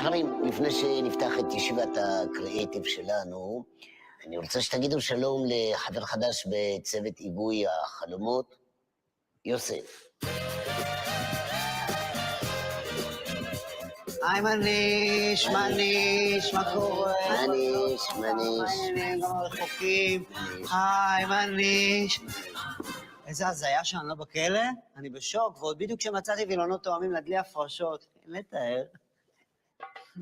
חברים, לפני שנפתח את ישיבת הקריאייטיב שלנו, אני רוצה שתגידו שלום לחבר חדש בצוות עיבוי החלומות, יוסף. היי מניש, מה קורה? מניש. העניינים, גם רחוקים. היי מניש. איזה הזיה שאני לא בכלא? אני בשוק, ועוד בדיוק כשמצאתי וילונות תואמים לדלי הפרשות. אין לתאר.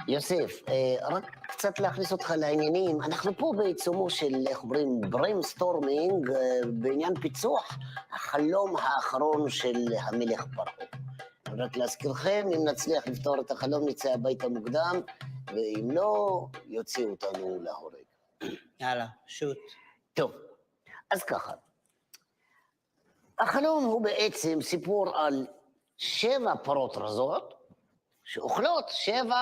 יוסף, רק קצת להכניס אותך לעניינים. אנחנו פה בעיצומו של, איך אומרים, בריינסטורמינג, בעניין פיצוח החלום האחרון של המלך פרעה. רק להזכירכם, אם נצליח לפתור את החלום, נצא הביתה מוקדם, ואם לא, יוציאו אותנו להורג. יאללה, שוט. טוב, אז ככה. החלום הוא בעצם סיפור על 7 פרות רזות, שאוכלות 7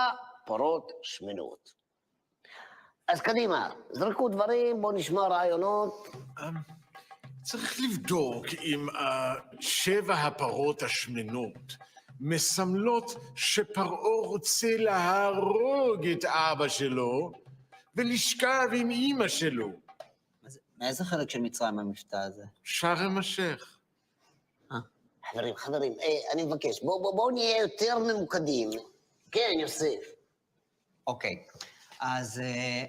פרות שמנות. אז קדימה, זרקו דברים, בואו נשמע רעיונות. צריך לבדוק אם 7 הפרות השמנות מסמלות שפרעה רוצה להרוג את אבא שלו ולשכב עם אמא שלו. מאיזה חלק של מצרים המבטא הזה? שארם א-שייח. חברים, אני מבקש, בואו נהיה יותר ממוקדים. כן, יוסף. אוקיי, אז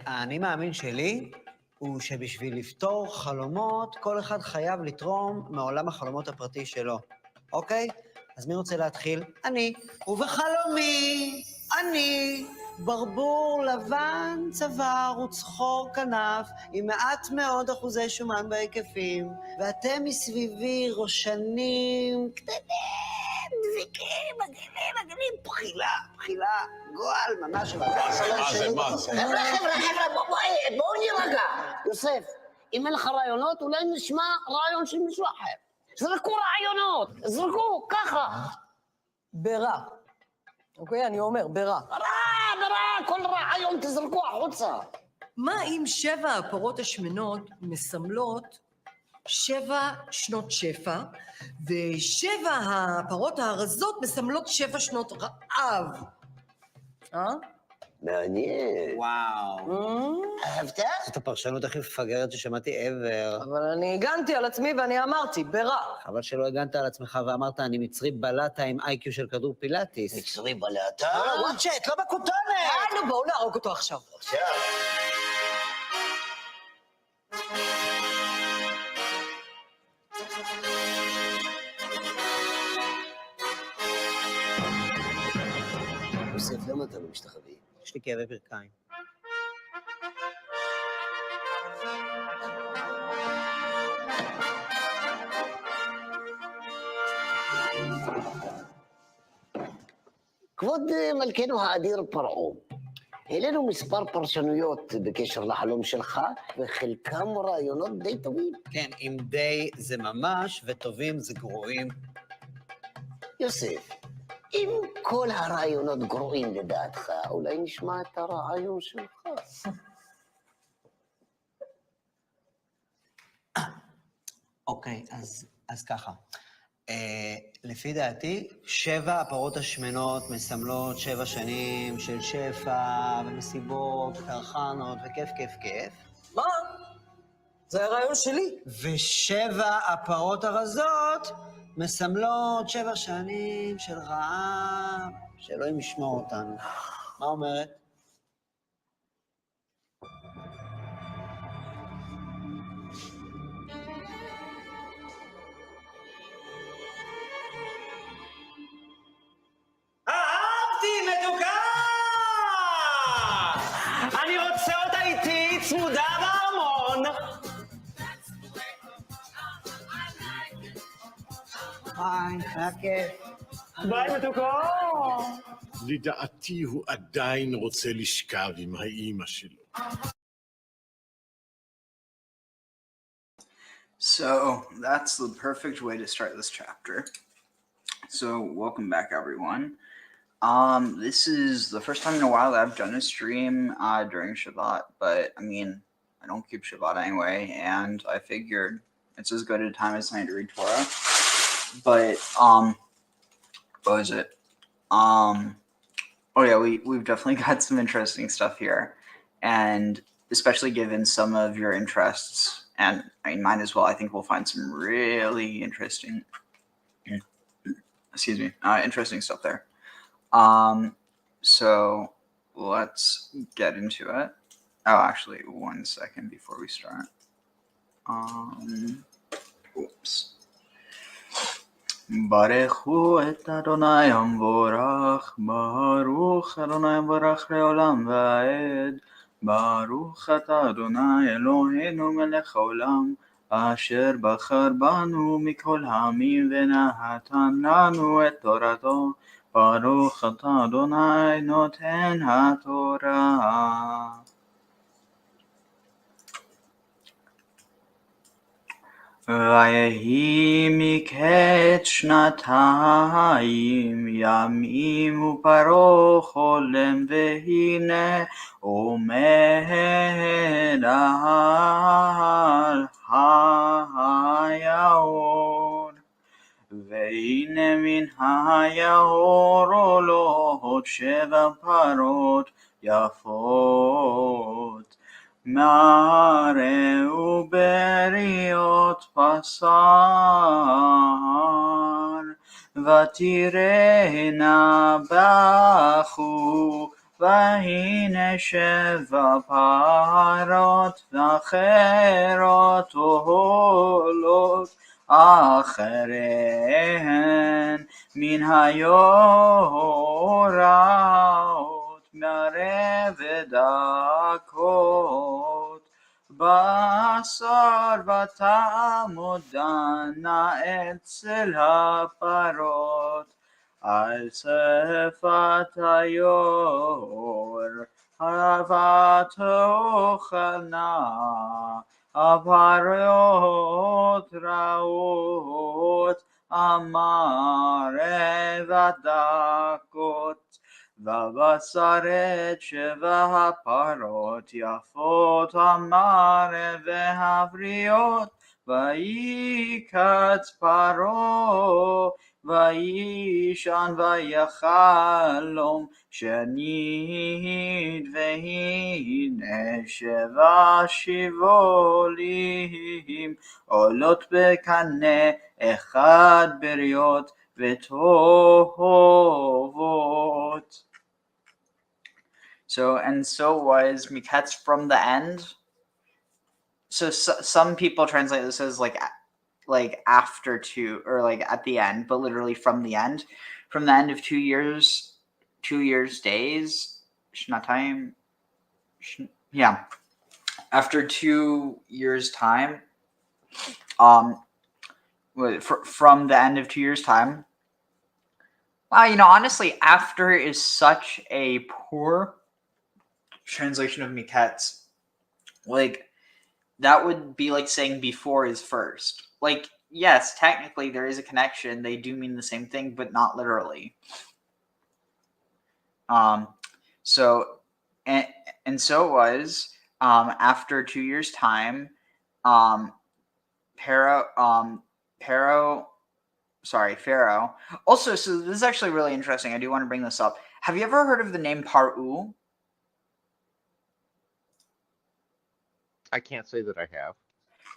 האני מאמין שלי הוא שבשביל לפתור חלומות, כל אחד חייב לתרום מעולם החלומות הפרטי שלו. אוקיי? אז מי רוצה להתחיל? אני. ובחלומי, אני, ברבור לבן צוואר וצחור כנף, עם מעט מאוד אחוזי שומן בהיקפים, ואתם מסביבי ראשנים קטנים, דביקים, מגעילים, בחילה, גועל, ממש. מה זה? חבר'ה, בואו נירגע. יוסף, אם אין לך רעיונות, אולי נשמע רעיון של מישהו אחר. זרקו רעיונות, זרקו, ככה. ברע. אוקיי, אני אומר, ברע. ברע, כל רעיון תזרקו החוצה. מה אם 7 הפרות השמנות מסמלות 7 שנות שפע, ו7 הפרות הרזות מסמלות 7 שנות רעב? מעניין. וואו. אהבת? זאת הפרשנות הכי מפגרת ששמעתי ever. אבל אני הגנתי על עצמי ואני אמרתי, ברע. חבל שלא הגנת על עצמך ואמרת, אני מצרי בלטה עם איי-קיו של כדור פילאטיס. מצרי בלטה? לא, וואטשט, לא בכותונת! נו, בואו נהרוג אותו עכשיו. עכשיו. יוסף, למה אתה לא משתחווה? יש לי כאבי ברכיים. כבוד מלכנו האדיר פרעה, העלינו מספר פרשנויות בקשר לחלום שלך, וחלקם רעיונות די טובים. כן, אם די זה ממש, וטובים זה גרועים. יוסף, אם כל הרעיונות גרועים לדעתך, אולי נשמע את הרעיון שלך. אוקיי, אז ככה. לפי דעתי, 7 הפרות השמנות מסמלות 7 שנים של שפע ומסיבות, קרחנות וכיף כיף כיף. מה? זה הרעיון שלי. ו7 הפרות הרזות מסמלות 7 שנים של רעב, שאלוהים ישמור אותנו. מה אומרת? אהבתי, מתוקה! אני רוצה אותה איתי, צמודה בארמון. ביי, היה כיף. ביי, מתוקה! לדעתי הוא עדיין רוצה לשכב עם האימא שלו. So that's the perfect way to start this chapter. So welcome back, everyone. This is the first time in a while that I've done a stream during Shabbat, but I mean, I don't keep Shabbat anyway, and I figured it's as good a time as tonight to read Torah. But what was it? Oh yeah, we've definitely got some interesting stuff here, and especially given some of your interests, and I mean mine as well, I think we'll find some really interesting interesting stuff there. So let's get into it. Oh, actually, 1 second before we start. Oops. ברכו את אדוני המבורך, ברוך אדוני המבורך לעולם ועד, ברוך אתה אדוני אלוהינו מלך העולם, אשר בחר בנו מכל העמים ונתן לנו את תורתו, ברוך אתה אדוני נותן התורה. ויהי מקץ 2 ימים ופרעה חולם והנה עומד על היאור והנה מן היאור עולות 7 פרות יפות מראה ובריות בשר ותראינה בכו והנה 7 פרות אחרות עולות אחריהן מן היוראות מראה ודקות בשר ותעמודנה אצל הפרות על שפת היור ותאכלנה הפרות רעות המראה ודקות ובשר את 7 הפרות יפות המראה והבריות ויקץ פרעה וישן ויחלום שנית והנה 7 שיבולים עולות בקנה אחד בריות וטובות. So was Miketz from the end. So some people translate this as like after 2 or like at the end, but literally from the end of 2 years days. Shnatayim. Yeah. After 2 years time, from the end of 2 years time, Wow, honestly, after is such a poor translation of Miketz. Like, that would be like saying before is first. Like, yes, technically there is a connection. They do mean the same thing, but not literally. So so it was, after 2 years' time, Pharaoh. Also, so this is actually really interesting. I do want to bring this up. Have you ever heard of the name Paru? I can't say that I have.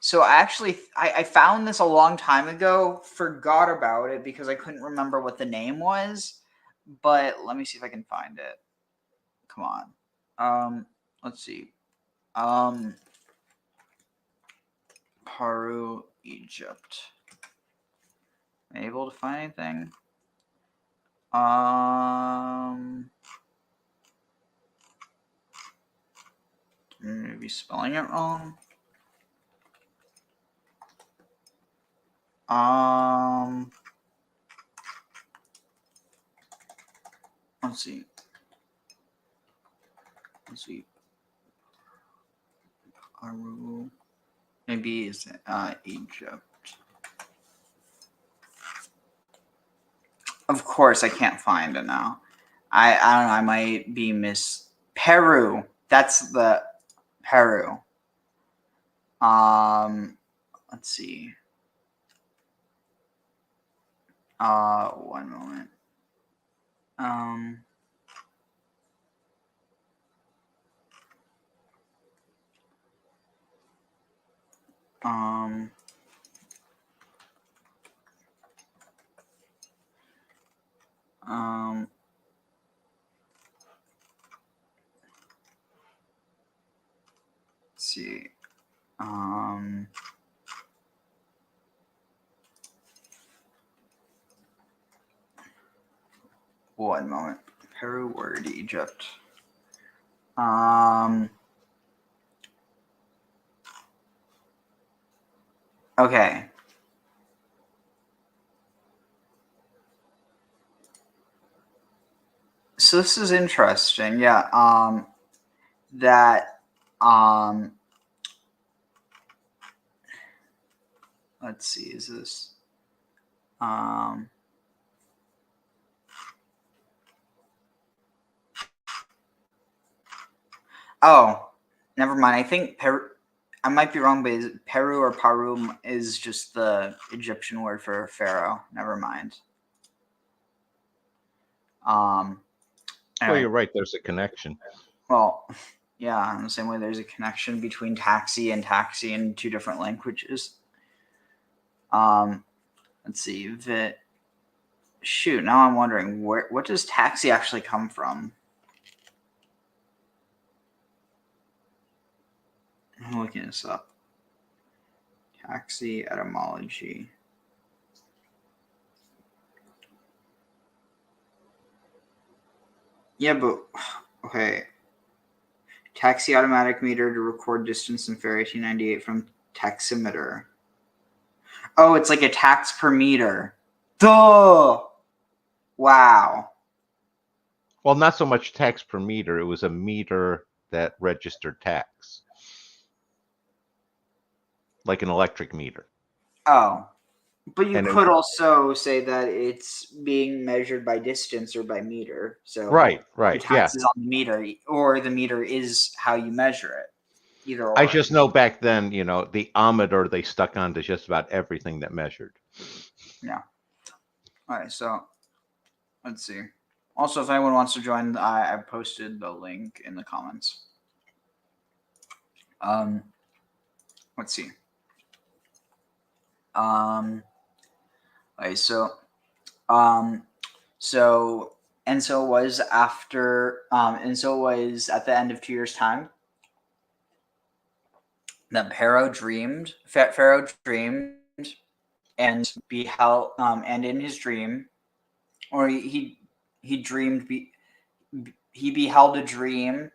So I found this a long time ago, forgot about it because I couldn't remember what the name was, but let me see if I can find it. Come on. Let's see. Paru, Egypt. Am I able to find anything? Maybe spelling it wrong. Let's see. Paru. Maybe it's Egypt. Of course, I can't find it now. I don't know. I might be Peru. That's the Peru. Let's see. One moment. Let's see. One moment. Peru word Egypt. Okay. So this is interesting. Yeah. Let's see. Is this? Oh, never mind. I think Peru. I might be wrong, but is it Peru or Paru is just the Egyptian word for Pharaoh. Never mind. Well, Anyway. you're right. There's a connection. Well, yeah, in the same way there's a connection between taxi in two different languages. Let's see. Shoot, now I'm wondering what does taxi actually come from? I'm looking this up. Taxi etymology. Yeah, but okay. Taxi automatic meter to record distance in Fair 1898 from taximeter. Oh, it's like a tax per meter. Duh! Wow. Well, not so much tax per meter. It was a meter that registered tax, like an electric meter. Oh. But you And could also say that it's being measured by distance or by meter. So right, the yeah. tax is on the meter, or the meter is how you measure it. Either or. I just know back then, the ohmmeter they stuck onto just about everything that measured. Yeah. All right, so let's see. Also, if anyone wants to join, I posted the link in the comments. Let's see. Okay, so it was after, and so it was at the end of 2 years' time that Pharaoh dreamed, and beheld, and in his dream, or he dreamed, he beheld a dream,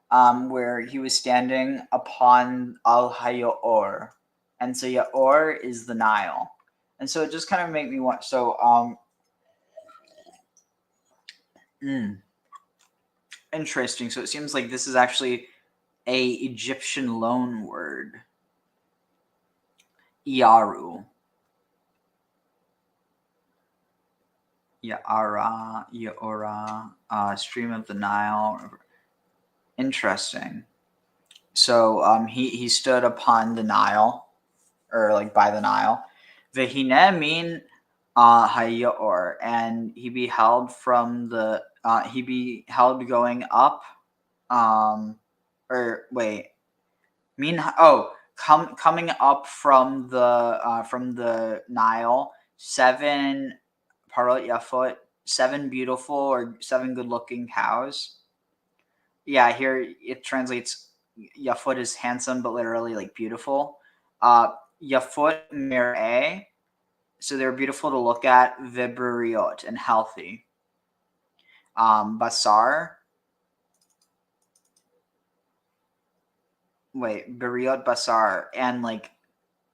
where he was standing upon Al-Hayor, and so Yaor is the Nile, and so it just kind of made me want. So Interesting. So it seems like this is actually a Egyptian loan word. Iaru. Ya'ara, Ya'ora, stream of the Nile. Interesting. So he stood upon the Nile, or like by the Nile. Vehine min hayor, and he beheld from the he beheld going up, or wait, coming up from the Nile, 7 parot yafot, 7 beautiful or 7 good-looking cows. Yeah, here it translates yafot is handsome, but literally like beautiful. Yafot mer'eh, so they're beautiful to look at. Vibriot, and healthy. Basar. Beriot basar, and like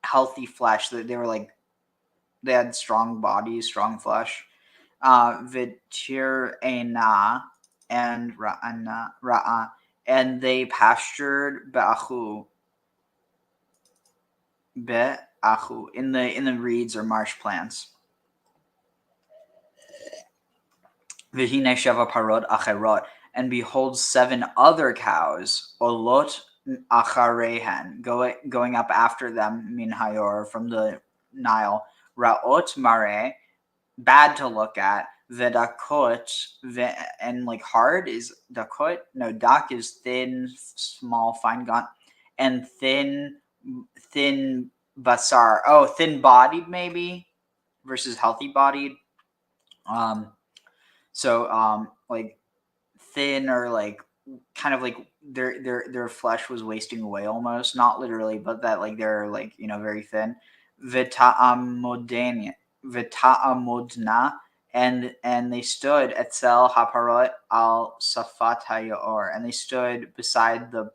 healthy flesh. They were like, they had strong bodies, strong flesh. Vitir ena and ra'a, and they pastured be'achu in the reeds or marsh plants. Vihine sheva parot acherot, and behold 7 other cows, olot acharehen, going up after them, min hayor, from the Nile, raot mare, bad to look at, vedakot, and like hard is dakot. No, dak is thin, small, fine gaunt, and thin basar. Oh, thin bodied maybe versus healthy bodied. So like thin, or like kind of like their flesh was wasting away almost, not literally, but that like they're like, very thin. Vita'amodna, and they stood etzel haparot al safat hayor, and they stood beside the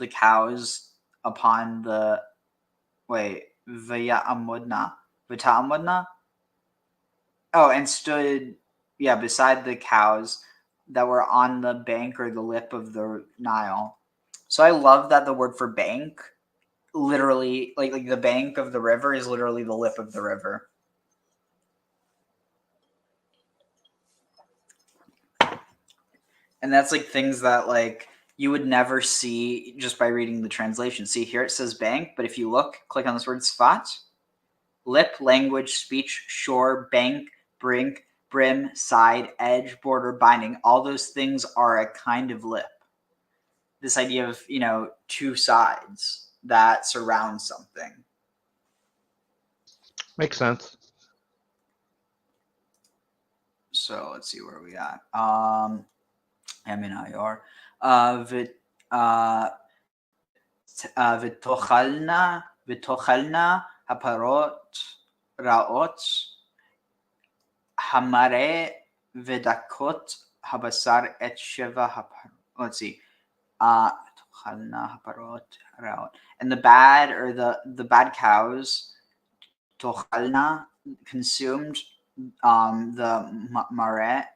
cows upon the vita'amodna. Oh, and stood, beside the cows that were on the bank or the lip of the Nile. So I love that the word for bank, literally, like the bank of the river is literally the lip of the river. And that's like things that like you would never see just by reading the translation. See, here it says bank, but if you click on this word sfat, lip, language, speech, shore, bank, brink, brim, side, edge, border, binding. All those things are a kind of lip. This idea of, 2 sides that surround something. Makes sense. So let's see where we at. Aminayor. Vitochalna haparot raot hamare vedakot habasar et sheva haparot. Let's see. Tochalna haparot raot. And the bad, or the bad cows, tochalna, consumed the mare.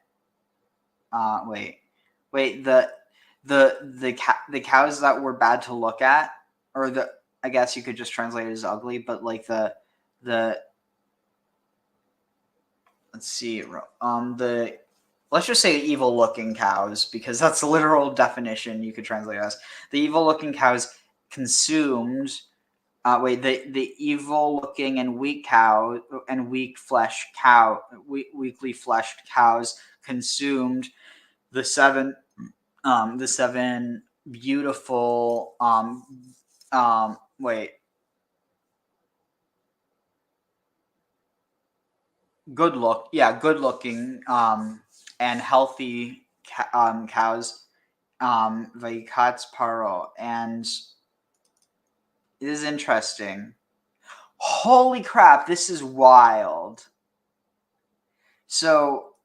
The cows that were bad to look at, or I guess you could just translate it as ugly, but like the let's see, let's just say evil looking cows, because that's the literal definition you could translate as. The evil looking cows consumed the evil looking and weak cow and weakly fleshed cows consumed the 7 beautiful good looking and healthy cows, Miketz Pharaoh. And it is interesting. Holy crap, this is wild. So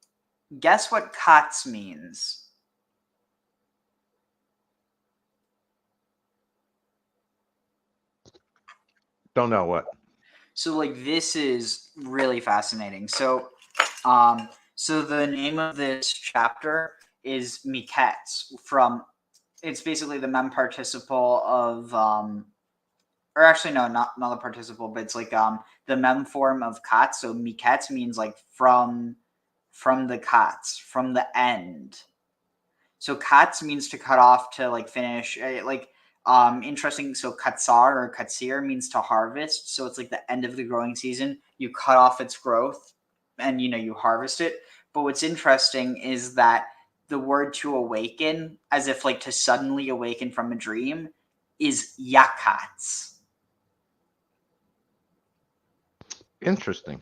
guess what katz means? Don't know what. So like this is really fascinating. So So the name of this chapter is Miketz. It's basically the mem participle of or actually no, not the participle, but it's like the mem form of katz. So Miketz means like from the katz, from the end. So katz means to cut off, to like finish, interesting. So katsar or katsir means to harvest. So it's like the end of the growing season. You cut off its growth and you harvest it. But what's interesting is that the word to awaken, as if like to suddenly awaken from a dream, is yakatz. Interesting.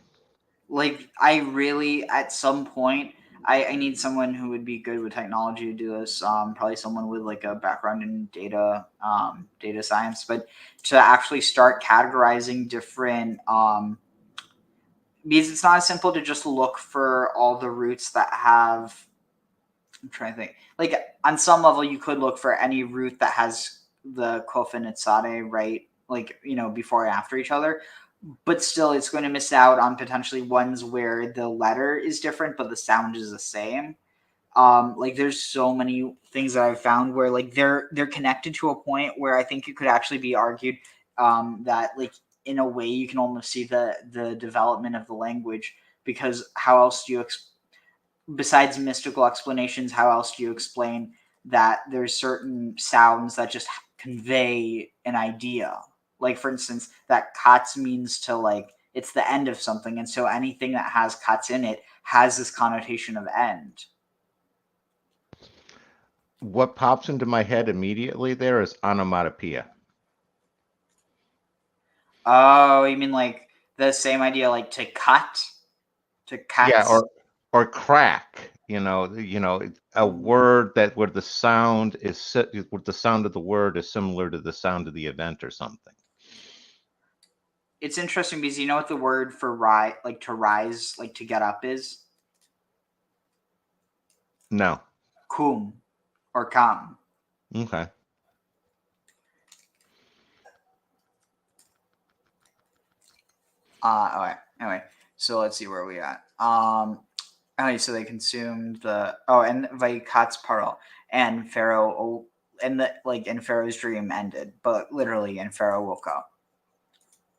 Like I really, at some point, I need someone who would be good with technology to do this. Probably someone with like a background in data science, but to actually start categorizing different, because it's not as simple to just look for all the roots that have. I'm trying to think. Like on some level, you could look for any root that has the kof and itzade, right? Like before and after each other. But still, it's going to miss out on potentially ones where the letter is different, but the sound is the same. Like there's so many things that I've found where like they're connected to a point where I think it could actually be argued that like in a way you can almost see the development of the language, because how else do you besides mystical explanations, how else do you explain that there's certain sounds that just convey an idea? Like, for instance, that katz means to like, it's the end of something. And so anything that has katz in it has this connotation of end. What pops into my head immediately there is onomatopoeia. Oh, you mean like the same idea, like to cut? To cut? Yeah, or crack. A word that where the sound of the word is similar to the sound of the event or something. It's interesting because you know what the word for rise, like to rise, like to get up is? No. Kum or kam. Okay. Okay. Anyway, so let's see where we at. Okay, so they consumed and Vaikatz Paro and Pharaoh, and Pharaoh's dream ended, but literally, and Pharaoh woke up.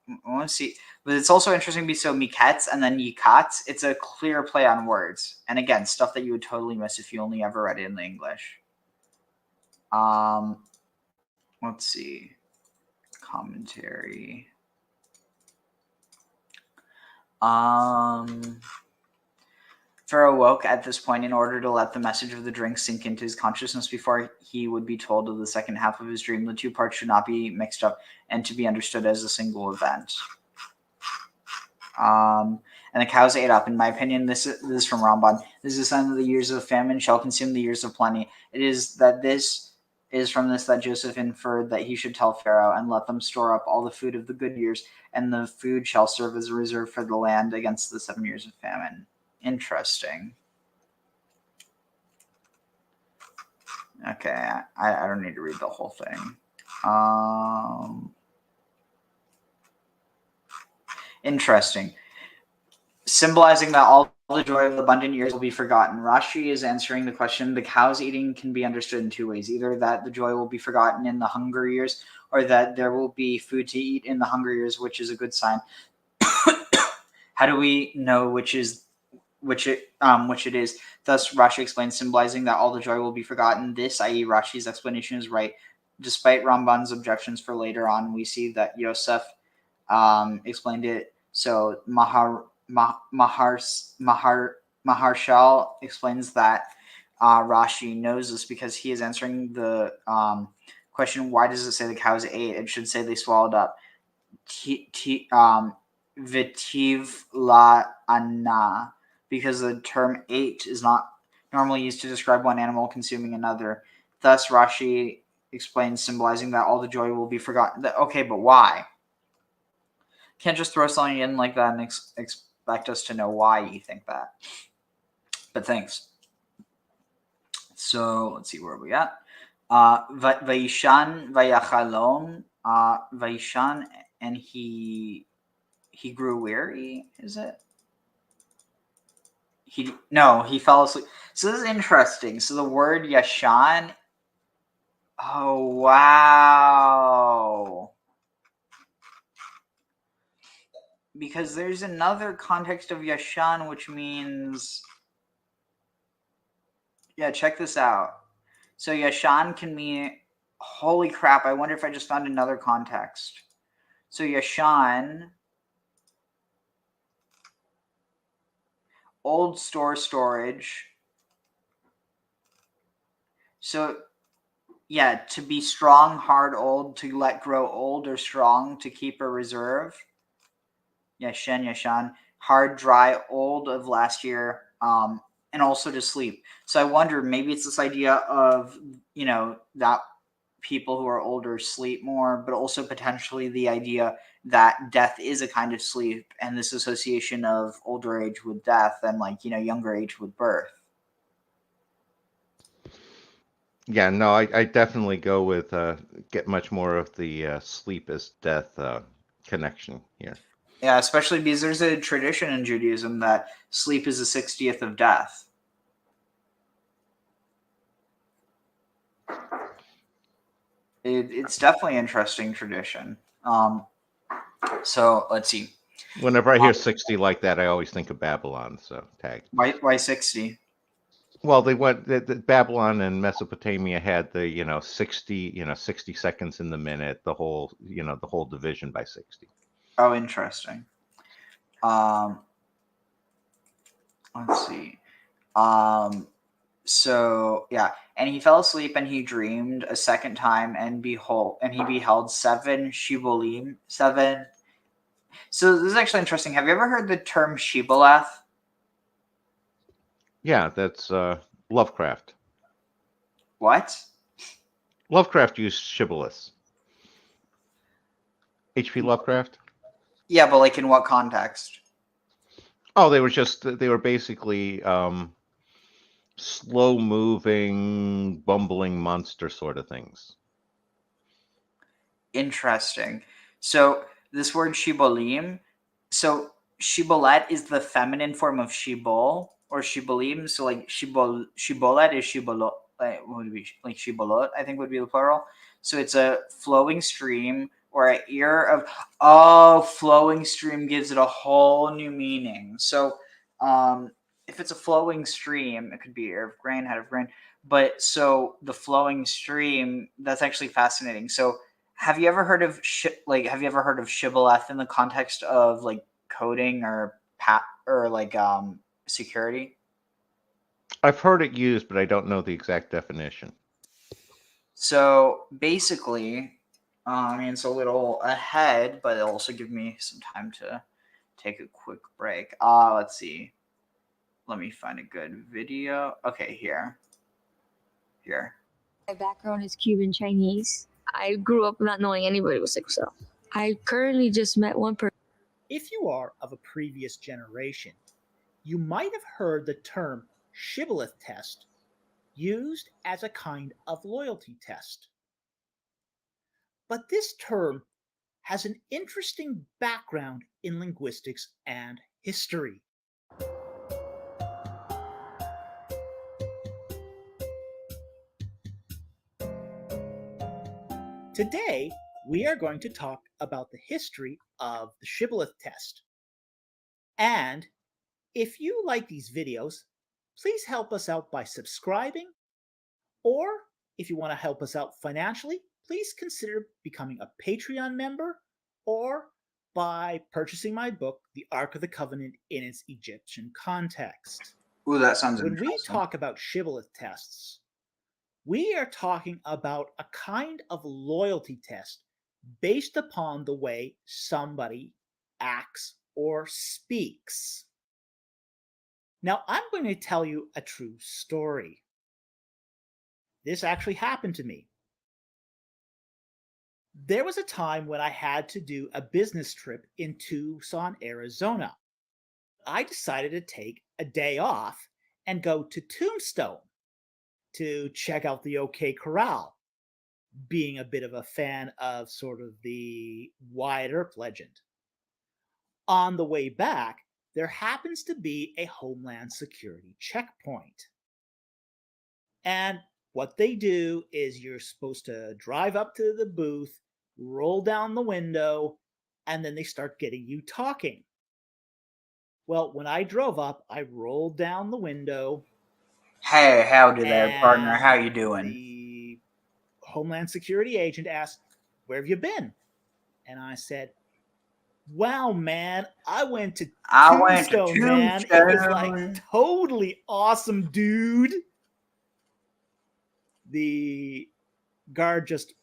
I want to see, but it's also interesting because so Miketz and then Yikatz, it's a clear play on words, and again, stuff that you would totally miss if you only ever read it in the English. Let's see, commentary. Pharaoh woke at this point in order to let the message of the drink sink into his consciousness before he would be told of the second half of his dream. The two parts should not be mixed up and to be understood as a single event. And the cows ate up. In my opinion, this is from Ramban. This is a sign that the years of famine shall consume the years of plenty. It is from this that Joseph inferred that he should tell Pharaoh and let them store up all the food of the good years, and the food shall serve as a reserve for the land against the 7 years of famine. Interesting. Okay, I don't need to read the whole thing. Interesting. Symbolizing that all the joy of abundant years will be forgotten. Rashi is answering the question, the cows eating can be understood in two ways. Either that the joy will be forgotten in the hunger years, or that there will be food to eat in the hunger years, which is a good sign. How do we know which it is? Thus, Rashi explains, symbolizing that all the joy will be forgotten. This, i.e., Rashi's explanation, is right. Despite Ramban's objections for later on, we see that Yosef explained it. So Maharshal explains that Rashi knows this because he is answering the question, why does it say the cows ate? It should say they swallowed up. Vitiv la anna, because the term ate is not normally used to describe one animal consuming another. Thus, Rashi explains, symbolizing that all the joy will be forgotten. Okay, but why? Can't just throw something in like that and expect us to know why you think that. But thanks. So let's see where we at. Vaishan vayachalom. Vaishan, and he grew weary. Is it? he fell asleep. So this is interesting. So the word yashan. Oh wow. Because there's another context of yashan which means, yeah, check this out. So yashan can mean, holy crap, I wonder if I just found another context. So yashan, old storage. So yeah, to be strong, hard, old, to let grow old or strong, to keep a reserve. Yashan, hard, dry, old of last year, and also to sleep. So I wonder, maybe it's this idea of, that people who are older sleep more, but also potentially the idea that death is a kind of sleep, and this association of older age with death and younger age with birth. Yeah, no, I definitely go with get much more of the sleep as death connection here. Yeah, especially because there's a tradition in Judaism that sleep is the 60th of death. It's definitely an interesting tradition. So let's see. Whenever I hear 60 like that, I always think of Babylon. So tag. Why 60? Well, the Babylon and Mesopotamia had the 60 seconds in the minute, the whole division by 60. Oh, interesting. Let's see. So yeah, and he fell asleep and he dreamed a second time, and he beheld 7 shibolim, 7. So this is actually interesting. Have you ever heard the term shibboleth? Yeah, that's Lovecraft. What? Lovecraft used shibboleths. H.P. Lovecraft? Yeah, but in what context? Oh, they were basically slow-moving, bumbling monster sort of things. Interesting. So this word shibolim, so shibolet is the feminine form of shibol or shibolim. So shibolet is shibolot. What would it be? Shibolot, I think would be the plural. So it's a flowing stream or an ear of. Oh, flowing stream gives it a whole new meaning. So, if it's a flowing stream, it could be ear of grain, head of grain. But so the flowing stream, that's actually fascinating. So have you ever heard of shibboleth in the context of coding or security? I've heard it used, but I don't know the exact definition. So basically, it's a little ahead, but it'll also give me some time to take a quick break. Let's see. Let me find a good video. Okay, here. My background is Cuban Chinese. I grew up not knowing anybody was sick, so I currently just met one person. If you are of a previous generation, you might have heard the term shibboleth test used as a kind of loyalty test. But this term has an interesting background in linguistics and history. Today, we are going to talk about the history of the shibboleth test. And if you like these videos, please help us out by subscribing, or if you want to help us out financially, please consider becoming a Patreon member or by purchasing my book, The Ark of the Covenant in its Egyptian Context. Ooh, that sounds When interesting. we talk about shibboleth tests, we are talking about a kind of loyalty test based upon the way somebody acts or speaks. Now, I'm going to tell you a true story. This actually happened to me. There was a time when I had to do a business trip in Tucson, Arizona. I decided to take a day off and go to Tombstone to check out the OK Corral, being a bit of a fan of sort of the Wyatt Earp legend. On the way back, there happens to be a Homeland Security checkpoint. And what they do is you're supposed to drive up to the booth, roll down the window, and then they start getting you talking. Well, when I drove up, I rolled down the window. Hey, howdy there, partner. How you doing? The Homeland Security agent asked, "Where have you been?" And I said, "Wow, man, I went to Tombstone, man. It was like totally awesome, dude." The guard just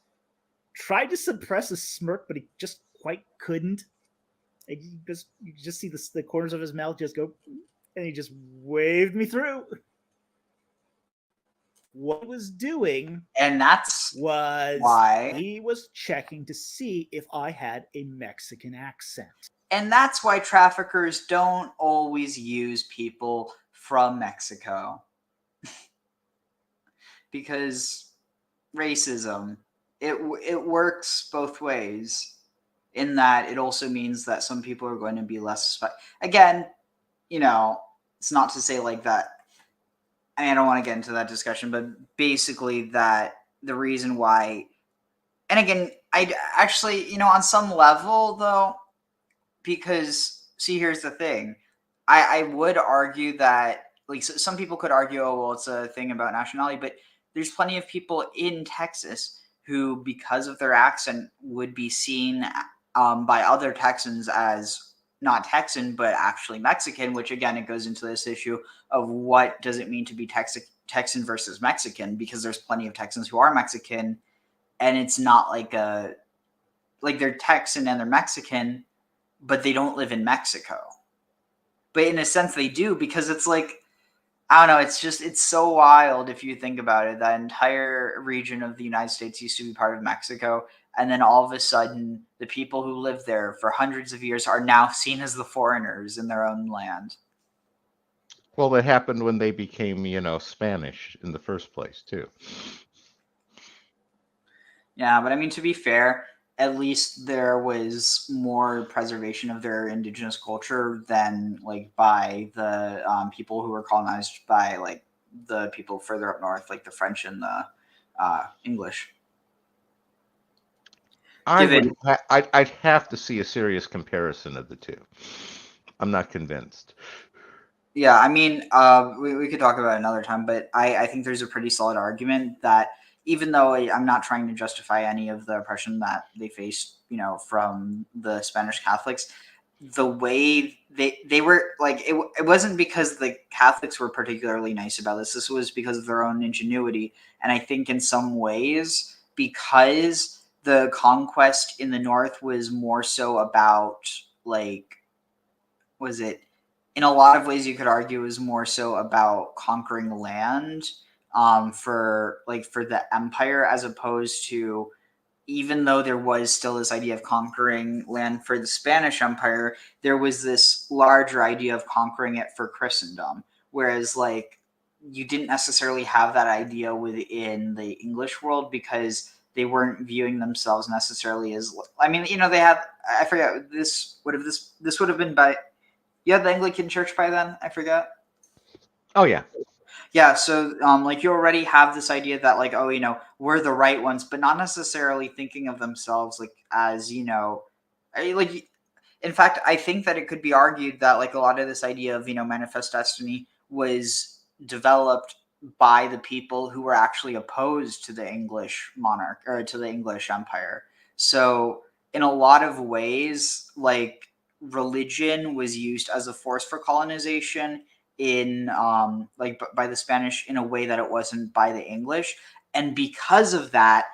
tried to suppress a smirk, but he just quite couldn't. And you just see the corners of his mouth just go, and he just waved me through. What he was doing, and that's was why he was checking to see if I had a Mexican accent. And that's why traffickers don't always use people from Mexico. Because racism, it works both ways, in that it also means that some people are going to be less again, you know, it's not to say like that. I don't want to get into that discussion, but basically that the reason why, and again, I actually, on some level though, because see, here's the thing, I would argue that, like, some people could argue, oh, well, it's a thing about nationality, but there's plenty of people in Texas who, because of their accent, would be seen by other Texans as not Texan, but actually Mexican, which again, it goes into this issue of what does it mean to be Texan versus Mexican, because there's plenty of Texans who are Mexican, and it's not like they're Texan and they're Mexican, but they don't live in Mexico. But in a sense they do, because it's like, I don't know, it's so wild if you think about it. That entire region of the United States used to be part of Mexico, and then all of a sudden, the people who lived there for hundreds of years are now seen as the foreigners in their own land. Well, that happened when they became, Spanish in the first place, too. Yeah, but I mean, to be fair, at least there was more preservation of their indigenous culture than like by the people who were colonized by like the people further up north, like the French and the English. I'd have to see a serious comparison of the two. I'm not convinced. Yeah, I mean, we could talk about it another time, but I think there's a pretty solid argument that even though I'm not trying to justify any of the oppression that they faced, from the Spanish Catholics, the way they were like, it wasn't because the Catholics were particularly nice about this. This was because of their own ingenuity. And I think in some ways, because the conquest in the North was more so about like, in a lot of ways you could argue is more so about conquering land for the empire, as opposed to, even though there was still this idea of conquering land for the Spanish Empire, there was this larger idea of conquering it for Christendom. Whereas like you didn't necessarily have that idea within the English world, because they weren't viewing themselves necessarily as, I mean, they had, I forget, this would have been by, you had the Anglican Church by then? I forget. Oh, yeah. Yeah, so like you already have this idea that like, oh, we're the right ones, but not necessarily thinking of themselves like as, like, in fact, I think that it could be argued that like a lot of this idea of, manifest destiny was developed by the people who were actually opposed to the English monarch or to the English empire. So in a lot of ways, like, religion was used as a force for colonization in like by the Spanish in a way that it wasn't by the English. And because of that,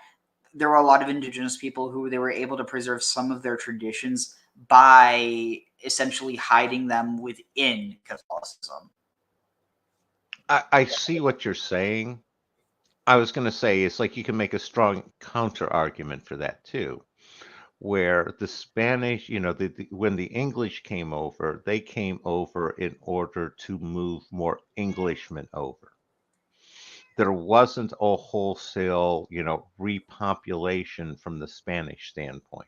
there were a lot of indigenous people who they were able to preserve some of their traditions by essentially hiding them within Catholicism. I see what you're saying. I was going to say, it's like you can make a strong counter argument for that too, where the Spanish, when the English came over, they came over in order to move more Englishmen over. There wasn't a wholesale, repopulation from the Spanish standpoint.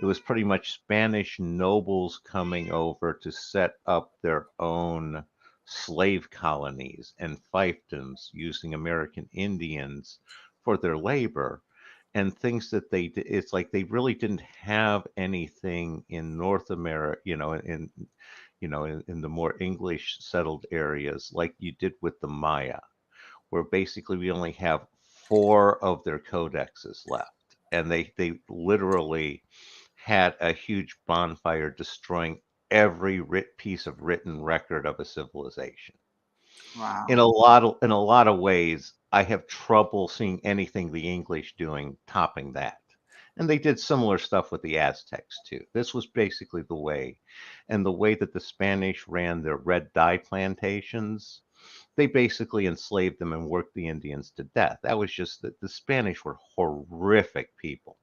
It was pretty much Spanish nobles coming over to set up their own slave colonies and fiefdoms using American Indians for their labor and things that they did. It's like they really didn't have anything in North America, in the more English settled areas like you did with the Maya, where basically we only have four of their codexes left, and they literally had a huge bonfire destroying every piece of written record of a civilization. Wow. In a lot of ways, I have trouble seeing anything the English doing topping that. And they did similar stuff with the Aztecs too. This was basically the way, and the way that the Spanish ran their red dye plantations, they basically enslaved them and worked the Indians to death. That was just that the Spanish were horrific people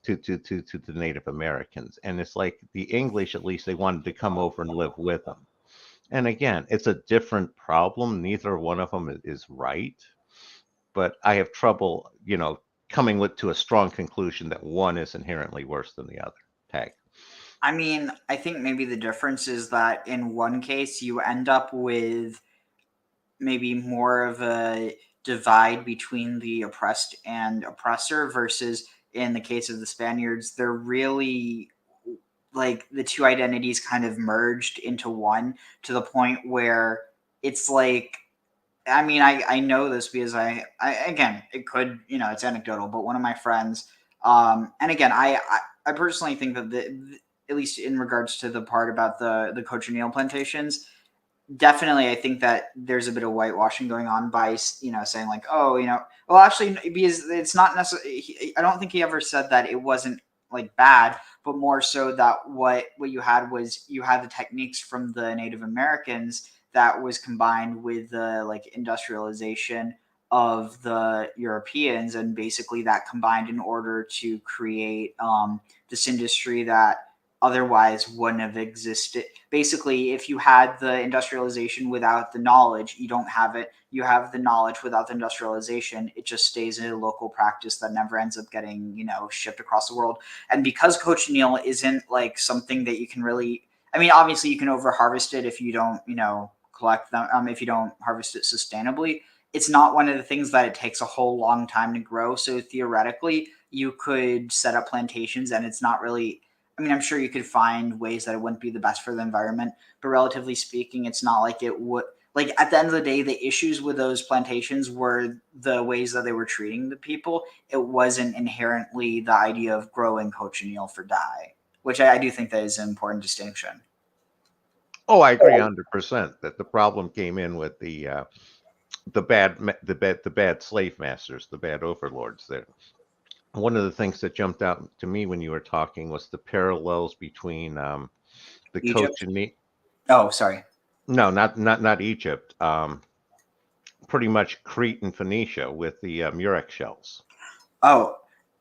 to the Native Americans. And it's like the English, at least they wanted to come over and live with them. And again, it's a different problem. Neither one of them is right, but I have trouble, coming to a strong conclusion that one is inherently worse than the other. Tag. I mean, I think maybe the difference is that in one case you end up with maybe more of a divide between the oppressed and oppressor versus in the case of the Spaniards, they're really like the two identities kind of merged into one to the point where it's like I mean, I know this because I again, it could, it's anecdotal, but one of my friends, and again, I personally think that at least in regards to the part about the cochineal plantations, definitely, I think that there's a bit of whitewashing going on by, saying like, oh, well, actually, because it's not necessarily, I don't think he ever said that it wasn't like bad, but more so that what you had was you had the techniques from the Native Americans that was combined with the like industrialization of the Europeans, and basically that combined in order to create this industry that otherwise wouldn't have existed. Basically, if you had the industrialization without the knowledge, you don't have it. You have the knowledge without the industrialization. It just stays in a local practice that never ends up getting, shipped across the world. And because cochineal isn't like something that you can really, I mean, obviously you can over harvest it if you don't, collect them, if you don't harvest it sustainably. It's not one of the things that it takes a whole long time to grow. So theoretically, you could set up plantations and it's not really, I mean, I'm sure you could find ways that it wouldn't be the best for the environment, but relatively speaking, it's not like it would. Like at the end of the day, the issues with those plantations were the ways that they were treating the people. It wasn't inherently the idea of growing cochineal for dye, which I do think that is an important distinction. Oh, I agree 100% that the problem came in with the bad slave masters, the bad overlords there. One of the things that jumped out to me when you were talking was the parallels between the Egypt? cochineal. Oh, sorry. No, not Egypt. Pretty much Crete and Phoenicia with the Murex shells. Oh,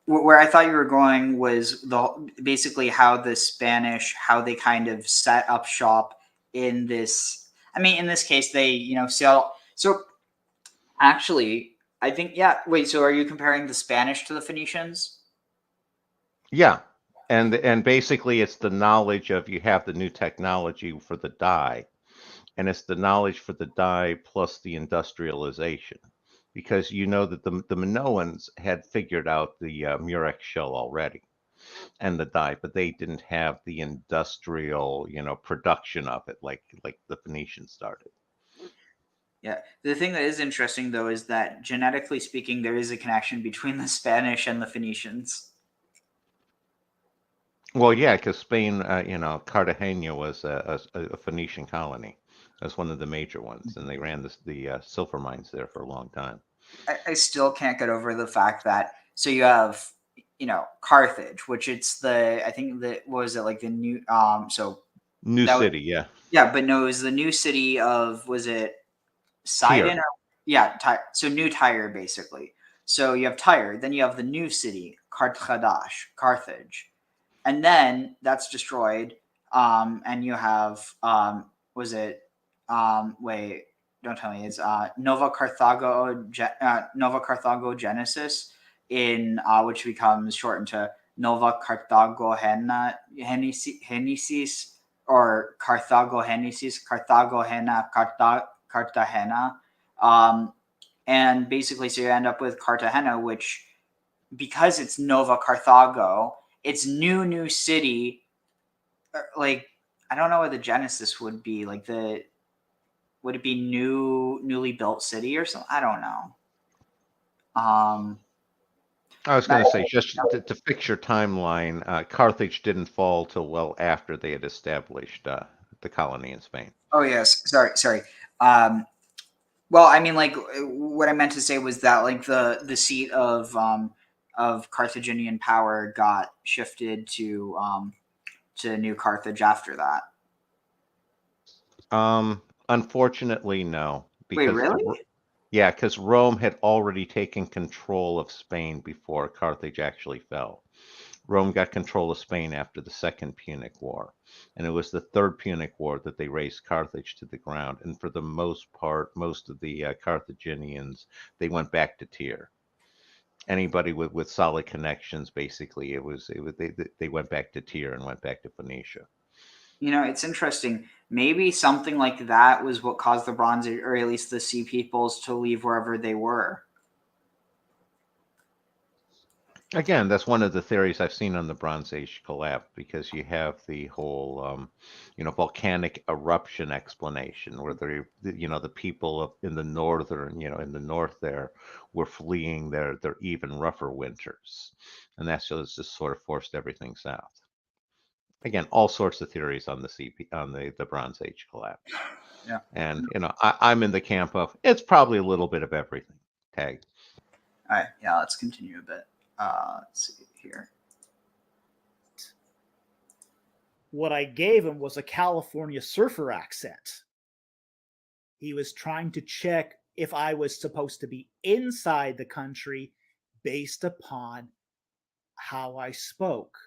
where I thought you were going was basically how the Spanish, how they kind of set up shop in this. I mean, in this case, they sell. So actually, I think Wait, so are you comparing the Spanish to the Phoenicians? Yeah, and basically it's the knowledge of you have the new technology for the dye, and it's the knowledge for the dye plus the industrialization, because you know that the Minoans had figured out the Murex shell already and the dye, but they didn't have the industrial production of it like the Phoenicians started. Yeah. The thing that is interesting, though, is that genetically speaking, there is a connection between the Spanish and the Phoenicians. Well, yeah, because Spain, Cartagena was a Phoenician colony. That's one of the major ones, and they ran the silver mines there for a long time. I still can't get over the fact that so you have Carthage, which I think that was it like the new New city, yeah. Yeah, but no, it was the new city of, was it Sidon? So New Tyre, basically. So you have Tyre, then you have the new city, Carthage. And then that's destroyed. And you have, wait, don't tell me, it's Nova Carthago Genesis, in which becomes shortened to Nova Carthagogenesis, or Carthagena. And basically, so you end up with Cartagena, which, because it's Nova Carthago, it's new city. Like, I don't know what the genesis would be. Like, would it be newly built city or something? I don't know. I was going to say, just to fix your timeline, Carthage didn't fall till well after they had established the colony in Spain. Oh yes, sorry. Well, I mean, like, what I meant to say was that, like, the seat of Carthaginian power got shifted to New Carthage after that. Unfortunately, no. Wait, really? Yeah, because Rome had already taken control of Spain before Carthage actually fell. Rome got control of Spain after the Second Punic War, and it was the Third Punic War that they razed Carthage to the ground. And for the most part, most of the Carthaginians, they went back to Tyre. Anybody with solid connections, basically, they went back to Tyre and went back to Phoenicia. You know, it's interesting. Maybe something like that was what caused the Bronze Age, or at least the Sea Peoples, to leave wherever they were. Again, that's one of the theories I've seen on the Bronze Age collapse, because you have the whole, volcanic eruption explanation, where the people in the northern, in the north there, were fleeing their even rougher winters, and that's just sort of forced everything south. Again, all sorts of theories on the Bronze Age collapse. Yeah. And I'm in the camp of it's probably a little bit of everything. Tag. All right, yeah, let's continue a bit. Let's see here. What I gave him was a California surfer accent. He was trying to check if I was supposed to be inside the country based upon how I spoke.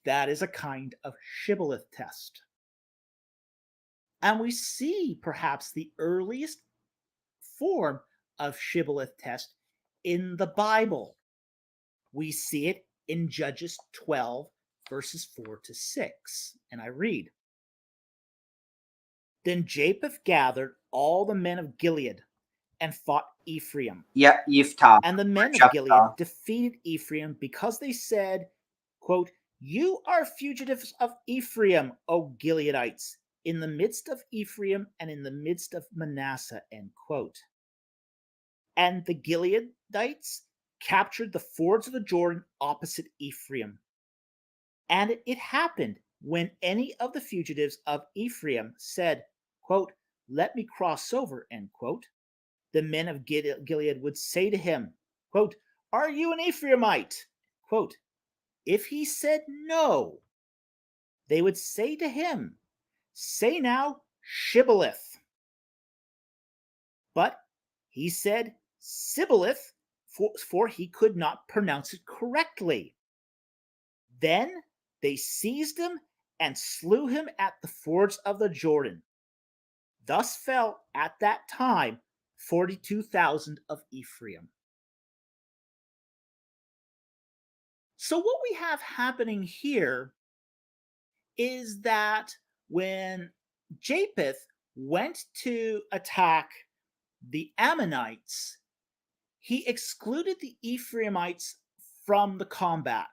That is a kind of shibboleth test. And we see perhaps the earliest form of shibboleth test in the Bible. We see it in Judges 12, verses 4 to 6. And I read, Then Japheth gathered all the men of Gilead and fought Ephraim. Yeah, Yiftah. And the men of Jephthah. Gilead defeated Ephraim because they said, quote, You are fugitives of Ephraim, O Gileadites, in the midst of Ephraim and in the midst of Manasseh, end quote. And the Gileadites captured the fords of the Jordan opposite Ephraim. And it happened when any of the fugitives of Ephraim said, quote, Let me cross over, end quote, the men of Gilead would say to him, quote, Are you an Ephraimite? Quote, if he said no, they would say to him, Say now, Shibboleth. But he said Sibboleth, for he could not pronounce it correctly. Then they seized him and slew him at the fords of the Jordan. Thus fell at that time 42,000 of Ephraim. So what we have happening here is that when Japheth went to attack the Ammonites, he excluded the Ephraimites from the combat.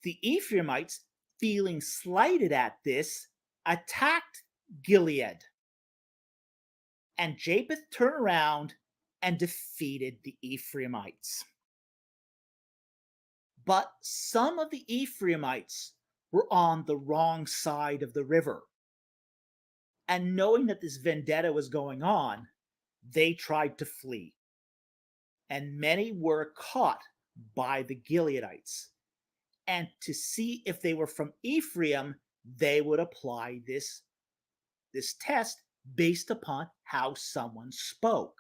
The Ephraimites, feeling slighted at this, attacked Gilead. And Japheth turned around and defeated the Ephraimites. But some of the Ephraimites were on the wrong side of the river. And knowing that this vendetta was going on, they tried to flee. And many were caught by the Gileadites. And to see if they were from Ephraim, they would apply this test based upon how someone spoke.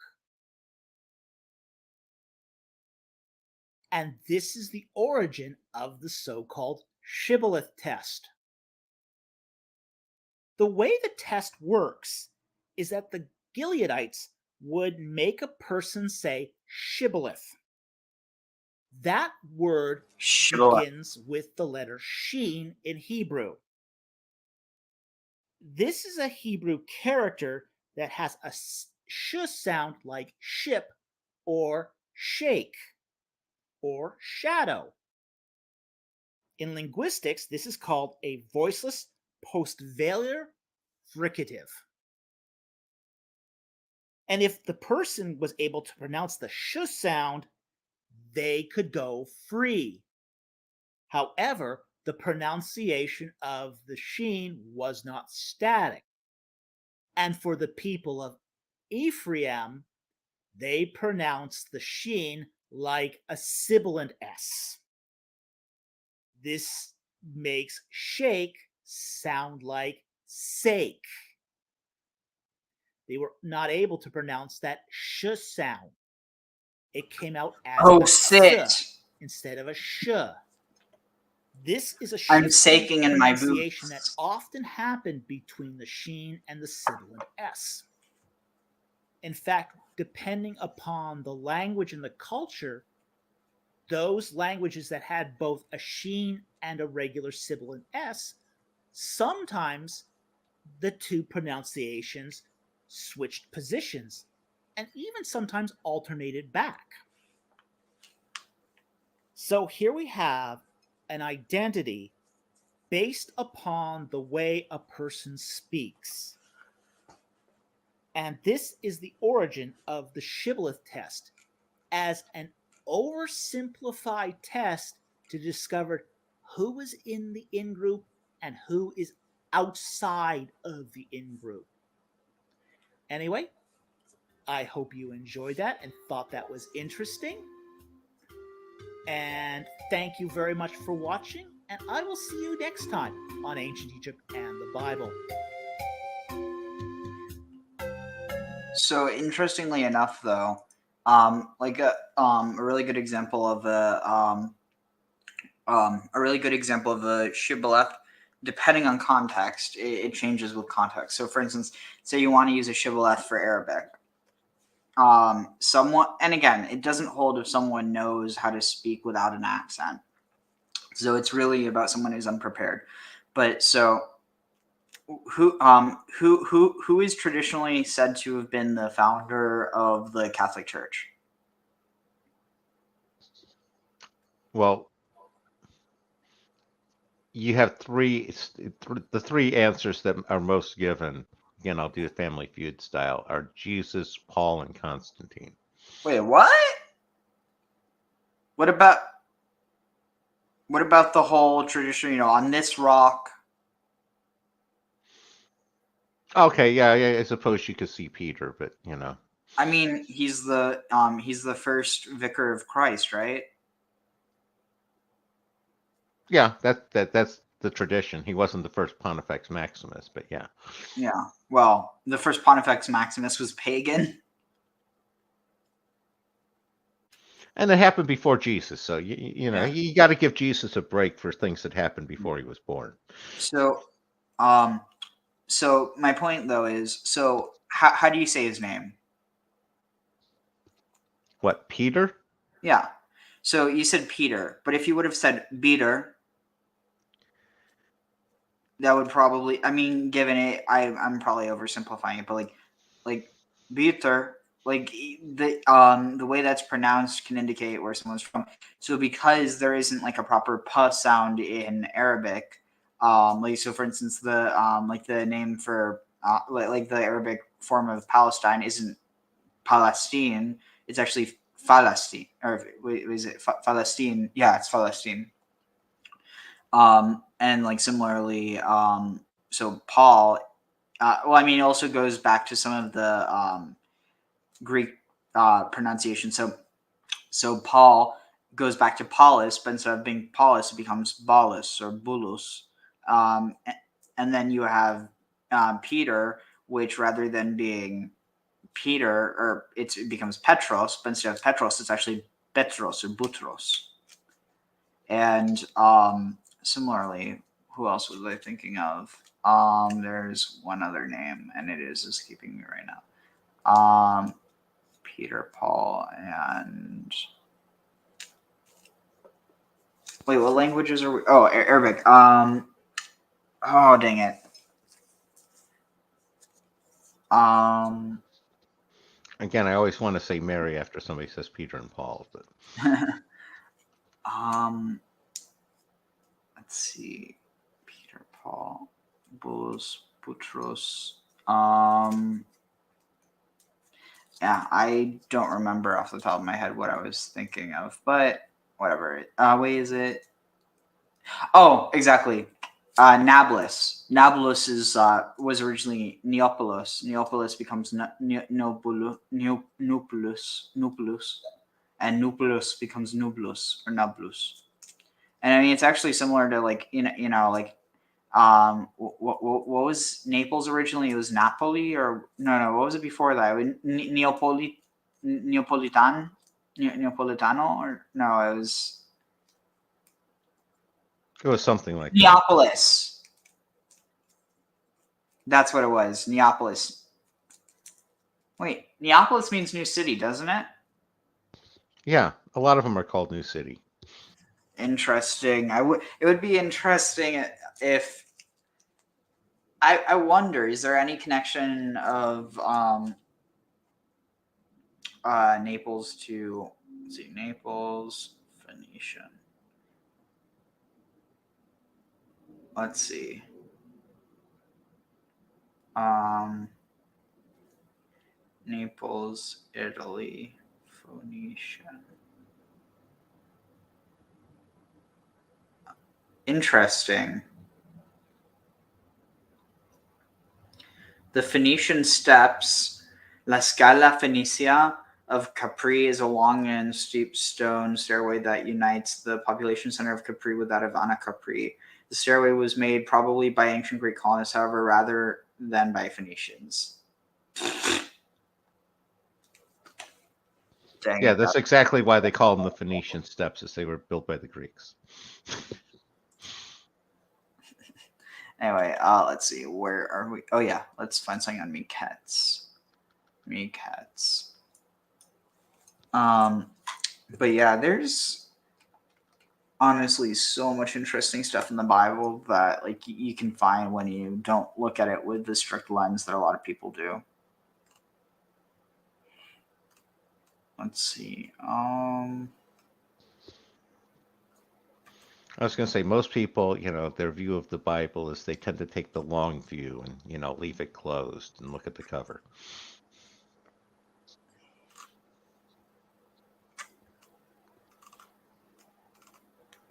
And this is the origin of the so-called shibboleth test. The way the test works is that the Gileadites would make a person say shibboleth. That word Shibboleth. begins with the letter Shin in Hebrew. This is a Hebrew character that has a sh sound like ship or shake or shadow. In linguistics, this is called a voiceless postvelar fricative. And if the person was able to pronounce the sh sound, they could go free. However, the pronunciation of the sheen was not static. And for the people of Ephraim, they pronounced the sheen like a sibilant S. This makes shake sound like sake. They were not able to pronounce that sh sound. It came out as Oh, a sit. s instead of a sh. This is a I'm shift saking in my pronunciation that boots. often happened between the sheen and the sibilant S. In fact, depending upon the language and the culture, those languages that had both a sheen and a regular sibilant S, sometimes the two pronunciations switched positions and even sometimes alternated back. So here we have an identity based upon the way a person speaks. And this is the origin of the shibboleth test as an oversimplified test to discover who is in the in-group and who is outside of the in-group. Anyway, I hope you enjoyed that and thought that was interesting. And thank you very much for watching, and I will see you next time on Ancient Egypt and the Bible. So interestingly enough, though, like a really good example of a really good example of a shibboleth, depending on context, it changes with context. So, for instance, say you want to use a shibboleth for Arabic. Someone, and again, it doesn't hold if someone knows how to speak without an accent. So it's really about someone who's unprepared. But so who is traditionally said to have been the founder of the Catholic Church? Well, you have the three answers that are most given. Again, I'll do the Family Feud style. Are Jesus, Paul, and Constantine. Wait, what? What about the whole tradition? You know, on this rock. Okay, yeah, I suppose you could see Peter, but you know. I mean, he's the first vicar of Christ, right? Yeah, that's the tradition. He wasn't the first Pontifex Maximus, but yeah. Yeah. Well, the first Pontifex Maximus was pagan. And it happened before Jesus, so you know, you got to give Jesus a break for things that happened before he was born. So, so my point though is, so how do you say his name? What, Peter? Yeah. So you said Peter, but if you would have said Peter, that would probably, I mean, given it, I'm probably oversimplifying it, but like Peter, like the way that's pronounced can indicate where someone's from. So because there isn't like a proper p sound in Arabic, like so for instance the name for like the Arabic form of Palestine isn't Palestine, it's actually Palestine, or wait, is it Palestine? Yeah, it's Palestine. And like similarly, so Paul, well, I mean, it also goes back to some of the Greek pronunciation. So Paul goes back to Paulus, but instead of being Paulus, it becomes Balus or Bulus. And then you have Peter, which rather than being Peter, or it becomes Petros, but instead of Petros, it's actually Petros or Butros. And similarly, who else was I thinking of? There's one other name, and it is escaping me right now. Peter, Paul, and Wait, what languages are we? Oh, Arabic. Oh, dang it. Again, I always want to say Mary after somebody says Peter and Paul, but let's see. Peter, Paul, Bulus, Butros. Yeah, I don't remember off the top of my head what I was thinking of, but whatever. Wait, is it? Oh, exactly. Nablus. Nablus is was originally Neapolis. Neapolis becomes Nupulus, and Nupulus becomes Nublus or Nablus. And I mean, it's actually similar to like like what was Naples originally? It was Napoli or no, what was it before that? Neapolitano or no, it was something like that. Neapolis. That's what it was. Neapolis. Wait, Neapolis means new city, doesn't it? Yeah, a lot of them are called New City. Interesting. It would be interesting if I wonder, is there any connection of Naples to, let's see, Naples, Phoenician. Let's see. Naples, Italy, Phoenician. Interesting. The Phoenician steppes, La Scala Phoenicia of Capri, is a long and steep stone stairway that unites the population center of Capri with that of Ana Capri. The stairway was made probably by ancient Greek colonists, however, rather than by Phoenicians. Dang Yeah, it, that's exactly why they call them the Phoenician steps, as they were built by the Greeks. Anyway, let's see. Where are we? Oh, yeah. Let's find something on Miketz. Miketz. But yeah, there's honestly so much interesting stuff in the Bible that like you can find when you don't look at it with the strict lens that a lot of people do. Let's see. I was going to say, most people, their view of the Bible is they tend to take the long view and, leave it closed and look at the cover.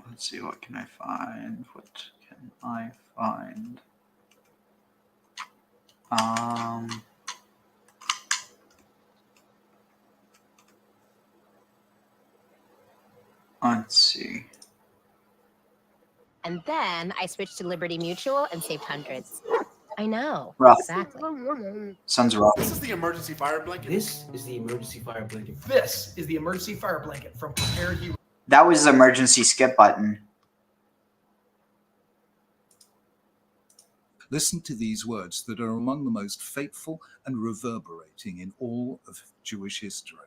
Let's see, what can I find? What can I find? Let's see. And then I switched to Liberty Mutual and saved hundreds. I know. Rough. Exactly. Sounds rough. This is the emergency fire blanket. This is the emergency fire blanket. This is the emergency fire blanket from Prepared Hero. That was the emergency skip button. Listen to these words that are among the most fateful and reverberating in all of Jewish history.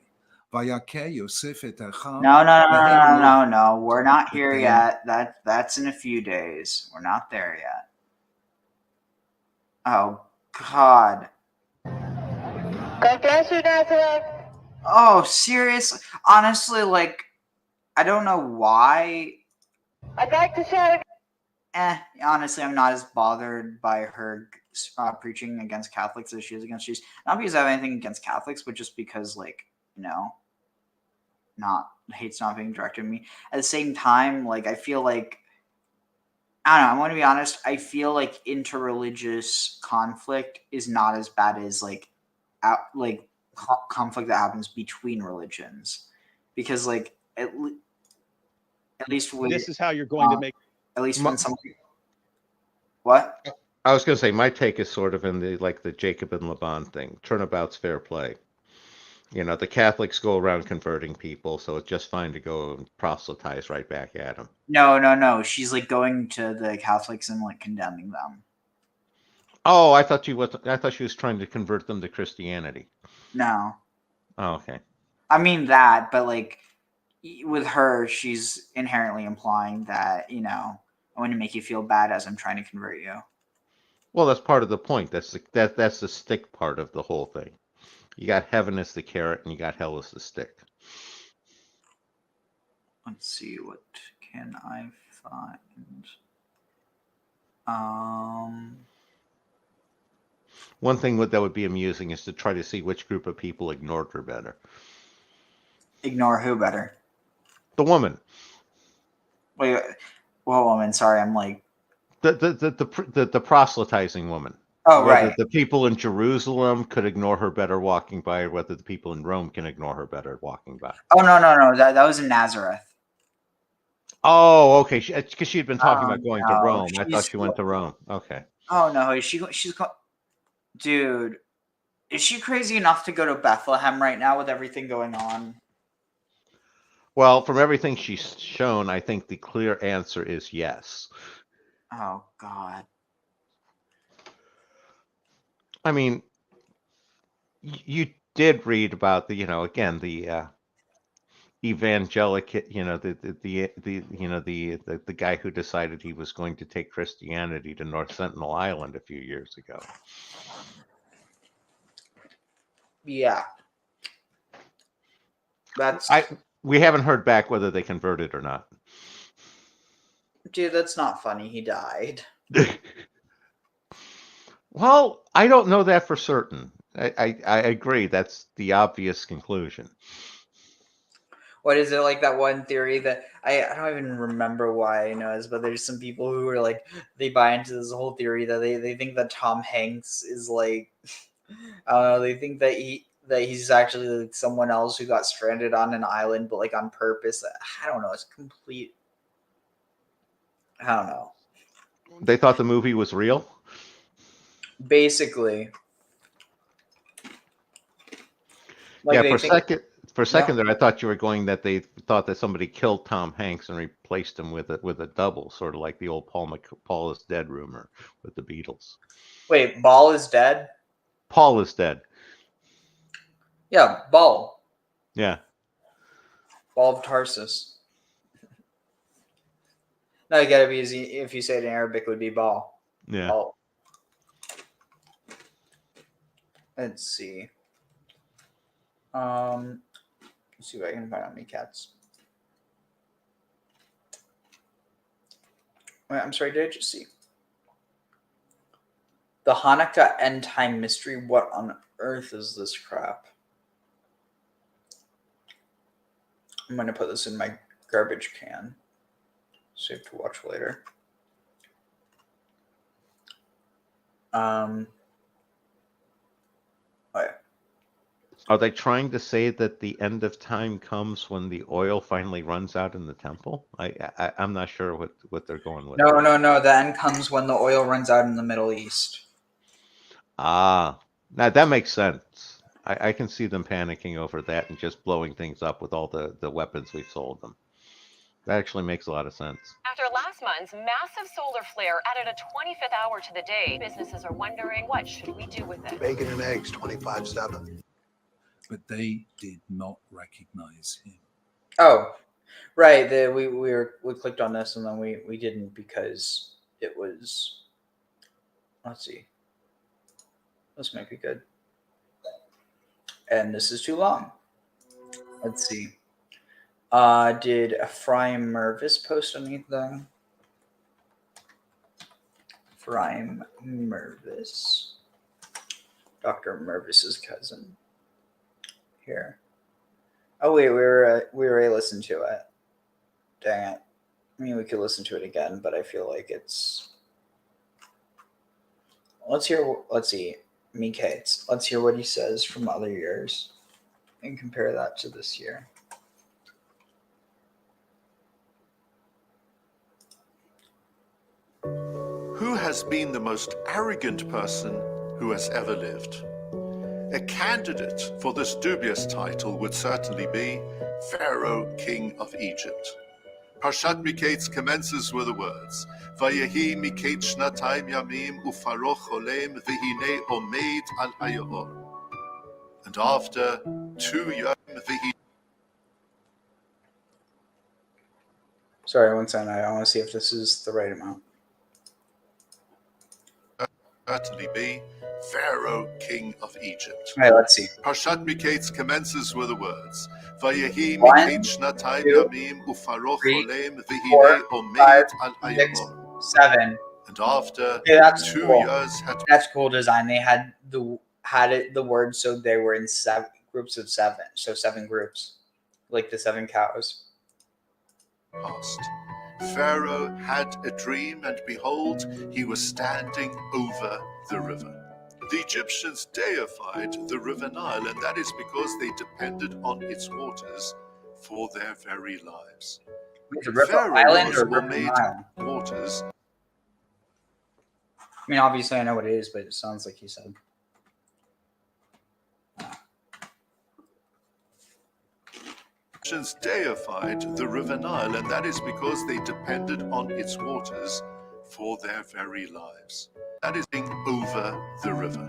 Vayaker Yosef et Achav. No. We're not here yet. That's in a few days. We're not there yet. Oh, God. God bless you, Nazareth. Oh, seriously? Honestly, like, I don't know why. I'd like to share. Honestly, I'm not as bothered by her preaching against Catholics as she is against Jews. Not because I have anything against Catholics, but just because, like, hate's not being directed at me. At the same time, like, I feel like, I don't know, I'm going to be honest, I feel like interreligious conflict is not as bad as, like, conflict that happens between religions. Because, like, at least with... This is how you're going to make... At least when somebody... What? I was going to say, my take is sort of in the Jacob and Laban thing. Turnabout's fair play. The Catholics go around converting people, so it's just fine to go and proselytize right back at them. No. She's like going to the Catholics and like condemning them. Oh, I thought she was trying to convert them to Christianity. No. Oh, okay. I mean that, but like, with her, she's inherently implying that, you know, I want to make you feel bad as I'm trying to convert you. Well, that's part of the point. That's the stick part of the whole thing. You got heaven as the carrot, and you got hell as the stick. Let's see, what can I find? One thing that would be amusing is to try to see which group of people ignored her better. Ignore who better? The woman. Wait, what woman? Sorry, I'm like the proselytizing woman. Oh, whether right. the people in Jerusalem could ignore her better walking by, or whether the people in Rome can ignore her better walking by. Oh, no. That was in Nazareth. Oh, okay. Because she had been talking Oh, about going to no. Rome. I thought she went to Rome. Okay. Oh no, dude, is she crazy enough to go to Bethlehem right now with everything going on? Well, from everything she's shown, I think the clear answer is yes. Oh God. I mean, you did read about the, again, the evangelic, the guy who decided he was going to take Christianity to North Sentinel Island a few years ago. Yeah. We haven't heard back whether they converted or not. Dude, that's not funny. He died. Well, I don't know that for certain. I agree. That's the obvious conclusion. What is it, like that one theory that I don't even remember why I know this, but there's some people who are like, they buy into this whole theory that they think that Tom Hanks is like, I don't know, they think that he's actually like someone else who got stranded on an island, but like on purpose. I don't know. It's complete. I don't know. They thought the movie was real? Basically. Like yeah, for a second there, I thought you were going that they thought that somebody killed Tom Hanks and replaced him with a double, sort of like the old Paul is dead rumor with the Beatles. Wait, Ball is dead? Paul is dead. Yeah, Ball. Yeah. Ball of Tarsus. No, you gotta be easy. If you say it in Arabic, it would be Ball. Yeah. Ball. Let's see. Let's see what I can find on Miketz. Wait, I'm sorry, did I just see? The Hanukkah End Time Mystery. What on earth is this crap? I'm going to put this in my garbage can. Save to watch later. Oh, yeah. Are they trying to say that the end of time comes when the oil finally runs out in the temple? I'm not sure what they're going with. No. The end comes when the oil runs out in the Middle East. Ah, now that makes sense. I can see them panicking over that and just blowing things up with all the weapons we've sold them. That actually makes a lot of sense. After last month's massive solar flare added a 25th hour to the day, businesses are wondering, what should we do with it? Bacon and eggs, 25/7. But they did not recognize him. Oh, right. We clicked on this and then we didn't because it was. Let's see. This might be good. And this is too long. Let's see. Did Ephraim Mervis post anything? Ephraim Mervis. Dr. Mervis's cousin. Here. Oh wait, we already listened to it. Dang it. I mean, we could listen to it again, but I feel like it's. Let's see. Miketz. Let's hear what he says from other years and compare that to this year. Who has been the most arrogant person who has ever lived? A candidate for this dubious title would certainly be Pharaoh, king of Egypt. Parshat Miketz commences with the words, Vayehi Miketz shnatayim yamim uFaro cholem v'hinei omeid al hayor. And after 2 years, Sorry, one second. I want to see if this is the right amount. Certainly be Pharaoh, king of Egypt. All right, let's see. Parshat Miketz commences with the words, Vayehi One, Miketz shnatay two, yamim uFaro three, cholem 4, v'hinei 5, omeid al 6, hayamor. 7. And after Okay, that's 2 cool. years had That's cool design. They had the word so they were in groups of 7. So 7 groups, like the 7 cows. passed, Pharaoh had a dream, and behold, he was standing over the river. The Egyptians deified the river Nile, and that is because they depended on its waters for their very lives. The river Pharaoh Island was or river made Nile? waters. I mean, obviously I know what it is, but it sounds like he said. Egyptians deified the river Nile, and that is because they depended on its waters for their very lives. That is being over the river.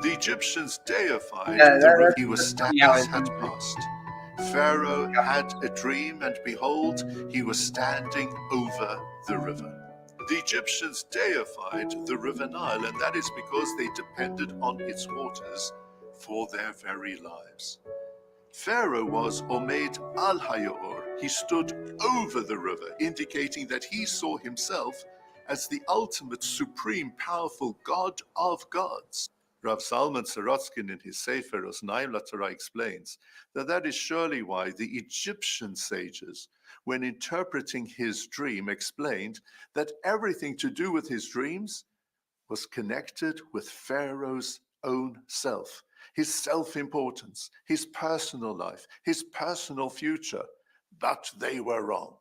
The Egyptians deified the river. He was standing had passed. Pharaoh had a dream, and behold, he was standing over the river. The Egyptians deified the river Nile, and that is because they depended on its waters for their very lives. Pharaoh was Omeid al Hayor. He stood over the river, indicating that he saw himself as the ultimate, supreme, powerful God of gods. Rav Salman Sorotskin in his Sefer Osnaim LaTorah explains that is surely why the Egyptian sages, when interpreting his dream, explained that everything to do with his dreams was connected with Pharaoh's own self, his self-importance, his personal life, his personal future. But they were wrong.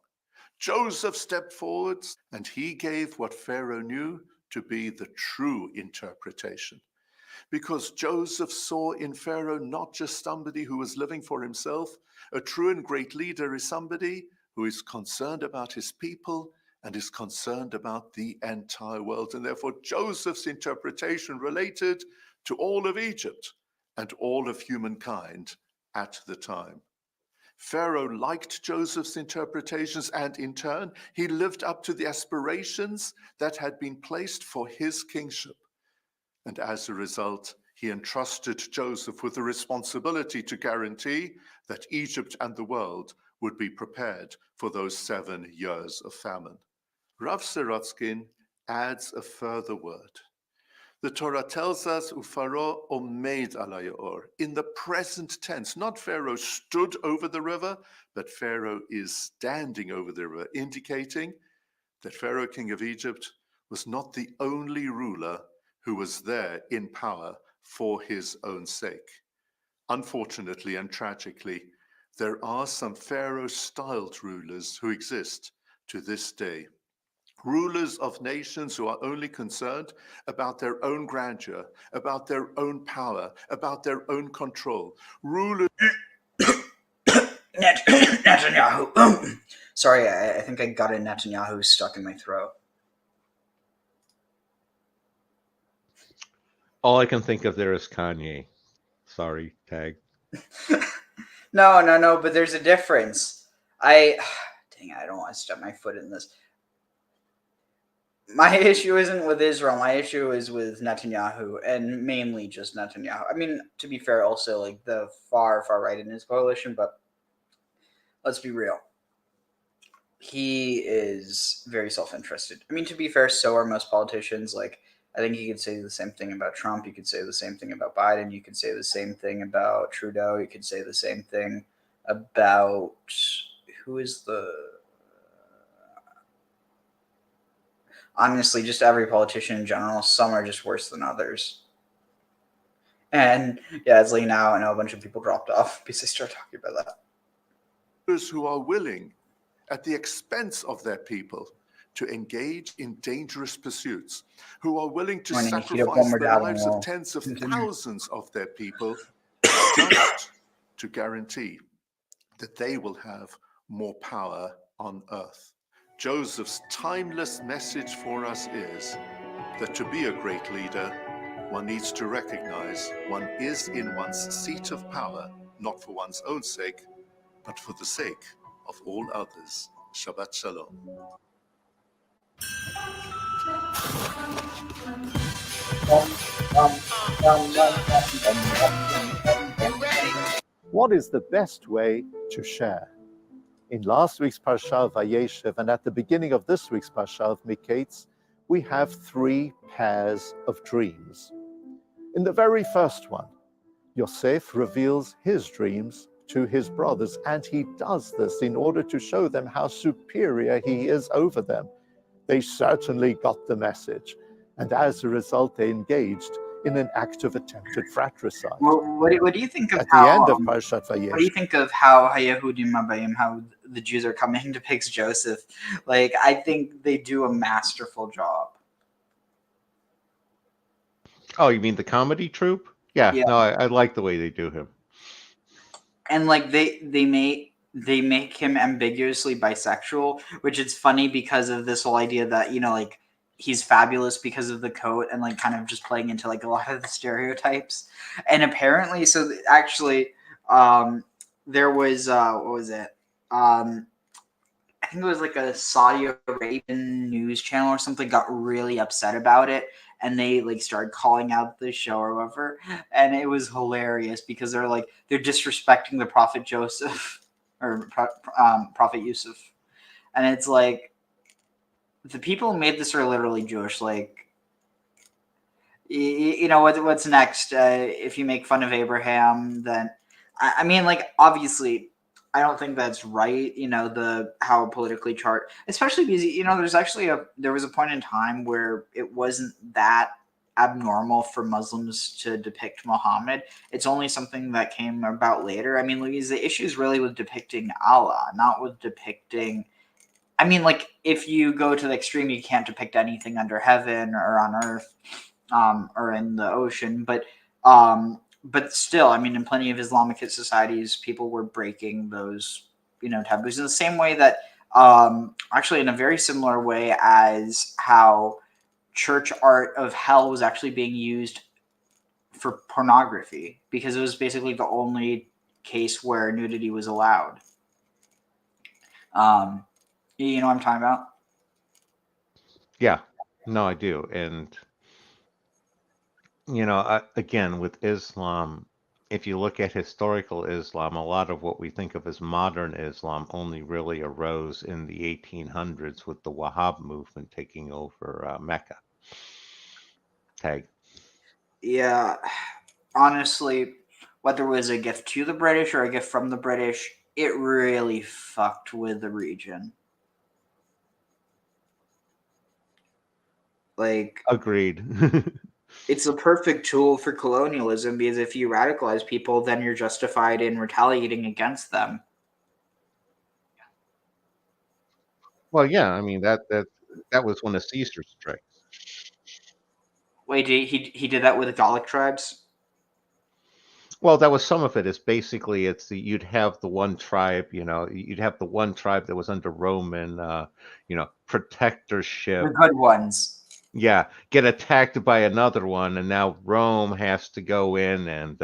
Joseph stepped forward, and he gave what Pharaoh knew to be the true interpretation. Because Joseph saw in Pharaoh not just somebody who was living for himself. A true and great leader is somebody who is concerned about his people and is concerned about the entire world. And therefore, Joseph's interpretation related to all of Egypt and all of humankind at the time. Pharaoh liked Joseph's interpretations, and in turn, he lived up to the aspirations that had been placed for his kingship. And as a result, he entrusted Joseph with the responsibility to guarantee that Egypt and the world would be prepared for those 7 years of famine. Rav Sorotskin adds a further word. The Torah tells us, Pharaoh omeid al hayor, in the present tense. Not Pharaoh stood over the river, but Pharaoh is standing over the river, indicating that Pharaoh, king of Egypt, was not the only ruler who was there in power for his own sake. Unfortunately and tragically, there are some Pharaoh-styled rulers who exist to this day. Rulers of nations who are only concerned about their own grandeur, about their own power, about their own control. Rulers... Netanyahu. Sorry, I think I got a Netanyahu stuck in my throat. All I can think of there is Kanye. Sorry, tag. No, but there's a difference. Dang, I don't want to step my foot in this. My issue isn't with Israel. My issue is with Netanyahu, and mainly just Netanyahu. I mean, to be fair, also like the far right in his coalition, but let's be real. He is very self-interested. I mean, to be fair, so are most politicians. Like, I think you could say the same thing about Trump. You could say the same thing about Biden. You could say the same thing about Trudeau. You could say the same thing about who is the... Honestly, just every politician in general. Some are just worse than others. And yeah, it's like now I know a bunch of people dropped off because they started talking about that. Those who are willing, at the expense of their people, to engage in dangerous pursuits, who are willing to sacrifice the lives of tens of thousands of their people just to guarantee that they will have more power on earth. Joseph's timeless message for us is that to be a great leader, one needs to recognize one is in one's seat of power, not for one's own sake, but for the sake of all others. Shabbat Shalom. What is the best way to share? In last week's Parshah of Vayeshev and at the beginning of this week's Parshah of Miketz, we have three pairs of dreams. In the very first one, Yosef reveals his dreams to his brothers, and he does this in order to show them how superior he is over them. They certainly got the message, and as a result, they engaged in an act of attempted fratricide. Well, what do you think of At how? the end of Parshat Vayeshev, What do you think of how Hayehudim Abayim, how the Jews are coming to pick Joseph? Like, I think they do a masterful job. Oh, you mean the comedy troupe? Yeah, Yeah. no, I like the way they do him. And like they make him ambiguously bisexual, which is funny because of this whole idea that, you know, like he's fabulous because of the coat, and like kind of just playing into like a lot of the stereotypes. And apparently, so actually, there was what was it? I think it was like a Saudi Arabian news channel or something got really upset about it, and they like started calling out the show or whatever, and it was hilarious because they're disrespecting the Prophet Joseph or Prophet Yusuf, and it's like the people who made this are literally Jewish. Like, you know what's next? If you make fun of Abraham, then I mean, like, obviously, I don't think that's right. You know, how politically charged, especially because, you know, there was a point in time where it wasn't that abnormal for Muslims to depict Muhammad. It's only something that came about later. I mean, Louise, the issue is really with depicting Allah, not with depicting. I mean, like, if you go to the extreme, you can't depict anything under heaven or on earth, or in the ocean. But still, I mean, in plenty of Islamic societies, people were breaking those, you know, taboos in the same way that, actually, in a very similar way as how church art of hell was actually being used for pornography, because it was basically the only case where nudity was allowed. You know what I'm talking about? Yeah, no, I do. And, you know, again, with Islam, if you look at historical Islam, a lot of what we think of as modern Islam only really arose in the 1800s with the Wahhab movement taking over Mecca. Tag. Yeah, honestly, whether it was a gift to the British or a gift from the British, it really fucked with the region. Like, agreed. It's a perfect tool for colonialism, because if you radicalize people, then you're justified in retaliating against them. Well, yeah, I mean that was one of Caesar's tricks. Wait, he did that with the Gallic tribes? Well, that was some of it. It's basically you'd have the one tribe, you know, you'd have the one tribe that was under Roman, you know, protectorship. The good ones. Yeah, get attacked by another one, and now Rome has to go in and,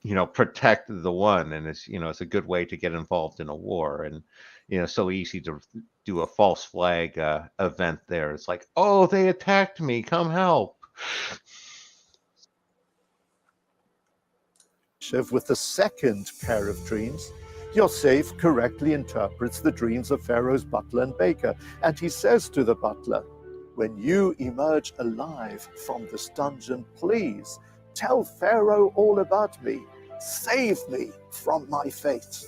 you know, protect the one, and it's, you know, it's a good way to get involved in a war, and, you know, so easy to do a false flag event there. It's like, oh, they attacked me, come help. With the second pair of dreams, Yosef correctly interprets the dreams of Pharaoh's butler and baker, and he says to the butler, "When you emerge alive from this dungeon, please tell Pharaoh all about me. Save me from my fate."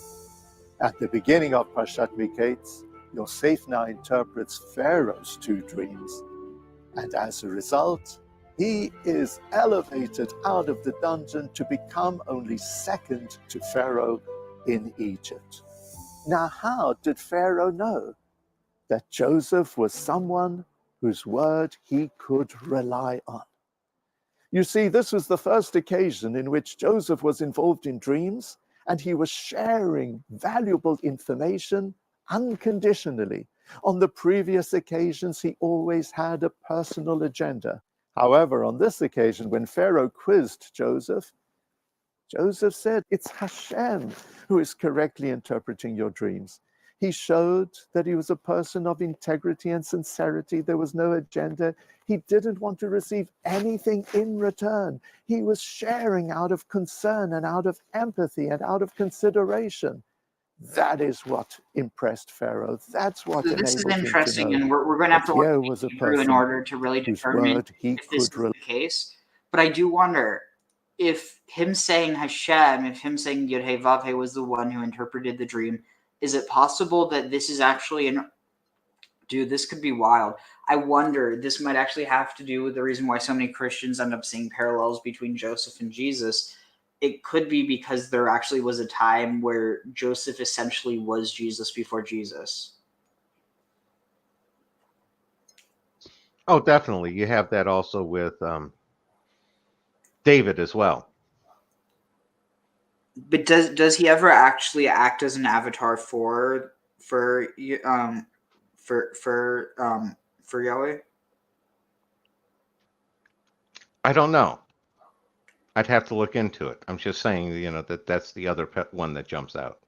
At the beginning of Parshat Miketz, Yosef now interprets Pharaoh's two dreams, and as a result, he is elevated out of the dungeon to become only second to Pharaoh in Egypt. Now, how did Pharaoh know that Joseph was someone whose word he could rely on? You see, this was the first occasion in which Joseph was involved in dreams, and he was sharing valuable information unconditionally. On the previous occasions, he always had a personal agenda. However, on this occasion, when Pharaoh quizzed Joseph, Joseph said, "It's Hashem who is correctly interpreting your dreams. He showed that he was a person of integrity and sincerity. There was no agenda. He didn't want to receive anything in return. He was sharing out of concern and out of empathy and out of consideration. That is what impressed Pharaoh. That's what So this is enabled him to interesting, know and we're going to have that to work here was a through in person order to really whose determine word he if this is could the case. But I do wonder if him saying Hashem, if him saying Yud-Heh-Vav-Heh was the one who interpreted the dream, is it possible that this is actually an... Dude, this could be wild. I wonder, this might actually have to do with the reason why so many Christians end up seeing parallels between Joseph and Jesus. It could be because there actually was a time where Joseph essentially was Jesus before Jesus. Oh, definitely. You have that also with David as well. But does he ever actually act as an avatar for Yahweh? I don't know. I'd have to look into it. I'm just saying, that's the other one that jumps out.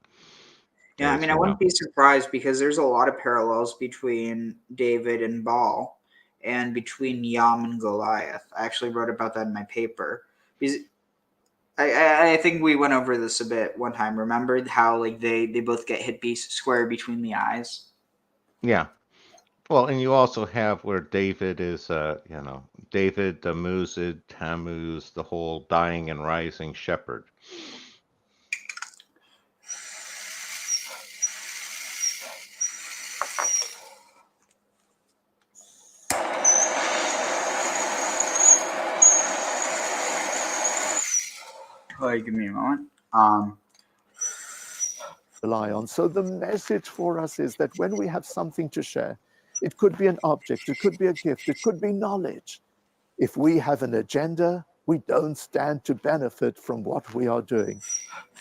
Yeah, I mean, I wouldn't be surprised because there's a lot of parallels between David and Baal and between Yam and Goliath. I actually wrote about that in my paper. Because I think we went over this a bit one time. Remember how they both get hit square between the eyes? Yeah. Well, and you also have where David is, David, the Muzid, Tammuz, the whole dying and rising shepherd. Give me a moment. Rely on. So the message for us is that when we have something to share, it could be an object, it could be a gift, it could be knowledge. If we have an agenda, we don't stand to benefit from what we are doing.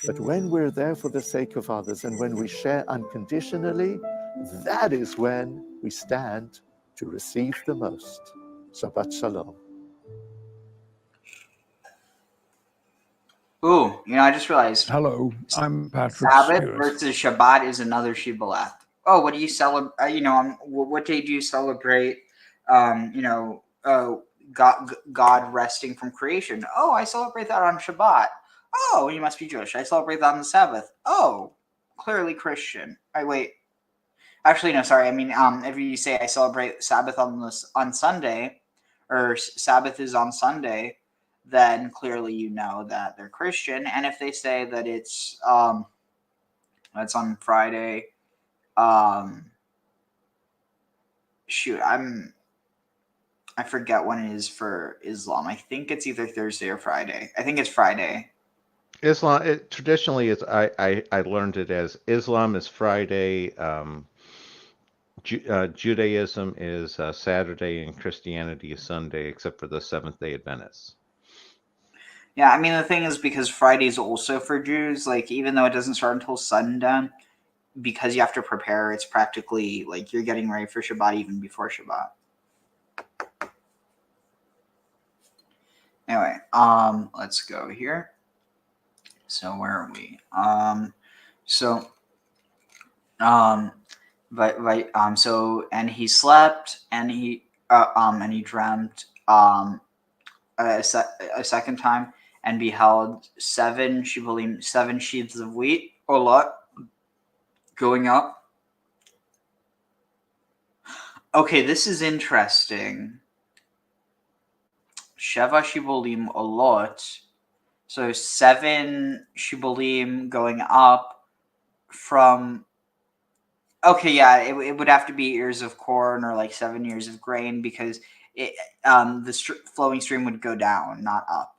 But when we're there for the sake of others and when we share unconditionally, that is when we stand to receive the most. Shabbat Shalom. Ooh, I just realized. Hello, I'm Patrick Sabbath Stewart. versus Shabbat is another Shibboleth. Oh, what do you celebrate? What day do you celebrate? God resting from creation. Oh, I celebrate that on Shabbat. Oh, you must be Jewish. I celebrate that on the Sabbath. Oh, clearly Christian. Wait. Actually, no, sorry. I mean, if you say I celebrate Sabbath on Sunday, or Sabbath is on Sunday, then clearly you know that they're Christian. And if they say that it's on Friday, shoot, I forget when it is for Islam. I think it's either Thursday or Friday. I think it's Friday. Islam, traditionally, I learned it as Islam is Friday, Judaism is Saturday, and Christianity is Sunday, except for the Seventh-day Adventists. Yeah, I mean, the thing is, because Friday is also for Jews, even though it doesn't start until sundown, because you have to prepare, it's practically you're getting ready for Shabbat even before Shabbat. Anyway, let's go here. So where are we? So and he slept, and he dreamt a second time, and beheld 7 shivalim, 7 sheaves of wheat, or lot, going up. Okay, this is interesting. Sheva shivalim olot. So 7 shivalim going up from... Okay, yeah, it would have to be ears of corn or 7 ears of grain, because the flowing stream would go down, not up.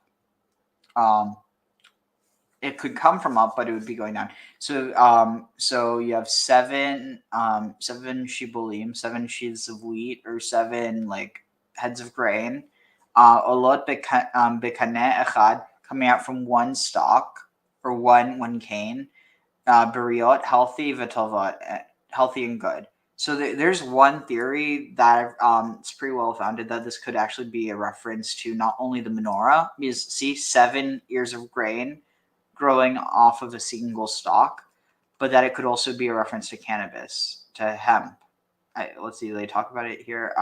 It could come from up, but it would be going down. So you have 7 shibulim, 7 sheaves of wheat, or 7 heads of grain. Olot bekaneh echad, coming out from one stalk, or one cane. Beriot, healthy, vitovot, healthy and good. So there's one theory that it's pretty well founded that this could actually be a reference to not only the menorah, because see 7 ears of grain growing off of a single stalk, but that it could also be a reference to cannabis, to hemp. Let's see, they talk about it here.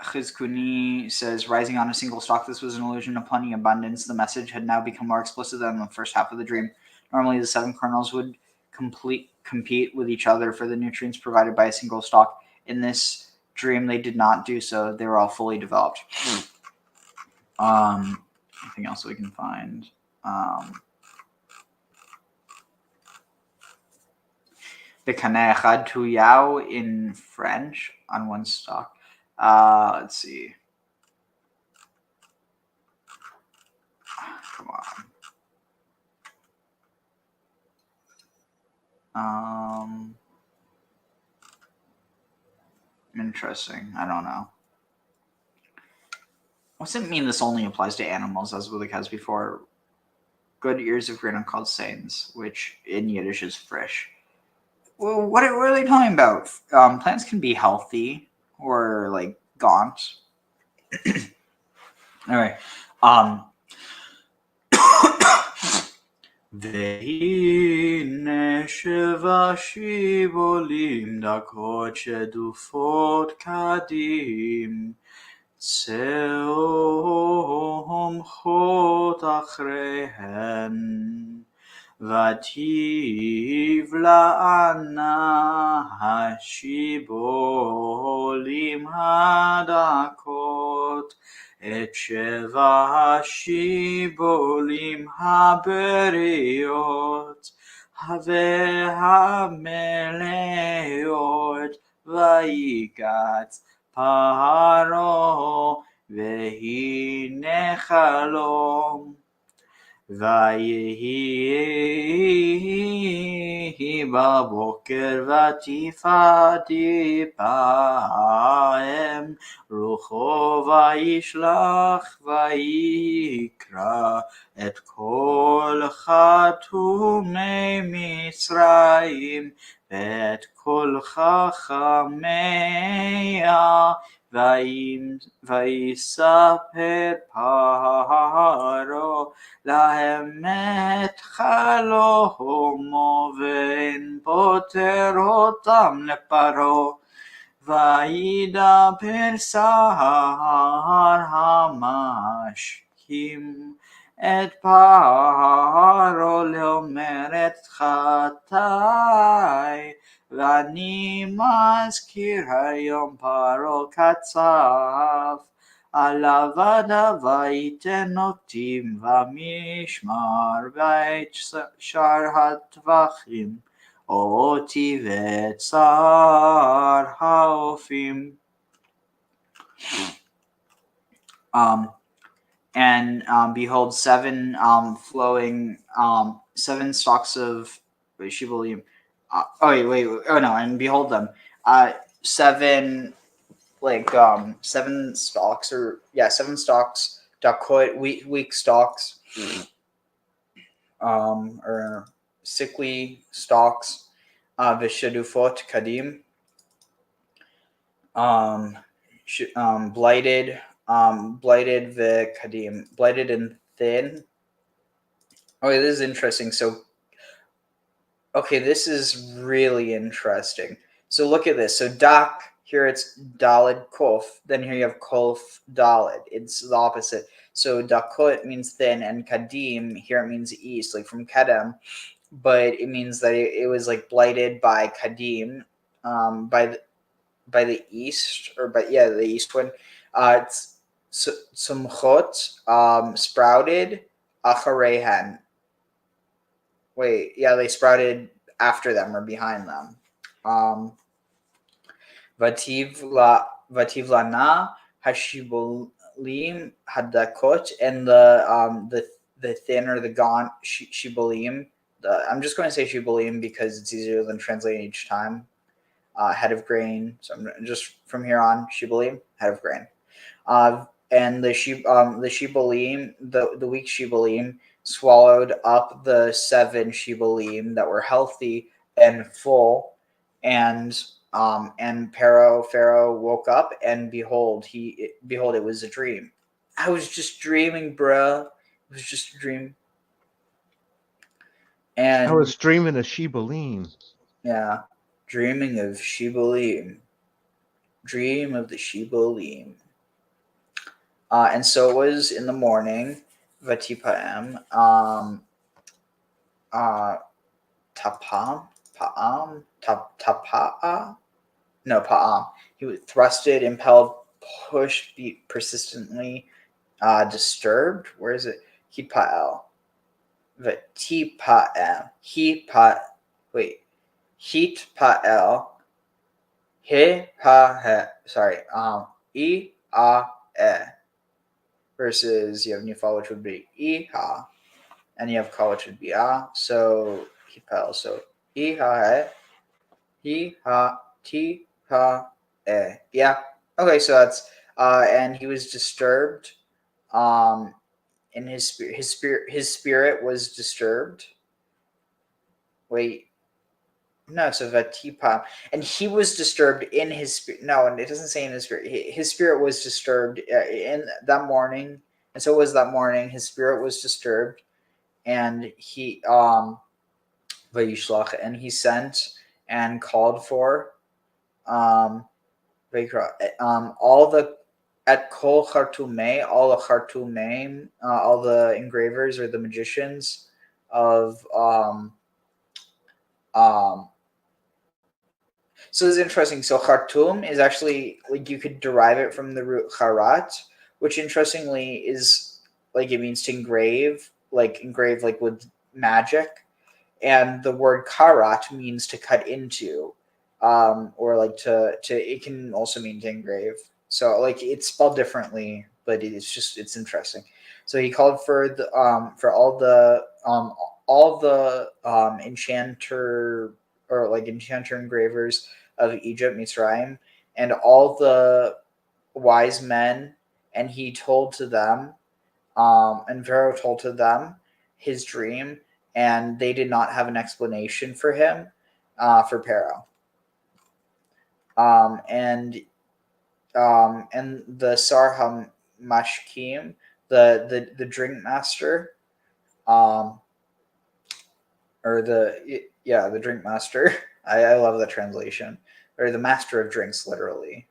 Chizkuni says, rising on a single stalk, this was an allusion to plenty abundance. The message had now become more explicit than the first half of the dream. Normally, the 7 kernels would compete with each other for the nutrients provided by a single stalk. In this dream, they did not do so. They were all fully developed. Anything else we can find? The Kaneh Echad Tuyao in French on one stalk. Let's see. Come on. Interesting. I don't know. What's it mean this only applies to animals, as Willik has before? Good ears of grain are called sains, which in Yiddish is frisch. Well, what are they talking about? Plants can be healthy or like gaunt. Anyway, והנה 7 שיבולים דקות שדופות קדים, צומחות אחריהן, ותבלענה השיבולים הדקות, את 7 השיבולים הבריות והמלאות, ויקץ פרעה, והנה חלום. ויהי בבוקר ותפעתי בהם רוחו, וישלח ויקרא את כל חתומי מצרים ואת כל חכמיה, ויספר פרעה להם את חלומו, ואין פוטר אותם לפרעה. וידבר שר המשקים את פרעה לאמר את חטאי, ואני מזכיר היום פרעה קצף, עליו וייתן אותים ומשמר, ואת שאר הטווחים אותי ואת שר האופים. And behold, 7 flowing 7 stalks of Shibulim. And behold them, 7 7 stalks, 7 stalks, dakot, weak stalks, or sickly stalks, v'shadufot kadim, blighted v'kadim, blighted and thin. Okay, this is interesting. So, okay, this is really interesting. So look at this. So dak, here it's dalid kof. Then here you have kof dalid. It's the opposite. So dakot means thin, and kadim here it means east, like from kadem. But it means that it was like blighted by kadim, by the east, or the east one. It's sumchot, sprouted, acharehan. They sprouted after them or behind them. Vativlana hashibulim hadakot, and the thin or the gaunt shibulim. I'm just going to say shibulim because it's easier than translating each time. Head of grain. So I'm just from here on, shibulim, head of grain. And the shibulim, the weak shibulim, swallowed up the 7 shibulim that were healthy and full, and Pharaoh woke up, and behold, it was a dream. I was just dreaming, bruh. It was just a dream. And I was dreaming of Shibalim. yeah, dreaming of Shibalim. Dream of the Shibalim. And so it was in the morning, Vatipaem, Tapam, Tapa'a? No, Pa'am. He was thrusted, impelled, pushed, persistently, disturbed. Where is it? Hipael. Vatipaem. Wait. Hitpael. Sorry. E. Versus you have Nifal, which would be Iha, and you have Ka, which would be A. So Hipel. So Iha, Hiha, Ti, Ha, E. Yeah. Okay, so that's and he was disturbed. In his spirit was disturbed. Wait. No, so Vatipa. And he was disturbed in his spirit. No, and it doesn't say in his spirit. His spirit was disturbed in that morning. And so it was that morning. His spirit was disturbed. And he, Vayishlach, and he sent and called for, all the, at Kol Khartoumeh, all the Khartoumeh, all the engravers or the magicians of, so it's interesting. So Khartoum is actually, like, you could derive it from the root Kharat, which interestingly is, like, it means to engrave like with magic. And the word Karat means to cut into, or like to it can also mean to engrave. So like it's spelled differently, but it's interesting. So he called for the all the enchanter or like enchanter engravers of Egypt, Mitzrayim, and all the wise men, and he told to them, and Pharaoh told to them his dream, and they did not have an explanation for him, for Pharaoh. And the Sar-Mashkim, the drink master, or the drink master. I love the translation, or the master of drinks, literally.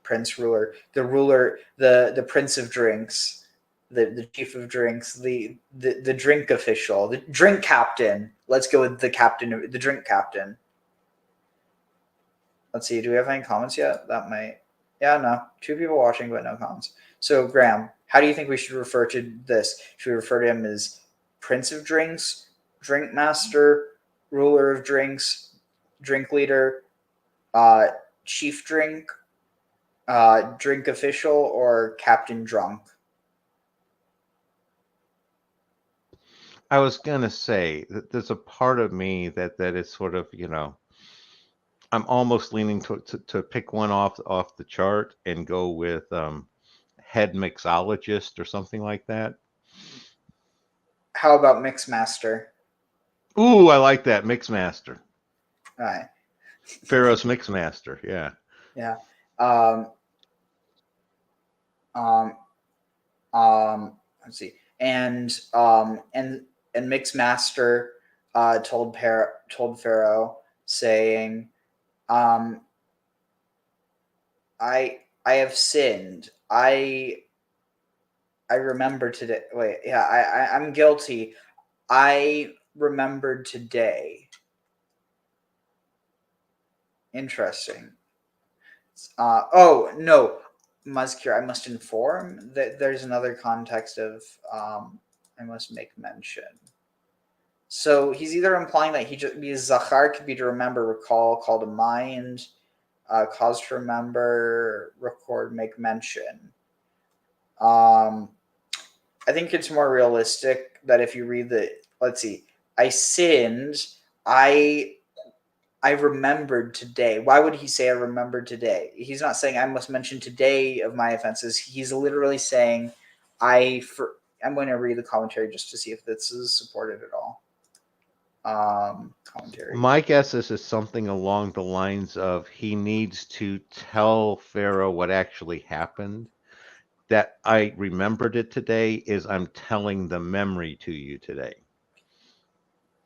Prince, ruler, the prince of drinks, the chief of drinks, the drink official, the drink captain. Let's go with the captain, the drink captain. Let's see. Do we have any comments yet? That might. Yeah, no. 2 people watching, but no comments. So, Graham, how do you think we should refer to this? Should we refer to him as prince of drinks, drink master, ruler of drinks, drink leader, chief drink, drink official, or captain drunk? I was gonna say that there's a part of me that is sort of, I'm almost leaning to pick one off the chart and go with head mixologist or something like that. How about mixmaster? Ooh, I like that, mixmaster. All right. Pharaoh's mixmaster, yeah. Yeah. Let's see. And mixmaster told Pharaoh, saying, I have sinned. I remember today. Wait, yeah, I'm guilty. I remembered today. Interesting. Oh no, Mazkir, I must inform that there's another context of I must make mention. So he's either implying that he just because Zachar could be to remember, recall, call to mind, cause to remember, record, make mention. I think it's more realistic that if you read let's see, I sinned, I remembered today. Why would he say I remembered today? He's not saying I must mention today of my offenses. He's literally saying I'm going to read the commentary just to see if this is supported at all. Commentary. My guess is something along the lines of he needs to tell Pharaoh what actually happened. That I remembered it today is I'm telling the memory to you today.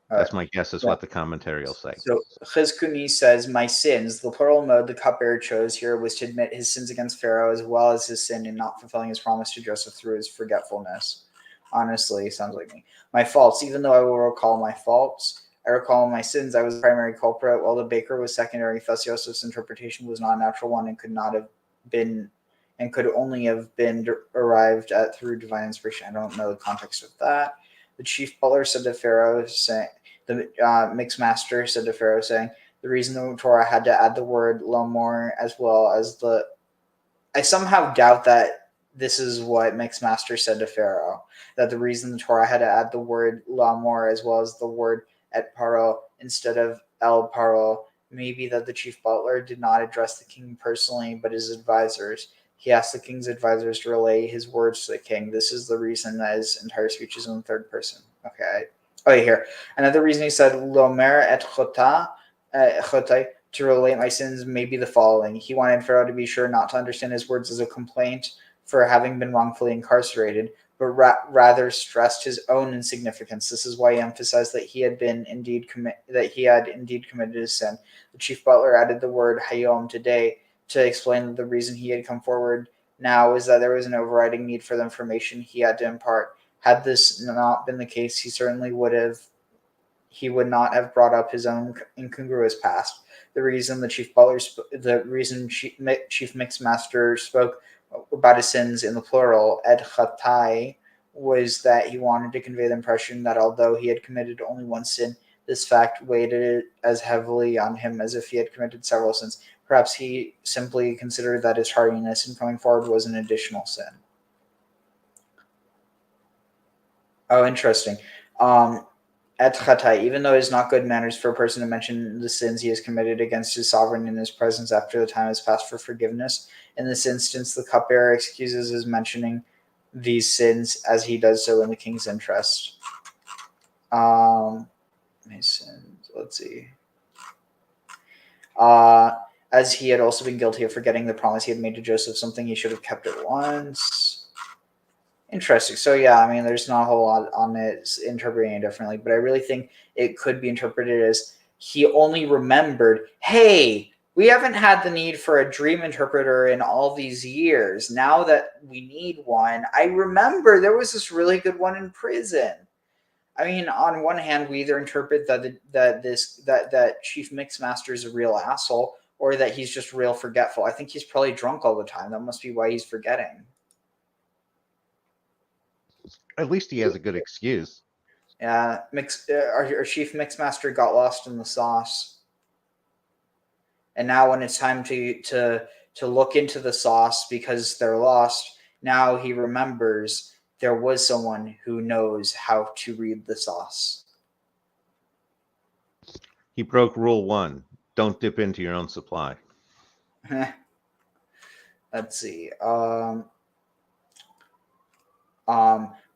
That's my guess is what the commentary will say. So Chizkuni says, my sins, the plural mode the cupbearer chose here was to admit his sins against Pharaoh as well as his sin in not fulfilling his promise to Joseph through his forgetfulness. Honestly, sounds like me. My faults, even though I will recall my faults, I recall my sins. I was the primary culprit, while the baker was secondary. Thus, Joseph's interpretation was not a natural one and could not have been, and could only have been arrived at through divine inspiration. I don't know the context of that. The chief butler said to Pharaoh, saying, the mixed master said to Pharaoh, saying, the reason the Torah had to add the word lomor as well as the. I somehow doubt that this is what mixed master said to Pharaoh, that the reason the Torah had to add the word lomor as well as the word et paro instead of el paro, maybe that the chief butler did not address the king personally, but his advisors. He asked the king's advisors to relay his words to the king. This is the reason that his entire speech is in the third person. Okay. Oh, here. Another reason he said, Lomer et chotai, to relate my sins may be the following. He wanted Pharaoh to be sure not to understand his words as a complaint for having been wrongfully incarcerated, but rather stressed his own insignificance. This is why he emphasized that he had indeed committed his sin. The chief butler added the word hayom, today, to explain that the reason he had come forward now is that there was an overriding need for the information he had to impart. Had this not been the case, he would not have brought up his own incongruous past. The reason chief mixed master spoke about his sins in the plural, ed chatai, was that he wanted to convey the impression that although he had committed only one sin, this fact weighed as heavily on him as if he had committed several sins. Perhaps he simply considered that his hardiness in coming forward was an additional sin. Oh, interesting. Et chatai, even though it is not good manners for a person to mention the sins he has committed against his sovereign in his presence after the time has passed for forgiveness, in this instance, the cupbearer excuses his mentioning these sins as he does so in the king's interest. My sins, let's see. As he had also been guilty of forgetting the promise he had made to Joseph, something he should have kept at once. Interesting. So yeah, I mean, there's not a whole lot on it interpreting it differently, but I really think it could be interpreted as he only remembered, hey, we haven't had the need for a dream interpreter in all these years. Now that we need one, I remember there was this really good one in prison. I mean, on one hand, we either interpret that Chief Mixmaster is a real asshole, or that he's just real forgetful. I think he's probably drunk all the time. That must be why he's forgetting. At least he has a good excuse. Yeah, our Chief Mixmaster got lost in the sauce, and now when it's time to look into the sauce because they're lost, now he remembers there was someone who knows how to read the sauce. He broke rule 1: don't dip into your own supply. Let's see.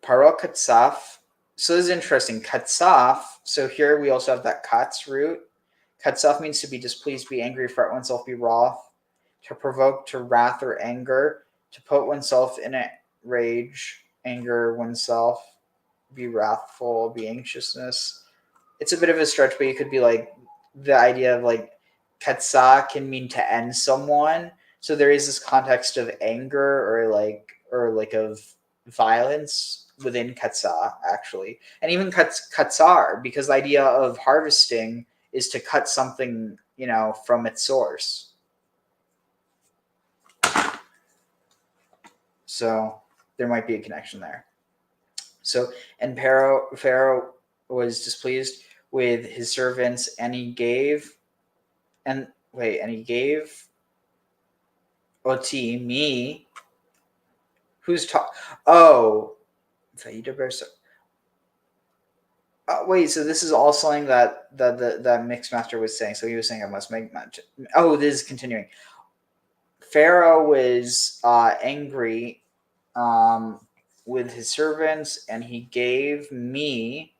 Paro katsaf. So this is interesting. Katsaf. So here we also have that katz root. Katsaf means to be displeased, be angry, fret oneself, be wroth, to provoke to wrath or anger, to put oneself in a rage, anger oneself, be wrathful, be anxiousness. It's a bit of a stretch, but it could be like the idea of like katsa can mean to end someone. So there is this context of anger or like of violence within katsa, actually, and even katsar, because the idea of harvesting is to cut something, from its source. So there might be a connection there. So, and Pharaoh was displeased with his servants, and he gave Oti, me, who's talk? Oh, wait. So this is all something that the mixed master was saying. So he was saying, I must make magic. Oh, this is continuing. Pharaoh was angry with his servants, and he gave me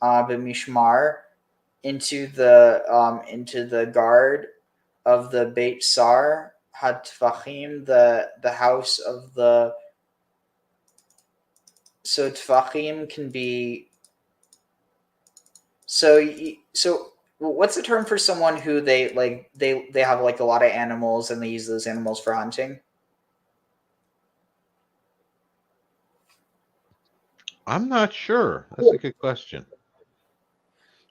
b'mishmar into the guard of the Beit Sar HaTfachim, the house of the. So Tfachim can be So what's the term for someone who they have like a lot of animals and they use those animals for hunting? I'm not sure. That's a good question.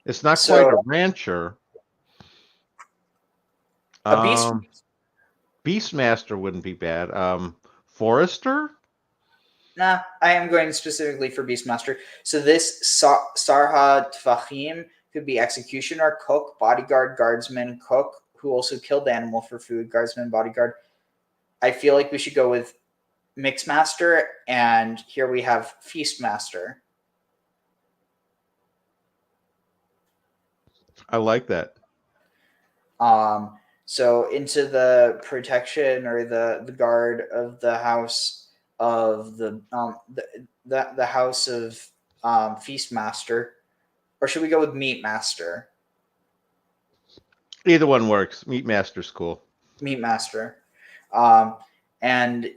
It's not So- quite a rancher. A beast. Beastmaster wouldn't be bad. Forester? Nah, I am going specifically for Beastmaster. So this Sar-Afis could be executioner, cook, bodyguard, guardsman, cook, who also killed the animal for food, guardsman, bodyguard. I feel like we should go with Mixmaster, and here we have Feastmaster. I like that. So into the protection or the guard of the house of the house of Feastmaster, or should we go with Meatmaster? Either one works. Meatmaster's cool. Meatmaster. And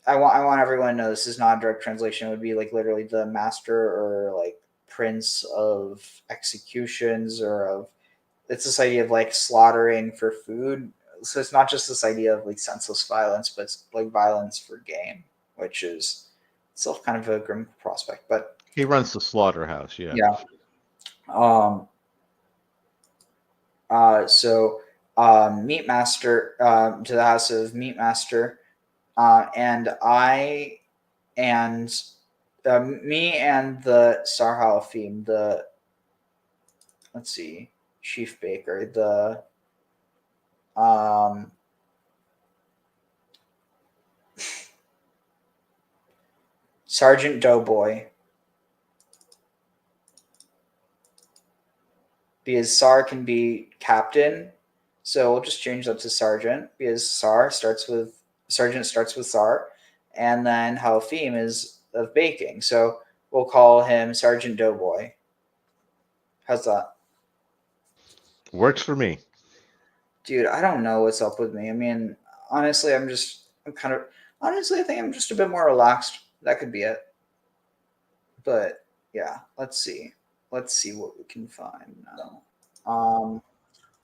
I want everyone to know this is not a direct translation. It would be like literally the master or like prince of executions or of, it's this idea of like slaughtering for food. So it's not just this idea of like senseless violence, but it's like violence for gain, which is itself kind of a grim prospect. But he runs the slaughterhouse. Yeah. Yeah. So Meatmaster, to the house of Meatmaster, and I and me and the Sar-Afis, the, let's see, chief baker, the Sergeant Doughboy, because Sar can be captain, so we'll just change that to sergeant, because Sergeant starts with Sar, and then Halfim is of baking, so we'll call him Sergeant Doughboy. How's that? Works for me. Dude, I don't know what's up with me. I mean, honestly, I think I'm just a bit more relaxed. That could be it. But yeah, let's see what we can find now.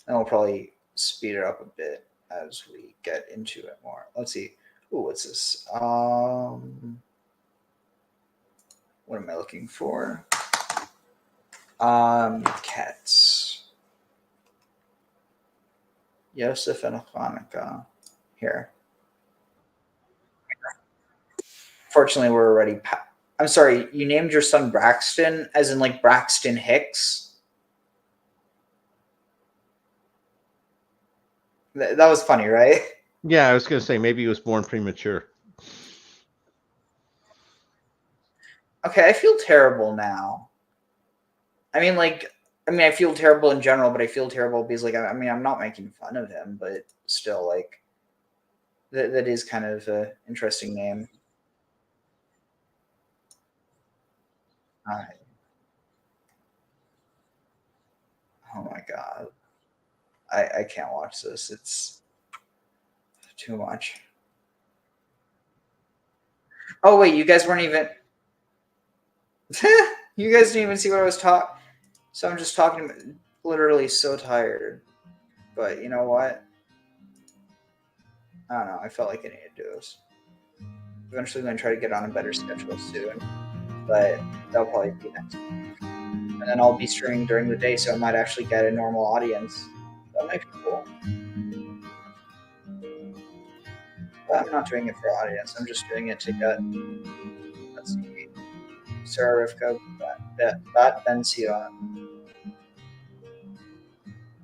And we'll probably speed it up a bit as we get into it more. Let's see. Ooh, what's this? What am I looking for? Miketz. Yosef and Hanukkah. Here. Fortunately, we're already. I'm sorry. You named your son Braxton, as in like Braxton Hicks. That was funny, right? Yeah, I was going to say maybe he was born premature. Okay, I feel terrible now. I feel terrible in general, but I feel terrible because, like, I'm not making fun of him, but still, like, that is kind of an interesting name. All right. Oh my god. I can't watch this. It's too much. Oh wait, you guys weren't even you guys didn't even see what I was talking. So I'm just talking, literally so tired. But you know what? I don't know. I felt like I needed to do this. Eventually I'm going to try to get on a better schedule soon. But that'll probably be next week. And then I'll be streaming during the day, so I might actually get a normal audience. That might be cool. But I'm not doing it for audience. I'm just doing it to get, let's see, Sarah Rivka, Bat Ben Sion.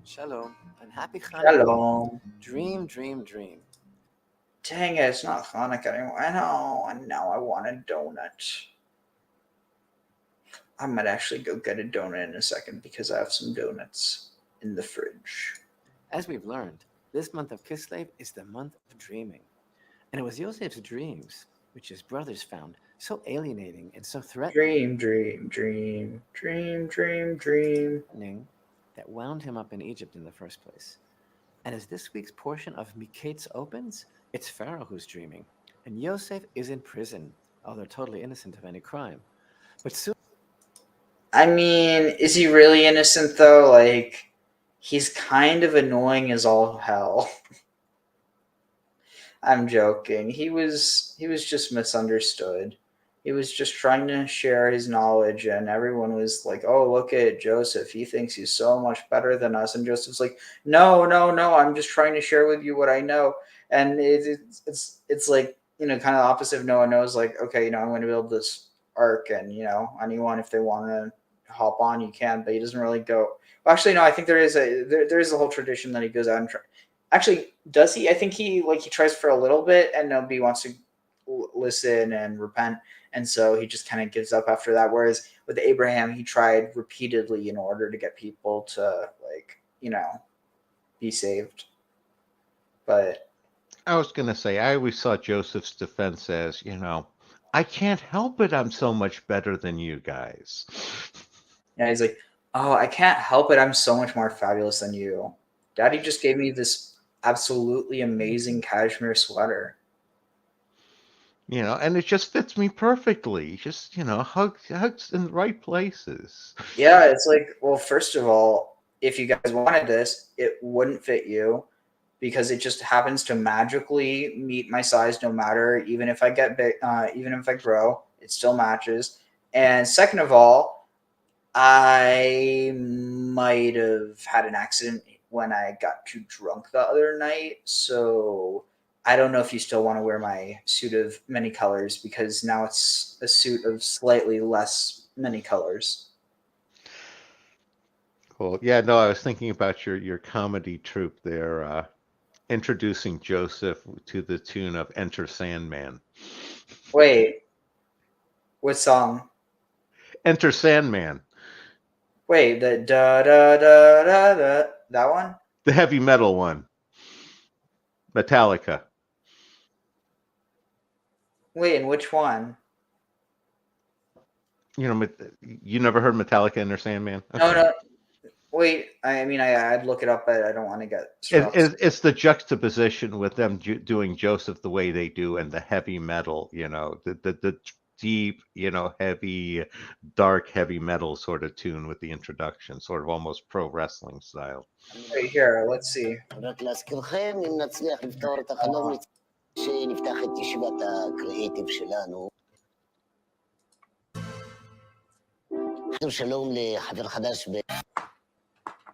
Shalom and happy Hanukkah. Shalom. Dream, dream, dream. Dang it, it's not Hanukkah anymore. I know, and now I want a donut. I might actually go get a donut in a second because I have some donuts in the fridge. As we've learned, this month of Kislev is the month of dreaming. And it was Yosef's dreams, which his brothers found so alienating and so threatening. Dream. That wound him up in Egypt in the first place. And as this week's portion of Miketz opens, it's Pharaoh who's dreaming. And Yosef is in prison, although totally innocent of any crime. But soon I mean, is he really innocent though? Like, he's kind of annoying as all hell. I'm joking. He was just misunderstood. He was just trying to share his knowledge, and everyone was like, "Oh, look at Joseph. He thinks he's so much better than us." And Joseph's like, "No, no, no. I'm just trying to share with you what I know." And it's like, kind of opposite of Noah. Noah's like, "Okay, I'm going to build this ark, and anyone, if they want to hop on, you can." But he doesn't really go. Well, actually, no. I think there is a whole tradition that he goes out and actually, does he? I think he tries for a little bit, and nobody wants to listen and repent, and so he just kind of gives up after that. Whereas with Abraham, he tried repeatedly in order to get people to be saved. But I was going to say, I always saw Joseph's defense as, I can't help it. I'm so much better than you guys. yeah, he's like, "Oh, I can't help it. I'm so much more fabulous than you. Daddy just gave me this absolutely amazing cashmere sweater. And it just fits me perfectly. Just, hugs in the right places. Yeah, it's like, well, first of all, if you guys wanted this, it wouldn't fit you because it just happens to magically meet my size no matter, even if I get big, even if I grow, it still matches. And second of all, I might have had an accident when I got too drunk the other night, so I don't know if you still want to wear my suit of many colors because now it's a suit of slightly less many colors. Cool. Yeah, no, I was thinking about your comedy troupe there, introducing Joseph to the tune of Enter Sandman. Wait, what song? Enter Sandman. Wait, the da da da da da, that one? The heavy metal one. Metallica. Wait, and which one? You never heard Metallica Enter Sandman? Okay. No, no. Wait, I mean, I'd look it up, but I don't want to get It's the juxtaposition with them doing Joseph the way they do and the heavy metal, the deep, heavy, dark, heavy metal sort of tune with the introduction, sort of almost pro wrestling style. Right here, let's see. רק להזכירכם, אם נצליח לפתור את החלום, שנפתח את ישיבת הקריאיטיב שלנו. שלום לחבר חדש ב...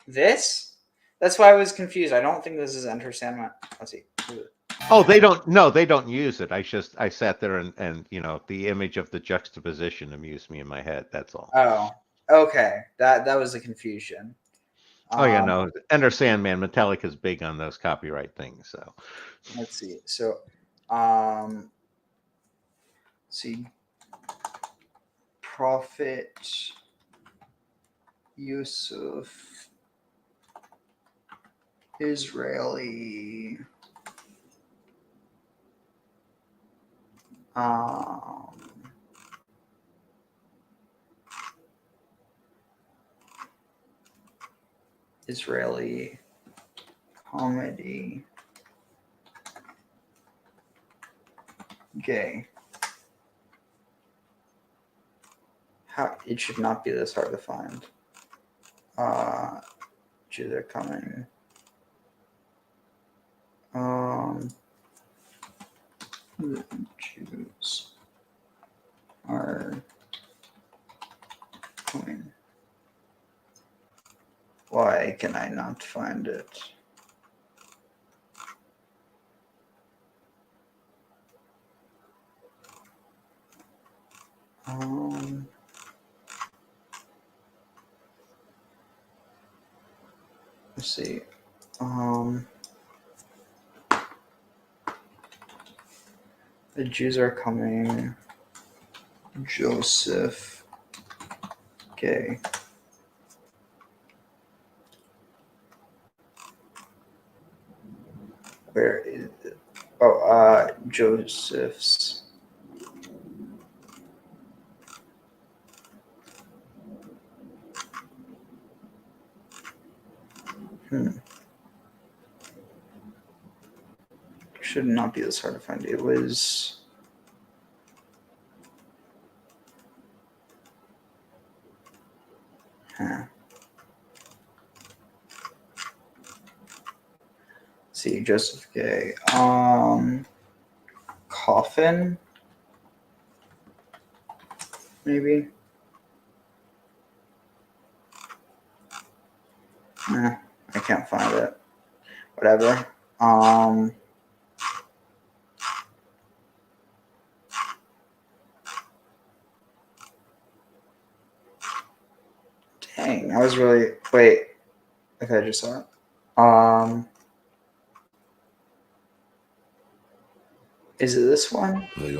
This? That's why I was confused. I don't think this is Enter Sandman. Let's see. Oh, they don't use it. I sat there and the image of the juxtaposition amused me in my head. That's all. Oh, okay. That was the confusion. Oh yeah, no. Enter Sandman, Metallica's big on those copyright things. So let's see. So, see, Prophet Yusuf, Israeli. Israeli comedy gay. How it should not be this hard to find. Jews are coming. The Jews are coming. Why can I not find it? Let's see. The Jews are coming. Joseph gay. Where is it? Oh, Joseph's. Should not be this hard to find. It was. Huh. See, Joseph Gay. Coffin? Maybe? I can't find it. Whatever. Dang, I was really... Wait. Okay, I just saw it. Is it this one? Let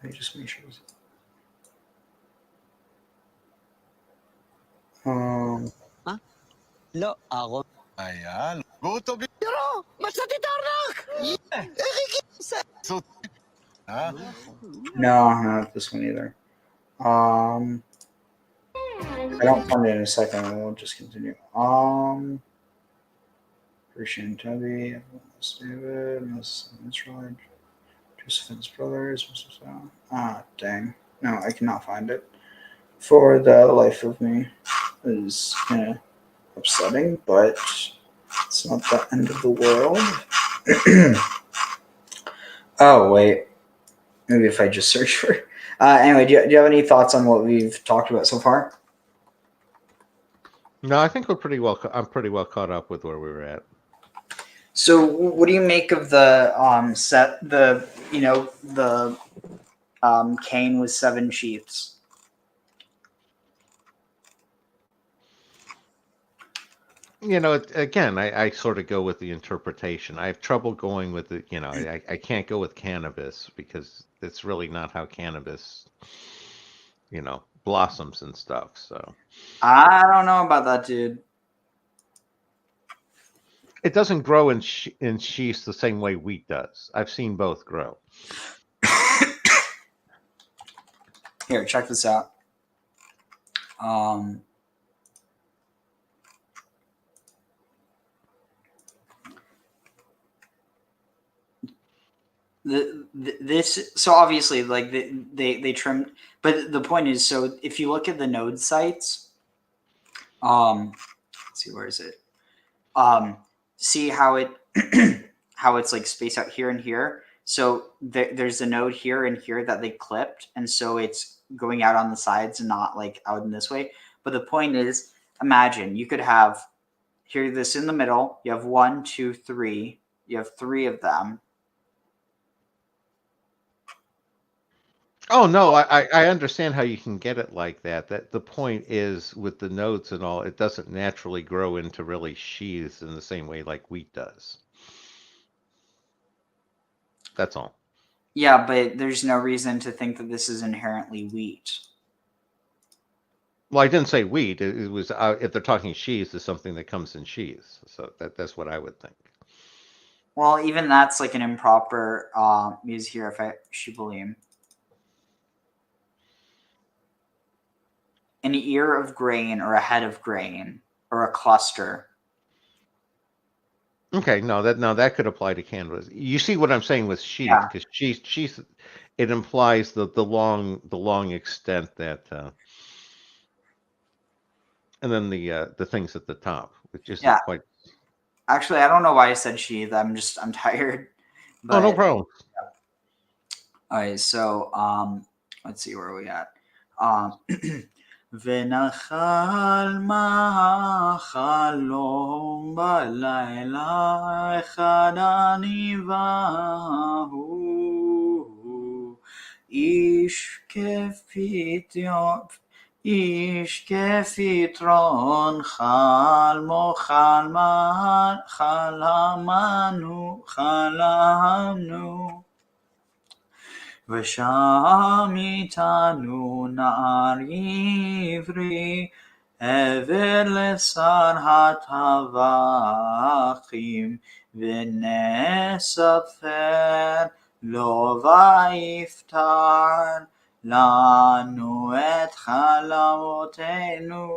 me just make sure. לא, אהרון. היה, לא אותו ירו, מצאתי את הארנק! איך הגיע? No, not this one either. I don't find it in a second. We'll just continue. Christian Tubby, David, Manasseh and Ephraim, Joseph and his brothers. Dang. No, I cannot find it. For the life of me. It is kind of upsetting, but it's not the end of the world. Oh, wait. Maybe if I just search for it. Anyway, do you have any thoughts on what we've talked about so far? No, I think I'm pretty well caught up with where we were at. So, what do you make of the cane with 7 sheaths? Again, I sort of go with the interpretation. I have trouble going with the, I can't go with cannabis because it's really not how cannabis, blossoms and stuff. So I don't know about that, dude. It doesn't grow in sheaths the same way wheat does. I've seen both grow. Here, check this out. This so obviously like they trimmed, but the point is, so if you look at the node sites, let's see, where is it? See how it how it's like spaced out here and here. So there's a node here and here that they clipped, and so it's going out on the sides and not like out in this way. But the point is, imagine you could have here this in the middle. You have 1, 2, 3. You have 3 of them. Oh no, I understand how you can get it like that. That the point is with the nodes and all, it doesn't naturally grow into really sheaths in the same way like wheat does. That's all. Yeah, but there's no reason to think that this is inherently wheat. Well, I didn't say wheat. It was if they're talking sheaths, it's something that comes in sheaths. So that's what I would think. Well, even that's like an improper use here if I shibulim. An ear of grain or a head of grain or a cluster. Okay, no, that could apply to canvas. You see what I'm saying with sheath, because sheath, it implies the long extent that, and then the things at the top, which isn't quite. Actually, I don't know why I said sheath. I'm tired. Oh, no problem. All right, so let's see, where are we at? ונחל מחלום בלילה אחד הניבה הוא איש כפתרון חלמו חלמנו ושם איתנו נער עברי עבר לשר הטבחים ונספר לו ויפתר לנו את חלומותינו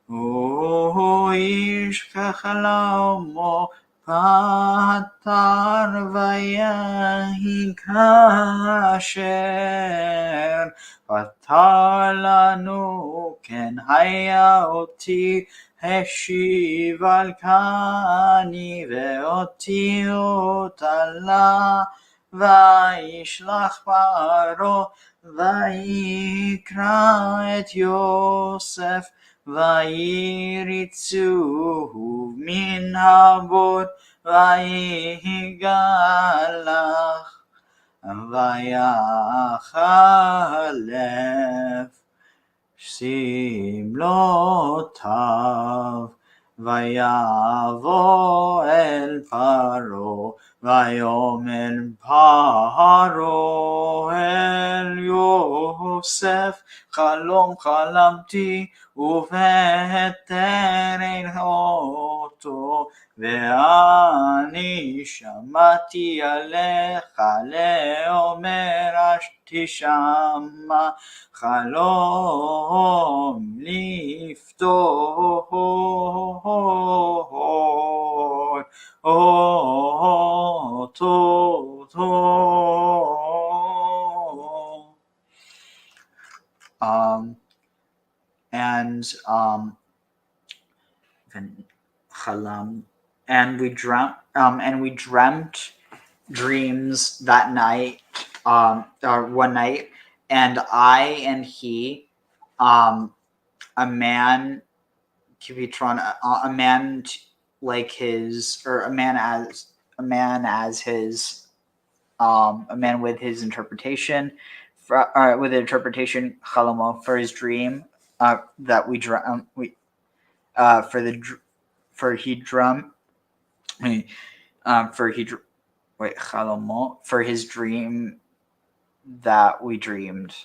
הוא איש כחלומו ואתר ויהי כאשר פתר לנו כן היה אותי השיב על כני ואותי אותלה וישלח פרעה ויקרא את יוסף ויריצוהו מן הבור ויגלח ויחלף שמלותיו ויבוא אל פרעה ויאמר פרעה אל יוסף חלום חלמתי ובהתר אותו ואני שמעתי עליך לאומר תשמע חלום לפתור and we dreamt dreams that night, or one night, and I and he, a man like his, or a man as his, a man with his interpretation, with the interpretation chalomo for his dream, that we for his dream that we dreamed.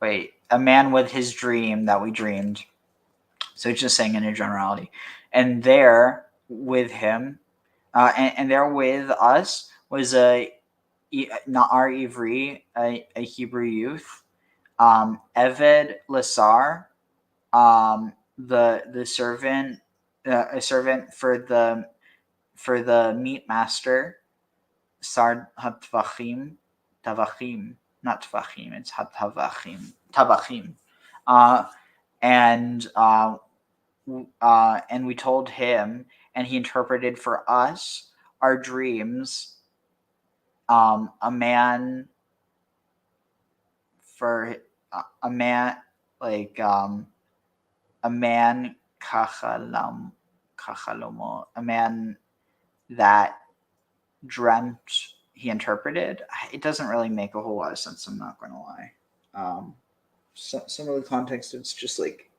A man with his dream that we dreamed. So it's just saying in a generality. And there with him, and there with us was not our Ivri, a Hebrew youth, Eved Lasar, the servant, a servant for the meat master, Sar-Afis, Tavachim, not Tvachim, it's Tavachim. And we told him, and he interpreted for us our dreams. A man kachalomo, a man that dreamt, he interpreted. It doesn't really make a whole lot of sense, I'm not going to lie. Some of the context, it's just like,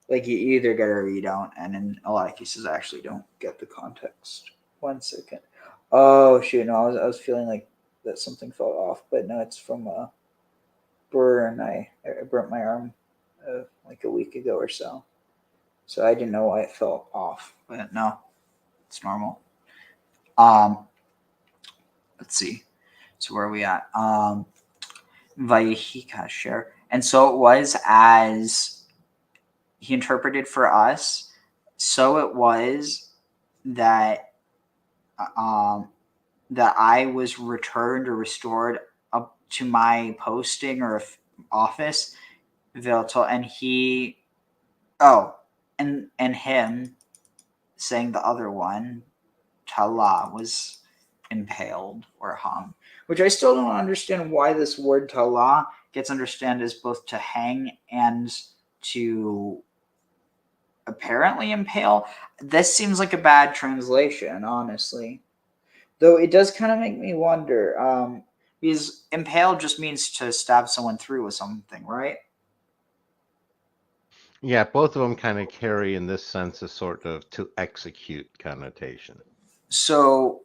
like you either get it or you don't, and in a lot of cases I actually don't get the context. 1 second. Oh shoot, no, I was feeling like that something fell off, but no, it's from burn. I burnt my arm like a week ago or so, so I didn't know why it fell off, but no, it's normal. Let's see, so where are we at? Vayehi kasher, and so it was as he interpreted for us, so it was that that I was returned or restored up to my posting or office, and he, and him, saying the other one, Tala, was impaled or hung, which I still don't understand why this word Tala gets understood as both to hang and to apparently impale. This seems like a bad translation, honestly. Though it does kind of make me wonder, because impale just means to stab someone through with something, right? Yeah, both of them kind of carry in this sense a sort of to execute connotation. So,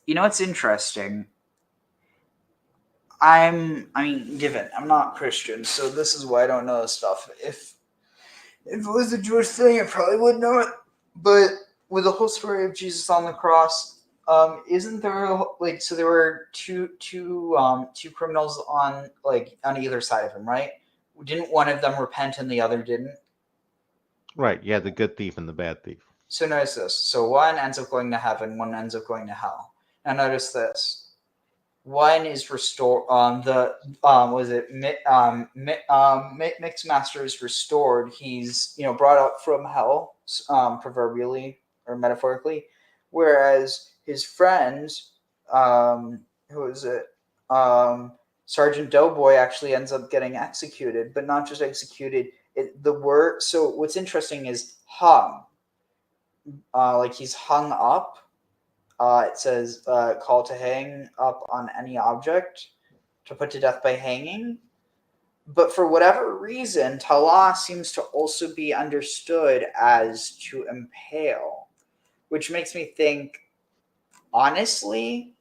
you know what's interesting? I'm not Christian, so this is why I don't know this stuff. If it was a Jewish thing, I probably would know it. But with the whole story of Jesus on the cross, isn't there like, so there were two criminals on either side of him, right? Didn't one of them repent and the other didn't? Right. Yeah, the good thief and the bad thief. So notice this. So one ends up going to heaven, one ends up going to hell. Now notice this. One is restored. Mixed master is restored. He's brought up from hell, proverbially or metaphorically, whereas his friend, who is it? Sergeant Doughboy actually ends up getting executed, but not just executed. So what's interesting is hung. Like he's hung up. It says call to hang up on any object, to put to death by hanging. But for whatever reason, talah seems to also be understood as to impale, which makes me think, honestly,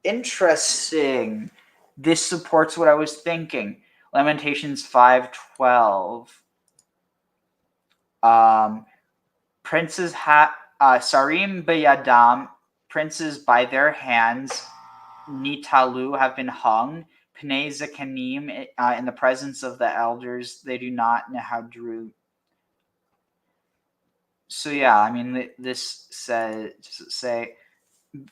interesting. This supports what I was thinking. Lamentations 5:12. Princes Sarim beyadam, princes by their hands, nitalu, have been hung. Pnei zekanim, in the presence of the elders, they do not nehadru. So yeah, I mean, this say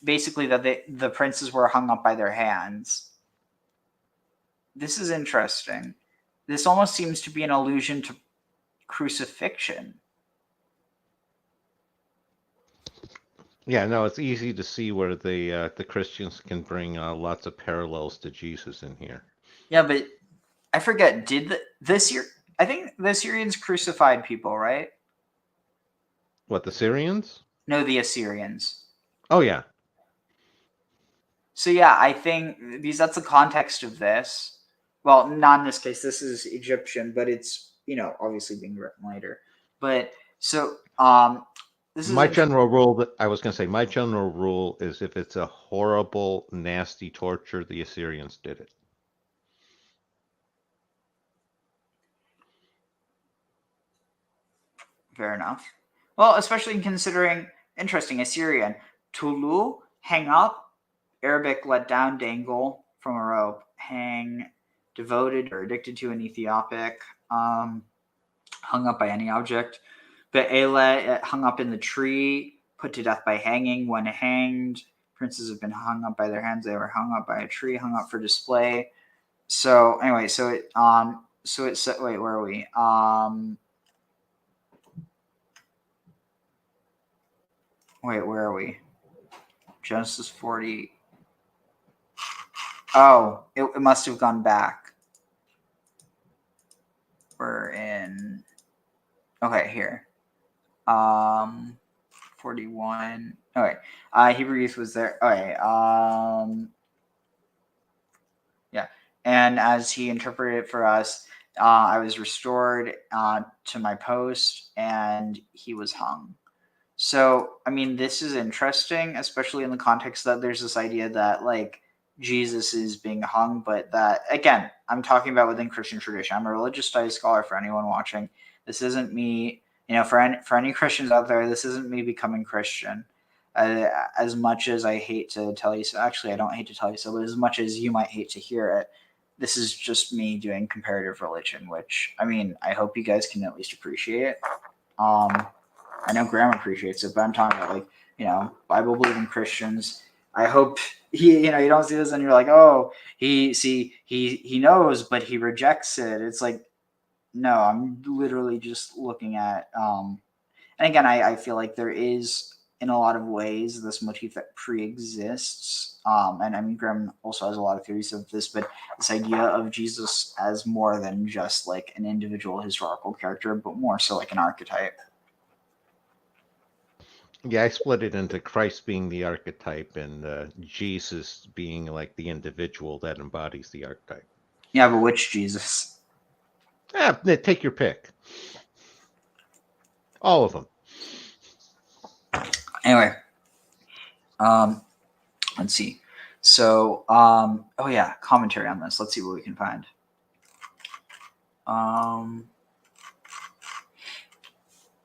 basically that the princes were hung up by their hands. This is interesting. This almost seems to be an allusion to crucifixion. Yeah, no, it's easy to see where the Christians can bring lots of parallels to Jesus in here. Yeah, but I forget. I think the Syrians crucified people, right? What, the Syrians? No, the Assyrians. Oh yeah. So yeah, I think because that's the context of this. Well, not in this case. This is Egyptian, but it's obviously being written later. But so this is my general rule is if it's a horrible, nasty torture, the Assyrians did it. Fair enough. Well, especially considering, interesting, Assyrian. Tulu, hang up. Arabic, let down, dangle from a rope. Hang, devoted or addicted to, an Ethiopic. Hung up by any object. Be'ele, hung up in the tree. Put to death by hanging. When hanged, princes have been hung up by their hands. They were hung up by a tree, hung up for display. So anyway, wait, where are we? Wait, where are we? Genesis 40. Oh, it must have gone back. We're in. Okay, here. 41. Okay. Hebrew youth was there. Okay. Yeah. And as he interpreted it for us, I was restored to my post, and he was hung. So, I mean, this is interesting, especially in the context that there's this idea that, like, Jesus is being hung, but that, again, I'm talking about within Christian tradition. I'm a religious studies scholar for anyone watching. This isn't me, for any Christians out there, this isn't me becoming Christian. As much as I hate to tell you so, actually, I don't hate to tell you so, but as much as you might hate to hear it, this is just me doing comparative religion, which, I mean, I hope you guys can at least appreciate. I know Graham appreciates it, but I'm talking about, like, Bible believing Christians. I hope you don't see this and you're like, oh, he knows, but he rejects it. It's like, no, I'm literally just looking at, and again, I feel like there is, in a lot of ways, this motif that pre-exists. And I mean, Graham also has a lot of theories of this, but this idea of Jesus as more than just like an individual historical character, but more so like an archetype. Yeah, I split it into Christ being the archetype and Jesus being like the individual that embodies the archetype. Yeah, but which Jesus? Yeah, take your pick. All of them. Anyway, let's see. So, oh yeah, commentary on this. Let's see what we can find.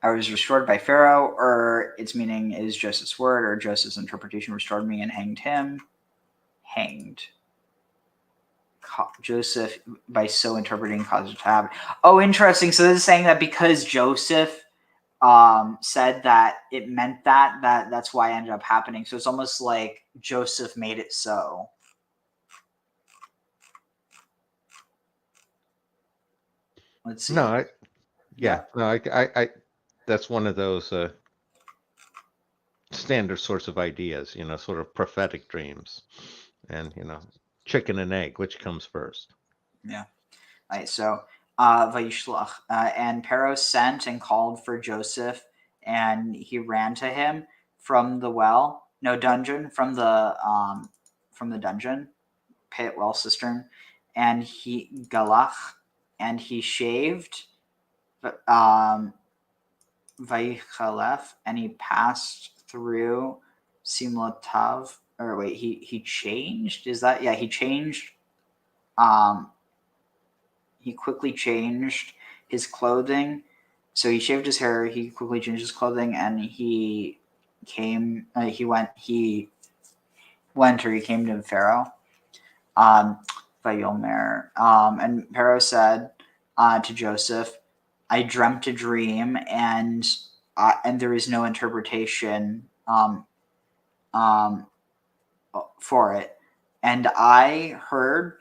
I was restored by Pharaoh, or its meaning is Joseph's word, or Joseph's interpretation restored me and hanged him. Hanged. Joseph, by so interpreting, caused it to happen. Oh, interesting. So this is saying that because Joseph said that it meant that's why it ended up happening. So it's almost like Joseph made it so. Let's see. No, I that's one of those standard sorts of ideas, sort of prophetic dreams, and chicken and egg, which comes first? Yeah. All right. So, Vayishlach, and Pharaoh sent and called for Joseph, and he ran to him from the dungeon, from the dungeon, pit, well, cistern, and he galach, and he shaved, Vayichalef, and he passed through Simlatav, or wait, he changed. Is that he changed? He quickly changed his clothing. So he shaved his hair. He quickly changed his clothing, and he came. He came to Pharaoh. Vayomer. And Pharaoh said to Joseph, "I dreamt a dream, and there is no interpretation for it. And I heard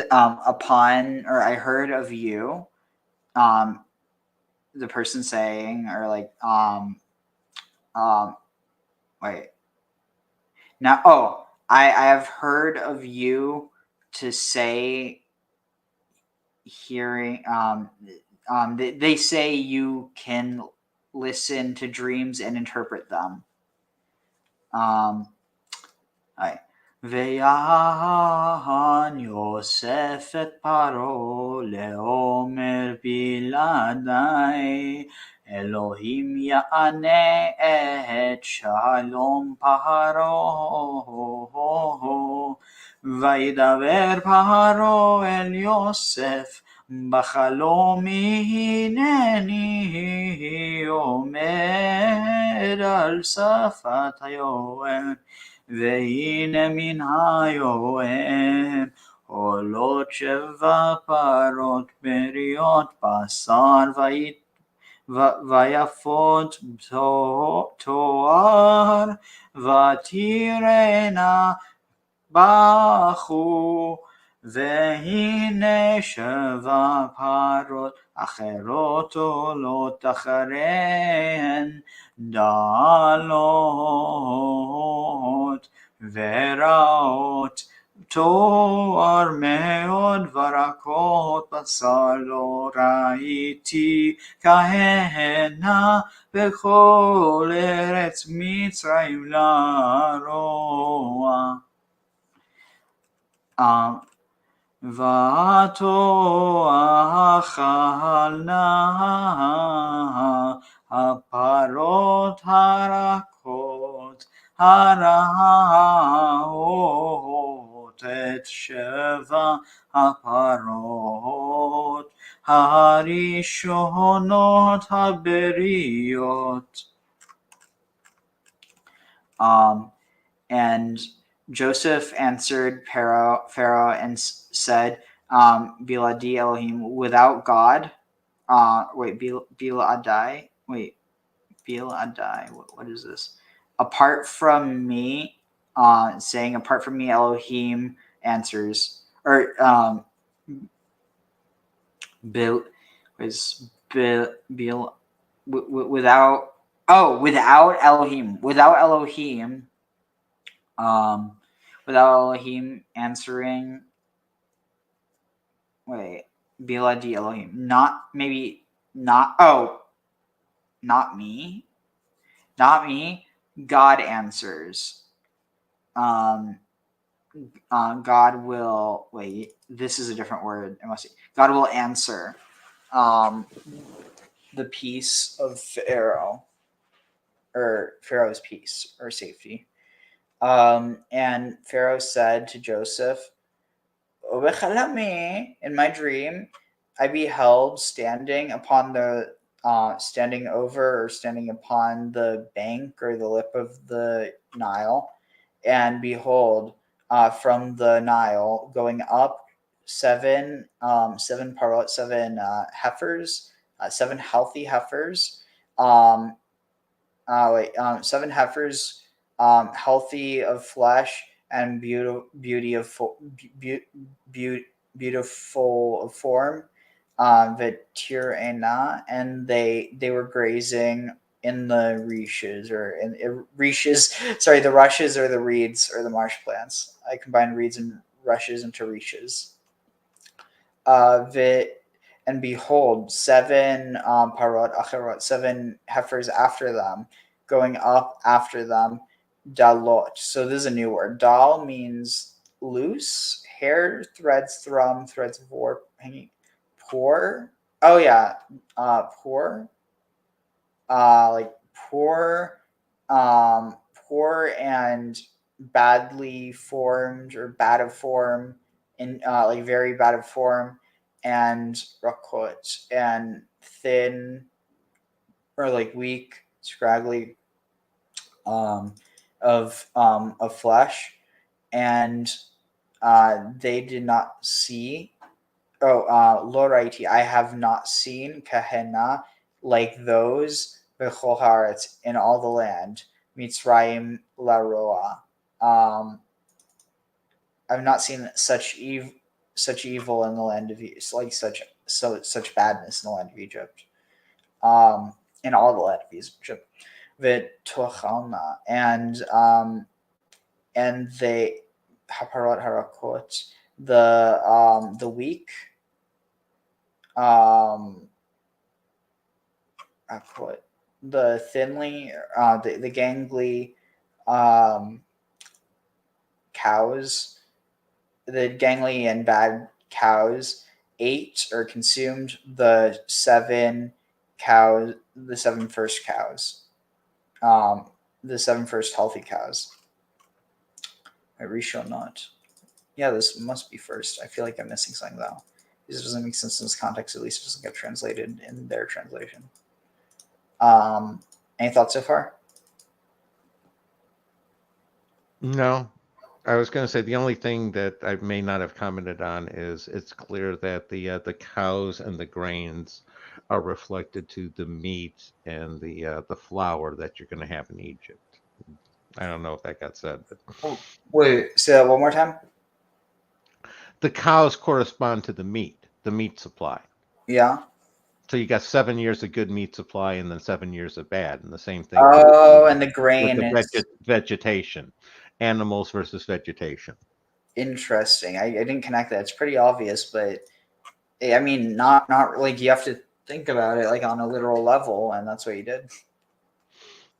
I heard of you, the person saying, or like, wait, now, I have heard of you to say, hearing, they say you can listen to dreams and interpret them." ויען יוסף את פרעה לאומר בלעדי אלוהים יענה את שלום פרעה וידבר פרעה אל יוסף בחלום הנני עומד על שפת היוהר והנה מן היוהר עולות 7 פרות בריות בשר ויפות תואר ותראינה בכו והנה 7 פרות אחרות עולות אחריהן דלות ורעות תואר מאוד ורקות בשר לא ראיתי כהנה בכל ארץ מצרים לרוע. ותאכלנה הפרות הרכות הרעות את 7 הפרות הראשונות הבריות. And Joseph answered Pharaoh and said, Biladi Elohim, without God, Biladai, what is this? Apart from me, saying, apart from me, Elohim answers, or without Elohim, without Elohim answering, Biladi Elohim, not me, God answers. God will, this is a different word. God will answer the peace of Pharaoh, or Pharaoh's peace or safety. And Pharaoh said to Joseph, in my dream, I beheld standing upon standing upon the bank or the lip of the Nile, and behold, from the Nile going up 7 parot, 7 heifers, 7 healthy heifers. 7 heifers, healthy of flesh and beautiful of form, Vetirena, and they were grazing in the reaches sorry, the rushes or the reeds or the marsh plants. I combined reeds and rushes into reaches. And behold, 7 parot acherot, 7 heifers after them, going up after them, dalot. So this is a new word. Dal means loose, hair, threads, threads of warp, hanging, poor. Oh yeah, poor. Like poor, poor and badly formed or bad of form, in like very bad of form, and rakot, and thin or like weak, scraggly, of flesh, and they did not see. Loraiti, I have not seen kahena like those bechol haaretz in all the land. Mitzrayim laroa. I've not seen such evil in the land of such badness in the land of Egypt. In all the land of Egypt. V'tochalna, and they haparot harakot, the weak, the thinly, the gangly, cows, the gangly and bad cows ate or consumed the 7 cows, the 7 first cows, the 7 first healthy cows. Rishon not. Yeah, this must be first. I feel like I'm missing something though. This doesn't make sense in this context. At least it doesn't get translated in their translation. Any thoughts so far? No. I was going to say the only thing that I may not have commented on is it's clear that the cows and the grains are reflected to the meat and the flour that you're going to have in Egypt. I don't know if that got said, but Wait, say that one more time. The cows correspond to the meat supply. Yeah. So you got 7 years of good meat supply and then 7 years of bad, and the same thing. Oh, and the grain with is vegetation, animals versus vegetation. interesting. I didn't connect that. It's pretty obvious, but I mean, not like you have to think about it like on a literal level, and that's what you did.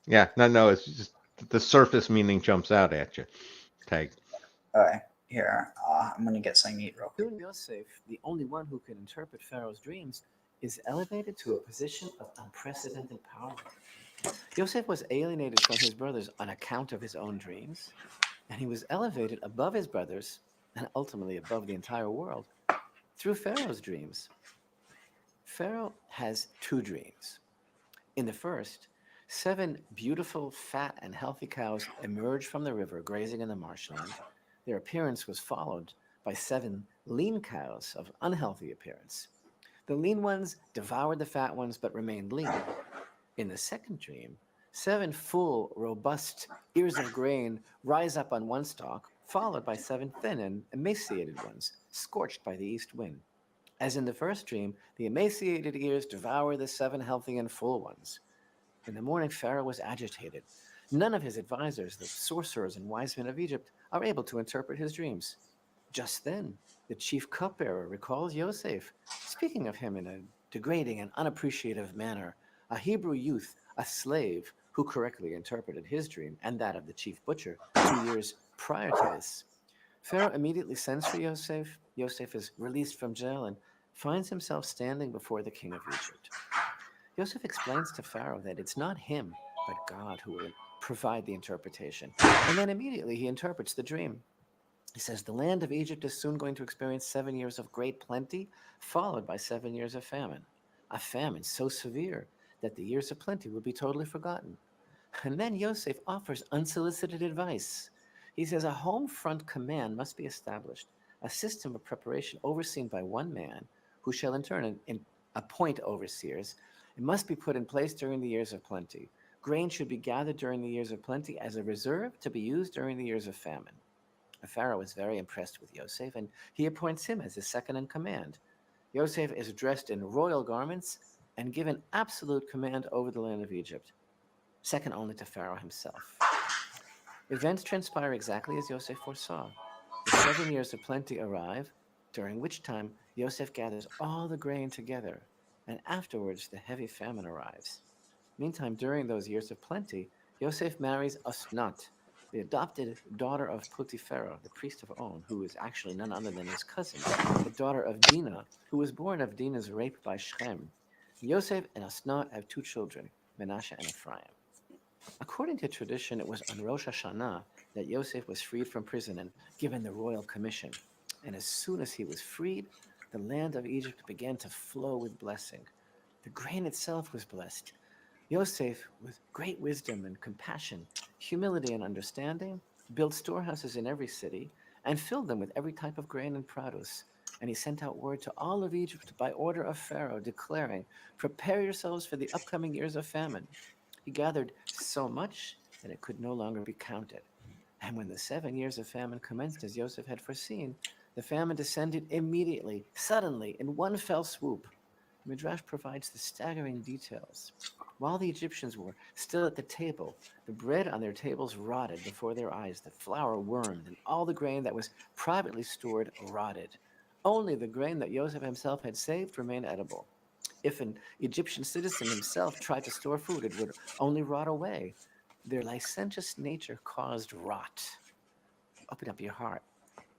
Yeah, no, it's just the surface meaning jumps out at you. Tag. Okay, here, I'm gonna get something to eat real quick. Soon Yosef, the only one who can interpret Pharaoh's dreams, is elevated to a position of unprecedented power. Yosef was alienated from his brothers on account of his own dreams, and he was elevated above his brothers and ultimately above the entire world through Pharaoh's dreams. Pharaoh has 2 dreams. In the first, 7 beautiful, fat, and healthy cows emerged from the river, grazing in the marshland. Their appearance was followed by 7 lean cows of unhealthy appearance. The lean ones devoured the fat ones but remained lean. In the second dream, 7 full, robust ears of grain rise up on one stalk, followed by 7 thin and emaciated ones, scorched by the east wind. As in the first dream, the emaciated ears devour the 7 healthy and full ones. In the morning, Pharaoh was agitated. None of his advisors, the sorcerers and wise men of Egypt, are able to interpret his dreams. Just then, the chief cupbearer recalls Yosef, speaking of him in a degrading and unappreciative manner, a Hebrew youth, a slave, who correctly interpreted his dream and that of the chief butcher 2 years prior to this. Pharaoh immediately sends for Yosef. Yosef is released from jail and finds himself standing before the king of Egypt. Yosef explains to Pharaoh that it's not him, but God who will provide the interpretation. And then immediately he interprets the dream. He says, the land of Egypt is soon going to experience 7 years of great plenty, followed by 7 years of famine. A famine so severe that the years of plenty will be totally forgotten. And then Yosef offers unsolicited advice. He says a home front command must be established, a system of preparation overseen by one man, who shall in turn appoint overseers. It must be put in place during the years of plenty. Grain should be gathered during the years of plenty as a reserve to be used during the years of famine. The Pharaoh is very impressed with Yosef, and he appoints him as his second in command. Yosef is dressed in royal garments and given absolute command over the land of Egypt, second only to Pharaoh himself. Events transpire exactly as Yosef foresaw. The 7 years of plenty arrive, during which time Yosef gathers all the grain together, and afterwards the heavy famine arrives. Meantime, during those years of plenty, Yosef marries Asenath, the adopted daughter of Potiphar, the priest of On, who is actually none other than his cousin, the daughter of Dinah, who was born of Dinah's rape by Shem. Yosef and Asenath have 2 children, Manasseh and Ephraim. According to tradition, it was on Rosh Hashanah that Yosef was freed from prison and given the royal commission. And as soon as he was freed, the land of Egypt began to flow with blessing. The grain itself was blessed. Yosef, with great wisdom and compassion, humility and understanding, built storehouses in every city and filled them with every type of grain and produce. And he sent out word to all of Egypt by order of Pharaoh, declaring, "Prepare yourselves for the upcoming years of famine." He gathered so much that it could no longer be counted. And when the 7 years of famine commenced as Yosef had foreseen, the famine descended immediately, suddenly, in one fell swoop. Midrash provides the staggering details. While the Egyptians were still at the table, the bread on their tables rotted before their eyes, the flour wormed, and all the grain that was privately stored rotted. Only the grain that Yosef himself had saved remained edible. If an Egyptian citizen himself tried to store food, it would only rot away. Their licentious nature caused rot. Open up your heart.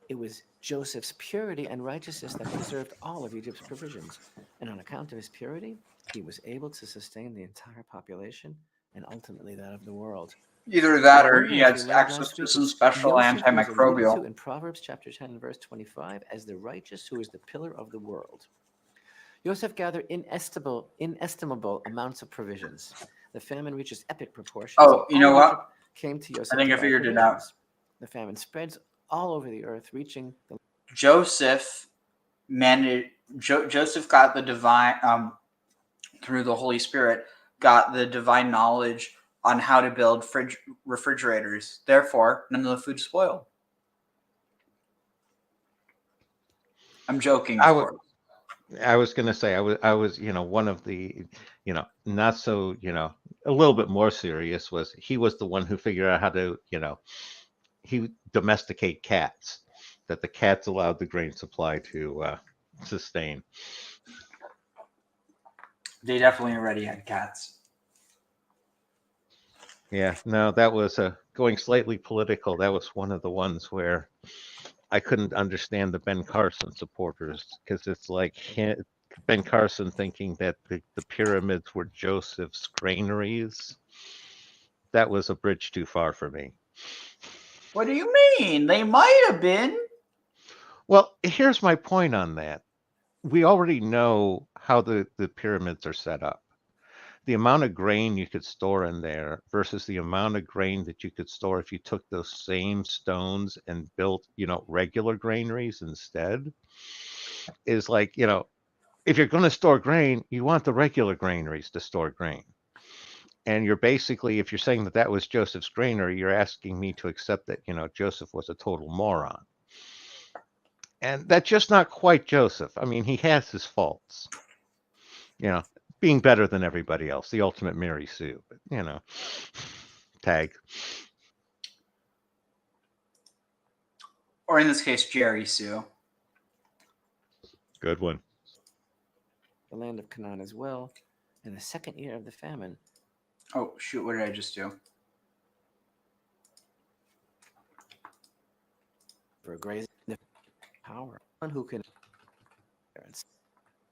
It was Joseph's purity and righteousness that preserved all of Egypt's provisions. And on account of his purity, he was able to sustain the entire population and ultimately that of the world. Either that No or wonder, he as had we learned access last to week, some it's special Yosef who is alluded to antimicrobial. in Proverbs chapter 10 and verse 25 as the righteous who is the pillar of the world. Yosef gathered inestimable amounts of provisions. The famine reaches epic proportions. Oh, you and know all what? Egypt came to Yosef I think to I buy figured it out. provisions. The famine spreads all over the earth, reaching the Joseph Joseph got the divine through the Holy Spirit, got the divine knowledge on how to build refrigerators. Therefore, none of the food spoiled. I'm joking, of course. I was going to say I was one of the not so a little bit more serious was he was the one who figured out how to he domesticate cats, that the cats allowed the grain supply to sustain. They definitely already had cats. Yeah, no, that was going slightly political. That was one of the ones where I couldn't understand the Ben Carson supporters, because it's like Ben Carson thinking that the pyramids were Joseph's granaries. That was a bridge too far for me. What do you mean? They might have been. Well, here's my point on that. We already know how the pyramids are set up. The amount of grain you could store in there versus the amount of grain that you could store if you took those same stones and built, regular granaries instead, is like, if you're going to store grain, you want the regular granaries to store grain. And you're basically, if you're saying that that was Joseph's granary, you're asking me to accept that, Joseph was a total moron. And that's just not quite Joseph. I mean, he has his faults. Being better than everybody else, the ultimate Mary Sue, but tag. Or in this case, Jerry Sue. Good one. the land of Canaan as well in the second year of the famine. Oh, shoot, what did I just do? For grazing the power, one who can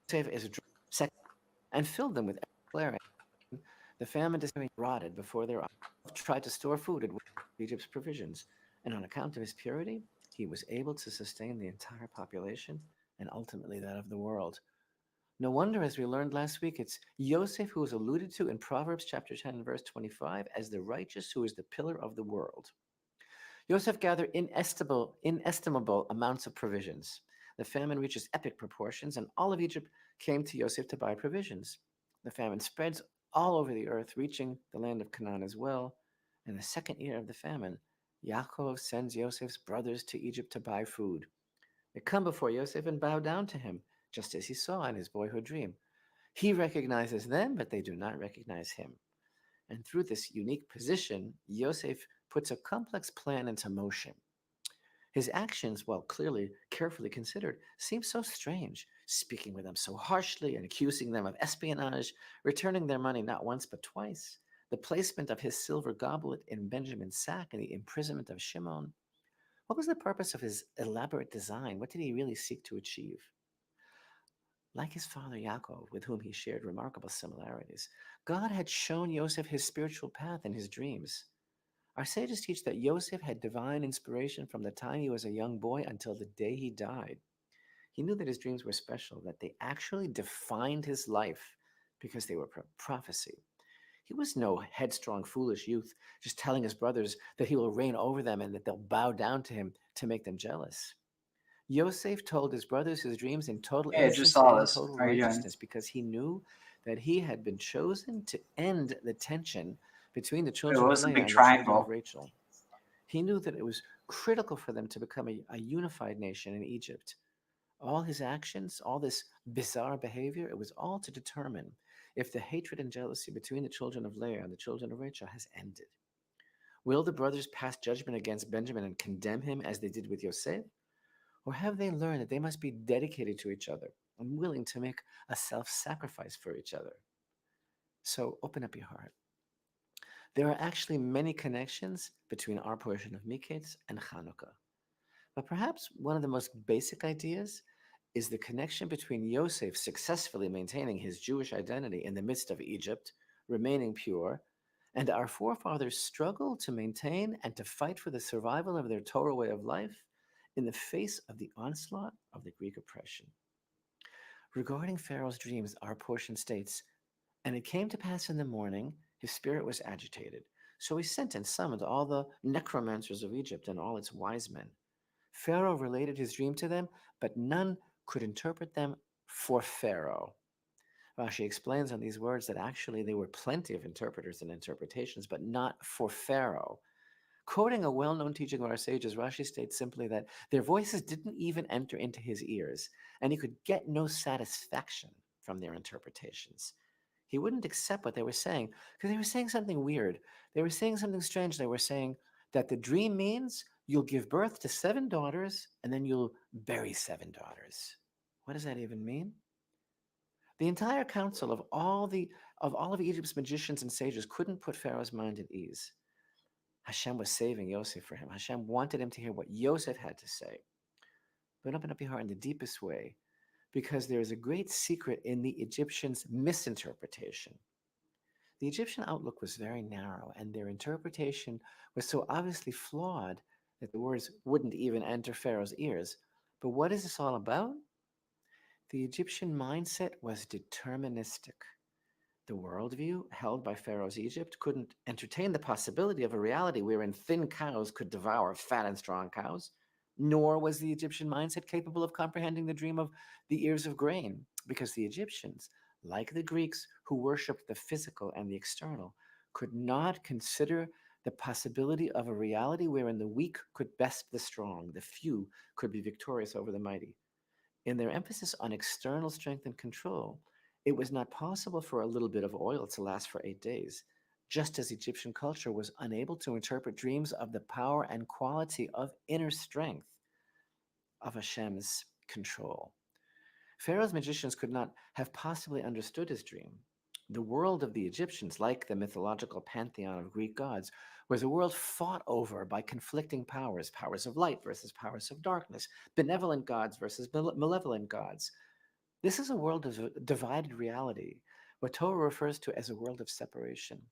save Israel second and filled them with declaring the famine rotted before their eyes. Tried to store food with Egypt's provisions, and on account of his purity, he was able to sustain the entire population and ultimately that of the world. No wonder, as we learned last week, it's Yosef who is alluded to in Proverbs chapter 10 verse 25 as the righteous who is the pillar of the world. Yosef gathered inestimable amounts of provisions. The famine reaches epic proportions, and all of Egypt came to Yosef to buy provisions. The famine spreads all over the earth, reaching the land of Canaan as well. In the second year of the famine, Yaakov sends Yosef's brothers to Egypt to buy food. They come before Yosef and bow down to him, just as he saw in his boyhood dream. He recognizes them, but they do not recognize him. And through this unique position, Yosef puts a complex plan into motion. His actions, while clearly carefully considered, seem so strange, speaking with them so harshly and accusing them of espionage, returning their money not once but twice, the placement of his silver goblet in Benjamin's sack, and the imprisonment of Shimon. What was the purpose of his elaborate design? What did he really seek to achieve? Like his father Yaakov, with whom he shared remarkable similarities, God had shown Yosef his spiritual path in his dreams. Our sages teach that Yosef had divine inspiration from the time he was a young boy until the day he died. He knew that his dreams were special, that they actually defined his life because they were prophecy. He was no headstrong, foolish youth, just telling his brothers that he will reign over them and that they'll bow down to him to make them jealous. Yosef told his brothers his dreams in total Hey, I just innocence saw and this. total How are you doing? righteousness because he knew that he had been chosen to end the tension between the Wait, children what of was the Leah big and the children of triangle? Rachel. He knew that it was critical for them to become a unified nation in Egypt. All his actions, all this bizarre behavior, it was all to determine if the hatred and jealousy between the children of Leah and the children of Rachel has ended. Will the brothers pass judgment against Benjamin and condemn him as they did with Yosef? Or have they learned that they must be dedicated to each other and willing to make a self-sacrifice for each other? So open up your heart. There are actually many connections between our portion of Miketz and Hanukkah. But perhaps one of the most basic ideas is the connection between Yosef successfully maintaining his Jewish identity in the midst of Egypt, remaining pure, and our forefathers' struggle to maintain and to fight for the survival of their Torah way of life in the face of the onslaught of the Greek oppression. Regarding Pharaoh's dreams, our portion states, "And it came to pass in the morning, his spirit was agitated. So he sent and summoned all the necromancers of Egypt and all its wise men. Pharaoh related his dream to them, but none could interpret them for Pharaoh." Rashi explains on these words that actually there were plenty of interpreters and interpretations, but not for Pharaoh. Quoting a well-known teaching of our sages, Rashi states simply that their voices didn't even enter into his ears, and he could get no satisfaction from their interpretations. He wouldn't accept what they were saying, because they were saying something weird. They were saying something strange. They were saying that the dream means you'll give birth to 7 daughters, and then you'll bury 7 daughters. What does that even mean? The entire council of all of Egypt's magicians and sages couldn't put Pharaoh's mind at ease. Hashem was saving Yosef for him. Hashem wanted him to hear what Yosef had to say. But open up your heart in the deepest way, because there is a great secret in the Egyptians' misinterpretation. The Egyptian outlook was very narrow, and their interpretation was so obviously flawed that the words wouldn't even enter Pharaoh's ears. But what is this all about? The Egyptian mindset was deterministic. The worldview held by Pharaoh's Egypt couldn't entertain the possibility of a reality wherein thin cows could devour fat and strong cows, nor was the Egyptian mindset capable of comprehending the dream of the ears of grain, because the Egyptians, like the Greeks who worshipped the physical and the external, could not consider the possibility of a reality wherein the weak could best the strong, the few could be victorious over the mighty. In their emphasis on external strength and control, it was not possible for a little bit of oil to last for 8 days, just as Egyptian culture was unable to interpret dreams of the power and quality of inner strength of Hashem's control. Pharaoh's magicians could not have possibly understood his dream. The world of the Egyptians, like the mythological pantheon of Greek gods, was a world fought over by conflicting powers, powers of light versus powers of darkness, benevolent gods versus malevolent gods. This is a world of divided reality, what Torah refers to as a world of separation.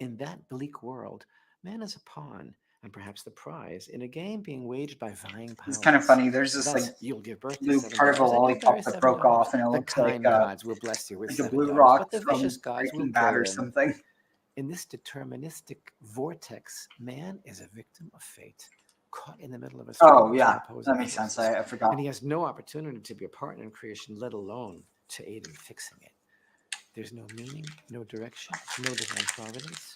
In that bleak world, man is a pawn, and perhaps the prize, in a game being waged by vying powers. It's kind of funny. There's this Thus, like you'll give birth to blue 7 part of a daughters, and you'll bury lollipop that 7 broke daughters. off, and it The looks like kind gods will bless you with a 7 blue daughters, rock but the from vicious gods will Breaking Bad or burn. something. In this deterministic vortex, man is a victim of fate, caught in the middle of a Oh struggle yeah, between opposing that makes sense. forces. I forgot. And he has no opportunity to be a partner in creation, let alone to aid in fixing it. There's no meaning, no direction, no divine providence,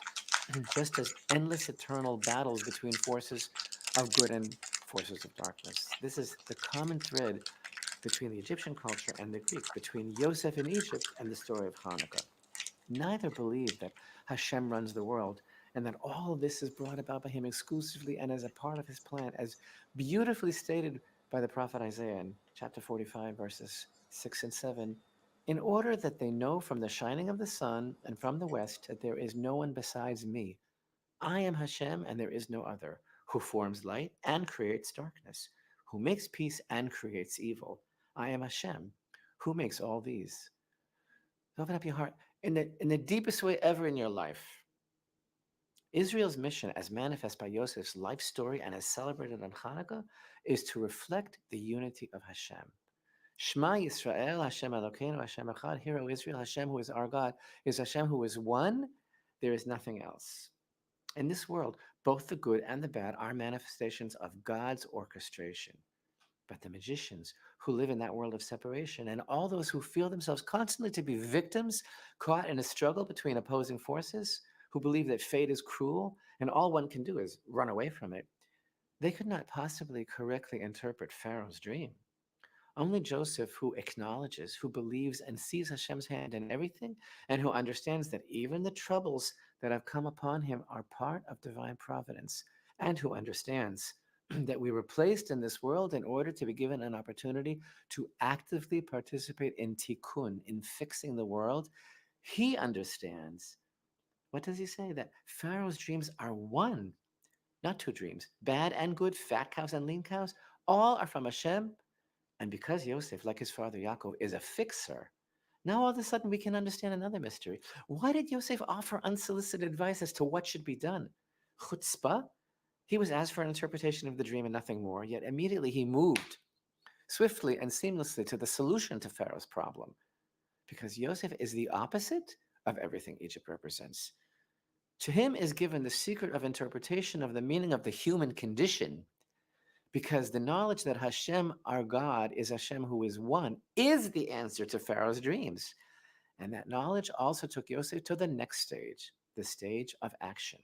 just as endless eternal battles between forces of good and forces of darkness. This is the common thread between the Egyptian culture and the Greek, between Yosef in Egypt and the story of Hanukkah. Neither believe that Hashem runs the world and that all of this is brought about by him exclusively and as a part of his plan, as beautifully stated by the prophet Isaiah in chapter 45, verses 6 and 7, in order that they know from the shining of the sun and from the west that there is no one besides me. I am Hashem and there is no other, who forms light and creates darkness, who makes peace and creates evil. I am Hashem, who makes all these. Open up your heart. In the deepest way ever in your life, Israel's mission, as manifest by Yosef's life story and as celebrated on Hanukkah, is to reflect the unity of Hashem. Shema Yisrael, Hashem Elokeinu, Hashem Echad. Hear, O Israel, Hashem who is our God is Hashem who is one. There is nothing else. In this world, both the good and the bad are manifestations of God's orchestration. But the magicians who live in that world of separation, and all those who feel themselves constantly to be victims caught in a struggle between opposing forces, who believe that fate is cruel and all one can do is run away from it, they could not possibly correctly interpret Pharaoh's dream. Only Joseph, who acknowledges, who believes and sees Hashem's hand in everything, and who understands that even the troubles that have come upon him are part of divine providence, and who understands that we were placed in this world in order to be given an opportunity to actively participate in tikkun, in fixing the world, he understands. What does he say? That Pharaoh's dreams are one, not two dreams. Bad and good, fat cows and lean cows, all are from Hashem. And because Yosef, like his father Yaakov, is a fixer, now all of a sudden we can understand another mystery. Why did Yosef offer unsolicited advice as to what should be done? Chutzpah? He was asked for an interpretation of the dream and nothing more, yet immediately he moved swiftly and seamlessly to the solution to Pharaoh's problem. Because Yosef is the opposite of everything Egypt represents. To him is given the secret of interpretation of the meaning of the human condition, because the knowledge that Hashem, our God, is Hashem who is one, is the answer to Pharaoh's dreams. And that knowledge also took Yosef to the next stage, the stage of action.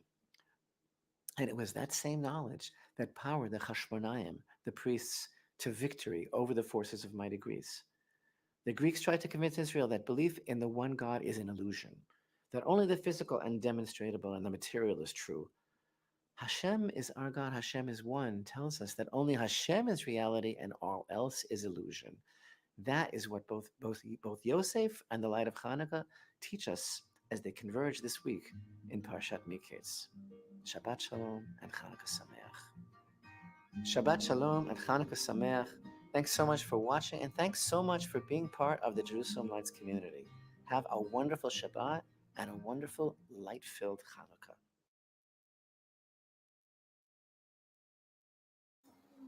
And it was that same knowledge that powered the Chashmonaim, the priests, to victory over the forces of mighty Greece. The Greeks tried to convince Israel that belief in the one God is an illusion, that only the physical and demonstrable and the material is true. Hashem is our God, Hashem is one, tells us that only Hashem is reality and all else is illusion. That is what both Yosef and the light of Hanukkah teach us as they converge this week in Parshat Miketz. Shabbat Shalom and Chanukah Sameach. Shabbat Shalom and Chanukah Sameach. Thanks so much for watching, and thanks so much for being part of the Jerusalem Lights community. Have a wonderful Shabbat and a wonderful light-filled Chanukah.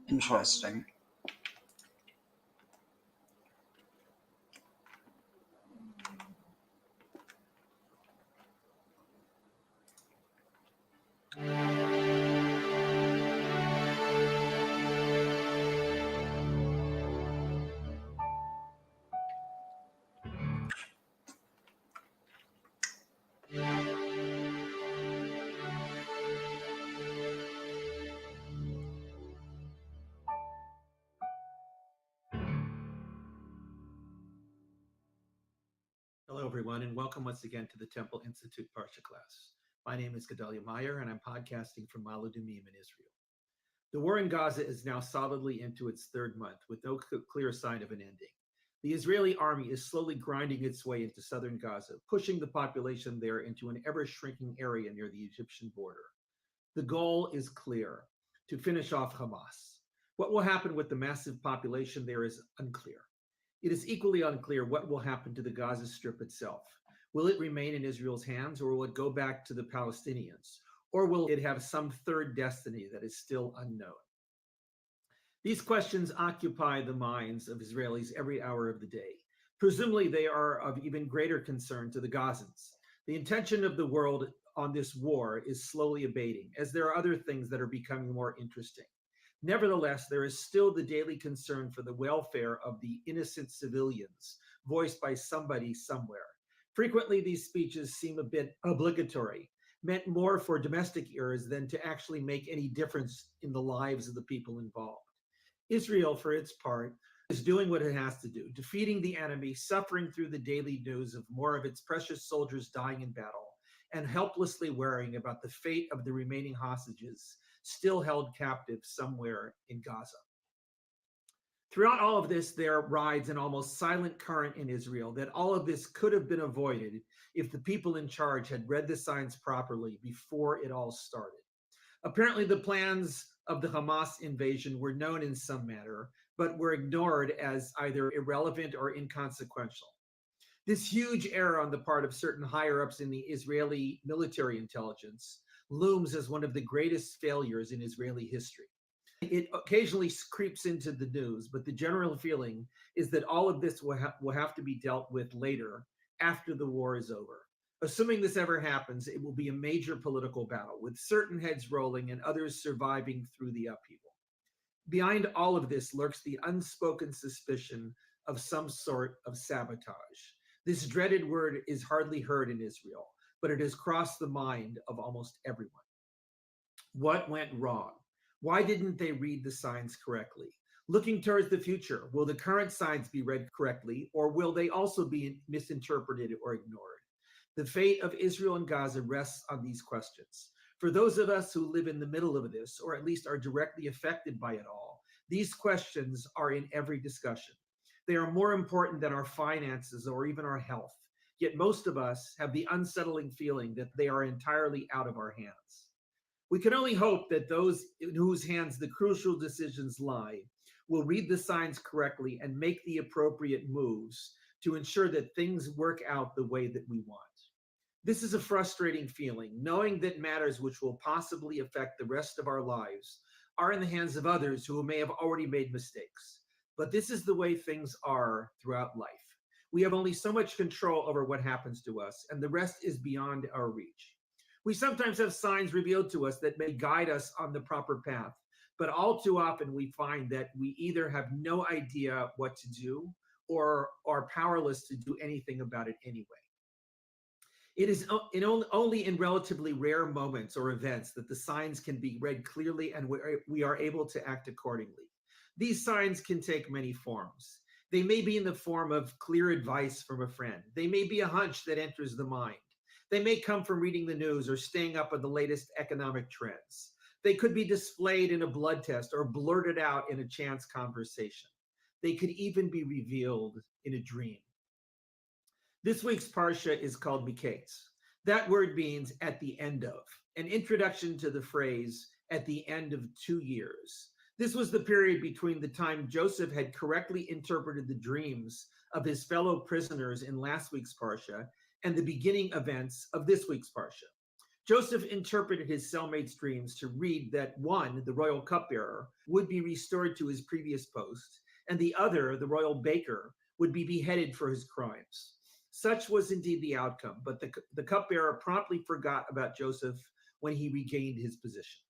Interesting. Hello, everyone, and welcome once again to the Temple Institute Parshah class. My name is Gedalia Meyer, and I'm podcasting from Maludumim in Israel. The war in Gaza is now solidly into its third month, with no clear sign of an ending. The Israeli army is slowly grinding its way into southern Gaza, pushing the population there into an ever-shrinking area near the Egyptian border. The goal is clear: to finish off Hamas. What will happen with the massive population there is unclear. It is equally unclear what will happen to the Gaza Strip itself. Will it remain in Israel's hands, or will it go back to the Palestinians? Or will it have some third destiny that is still unknown? These questions occupy the minds of Israelis every hour of the day. Presumably, they are of even greater concern to the Gazans. The intention of the world on this war is slowly abating, as there are other things that are becoming more interesting. Nevertheless, there is still the daily concern for the welfare of the innocent civilians voiced by somebody somewhere. Frequently, these speeches seem a bit obligatory, meant more for domestic ears than to actually make any difference in the lives of the people involved. Israel, for its part, is doing what it has to do, defeating the enemy, suffering through the daily news of more of its precious soldiers dying in battle, and helplessly worrying about the fate of the remaining hostages still held captive somewhere in Gaza. Throughout all of this, there rides an almost silent current in Israel that all of this could have been avoided if the people in charge had read the signs properly before it all started. Apparently, the plans of the Hamas invasion were known in some manner, but were ignored as either irrelevant or inconsequential. This huge error on the part of certain higher-ups in the Israeli military intelligence looms as one of the greatest failures in Israeli history. It occasionally creeps into the news, but the general feeling is that all of this will have to be dealt with later, after the war is over. Assuming this ever happens, it will be a major political battle, with certain heads rolling and others surviving through the upheaval. Behind all of this lurks the unspoken suspicion of some sort of sabotage. This dreaded word is hardly heard in Israel, but it has crossed the mind of almost everyone. What went wrong? Why didn't they read the signs correctly? Looking towards the future, will the current signs be read correctly, or will they also be misinterpreted or ignored? The fate of Israel and Gaza rests on these questions. For those of us who live in the middle of this, or at least are directly affected by it all, these questions are in every discussion. They are more important than our finances or even our health. Yet most of us have the unsettling feeling that they are entirely out of our hands. We can only hope that those in whose hands the crucial decisions lie will read the signs correctly and make the appropriate moves to ensure that things work out the way that we want. This is a frustrating feeling, knowing that matters which will possibly affect the rest of our lives are in the hands of others who may have already made mistakes. But this is the way things are throughout life. We have only so much control over what happens to us, and the rest is beyond our reach. We sometimes have signs revealed to us that may guide us on the proper path, but all too often we find that we either have no idea what to do or are powerless to do anything about it anyway. It is only in relatively rare moments or events that the signs can be read clearly and we are able to act accordingly. These signs can take many forms. They may be in the form of clear advice from a friend. They may be a hunch that enters the mind. They may come from reading the news or staying up on the latest economic trends. They could be displayed in a blood test or blurted out in a chance conversation. They could even be revealed in a dream. This week's Parshah is called Miketz. That word means at the end of, an introduction to the phrase at the end of 2 years. This was the period between the time Joseph had correctly interpreted the dreams of his fellow prisoners in last week's Parshah and the beginning events of this week's Parshah. Joseph interpreted his cellmate's dreams to read that one, the royal cupbearer, would be restored to his previous post, and the other, the royal baker, would be beheaded for his crimes. Such was indeed the outcome, but the cupbearer promptly forgot about Joseph when he regained his position.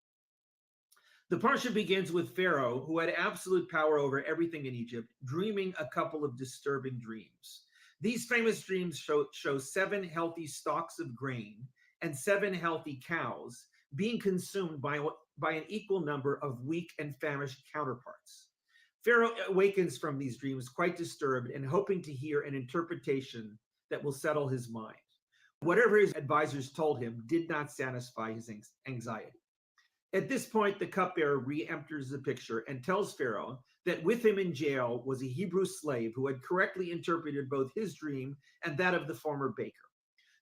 The Parsha begins with Pharaoh, who had absolute power over everything in Egypt, dreaming a couple of disturbing dreams. These famous dreams show 7 healthy stalks of grain and 7 healthy cows being consumed by an equal number of weak and famished counterparts. Pharaoh awakens from these dreams quite disturbed and hoping to hear an interpretation that will settle his mind. Whatever his advisors told him did not satisfy his anxiety. At this point, the cupbearer re-enters the picture and tells Pharaoh that with him in jail was a Hebrew slave who had correctly interpreted both his dream and that of the former baker.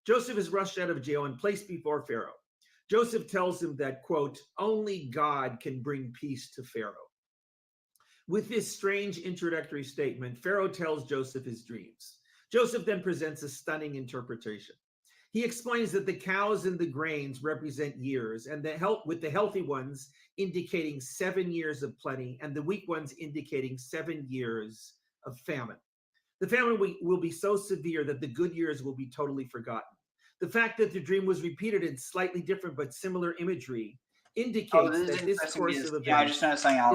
Joseph is rushed out of jail and placed before Pharaoh. Joseph tells him that, quote, only God can bring peace to Pharaoh. With this strange introductory statement, Pharaoh tells Joseph his dreams. Joseph then presents a stunning interpretation. He explains that the cows and the grains represent years, and with the healthy ones indicating 7 years of plenty, and the weak ones indicating 7 years of famine. The famine will be so severe that the good years will be totally forgotten. The fact that the dream was repeated in slightly different but similar imagery indicates that this course of events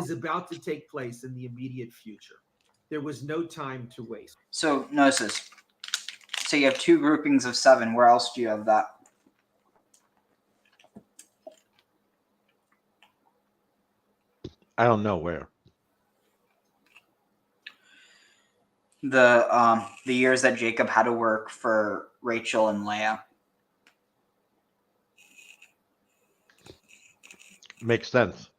is about to take place in the immediate future. There was no time to waste. So notice this. So you have two groupings of 7. Where else do you have that? I don't know where. The years that Jacob had to work for Rachel and Leah. Makes sense.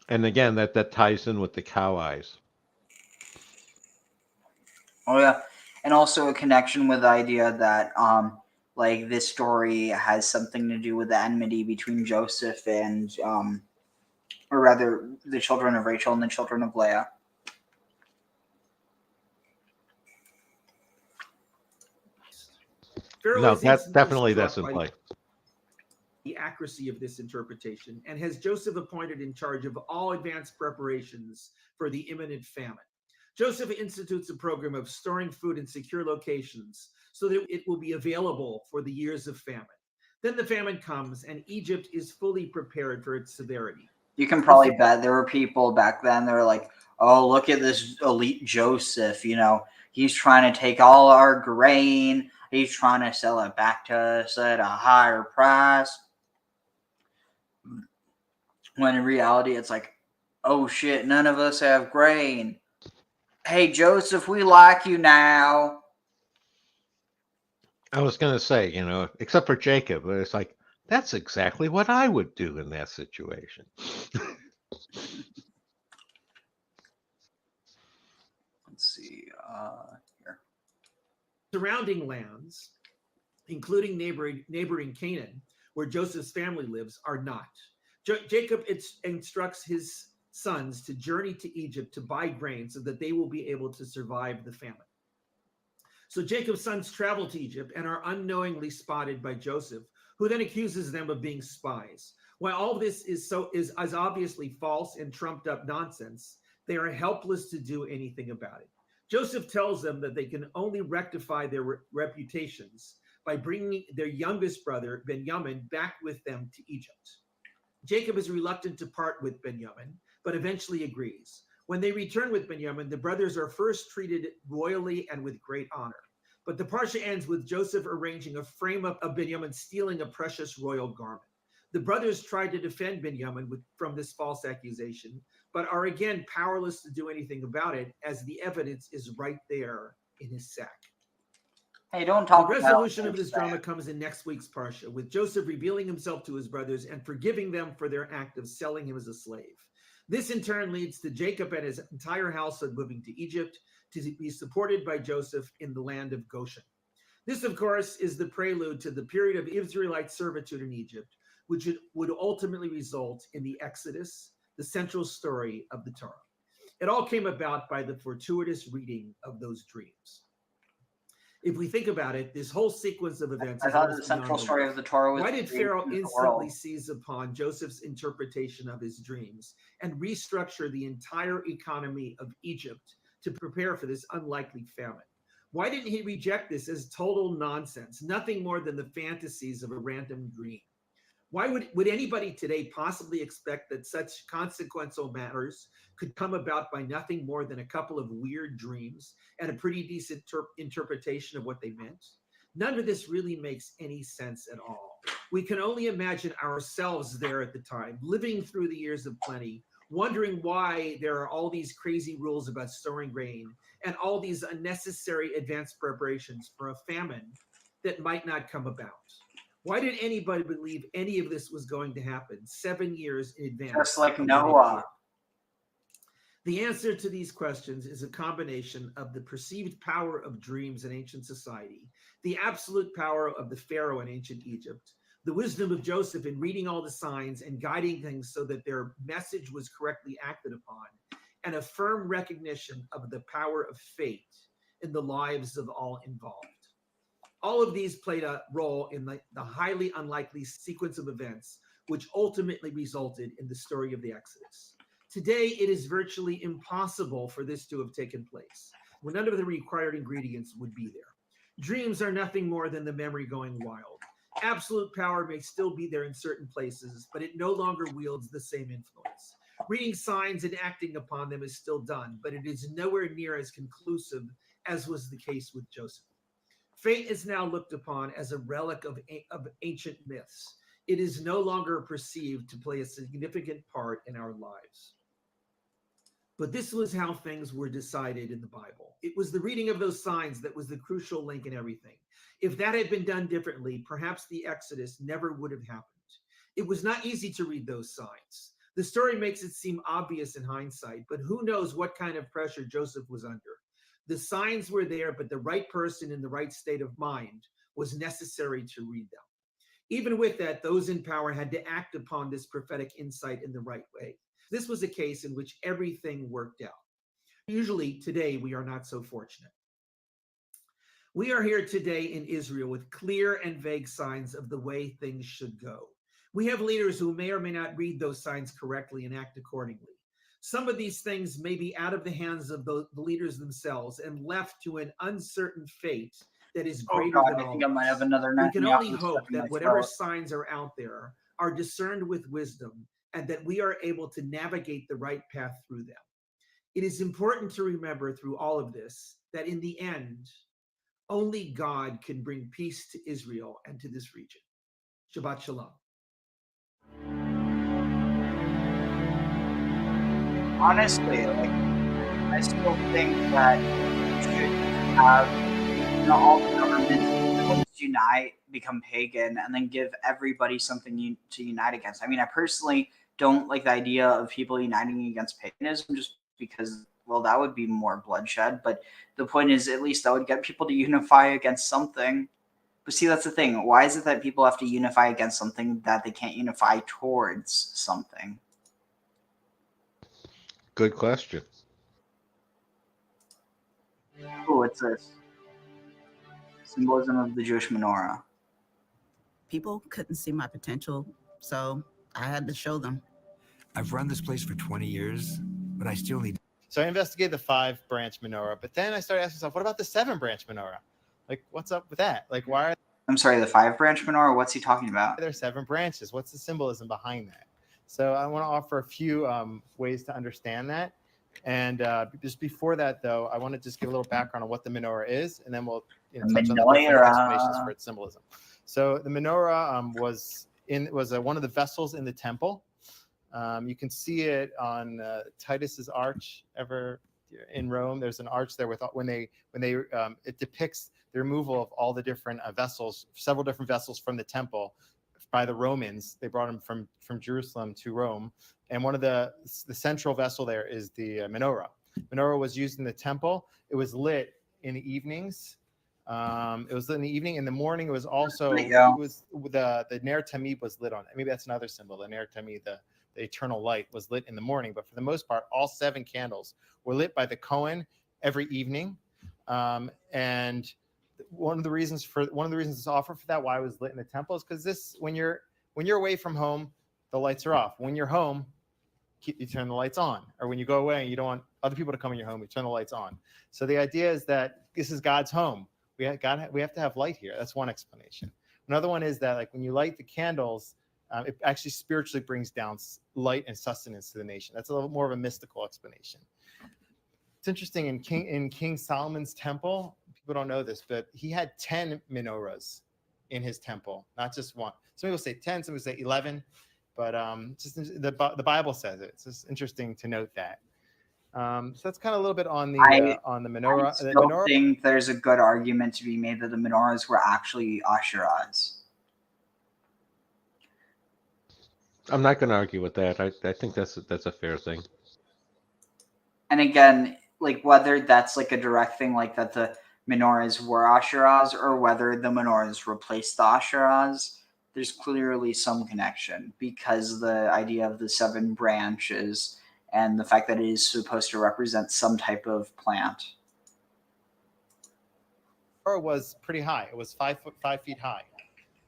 And again, that ties in with the cow eyes. Oh yeah, and also a connection with the idea that like this story has something to do with the enmity between Joseph and or rather the children of Rachel and the children of Leah. Pharaoh No, is that instantly definitely struck that's in by play. the accuracy of this interpretation and has Joseph appointed in charge of all advanced preparations for the imminent famine. Joseph institutes a program of storing food in secure locations so that it will be available for the years of famine. Then the famine comes and Egypt is fully prepared for its severity. You can probably bet there were people back then that were like, oh, look at this elite Joseph, you know, he's trying to take all our grain, he's trying to sell it back to us at a higher price. When in reality, it's like, oh shit, none of us have grain. Hey, Joseph, we like you now. I was going to say, you know, except for Jacob, but it's like, that's exactly what I would do in that situation. Let's see here. Surrounding lands, including neighboring Canaan, where Joseph's family lives, are not. Jacob instructs his sons to journey to Egypt to buy grain so that they will be able to survive the famine. So Jacob's sons travel to Egypt and are unknowingly spotted by Joseph, who then accuses them of being spies. While all this is obviously false and trumped up nonsense, they are helpless to do anything about it. Joseph tells them that they can only rectify their reputations by bringing their youngest brother, Benjamin, back with them to Egypt. Jacob is reluctant to part with Benjamin, but eventually agrees. When they return with Benjamin, the brothers are first treated royally and with great honor. But the Parshah ends with Joseph arranging a frame-up of Benjamin stealing a precious royal garment. The brothers try to defend Benjamin from this false accusation, but are again powerless to do anything about it, as the evidence is right there in his sack. Hey, don't talk The about resolution of this drama comes in next week's Parsha, with Joseph revealing himself to his brothers and forgiving them for their act of selling him as a slave. This in turn leads to Jacob and his entire household moving to Egypt to be supported by Joseph in the land of Goshen. This, of course, is the prelude to the period of Israelite servitude in Egypt, which would ultimately result in the Exodus, the central story of the Torah. It all came about by the fortuitous reading of those dreams. If we think about it, this whole sequence of events I is thought almost the central beyond story belief. of the Torah was Why the did dream Pharaoh of the instantly world. seize upon Joseph's interpretation of his dreams and restructure the entire economy of Egypt to prepare for this unlikely famine? Why didn't he reject this as total nonsense, nothing more than the fantasies of a random dream? Why would anybody today possibly expect that such consequential matters could come about by nothing more than a couple of weird dreams and a pretty decent interpretation of what they meant? None of this really makes any sense at all. We can only imagine ourselves there at the time, living through the years of plenty, wondering why there are all these crazy rules about storing grain and all these unnecessary advanced preparations for a famine that might not come about. Why did anybody believe any of this was going to happen 7 years in advance? Just like of when it Noah. did? The answer to these questions is a combination of the perceived power of dreams in ancient society, the absolute power of the Pharaoh in ancient Egypt, the wisdom of Joseph in reading all the signs and guiding things so that their message was correctly acted upon, and a firm recognition of the power of fate in the lives of all involved. All of these played a role in the highly unlikely sequence of events, which ultimately resulted in the story of the Exodus. Today, it is virtually impossible for this to have taken place, when none of the required ingredients would be there. Dreams are nothing more than the memory going wild. Absolute power may still be there in certain places, but it no longer wields the same influence. Reading signs and acting upon them is still done, but it is nowhere near as conclusive as was the case with Joseph. Fate is now looked upon as a relic of ancient myths. It is no longer perceived to play a significant part in our lives. But this was how things were decided in the Bible. It was the reading of those signs that was the crucial link in everything. If that had been done differently, perhaps the Exodus never would have happened. It was not easy to read those signs. The story makes it seem obvious in hindsight, but who knows what kind of pressure Joseph was under. The signs were there, but the right person in the right state of mind was necessary to read them. Even with that, those in power had to act upon this prophetic insight in the right way. This was a case in which everything worked out. Usually today, we are not so fortunate. We are here today in Israel with clear and vague signs of the way things should go. We have leaders who may or may not read those signs correctly and act accordingly. Some of these things may be out of the hands of the leaders themselves and left to an uncertain fate that is greater than all. I think I might have another We can only Netanyahu hope stuck in my that whatever throat. signs are out there are discerned with wisdom and that we are able to navigate the right path through them. It is important to remember through all of this that in the end, only God can bring peace to Israel and to this region. Shabbat Shalom. Honestly, like, I still think that we should have, all the governments unite, become pagan, and then give everybody something to unite against. I mean, I personally don't like the idea of people uniting against paganism just because, well, that would be more bloodshed. But the point is, at least that would get people to unify against something. But see, that's the thing. Why is it that people have to unify against something that they can't unify towards something? Good question. Oh, what's this? Symbolism of the Jewish menorah. People couldn't see my potential, so I had to show them. I've run this place for 20 years, but I still need... So I investigated the 5-branch menorah, but then I started asking myself, what about the 7-branch menorah? Like, what's up with that? Like, why are I'm sorry, the 5-branch menorah? What's he talking about? there 7 branches? What's the symbolism behind that? So I want to offer a few ways to understand that. And just before that, though, I want to just give a little background on what the menorah is, and then we'll touch on the different explanations for its symbolism. So the menorah was one of the vessels in the temple. You can see it on Titus's arch in Rome. There's an arch there with it depicts the removal of all the different vessels, several different vessels from the temple by the Romans. They brought them from Jerusalem to Rome. And one of the central vessel there is the menorah. Menorah was used in the temple. It was lit in the evenings. It was lit in the evening. In the morning, it was also the Ner Tamid was lit on it. Maybe that's another symbol. The Ner Tamid, the eternal light, was lit in the morning. But for the most part, all 7 candles were lit by the Kohen every evening. And one of the reasons it's offered for that, why it was lit in the temple, is because when you're away from home, the lights are off. When you're home, you turn the lights on. Or when you go away and you don't want other people to come in your home, you turn the lights on. So the idea is that this is God's home. We have to have light here. That's one explanation. Another one is that, like, when you light the candles, it actually spiritually brings down light and sustenance to the nation. That's a little more of a mystical explanation. It's interesting, in King Solomon's temple, people don't know this, but he had 10 menorahs in his temple, not just one. Some people say 10, some people say 11, but just the Bible says it. It's just interesting to note that. So that's kind of a little bit on the menorah. I still think there's a good argument to be made that the menorahs were actually Asherahs. I'm not going to argue with that. I think that's a fair thing. And again, like, whether that's like a direct thing, like that the menorahs were Asherahs, or whether the menorahs replaced the Asherahs, there's clearly some connection, because the idea of the 7 branches and the fact that it is supposed to represent some type of plant. Menorah was pretty high. It was 5 feet high.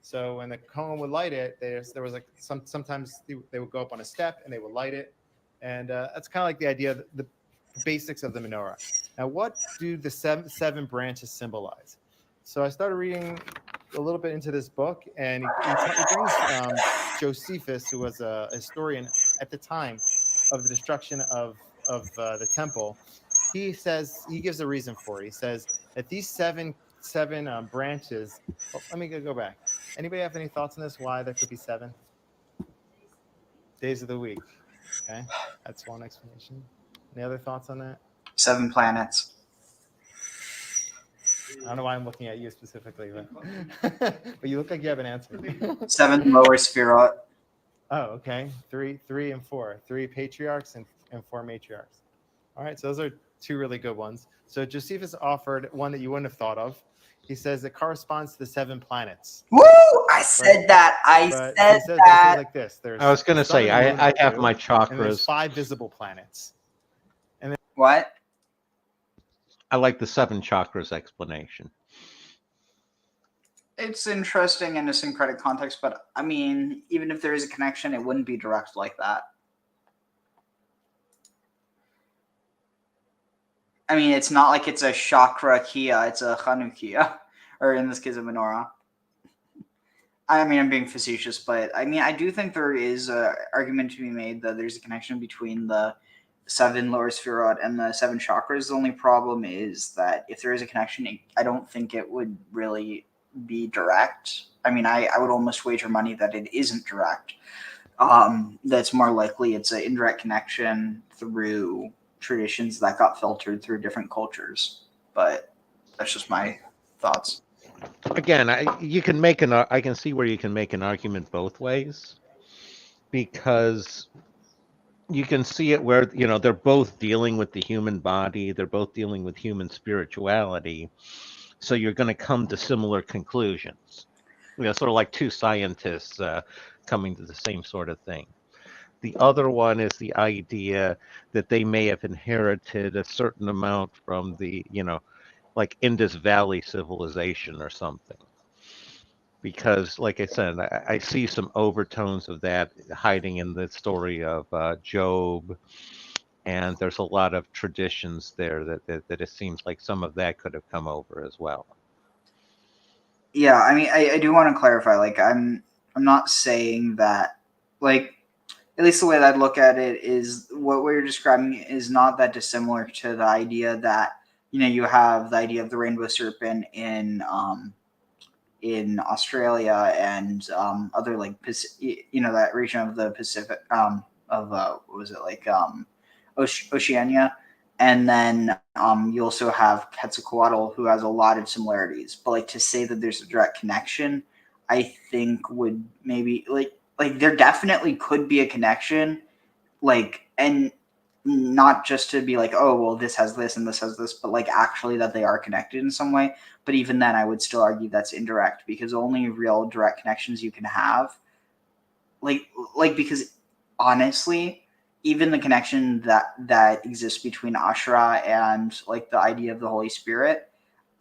So when the Kohen would light it, there was like sometimes they would go up on a step and they would light it, and that's kind of like the idea, the basics of the menorah. Now, what do the seven branches symbolize? So I started reading a little bit into this book, and he brings Josephus, who was a historian at the time, the destruction of the temple, he gives a reason for it. He says that these seven branches. Oh, let me go back. Anybody have any thoughts on this? Why there could be 7 days of the week? Okay, that's one explanation. Any other thoughts on that? 7 planets. I don't know why I'm looking at you specifically, but but you look like you have an answer. 7 lower Sphirot. Oh, okay. 3 and 4. 3 patriarchs and 4 matriarchs. All right, so those are 2 really good ones. So Josephus offered one that you wouldn't have thought of. He says it corresponds to the 7 planets. Woo! I said that. I said He says that. like this. There's I was going to the sun say, and moon I are have 2, my and there's chakras. 5 visible planets. And then What? I like the 7 chakras explanation. It's interesting in a syncretic context, but I mean, even if there is a connection, it wouldn't be direct like that. I mean, it's not like it's a chakra kia, it's a Chanukia, or in this case, a menorah. I mean, I'm being facetious, but I mean, I do think there is an argument to be made that there's a connection between the 7 lower Sphirot and the 7 chakras. The only problem is that if there is a connection, I don't think it would really be direct. I mean, I would almost wager money that it isn't direct. That's more likely it's an indirect connection through traditions that got filtered through different cultures. But that's just my thoughts. Again, you can make I can see where you can make an argument both ways, because you can see it where, they're both dealing with the human body, they're both dealing with human spirituality, so you're going to come to similar conclusions. Sort of like 2 scientists coming to the same sort of thing. The other one is the idea that they may have inherited a certain amount from the, like Indus Valley civilization or something. Because, like I said, I see some overtones of that hiding in the story of Job, and there's a lot of traditions there that it seems like some of that could have come over as well. Yeah, I mean, I do want to clarify. Like, I'm not saying that, like, at least the way that I'd look at it is what we're describing is not that dissimilar to the idea that, you have the idea of the rainbow serpent in Australia and other, like, that region of the Pacific, what was it, like, Oceania. And then you also have Quetzalcoatl, who has a lot of similarities. But, like, to say that there's a direct connection, I think would maybe, like there definitely could be a connection, like, and not just to be like, oh, well, this has this and this has this, but, like, actually that they are connected in some way. But even then, I would still argue that's indirect, because only real direct connections you can have, like because honestly, even the connection that exists between Asherah and, like, the idea of the Holy Spirit,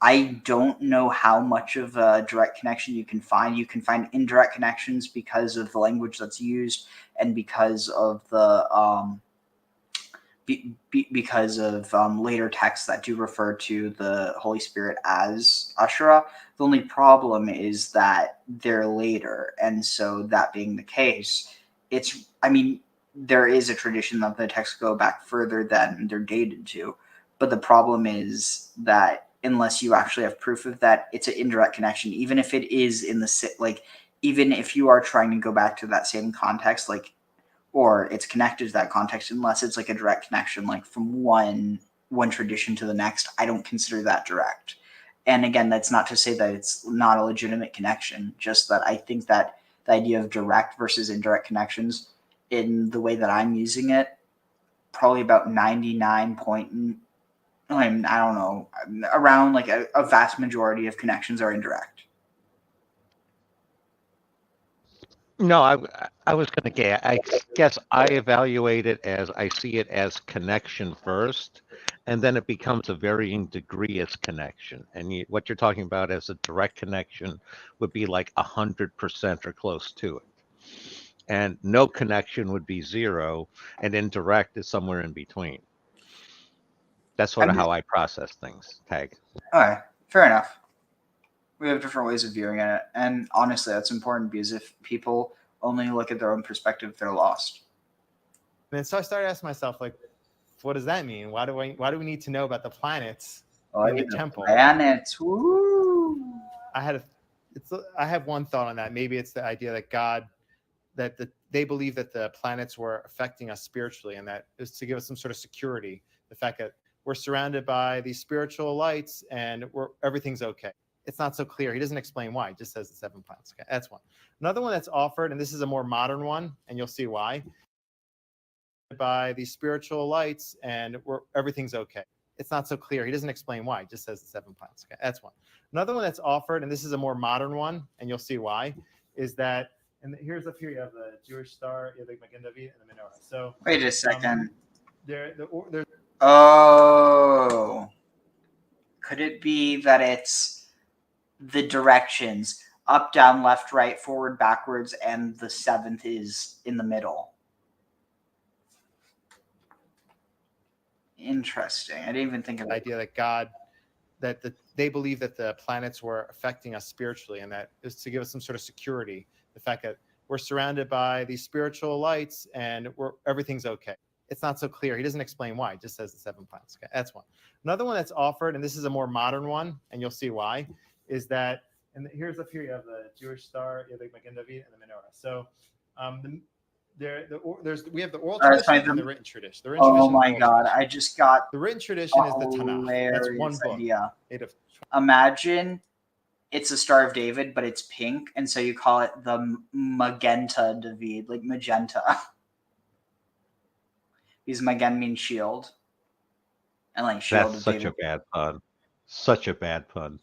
I don't know how much of a direct connection you can find. You can find indirect connections because of the language that's used and because of the later texts that do refer to the Holy Spirit as Asherah. The only problem is that they're later, and so that being the case, there is a tradition that the texts go back further than they're dated to, but the problem is that unless you actually have proof of that, it's an indirect connection, even if it is even if you are trying to go back to that same context, like, or it's connected to that context, unless it's like a direct connection, like from one tradition to the next, I don't consider that direct. And again, that's not to say that it's not a legitimate connection, just that I think that the idea of direct versus indirect connections, in the way that I'm using it, probably about 99 point, I don't know, around like a vast majority of connections are indirect. No, I was going to I guess I evaluate it as I see it as connection first, and then it becomes a varying degree as connection. And what you're talking about as a direct connection would be like 100% or close to it. And no connection would be 0, and indirect is somewhere in between. That's sort of how I process things, Tag. All right, fair enough. We have different ways of viewing it, and honestly, that's important, because if people only look at their own perspective, they're lost. then so I started asking myself, like, what does that mean? Why do we need to know about the planets Oh, in the the temple? planets. Woo! I have one thought on that. Maybe it's the idea that God, they believe that the planets were affecting us spiritually, and that is to give us some sort of security. The fact that we're surrounded by these spiritual lights and everything's okay. It's not so clear. He doesn't explain why. He just says the 7 planets. Okay, that's one. Another one that's offered, and this is a more modern one, and you'll see why. By these spiritual lights and everything's okay. It's not so clear. He doesn't explain why. He just says the 7 planets. Okay, that's one. Another one that's offered, and this is a more modern one, and you'll see why, is that, and here's up here you have the Jewish star, you have the Magen David and the menorah. So Wait a second. There's Oh. Could it be that it's the directions up, down, left, right, forward, backwards, and the 7th is in the middle? Interesting. I didn't even think of the idea that God, they believe that the planets were affecting us spiritually, and that is to give us some sort of security. The fact that we're surrounded by these spiritual lights and everything's okay. It's not so clear. He doesn't explain why. He just says the 7 planets. Okay, that's one. Another one that's offered, and this is a more modern one, and you'll see why, is that, and here's up here you have the Jewish star, you have the Magen David and the menorah. So we have the oral tradition and the written tradition. The written Oh tradition my and the oral god, tradition. I just got The written tradition a is the Tanakh. That's one hilarious book. idea. Imagine it's a Star of David, but it's pink, and so you call it the Magenta David, like magenta. Because Magen means shield. And like shield That's of such David. a bad pun. Such a bad pun.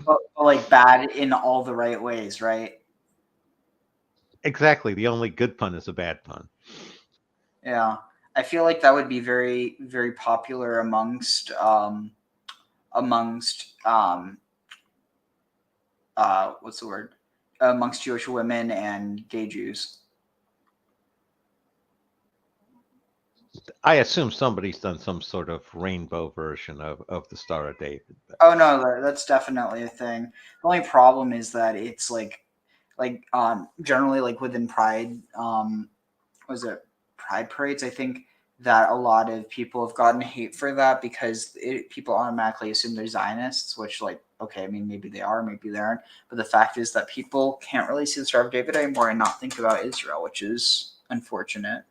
but like bad in all the right ways, right? Exactly. The only good pun is a bad pun. Yeah. I feel like that would be very, very popular amongst what's the word? Amongst Jewish women and gay Jews. I assume somebody's done some sort of rainbow version of the Star of David. Oh no, that's definitely a thing. The only problem is that it's like generally like within Pride, was it Pride parades? I think that a lot of people have gotten hate for that because people automatically assume they're Zionists, which like, okay, I mean, maybe they are, maybe they aren't. But the fact is that people can't really see the Star of David anymore and not think about Israel, which is unfortunate.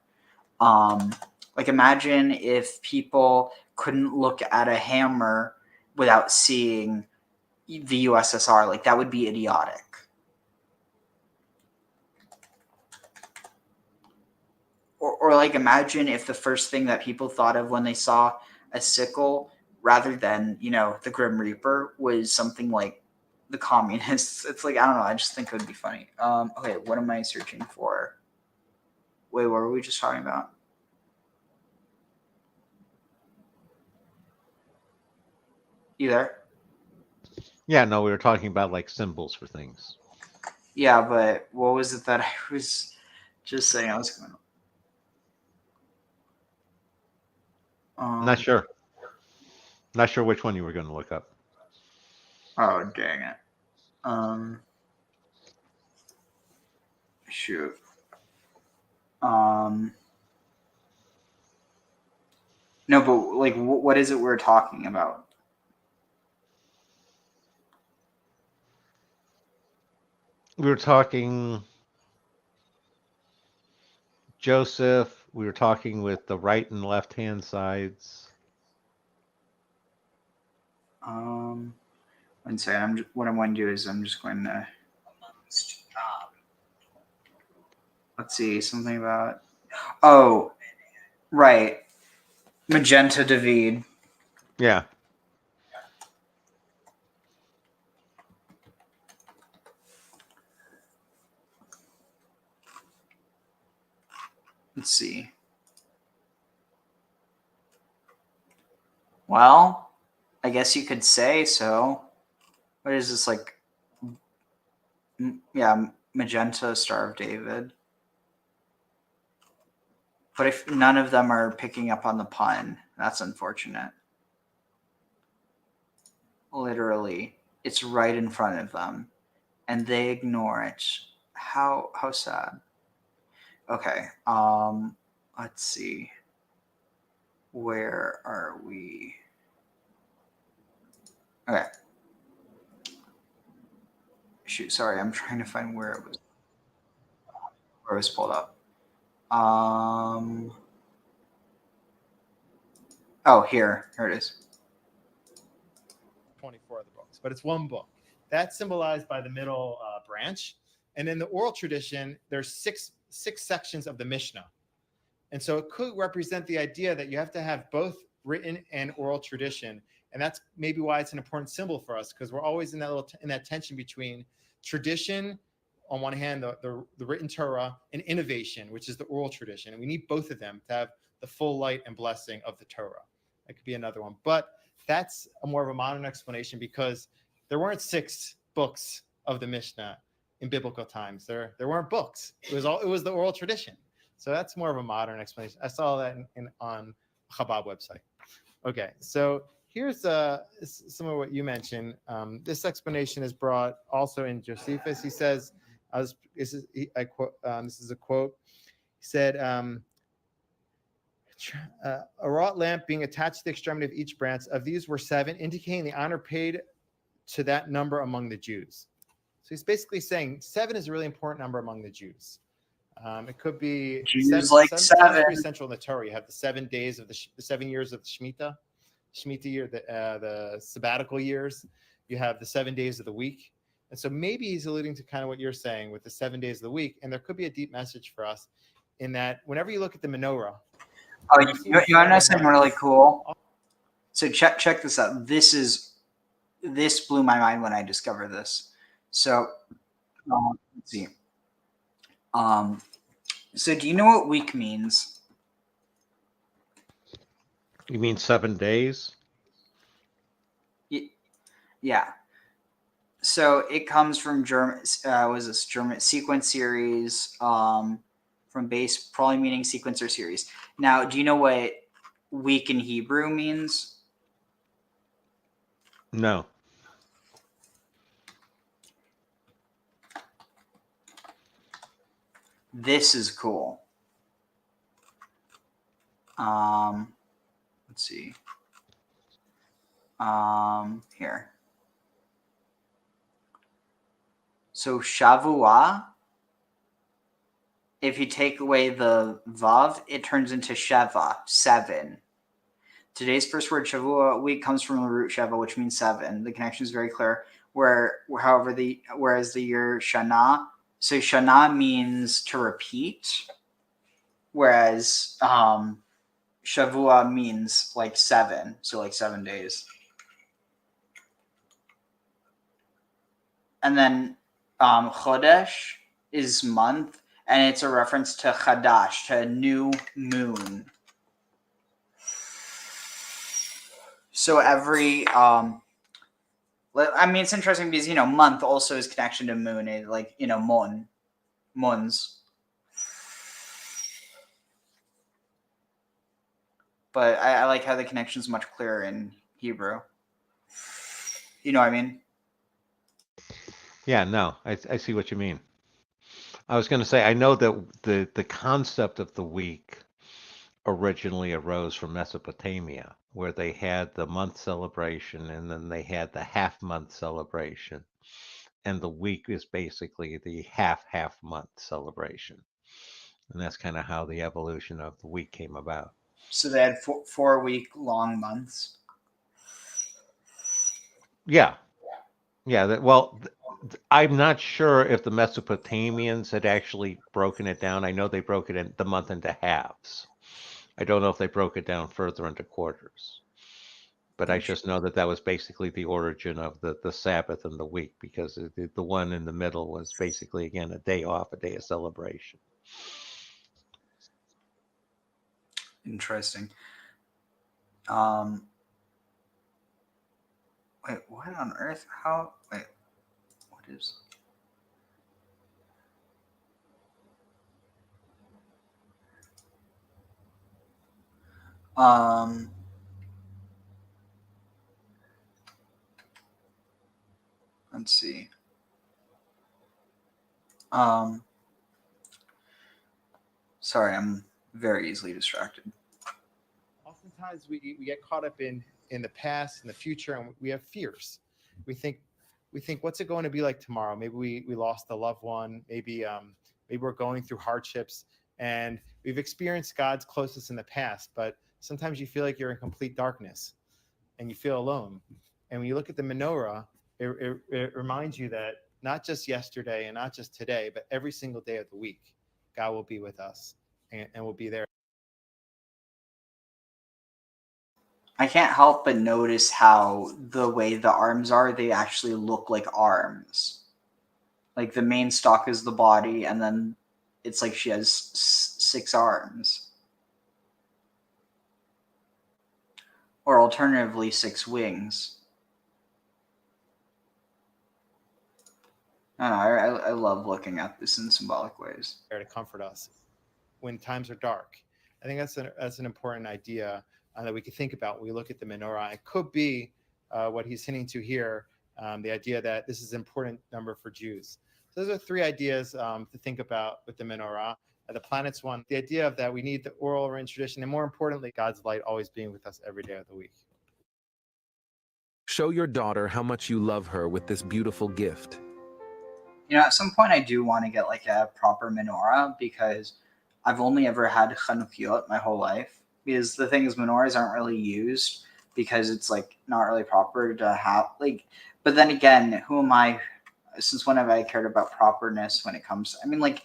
Like imagine if people couldn't look at a hammer without seeing the USSR. Like that would be idiotic. Or like imagine if the first thing that people thought of when they saw a sickle rather than, you know, the Grim Reaper was something like the communists. It's like, I don't know, I just think it would be funny. Okay, what am I searching for? Wait, what were we just talking about? You there? Yeah, no, we were talking about like symbols for things. Yeah, but what was it that I was just saying I was going to... Not sure. Not sure which one you were going to look up. Oh, dang it. Shoot. No, but like, what is it we're talking about? We were talking Joseph. We were talking with the right and left hand sides. One second. What I'm going to do is I'm just going to let's see, something about, oh, right, Magenta David. Yeah. Let's see. Well, I guess you could say so. What is this, like? Yeah, Magenta, Star of David. But if none of them are picking up on the pun, that's unfortunate. Literally, it's right in front of them, and they ignore it. How sad. Okay. let's see. Where are we? Okay. Shoot, sorry, I'm trying to find where it was pulled up. Oh, here it is. 24 of the books, but it's one book. That's symbolized by the middle branch. And in the oral tradition, there's six sections of the Mishnah. And so it could represent the idea that you have to have both written and oral tradition. And that's maybe why it's an important symbol for us, because we're always in that in that tension between tradition, on one hand, the written Torah, and innovation, which is the oral tradition. And we need both of them to have the full light and blessing of the Torah. That could be another one. But that's a more of a modern explanation, because there weren't 6 books of the Mishnah in biblical times. There weren't books. It was the oral tradition. So that's more of a modern explanation. I saw that on Chabad website. Okay, so here's some of what you mentioned. This explanation is brought also in Josephus. He says, this is a quote. He said, a wrought lamp being attached to the extremity of each branch. Of these were 7, indicating the honor paid to that number among the Jews. So he's basically saying 7 is a really important number among the Jews. It could be Jews 7, like 7. 7. It's pretty central in the Torah. You have the 7 days of the 7 years of the Shemitah year, the sabbatical years. You have the 7 days of the week. And so maybe he's alluding to kind of what you're saying with the 7 days of the week. And there could be a deep message for us in that whenever you look at the menorah. Oh, you want to know something really cool? So check this out. This blew my mind when I discovered this. So let's see. So do you know what week means? You mean 7 days? Yeah. So it comes from German. German sequence series? From base, probably meaning sequencer series. Now, do you know what week in Hebrew means? No. This is cool. Let's see. Here. So Shavua, if you take away the Vav, it turns into Sheva, 7. Today's first word, Shavua, week, comes from the root Sheva, which means 7. The connection is very clear. Whereas the year Shana, so Shana means to repeat, whereas Shavua means like 7, so like 7 days. And then Chodesh is month, and it's a reference to Chadash, to new moon. So every, it's interesting because, month also is connection to moon, like, moons. But I like how the connection is much clearer in Hebrew. You know what I mean? Yeah, no, I see what you mean. I was going to say, I know that the concept of the week originally arose from Mesopotamia, where they had the month celebration and then they had the half-month celebration. And the week is basically the half-month celebration. And that's kind of how the evolution of the week came about. So they had 4-week-long months. Yeah. Yeah. I'm not sure if the Mesopotamians had actually broken it down. I know they broke the month into halves. I don't know if they broke it down further into quarters. But I just know that was basically the origin of the Sabbath and the week, because the one in the middle was basically, again, a day off, a day of celebration. Interesting. Wait, what on earth? What is... Let's see. Sorry, I'm very easily distracted. Oftentimes we get caught up in the past and the future, and we have fears. We think what's it going to be like tomorrow? Maybe we lost a loved one. Maybe we're going through hardships, and we've experienced God's closeness in the past, but sometimes you feel like you're in complete darkness and you feel alone. And when you look at the menorah, it reminds you that not just yesterday and not just today, but every single day of the week, God will be with us and will be there. I can't help but notice how the way the arms are, they actually look like arms. Like the main stalk is the body, and then it's like she has 6 arms. Or alternatively, 6 wings. I don't know, I love looking at this in symbolic ways. There to comfort us when times are dark. I think that's an important idea that we can think about when we look at the menorah. It could be what he's hinting to here, the idea that this is an important number for Jews. So those are 3 ideas to think about with the menorah. The planets one, the idea of that we need the oral written tradition, and more importantly, God's light always being with us every day of the week. Show your daughter how much you love her with this beautiful gift. You know, at some point I do want to get like a proper menorah, because I've only ever had Chanukiot my whole life. Because the thing is, menorahs aren't really used because it's like not really proper to have, like, but then again, who am I? Since when have I cared about properness when it comes? I mean, like,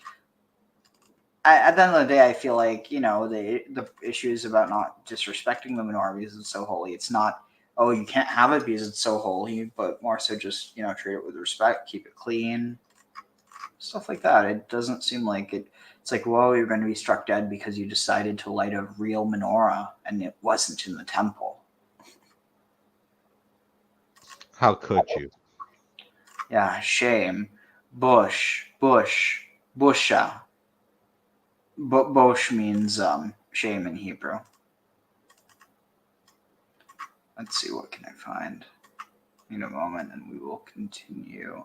at the end of the day, I feel like, you know, the issue is about not disrespecting the menorah because it's so holy. It's not, oh, you can't have it because it's so holy, but more so just, you know, treat it with respect, keep it clean, stuff like that. It doesn't seem like it. It's like, whoa, you're going to be struck dead because you decided to light a real menorah and it wasn't in the temple. How could you? Yeah, shame. Busha. Bosh means shame in Hebrew. Let's see, what can I find in a moment, and we will continue.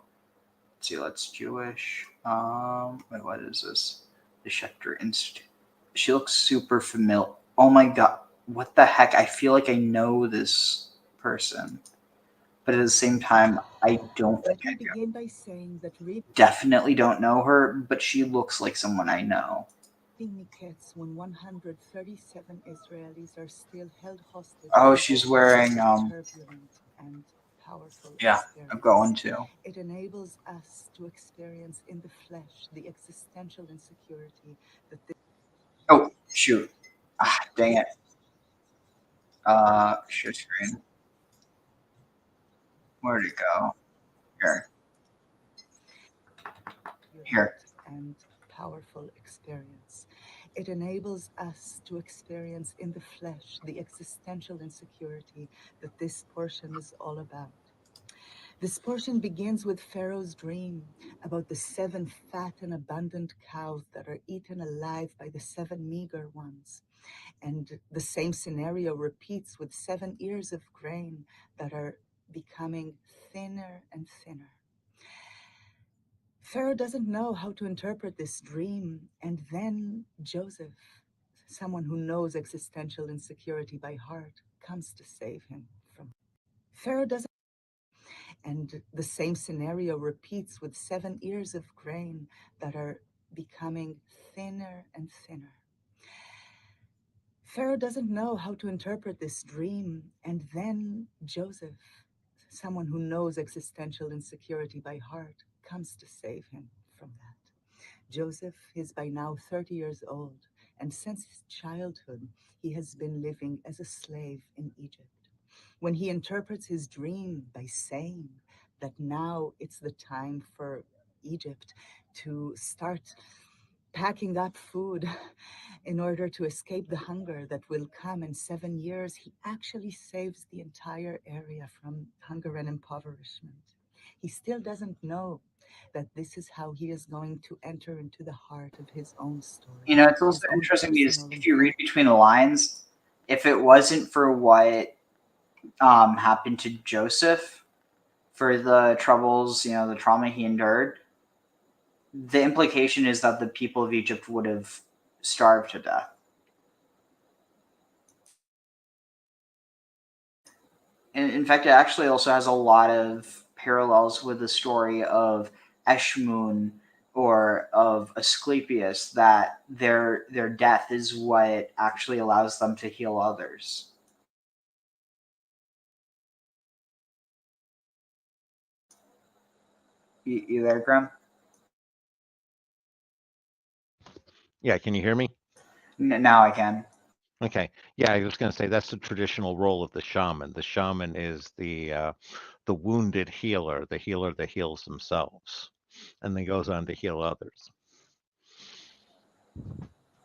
Let's see, that's Jewish. Wait, what is this? The Schechter Institute. She looks super familiar. Oh my god, what the heck? I feel like I know this person, but at the same time, I don't think I do. Begin by saying that Definitely don't know her, but she looks like someone I know. Miketz, when 137 Israelis are still held hostage. Oh, she's wearing turbulent and powerful. Yeah, I'm going to. It enables us to experience in the flesh the existential insecurity that this. Oh, shoot. Ah, dang it. Share screen. Where'd it go? Here. And powerful experience. It enables us to experience in the flesh the existential insecurity that this portion is all about. This portion begins with Pharaoh's dream about the 7 fat and abundant cows that are eaten alive by the 7 meager ones. And the same scenario repeats with 7 ears of grain that are becoming thinner and thinner. Pharaoh doesn't know how to interpret this dream, and then Joseph, someone who knows existential insecurity by heart, comes to save him from. Pharaoh doesn't. And the same scenario repeats with 7 ears of grain that are becoming thinner and thinner. Pharaoh doesn't know how to interpret this dream, and then Joseph, someone who knows existential insecurity by heart, comes to save him from that. Joseph is by now 30 years old, and since his childhood, he has been living as a slave in Egypt. When he interprets his dream by saying that now it's the time for Egypt to start packing up food in order to escape the hunger that will come in 7 years, he actually saves the entire area from hunger and impoverishment. He still doesn't know that this is how he is going to enter into the heart of his own story. You know, it's also interesting because if you read between the lines, if it wasn't for what happened to Joseph, for the troubles, you know, the trauma he endured, the implication is that the people of Egypt would have starved to death. in fact, it actually also has a lot of parallels with the story of Eshmun or of Asclepius, that their death is what actually allows them to heal others. You there, Graham? Yeah, can you hear me? Now I can. Okay. Yeah, I was going to say that's the traditional role of the shaman. The shaman is the wounded healer, the healer that heals themselves, and then goes on to heal others.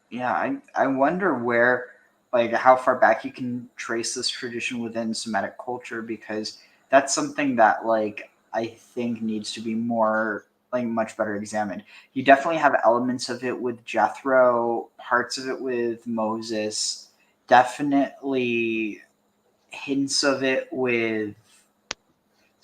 Yeah, I wonder where, like, how far back you can trace this tradition within Semitic culture, because that's something that, like, I think needs to be more, like, much better examined. You definitely have elements of it with Jethro, parts of it with Moses, definitely hints of it with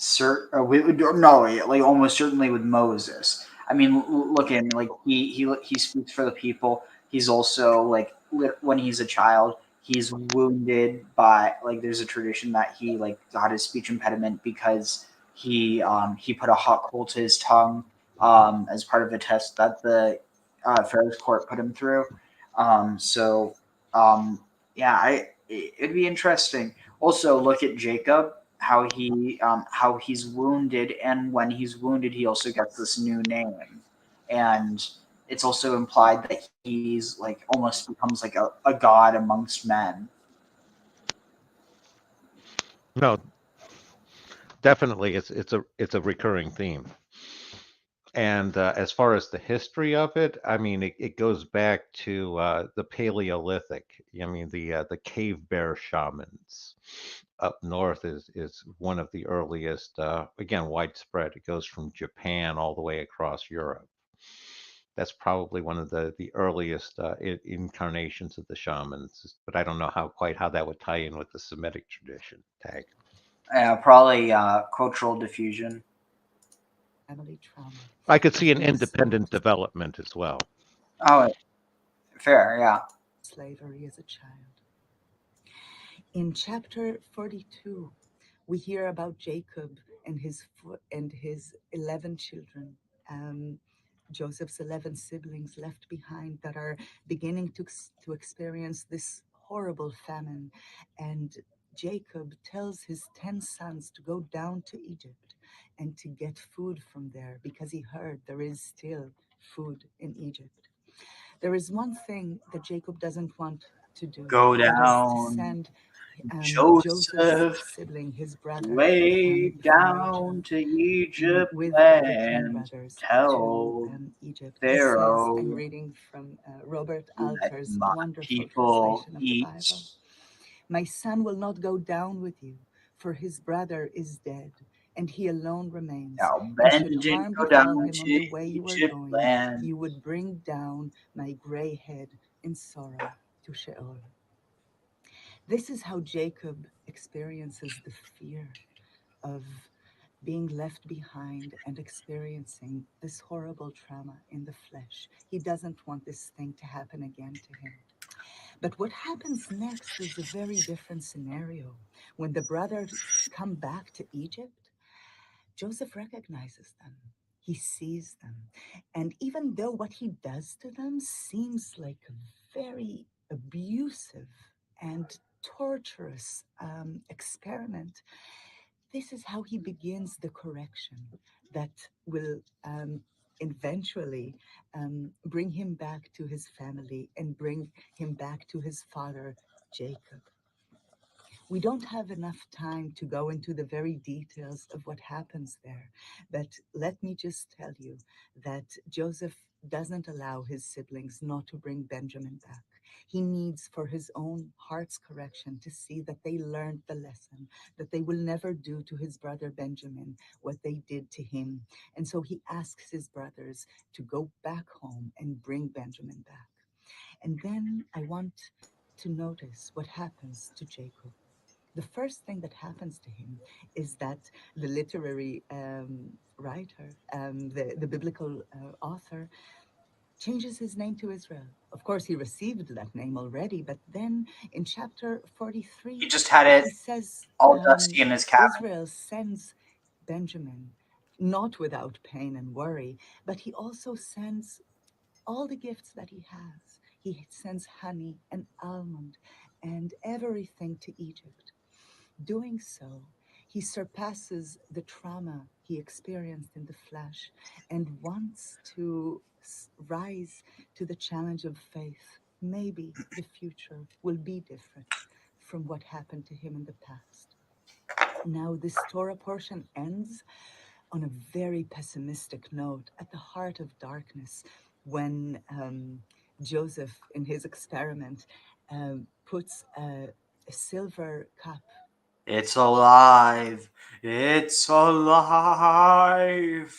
like almost certainly with Moses. I mean, look at him. Like he speaks for the people. He's also like when he's a child, he's wounded by, like, there's a tradition that he, like, got his speech impediment because he put a hot coal to his tongue as part of a test that the Pharaoh's court put him through. So yeah, it'd be interesting. Also, look at Jacob, how he's wounded, and when he's wounded, he also gets this new name, and it's also implied that he's, like, almost becomes like a god amongst men. No, definitely, it's a recurring theme. And as far as the history of it, I mean, it goes back to the Paleolithic. I mean, the cave bear shamans up north is one of the earliest, again, widespread. It goes from Japan all the way across Europe. That's probably one of the earliest incarnations of the shamans, but I don't know how that would tie in with the Semitic tradition tag. Probably cultural diffusion. Family trauma. I could see an independent development as well. Oh, fair, yeah. Slavery as a child. In chapter 42, we hear about Jacob and his 11 children. Joseph's 11 siblings left behind that are beginning to experience this horrible famine. And Jacob tells his 10 sons to go down to Egypt and to get food from there, because he heard there is still food in Egypt. There is one thing that Jacob doesn't want to do. Go That is to down, send Joseph, sibling, his brother, way down to Egypt with the 10 land, brothers tell to Egypt. He says, Pharaoh, I'm reading from Robert let Alter's my wonderful people translation of the eat. Bible. My son will not go down with you, for his brother is dead, and he alone remains. Now And should bend and harm go befall down him to on the way you are Egypt going, land. you would bring down my gray head in sorrow to Sheol. This is how Jacob experiences the fear of being left behind and experiencing this horrible trauma in the flesh. He doesn't want this thing to happen again to him. But what happens next is a very different scenario. When the brothers come back to Egypt, Joseph recognizes them. He sees them. And even though what he does to them seems like a very abusive and torturous experiment, this is how he begins the correction that will eventually bring him back to his family and bring him back to his father, Jacob. We don't have enough time to go into the very details of what happens there, but let me just tell you that Joseph doesn't allow his siblings not to bring Benjamin back. He needs, for his own heart's correction, to see that they learned the lesson, that they will never do to his brother Benjamin what they did to him. And so he asks his brothers to go back home and bring Benjamin back. And then I want to notice what happens to Jacob. The first thing that happens to him is that the literary writer, the biblical author, changes his name to Israel. Of course, he received that name already, but then in chapter 43, He just had it he says all dusty in his cabin. Israel sends Benjamin, not without pain and worry, but he also sends all the gifts that he has. He sends honey and almond and everything to Egypt. Doing so, he surpasses the trauma he experienced in the flesh and wants to rise to the challenge of faith. Maybe the future will be different from what happened to him in the past. Now, this Torah portion ends on a very pessimistic note, at the heart of darkness, when Joseph, in his experiment, puts a silver cup. It's alive. It's alive.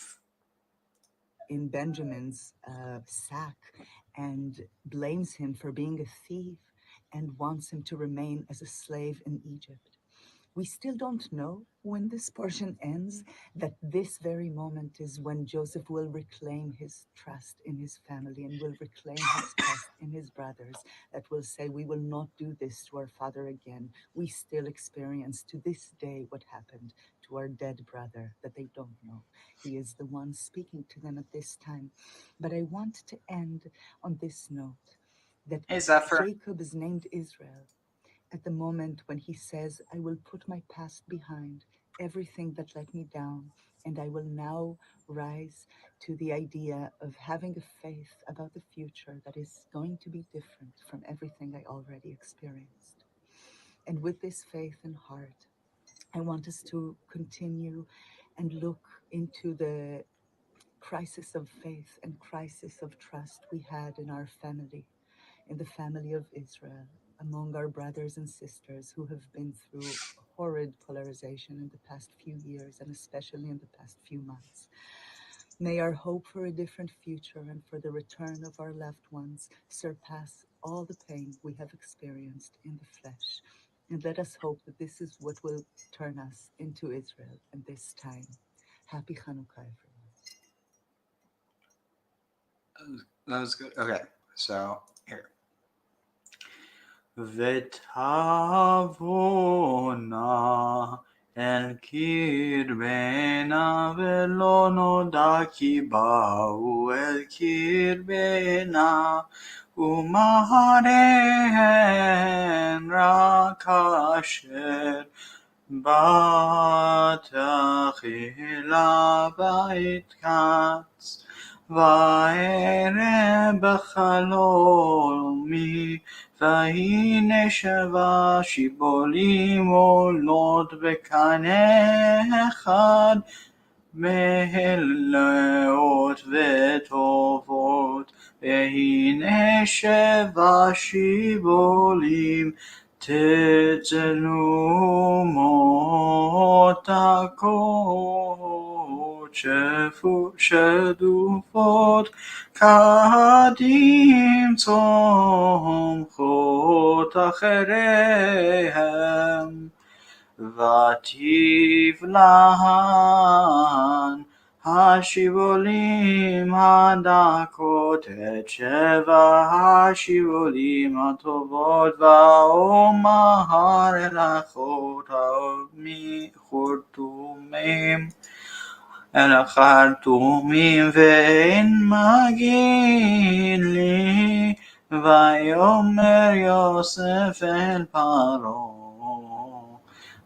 In Benjamin's sack, and blames him for being a thief and wants him to remain as a slave in Egypt. We still don't know when this portion ends, that this very moment is when Joseph will reclaim his trust in his family and will reclaim his trust in his brothers, that will say, we will not do this to our father again. We still experience to this day what happened to our dead brother that they don't know. He is the one speaking to them at this time. But I want to end on this note, that Jacob is named Israel at the moment when he says, I will put my past behind, everything that let me down, and I will now rise to the idea of having a faith about the future that is going to be different from everything I already experienced. And with this faith in heart, I want us to continue and look into the crisis of faith and crisis of trust we had in our family, in the family of Israel, among our brothers and sisters who have been through horrid polarization in the past few years, and especially in the past few months. May our hope for a different future and for the return of our loved ones surpass all the pain we have experienced in the flesh. And let us hope that this is what will turn us into Israel in this time. Happy Hanukkah, everyone. That was good. Okay, so here. ותבואנה אל קרבנה ולא נודע כי באו אל קרבנה ומהרהן רק אשר בתחילה ויתקץ ואראה בחלומי והנה 7 שיבולים עולות בקנה אחד מלאות וטובות והנה 7 שיבולים תצלומות דקות שדופות קדים צומחות אחריהם ותבלען השיבולים הדקות את 7 השיבולים הטובות ואומר אל החרטומים ואין מגיד לי ויאמר יוסף אל פרעה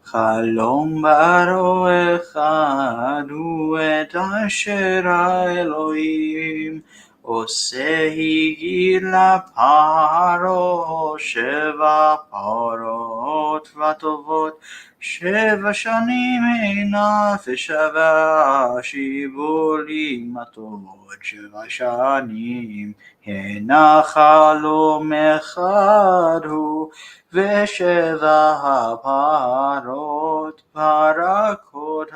חלום פרעה אחד הוא את אשר האלוהים עושה הגיד לפרעה 7 פרות וטובות 7 שנים הנה ו7 שיבולים הטובות 7 שנים הנה חלום אחד הוא ו7 הפרות פרקות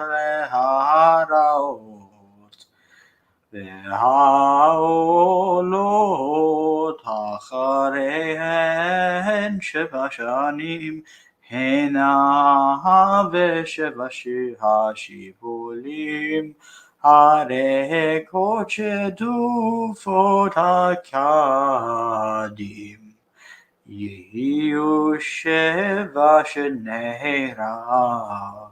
להרעות והעולות אחריהן 7 שנים הנה ו7 השיבולים הרי קודשי דופות הקדים יהיו 7 שני רעב.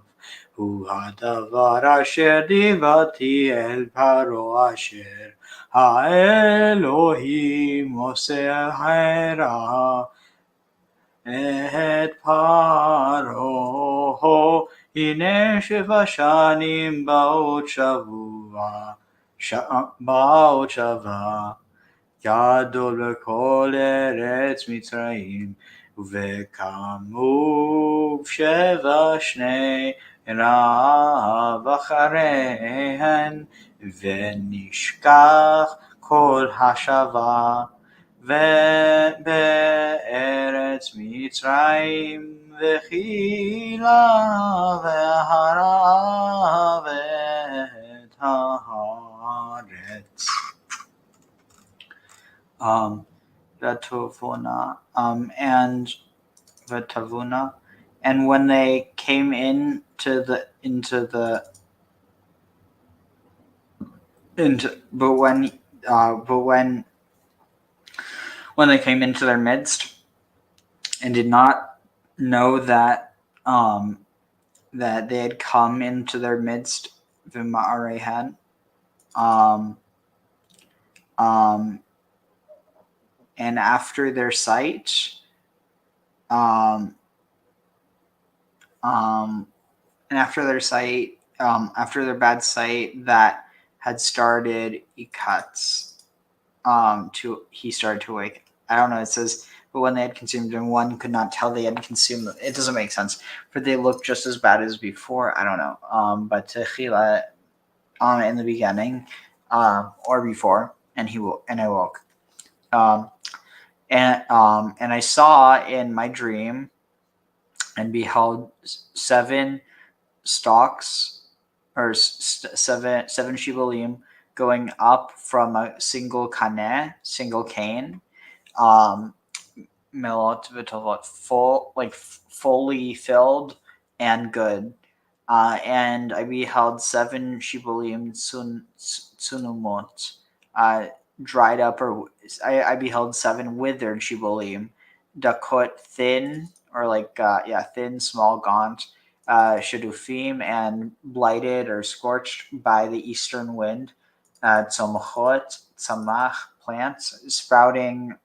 הוא הדבר אשר דיברתי אל פרעה אשר האלוהים עושה הרע את פרעה. הנה 7 שנים באות שבה גדול בכל ארץ מצרים, וקמו 7 שני רעב אחריהן, ונשכח כל השבה ובארץ מצרים, וכילה והרעב את הארץ. Vatavuna, and Vatavuna, and when they came when they came into their midst and did not know that that they had come into their midst, Vima'arehan, and after their sight, after their bad sight that had started Miketz, he started to wake. I don't know. It says, but when they had consumed him, one could not tell they had consumed them. It doesn't make sense, for they looked just as bad as before. I don't know. But Techila, in the beginning, or before, and I woke. And I saw in my dream and beheld 7 stalks, or 7 shibolim, going up from a single cane, melot v'tovot, fully filled and good. And I beheld 7 shibolim tsunumot, dried up, or I beheld 7 withered shibolim, dakot, thin, or thin, small, gaunt, shadufim, and blighted or scorched by the eastern wind, tzomachot, tzamach, plants, sprouting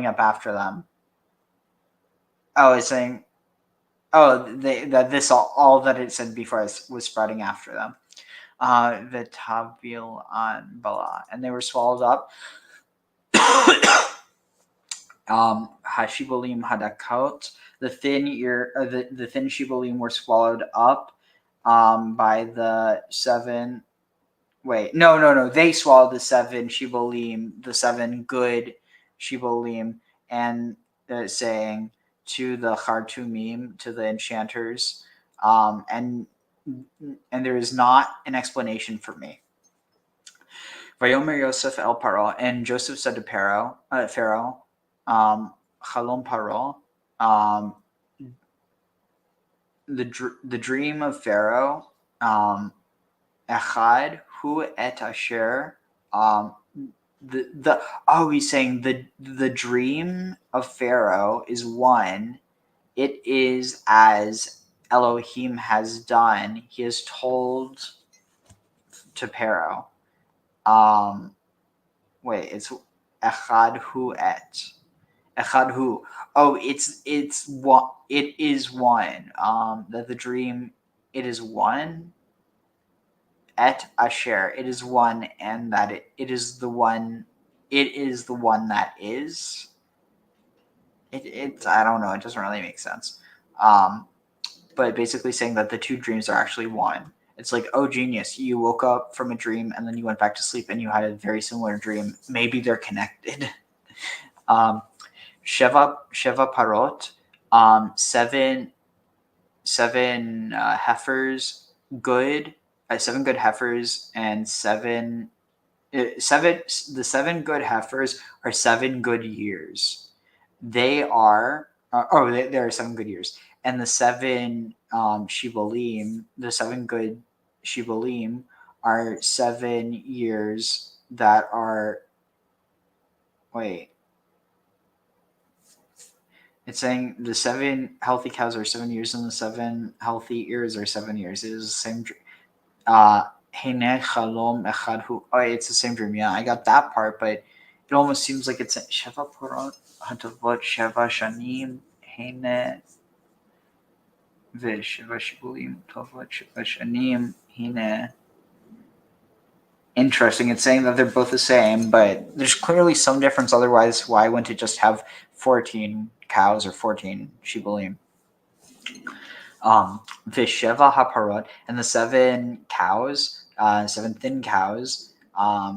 up after them. Oh, it's saying, all that it said before was sprouting after them. V'tavil an bala, and they were swallowed up. Hashibolim hadakot, the thin shibolim were swallowed up by the 7. Wait, no. They swallowed the 7 shibolim, the 7 good shibolim, and saying to the Khartoumim, to the enchanters, and there is not an explanation for me. Vayomer Yosef el Paro, and Joseph said to Pharaoh, Chalom Paro, the dream of Pharaoh, Echad hu et asher, he's saying the dream of Pharaoh is one. It is as Elohim has done. He has told to Pharaoh. It's Echad hu et. Echad hu. Oh, it's one. It is one. That the dream, it is one. Et asher, it is one, and that it is the one. It is the one that is. It I don't know. It doesn't really make sense. But basically saying that the 2 dreams are actually one. It's like, oh, genius, you woke up from a dream and then you went back to sleep and you had a very similar dream. Maybe they're connected. Sheva parot, 7 heifers, good, 7 good heifers, and 7. The 7 good heifers are 7 good years. They are. There are 7 good years, and the 7 shibolim, the 7 good shibolim, are 7 years that are, wait, it's saying the 7 healthy cows are 7 years and the 7 healthy ears are 7 years. It is the same dream. Hine chalom echad hu. Oh, it's the same dream. Yeah, I got that part, but it almost seems like it's Sheva Purot Hatavot Sheva Shanim Hine V'Sheva Shibulim Tovot Sheva Shanim Hine. Interesting. It's saying that they're both the same, but there's clearly some difference. Otherwise, why wouldn't it just have 14 cows or 14 shibulim? Visheva haparot, and the 7 cows, 7 thin cows,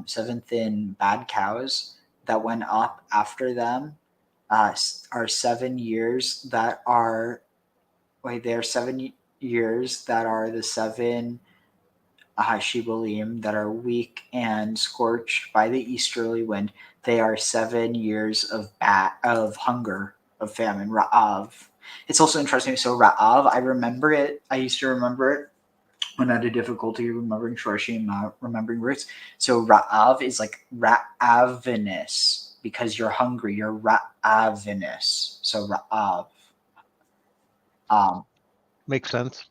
7 thin bad cows that went up after them are 7 years that are, they are 7 years that are the 7 shibulim that are weak and scorched by the easterly wind. They are 7 years of hunger, of famine, ra'av. It's also interesting. So ra'av, I remember it. I used to remember it when I had a difficulty remembering shorshim, remembering roots. So ra'av is like ra'avinous, because you're hungry. You're ra'avinous. So ra'av. Makes sense.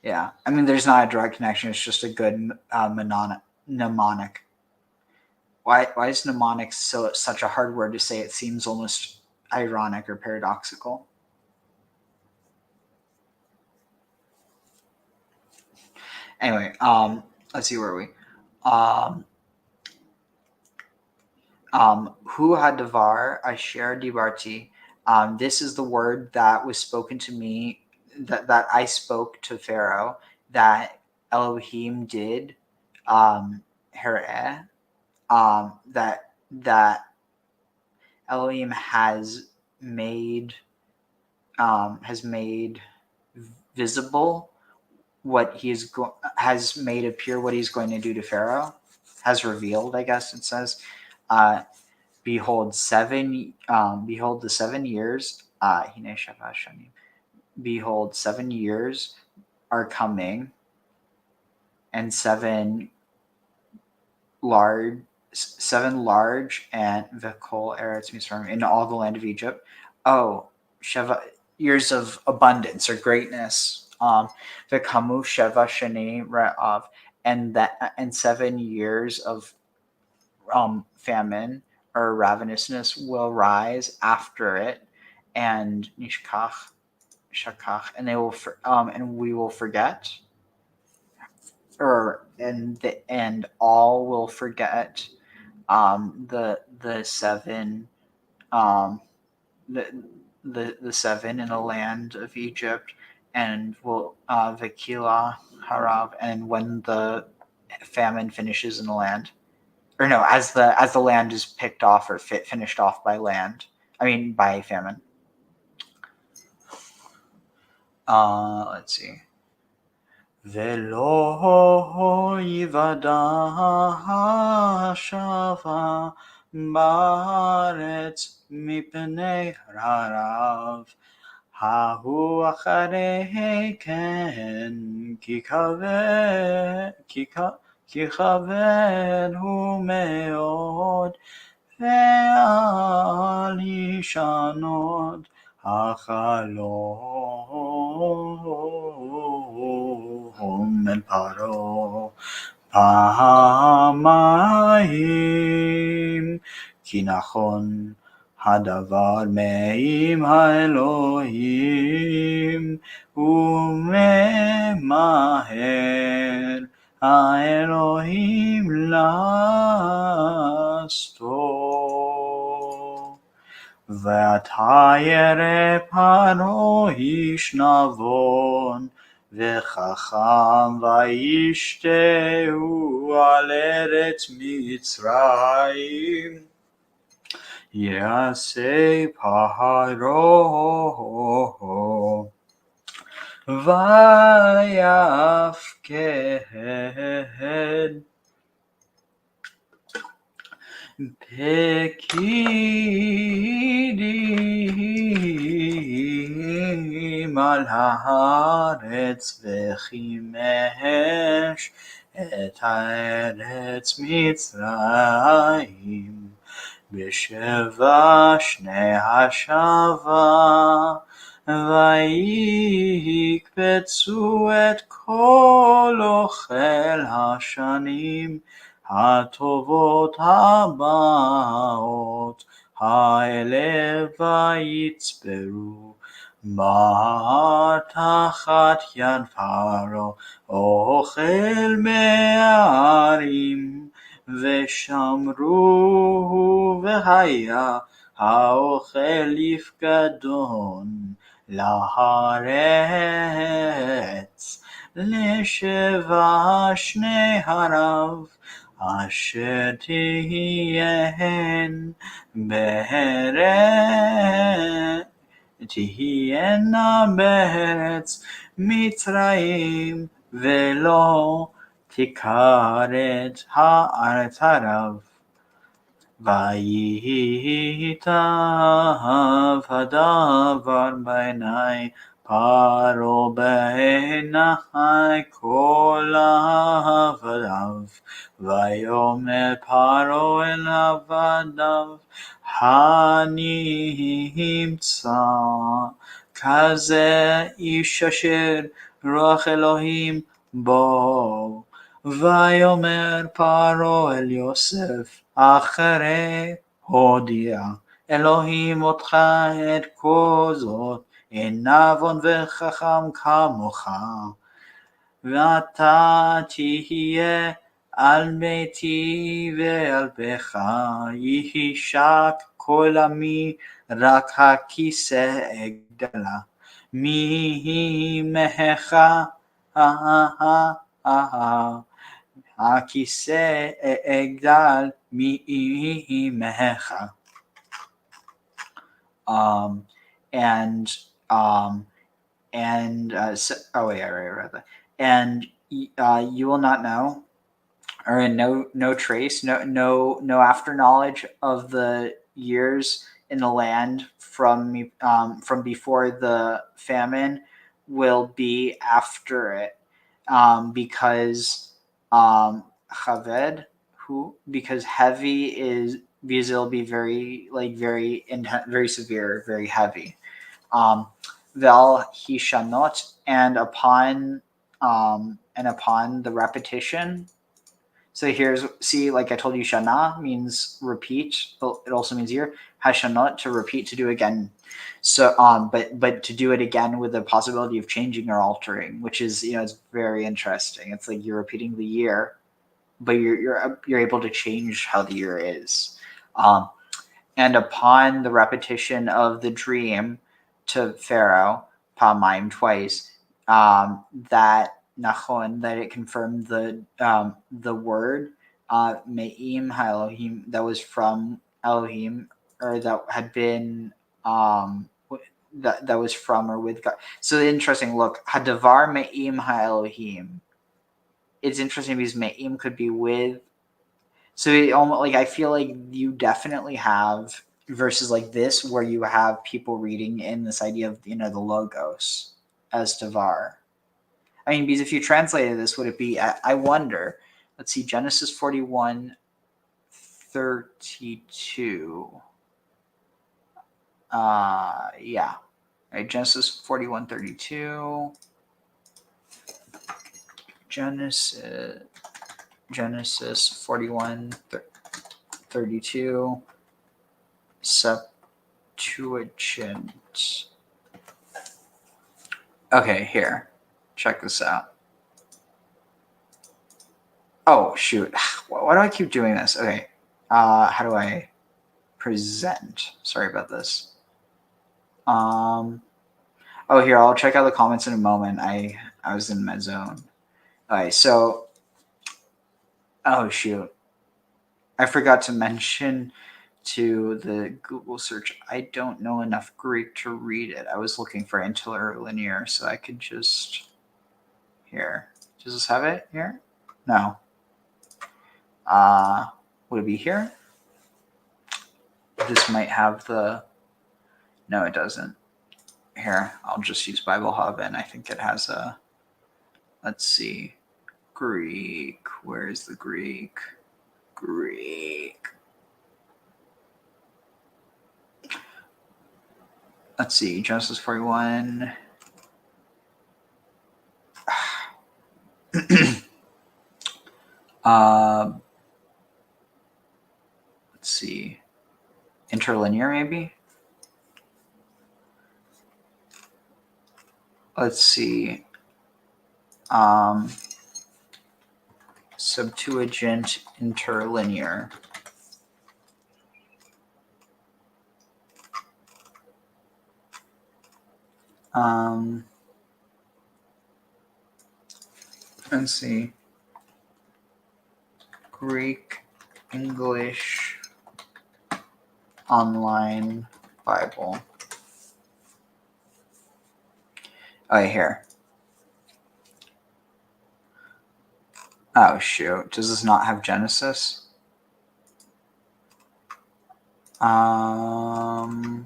Yeah, I mean, there's not a direct connection. It's just a good mnemonic. Why is mnemonic such a hard word to say? It seems almost ironic or paradoxical. Anyway, let's see, where are we? Hu hadavar asher dibarti. This is the word that was spoken to me, that I spoke to Pharaoh, that Elohim did, that Elohim has made visible what he is has made appear what he's going to do to Pharaoh, has revealed, I guess it says. Behold, the 7 years. Behold, 7 years are coming, and 7 large and v'kol eretz Mitzrayim, in all the land of Egypt. Oh, Sheva, years of abundance or greatness. V'kamu Sheva Shani Ra'av, and 7 years of famine or ravenousness will rise after it, and nishkach, shakach, and they will and we will forget, and all will forget the 7 the 7 in the land of Egypt, and will Vikila Harav, and when the famine finishes in the land, or no, as the land is picked off or finished off by famine. Let's see. Velo yivada shava baretz mipnei harav hahu acharei ken kikaved hu meod ve'al hishanot החלום אל פרעה פעמיים, כי נכון הדבר מעם האלוהים, וממהר האלוהים לעשותו. ועתה ירא פרעה איש נבון וחכם, וישתהו על ארץ מצרים. יעשה פרעה ויפקד פקידים על הארץ, וחימש את הארץ מצרים בשבע שני השבה ויקבצו את כל אוכל השנים הטובות הבאות האלה ויצברו תחת יד פרעה אוכל מערים ושמרו והיה האוכל לפקדון לארץ לשבע שני הרב אשר תהיינה בארץ מצרים ולא תכרת הארץ הרב וייטב הדבר בעיני פרעה בעיני כל עבדיו ויאמר פרעה אל עבדיו הנמצא כזה איש אשר רוח אלוהים בו ויאמר פרעה אל יוסף אחרי הודיע אלוהים אותך את כל זאת אין נבון וחכם כמוך ואתה תהיה על ביתי ועל ביתך יישק כל עמי רק הכיסא אגדלה ממך הכיסא אגדל ממך. And you will not know, or no trace, no after knowledge of the years in the land from before the famine will be after it, because because heavy is because it'll be very very severe, very heavy. Vel hishanot, and upon the repetition. So see, like I told you, shana means repeat. It also means year. Hashanot, to repeat, to do again. So, but to do it again with the possibility of changing or altering, which is, it's very interesting. It's like you're repeating the year, but you're able to change how the year is. And upon the repetition of the dream to Pharaoh, Pamaim, twice, that Nachon, that it confirmed the word Me'im HaElohim, that was from Elohim, or that had been that was from or with God. So interesting. Look, Hadavar Me'im HaElohim. It's interesting because Me'im could be with. So it almost, like, I feel like you definitely have verses like this where you have people reading in this idea of the logos as Davar. I mean, because if you translated this, would it be? I wonder. Let's see, Genesis 41:32. Yeah. Right, Genesis 41:32. Genesis 41:32. Septuagint. Okay, here. Check this out. Oh, shoot. Why do I keep doing this? Okay. How do I present? Sorry about this. Oh, here, I'll check out the comments in a moment. I was in my zone. All right, so, oh, shoot. I forgot to mention to the Google search, I don't know enough Greek to read it. I was looking for interlinear, so I could just... Here. Does this have it here? No. Would it be here? This might have the... No, it doesn't. Here, I'll just use Bible Hub, and I think it has a... Let's see. Greek. Where's the Greek? Greek. Let's see. Genesis 41. Let's see. Interlinear, maybe? Let's see. Septuagint interlinear. Let's see. Greek, English, online Bible. Oh, here. Oh, shoot. Does this not have Genesis? I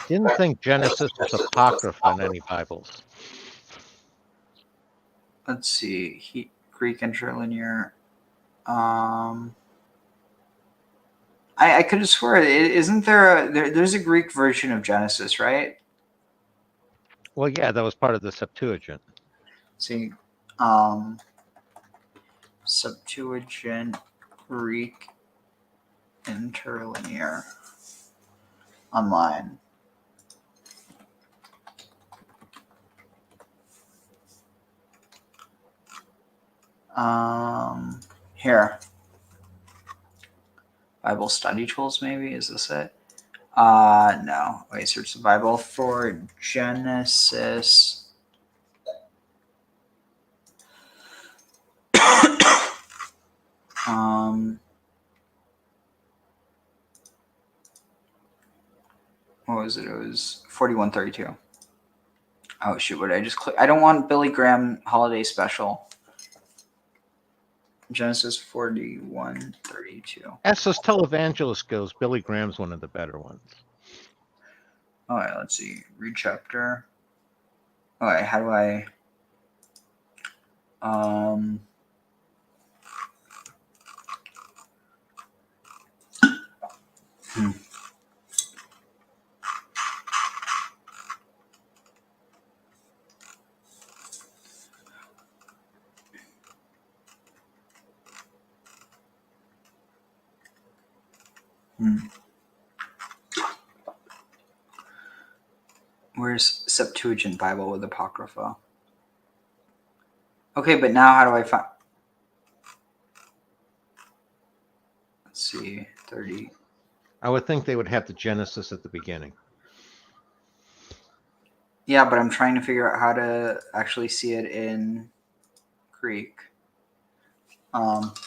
didn't think Genesis was apocrypha in any Bibles. Let's see. Greek interlinear. I could have sworn. Isn't there's a Greek version of Genesis, right? Well, yeah, that was part of the Septuagint. See, Septuagint Greek interlinear online. Here. Bible study tools, maybe? Is this it? No. Wait, search the Bible for Genesis. What was it? It was 4132. Oh shoot, what did I just click? I don't want Billy Graham holiday special. Genesis 4132. As this televangelist goes, Billy Graham's one of the better ones. All right, let's see. Read chapter. All right, how do I? Where's Septuagint Bible with Apocrypha? Okay, but now how do I find? Let's see, 30. I would think they would have the Genesis at the beginning. Yeah, but I'm trying to figure out how to actually see it in Greek. Let's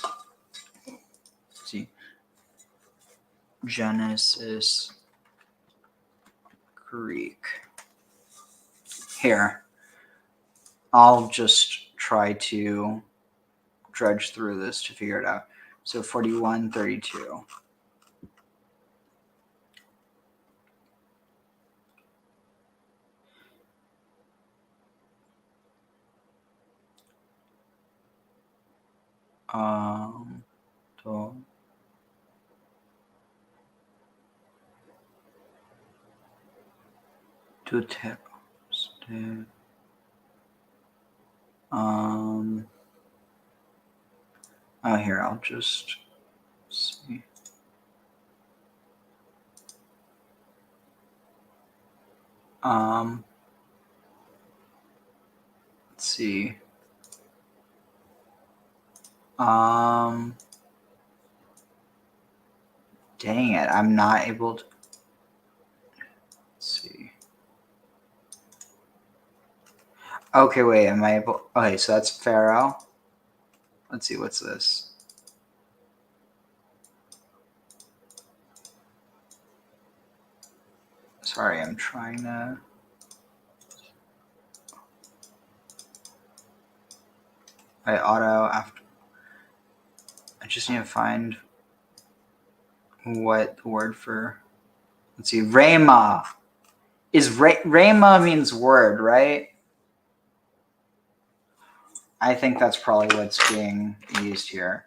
see. Genesis Greek. Here. I'll just try to dredge through this to figure it out. So 4132. To text. Oh, here, I'll just see. Let's see. Dang it, I'm not able to. Let's see. Okay, wait, am I able? Okay, so that's Pharaoh. Let's see, what's this? Sorry, I'm trying to. I auto after. I just need to find what the word for. Let's see, Rhema. Rhema means word, right? I think that's probably what's being used here.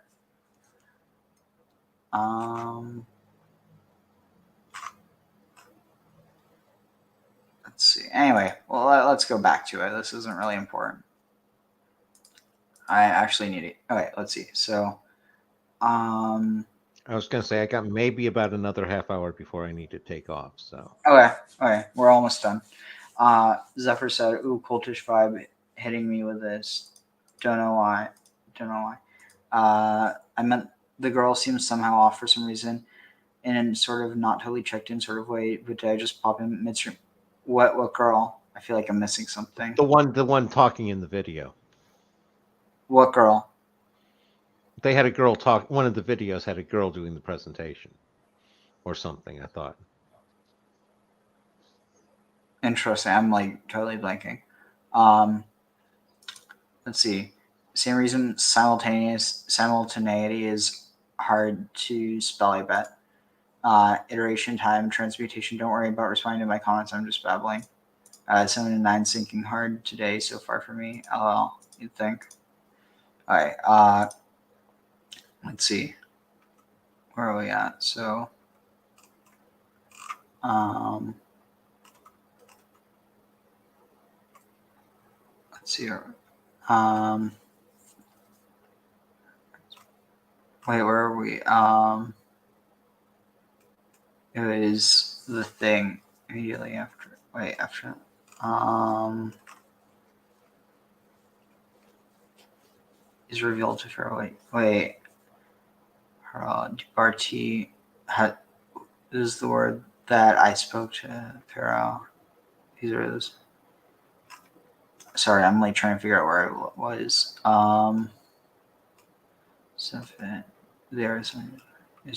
Let's see. Anyway, well, let's go back to it. This isn't really important. I actually need it. Okay, let's see. So, I was going to say I got maybe about another half hour before I need to take off. So okay, we're almost done. Zephyr said, "Ooh, cultish vibe hitting me with this. Don't know why. I meant the girl seems somehow off for some reason, in a sort of not totally checked in sort of way. But did I just pop in midstream? What girl? I feel like I'm missing something. the one talking in the video. What girl? They had a girl talk. One of the videos had a girl doing the presentation, or something. I thought. Interesting. I'm like totally blanking. Let's see. Same reason simultaneity is hard to spell, I bet. Iteration time, transmutation. Don't worry about responding to my comments. I'm just babbling. 7 and 9 sinking hard today so far for me. LOL, you'd think. All right. Let's see. Where are we at? So, let's see here. Wait, where are we? It was the thing immediately after. Wait, after. Is revealed to Pharaoh. Wait. Barti had. This is the word that I spoke to Pharaoh. These are those. Sorry, I'm like trying to figure out where I was. So there is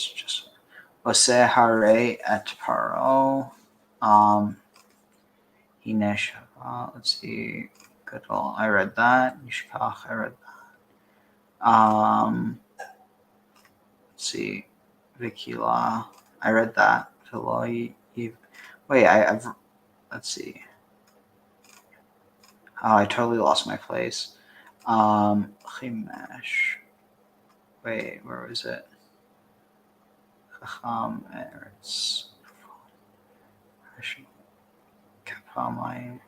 just Oseh Hare at Paro. Hinesh. Let's see. Gadol. I read that. Yishkach. I read that. Let's see. Vikila. I read that. Wait, I've. Let's see. Oh, I totally lost my place. Chimesh. Wait, where was it? Chacham Eretz. Kapamai.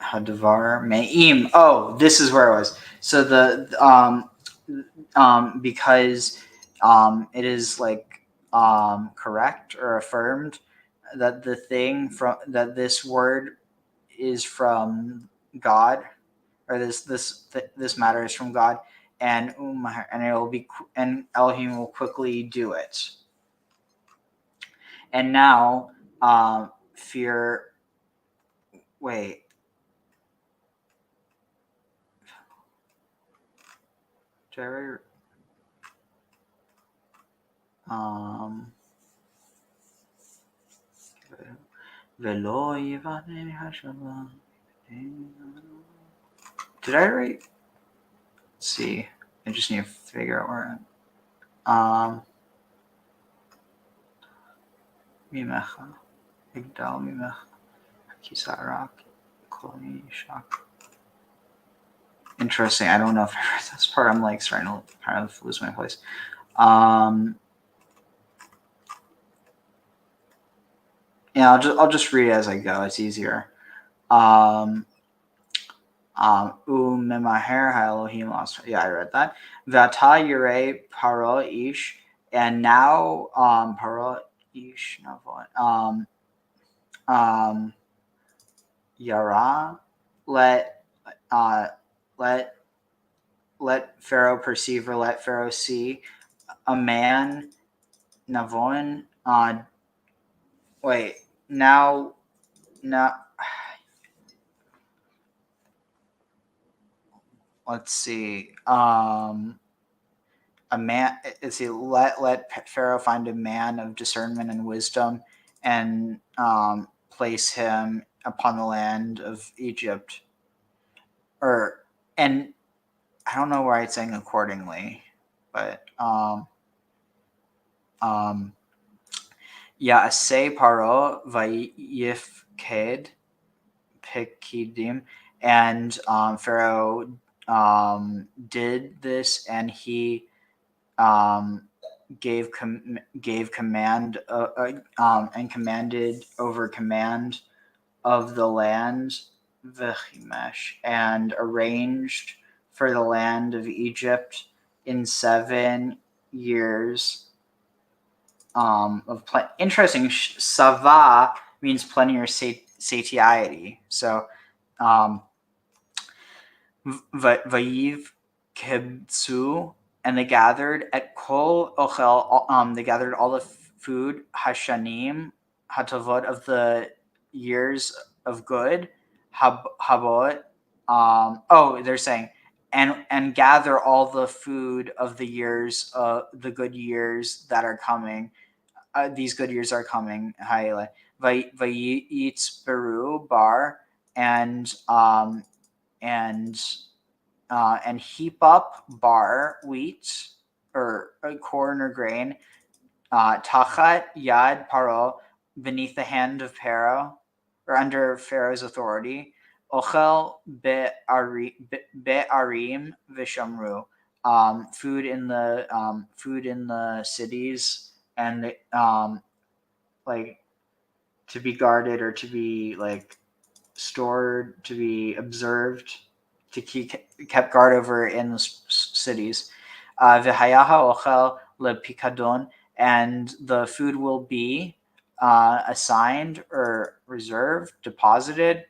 Hadavar Me'im. Oh, this is where I was. So because it is like correct or affirmed that the thing from that this word is from God, or this matter is from God, and it will be, and Elohim will quickly do it. And now fear. Wait. Jerry. Did I write? Let's see. I just need to figure out where I'm. Mimecha. Igdal Mimecha. Kisarak. Kloni Shak. Interesting. I don't know if I read this part. I'm like starting to kind of lose my place. Yeah, I'll just read it as I go. It's easier. Umemaher Elohim lost. Yeah, I read that. Vata Yirei Paro Ish, and now Paro Ish Navon. Yara, let Pharaoh perceive, or let Pharaoh see a man. Navon. Wait. Now. Let's see. A man. Let's see. Let Pharaoh find a man of discernment and wisdom, and place him upon the land of Egypt. And I don't know why it's saying accordingly, but Ya'aseh Paro vayifked Pikidim, and Pharaoh did this, and he gave command and commanded over command of the land, V'chimesh, and arranged for the land of Egypt in 7 years of interesting. Sava means plenty or satiety. So, Vayiv Kebtsu, and they gathered at Kol Ochel. They gathered all the food Hashanim Hatavot of the years of good. Habot. They're saying and gather all the food of the years, the good years that are coming. These good years are coming. Vayitz Beru bar and heap up bar wheat or corn or grain. Tachat yad paro, beneath the hand of Pharaoh, or under Pharaoh's authority. Ochel be'arim v'shamru, food in the cities, and like to be guarded or to be like stored, to be observed, to kept guard over in the cities. V'hayaha ochel lepikadon, and the food will be assigned or reserved, deposited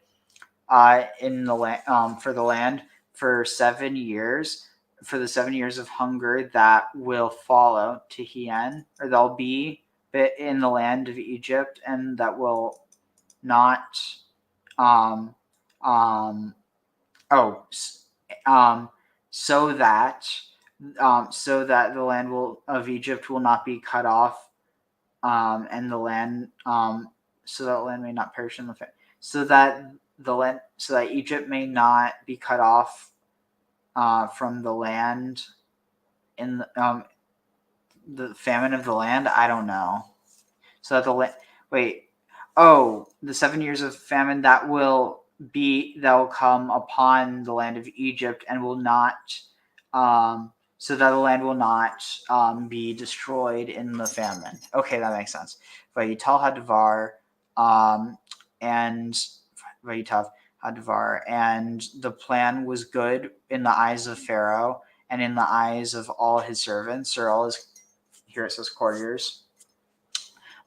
in the land for the land for 7 years, for the 7 years of hunger that will follow to Hien, or they'll be in the land of Egypt, and that will not so that the land of Egypt will not be cut off, and the land so that the land may not perish in the famine, so that Egypt may not be cut off from the land in the famine of the land. I don't know. So that the land. The 7 years of famine that will come upon the land of Egypt, and will not, so that the land will not be destroyed in the famine. Okay, that makes sense. Vayital hadvar, and Vayitav hadvar, and the plan was good in the eyes of Pharaoh and in the eyes of all his servants, or all his, here it says courtiers.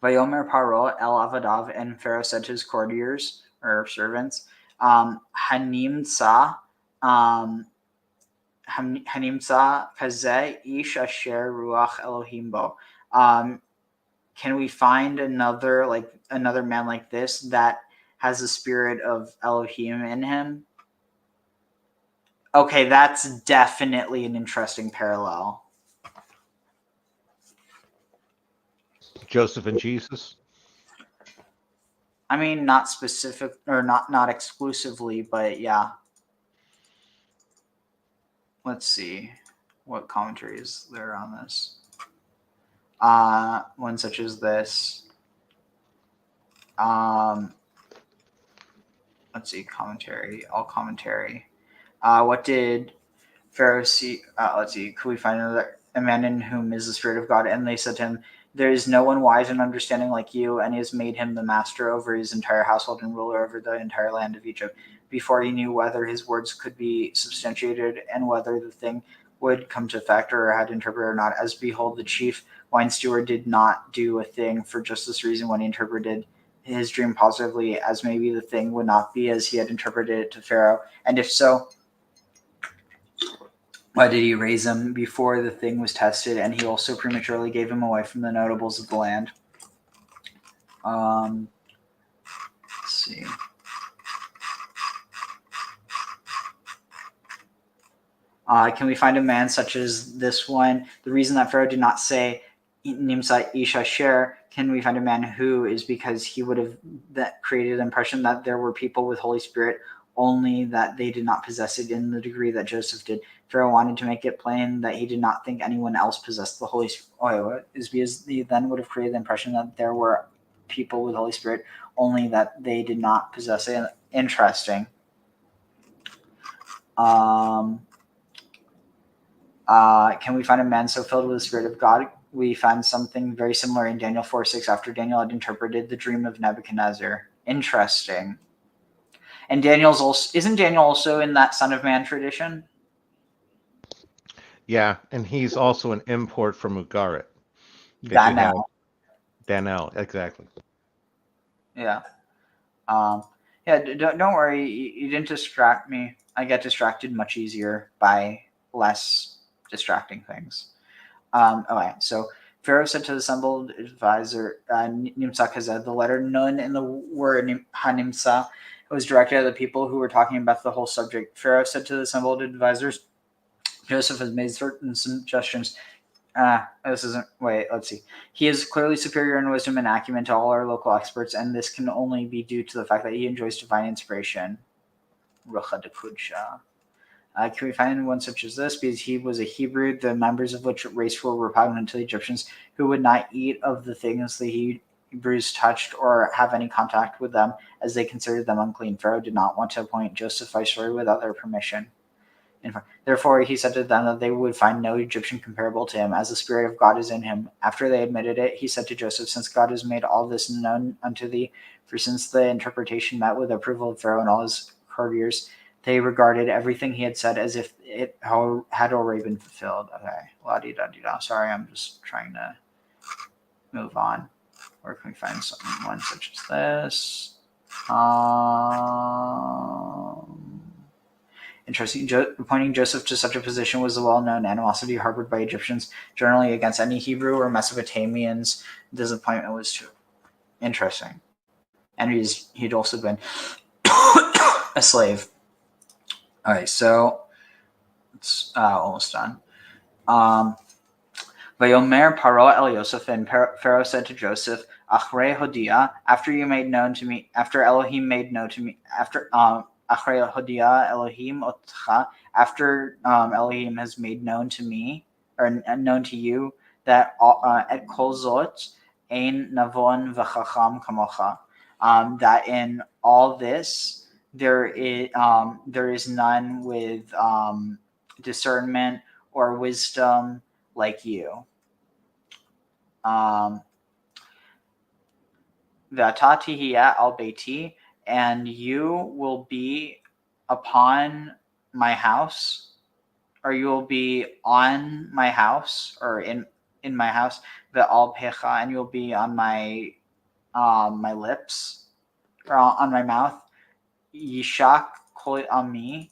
Vayomer Paro el Avadav, and Pharaoh said to his courtiers or servants, Hanimtsa Kazeh Ish Asher Ruach Elohim Bo. Can we find another man like this that has the spirit of Elohim in him? Okay, that's definitely an interesting parallel. Joseph and Jesus? I mean, not specific, or not exclusively, but yeah. Let's see what commentary is there on this. One such as this. Let's see, commentary, all commentary. What did Pharaoh see? Let's see, could we find a man in whom is the Spirit of God? And they said to him, there is no one wise and understanding like you, and he has made him the master over his entire household and ruler over the entire land of Egypt. Before he knew whether his words could be substantiated and whether the thing would come to effect or had interpreted or not, as behold, the chief wine steward did not do a thing for just this reason when he interpreted his dream positively, as maybe the thing would not be as he had interpreted it to Pharaoh. And if so, why did he raise him before the thing was tested? And he also prematurely gave him away from the notables of the land. Let's see. Can we find a man such as this one? The reason that Pharaoh did not say Nimsa Isha Sher, can we find a man who, is because he would have created the impression that there were people with Holy Spirit, only that they did not possess it in the degree that Joseph did. Pharaoh wanted to make it plain that he did not think anyone else possessed the Holy Spirit. Is because he then would have created the impression that there were people with Holy Spirit, only that they did not possess it Interesting. Can we find a man so filled with the Spirit of God? We find something very similar in Daniel 4:6 after Daniel had interpreted the dream of Nebuchadnezzar. Interesting. And Daniel's also, isn't Daniel also in that Son of Man tradition? Yeah, and he's also an import from Ugarit. Because you have Daniel, exactly. Yeah. Don't worry. You didn't distract me. I get distracted much easier by less distracting things. Okay, so Pharaoh said to the assembled advisor, Nimsa Kazed, the letter Nun in the word Hanimsa was directed at the people who were talking about the whole subject. Pharaoh said to the assembled advisors, Joseph has made certain suggestions. This isn't. Wait, let's see. He is clearly superior in wisdom and acumen to all our local experts, and this can only be due to the fact that he enjoys divine inspiration. Can we find one such as this? Because he was a Hebrew, the members of which race were repugnant to the Egyptians, who would not eat of the things the Hebrews touched or have any contact with them, as they considered them unclean. Pharaoh did not want to appoint Joseph viceroy without their permission. Therefore, he said to them that they would find no Egyptian comparable to him, as the Spirit of God is in him. After they admitted it, he said to Joseph, since God has made all this known unto thee, for since the interpretation met with the approval of Pharaoh and all his courtiers, they regarded everything he had said as if it had already been fulfilled. Okay, la-di-da-di-da. Sorry, I'm just trying to move on. Where can we find one such as this? Interesting. Appointing Joseph to such a position was a well-known animosity harbored by Egyptians, generally against any Hebrew or Mesopotamians. This appointment was too interesting. And he'd also been a slave. All right, so it's almost done. Vayomer Paro El Yosef, and Pharaoh said to Joseph, Achrei Hodia, after you made known to me, after Elohim made known to me, after Achrei Hodia Elohim Otcha, after Elohim has made known to me, or known to you, that at Kol Zot ein navon v'chacham kamocha, that in all this there is none with discernment or wisdom like you. V'atati al beiti, and you will be upon my house, or you will be on my house, or in my house. Ve'al pecha, and you will be on my my lips, or on my mouth. Yishak kol ami.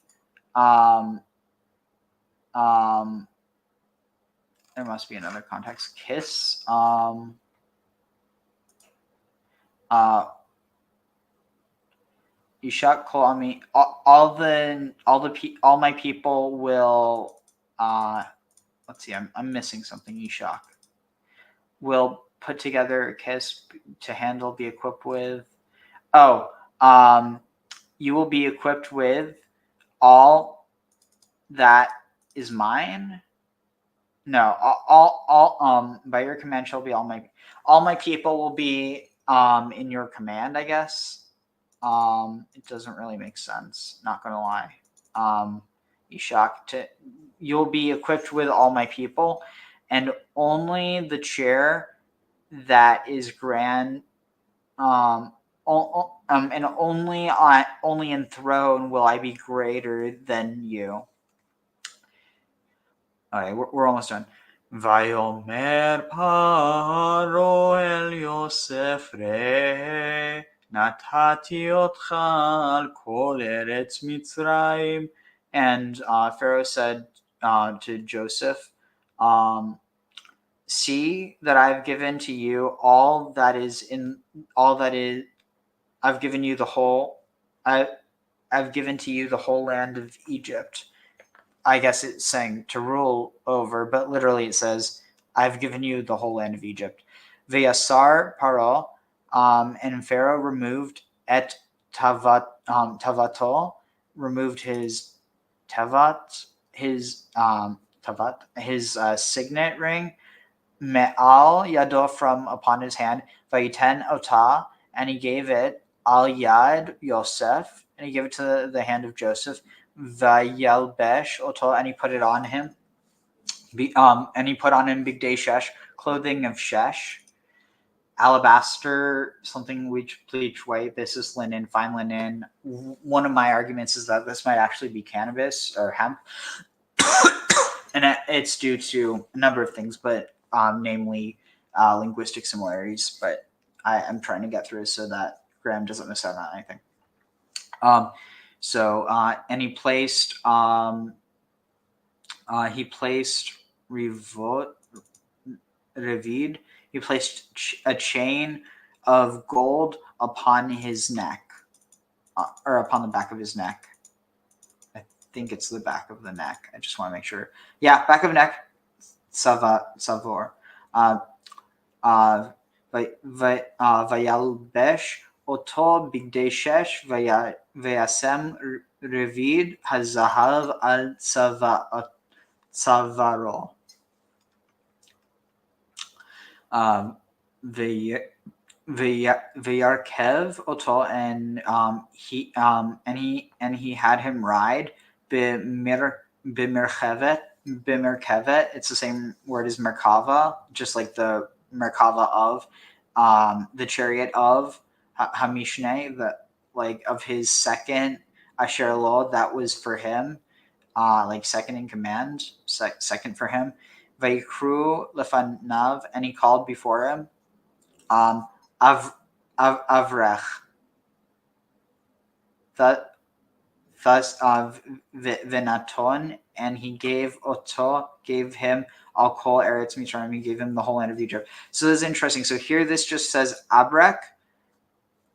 There must be another context. Kiss. Yishak kol ami. All my people will. Let's see. I'm missing something. Yishak will put together a kiss to handle, be equipped with. You will be equipped with all that is mine. No, all by your command shall be all my people will be in your command, I guess. It doesn't really make sense, not gonna lie. You'll be equipped with all my people, and only the chair that is grand, and only in throne will I be greater than you. All right, we're almost done. Vayomer Paro El Yosef re natati otcha al kol eretz Mitzrayim, and Pharaoh said to Joseph, see that I've given to you all that is. I've given you the whole. I've given to you the whole land of Egypt. I guess it's saying to rule over, but literally it says, I've given you the whole land of Egypt. V'yasar Paro, and Pharaoh removed et tavato, removed his tavat, his signet ring, me'al yado, from upon his hand, vayiten otah, and he gave it al yad Yosef, and he gave it to the hand of Joseph. Vayalbesh oto, and he put it on him. And he put on him bigdei shesh, clothing of shesh, alabaster, something which bleach white. This is linen, fine linen. One of my arguments is that this might actually be cannabis or hemp, and it's due to a number of things, but namely linguistic similarities. But I'm trying to get through so that Graham doesn't miss out on anything. And he placed Revid. He placed a chain of gold upon his neck, or upon the back of his neck. I think it's the back of the neck. I just want to make sure. Yeah, back of neck. Savor. Vayalbesh oto bigdei shesh vayasem revid hazahav al tzavaro. Vayarkev oto, and he had him ride b'merchevet. It's the same word as merkava, just like the merkava of the chariot of Hamishne, of his second asher lo, that was for him, second in command, second for him. Vayikru lefanav, and he called before him Avrech. Thus Venaton, and he gave him al kol eretz Mitzrayim, he gave him the whole land of Egypt. So this is interesting. So here this just says Abrek,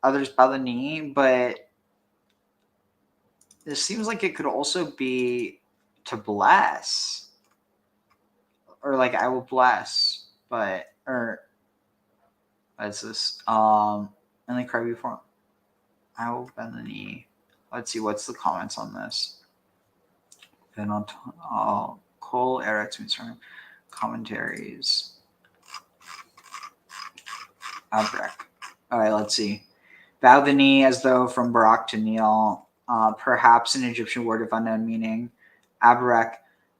others balani, but this seems like it could also be to bless, or like I will bless, but what's this? And they cry before I will bend the knee. Let's see, what's the comments on this? Kol Eretz Mitzrayim commentaries. Abrek. All right, let's see. Bow the knee as though from Barak to kneel. Perhaps an Egyptian word of unknown meaning. Abrek.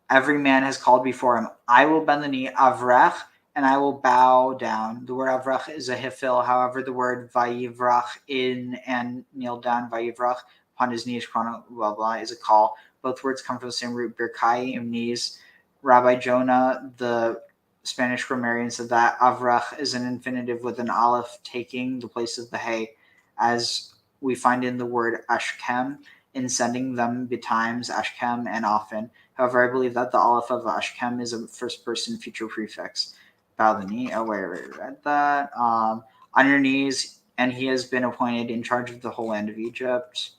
Every man has called before him. I will bend the knee. Avrech. And I will bow down. The word avrach is a hifil. However, the word vayivrach in and kneel down, vayivrach upon his knees, blah, blah, is a call. Both words come from the same root, birkai, knees. Rabbi Jonah, the Spanish grammarian, said that avrach is an infinitive with an aleph taking the place of the hay, as we find in the word ashkem, in sending them betimes, ashkem, and often. However, I believe that the aleph of ashkem is a first person future prefix. Bow the knee. Oh, wait, read that. On your knees, and he has been appointed in charge of the whole land of Egypt.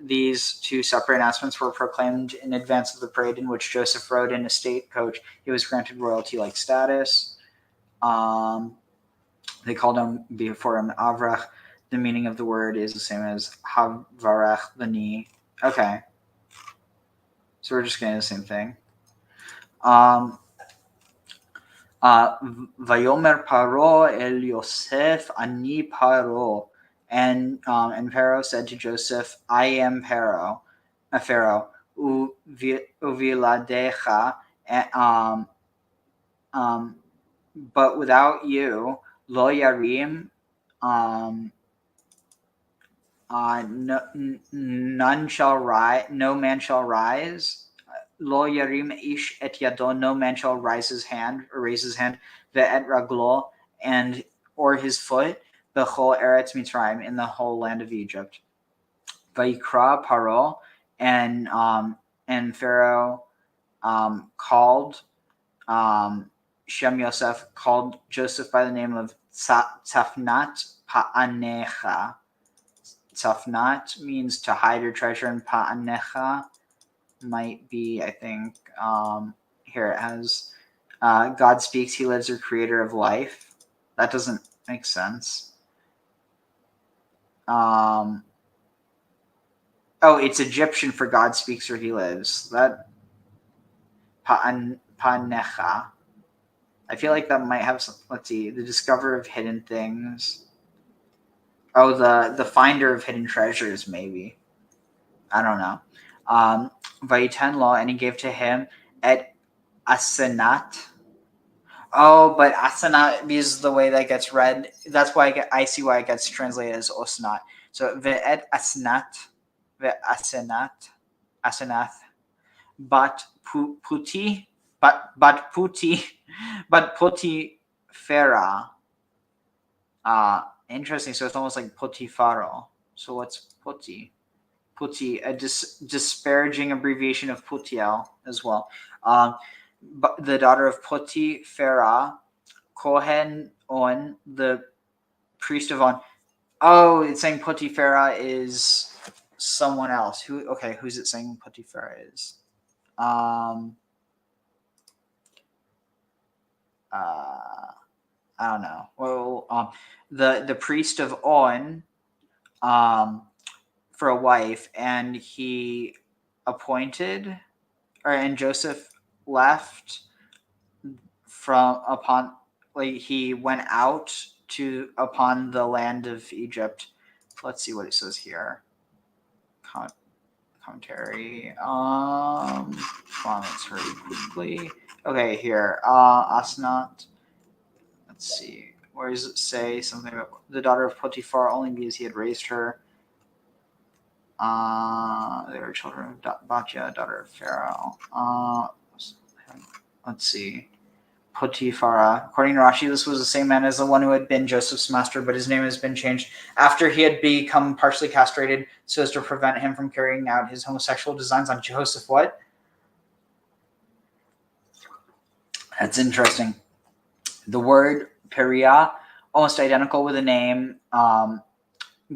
These two separate announcements were proclaimed in advance of the parade in which Joseph rode in a state coach. He was granted royalty-like status. They called him before him Avrach. The meaning of the word is the same as Havarach, the knee. Okay. So we're just getting the same thing. Vayomer Paro el Yosef ani Paro, and Pharaoh said to Joseph, I am Pharaoh, uviladecha, but without you, lo yarim, none shall rise, no man shall rise. Lo yarim ish et yadon, no man shall raise his hand, ve'et raglo, and or his foot, bechol eretz Mitzrayim, in the whole land of Egypt. Vayikra Paro, and Pharaoh called Shem Yosef, called Joseph by the name of Tzafnat Pa'anecha. Tzafnat means to hide your treasure, and Pa'anecha might be, I think, here it has God speaks, he lives, or creator of life. That doesn't make sense. Oh, it's Egyptian for God speaks or he lives. That Pa'anecha. I feel like that might have some, let's see, the discoverer of hidden things. Oh, the finder of hidden treasures, maybe. I don't know. Vayitan law, and he gave to him at Asenath. Oh, but Asenath is the way that gets read. That's why I see why it gets translated as Osnat. So ve'et Asenath, Asenath, but Puti, but Potiphar. Interesting. So it's almost like Potiphar. So what's Poti? Puti, a disparaging abbreviation of Putiel as well. But the daughter of Potiphar, Kohen On, the priest of On. Oh, it's saying Potiphar is someone else. Who's it saying Potiphar is? I don't know. Well, the priest of On, for a wife, and he appointed, and Joseph left from upon, like, he went out to upon the land of Egypt. Let's see what it says here. Commentary. Come on, let's hurry quickly. Okay, here. Asenath. Let's see. Where does it say something about the daughter of Potiphar only because he had raised her? They were children of Batya, daughter of Pharaoh. Let's see. Potiphar. According to Rashi, this was the same man as the one who had been Joseph's master, but his name has been changed after he had become partially castrated so as to prevent him from carrying out his homosexual designs on Joseph. What? That's interesting. The word Peria, almost identical with the name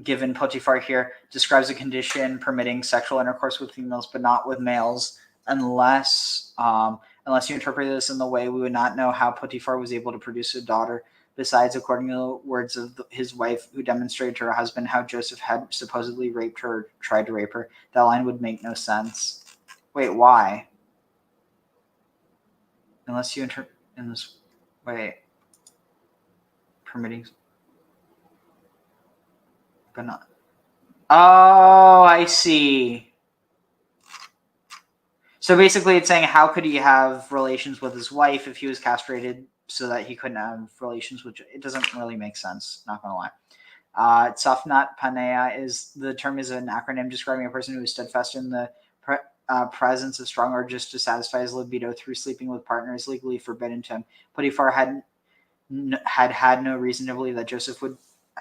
given Potiphar here, describes a condition permitting sexual intercourse with females but not with males, unless you interpret this in the way we would not know how Potiphar was able to produce a daughter. Besides, according to the words of his wife, who demonstrated to her husband how Joseph had supposedly raped her or tried to rape her, that line would make no sense. Wait, why? Unless you interpret in this way, permitting, but not. Oh, I see. So basically it's saying, how could he have relations with his wife if he was castrated so that he couldn't have relations with... It doesn't really make sense, not going to lie. Tzafnat Panea is an acronym describing a person who is steadfast in the presence of strong urges to satisfy his libido through sleeping with partners legally forbidden to him. Potiphar had no reason to believe that Joseph would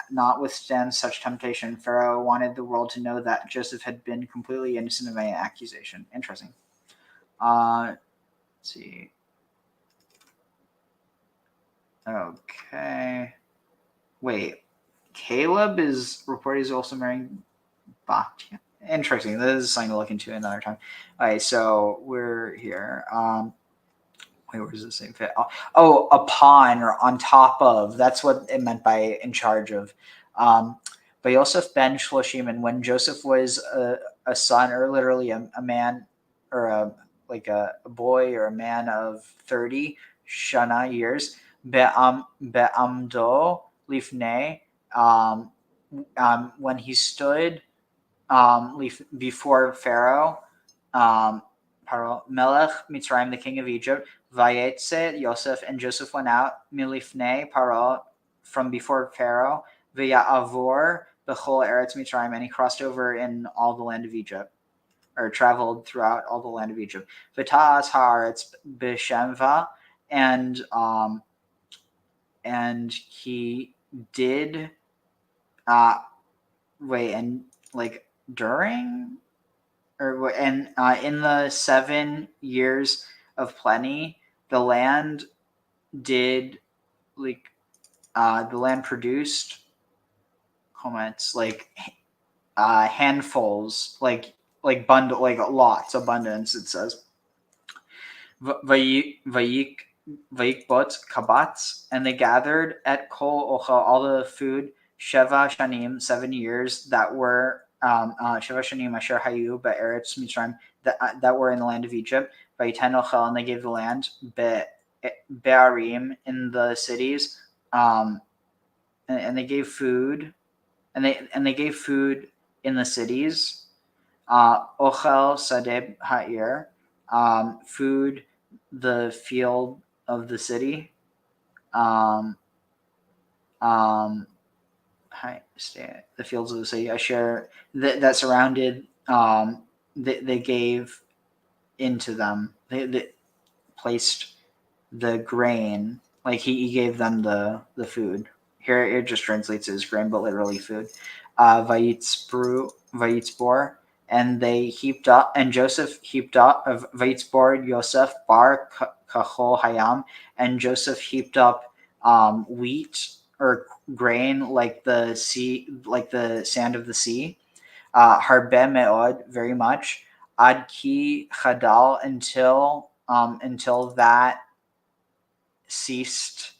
not withstand such temptation. Pharaoh wanted the world to know that Joseph had been completely innocent of any accusation. Interesting. Let's see. Okay. Wait. Caleb is reported as also marrying Batya. Interesting. This is something to look into another time. All right, so we're here. Wait, where does it say fit? Oh, upon or on top of. That's what it meant by in charge of. But Yosef ben Shloshim, and when Joseph was a son, or literally a man, or a boy or a man of 30 shana years, be'amdo lifnei, when he stood before Pharaoh, Melech Mitzrayim, the king of Egypt, Vayetze Yosef, and Joseph went out milifnei Paro, from before Pharaoh, V'ya'avor b'chol Eretz Mitzrayim, and he crossed over in all the land of Egypt, or traveled throughout all the land of Egypt. V'ta'as haaretz b'shemva, and he did during, or in the 7 years of plenty, the land did the land produced comments handfuls, like bundle, like lots, abundance. It says vayikbot kabatz, and they gathered at kol ocha, all the food, sheva shanim, 7 years, that were sheva shanim asher hayu be'eretz Mitzrayim, that were in the land of Egypt. Vayiten ochel, and they gave the land be'arim, in the cities, and they gave food and they gave food in the cities. Ochel sadeb ha'ir, food, the field of the city. The fields of the city. Asher that surrounded. They gave into them. They placed the grain. Like he gave them the food. Here it just translates as grain, but literally food. Vayitzbor, and they heaped up, and Joseph heaped up of Vayitzbor Yosef bar kachol hayam, and Joseph heaped up wheat or grain like the sea, like the sand of the sea. Harbe meod, very much. Ad ki chadal, until that ceased.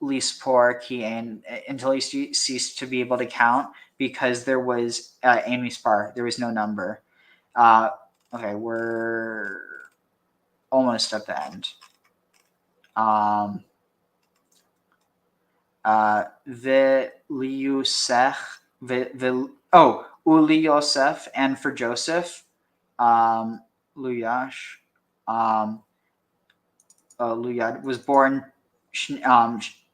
Lispor ki'ain, until he ceased to be able to count, because there was ein mispar, there was no number. Okay, we're almost at the end. Uli Yosef, and for Joseph, Luyash, Luyad was born.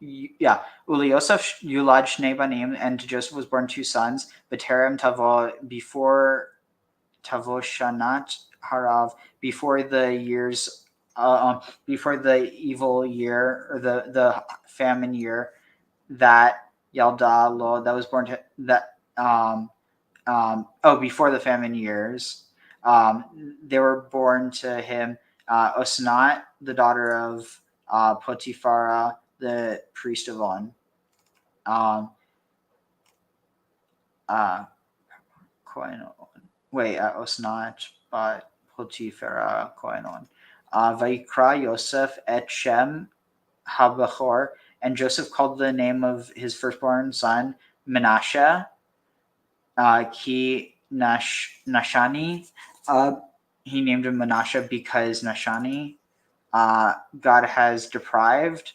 Uli Yosef Yulad Shnei Banim, and to Joseph was born 2 sons. B'terem Tavo, before Tavo Shanat Harav, before the years, before the evil year, or the famine year, that Yalda Lo, that was born to that. Before the famine years, they were born to him. Asenath, the daughter of Potiphar, the priest of On. Asenath, but Potiphar, Kohenon. Vaikra Yosef et Shem Habachor, and Joseph called the name of his firstborn son Manasseh, Ki Nashani. He named him Manasseh because Nashani, God has deprived.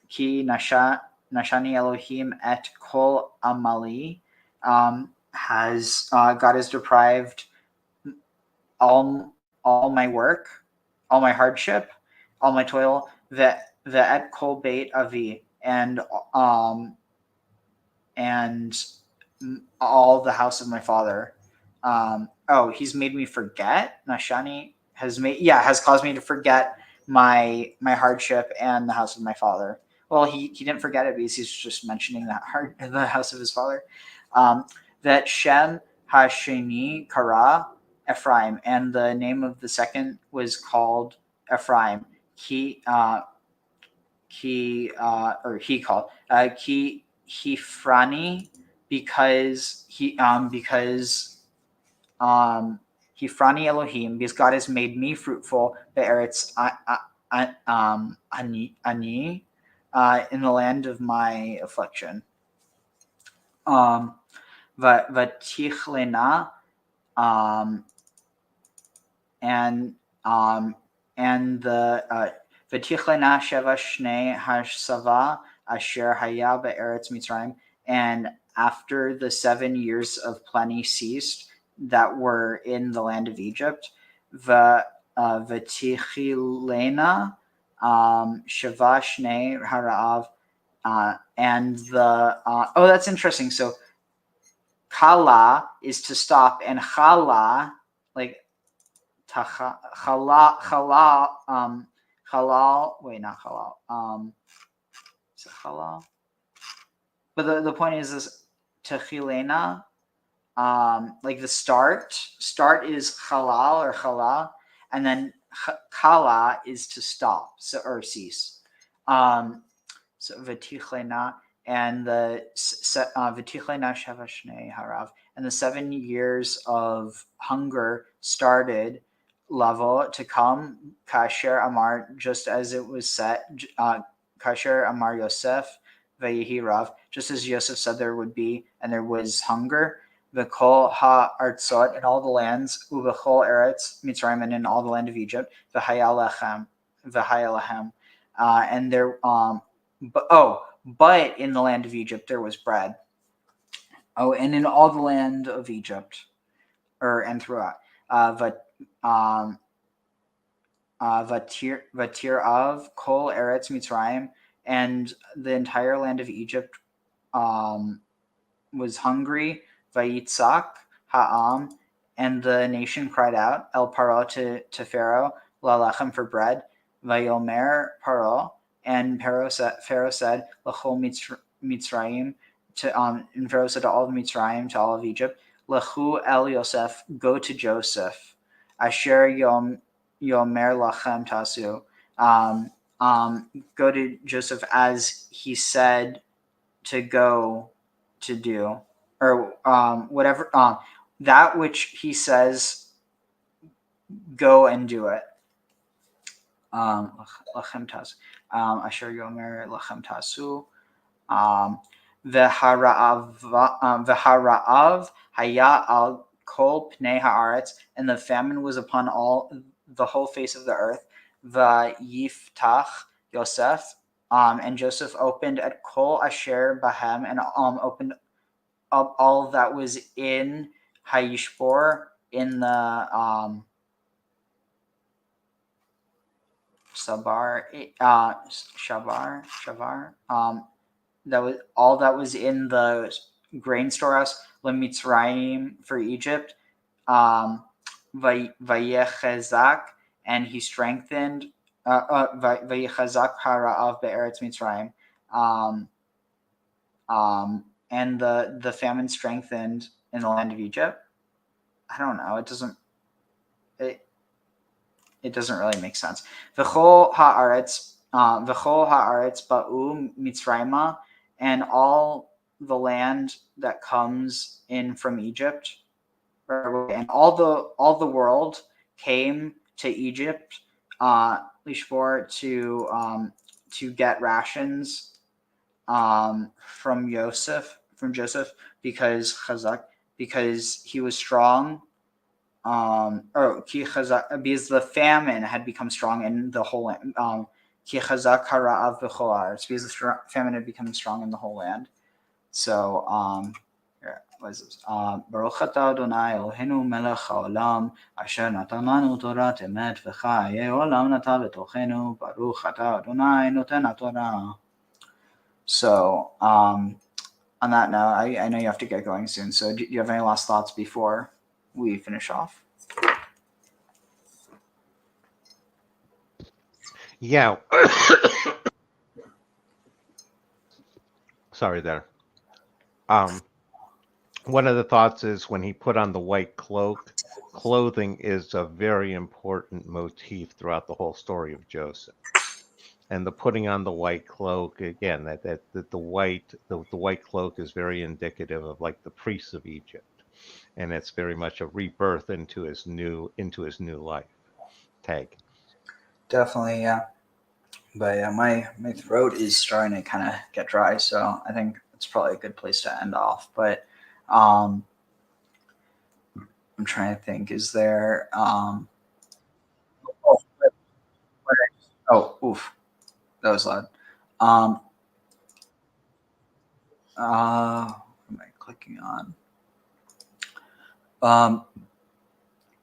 Ki Nashani Elohim et kol amali, has God has deprived all my work, all my hardship, all my toil. The et kol beit avi, and all the house of my father. He's made me forget. Nashani has caused me to forget my hardship and the house of my father. Well, he didn't forget it because he's just mentioning the house of his father. That Shem Hasheni Kara Ephraim, and the name of the second was called Ephraim. He called Hifrani, because Hifrani Elohim, because God has made me fruitful. Be'eretz ani, in the land of my affliction. Vatichlena, and the Vatichlena sheva shnei hashsava asher haya be'eretz Mitzrayim, and after the 7 years of plenty ceased that were in the land of Egypt, Vatichlena sheva shnei harav, and the that's interesting. So kala is to stop, and chala, like halal, not halal, is it halal? But the point is techilena, like the start is halal or chala, and then kala is to stop, or cease. So vatichlena, and the vatichlena sheva shnei harav, and the 7 years of hunger started, lavo, to come, kasher amar, just as it was set, kasher amar Yosef vayihi rav, just as Yosef said there would be, and there was hunger. V'kol ha'artzot, in all the lands, u'v'chol eretz Mitzrayim, and in all the land of Egypt, v'haya lechem, and there, but in the land of Egypt there was bread. Oh, and in all the land of Egypt, and throughout, Vatir of Kol Eretz Mitzrayim, and the entire land of Egypt was hungry. Vayitzak Ha'am, and the nation cried out, El Paro to Pharaoh, Lalachem for bread. Vayomer Paro, and Pharaoh said, Lachol Mitzrayim, and Pharaoh said to all of Mitzrayim, to all of Egypt, Lechu El Yosef, go to Joseph. Asher Yomer Lachem Tasu, go to Joseph as he said to go to do, or whatever, that which he says, go and do it. Lachem Tasu, Asher Yomer Lachem Tasu. V'hara'av haya al kol pnei haaretz, and the famine was upon the whole face of the earth. V'yiftach Yosef, and Joseph opened at kol asher bahem, and opened up all that was in Hayishbor, in the shavar, that was all that was in the grain storehouse, Mitzrayim, for Egypt. Vayechazak, and he strengthened. Vayechazak hara'av be'eretz Mitzrayim, and the famine strengthened in the land of Egypt. I don't know. It doesn't really make sense. V'chol haaretz ba'u Mitzrayma, and all the land that comes in from Egypt, and all the world came to Egypt, Lishbor, to get rations from Joseph, because he was strong. Because the famine had become strong in the whole land. Because the famine had become strong in the whole land. So, Baruch atah Adonai Eloheinu melech haolam, asher natan lanu torat emet v'chayei olam natan letochenu, Baruch atah Adonai noten haTorah. So, on that note, I know you have to get going soon. So, do you have any last thoughts before we finish off? Yeah. Sorry there. One of the thoughts is when he put on the white cloak, clothing is a very important motif throughout the whole story of Joseph. And the putting on the white cloak, again, that the white cloak is very indicative of like the priests of Egypt. And it's very much a rebirth into his new life. Tag. Definitely, yeah. But yeah, my throat is starting to kind of get dry, so I think it's probably a good place to end off. But I'm trying to think. Is there? Oof, that was loud. What am I clicking on?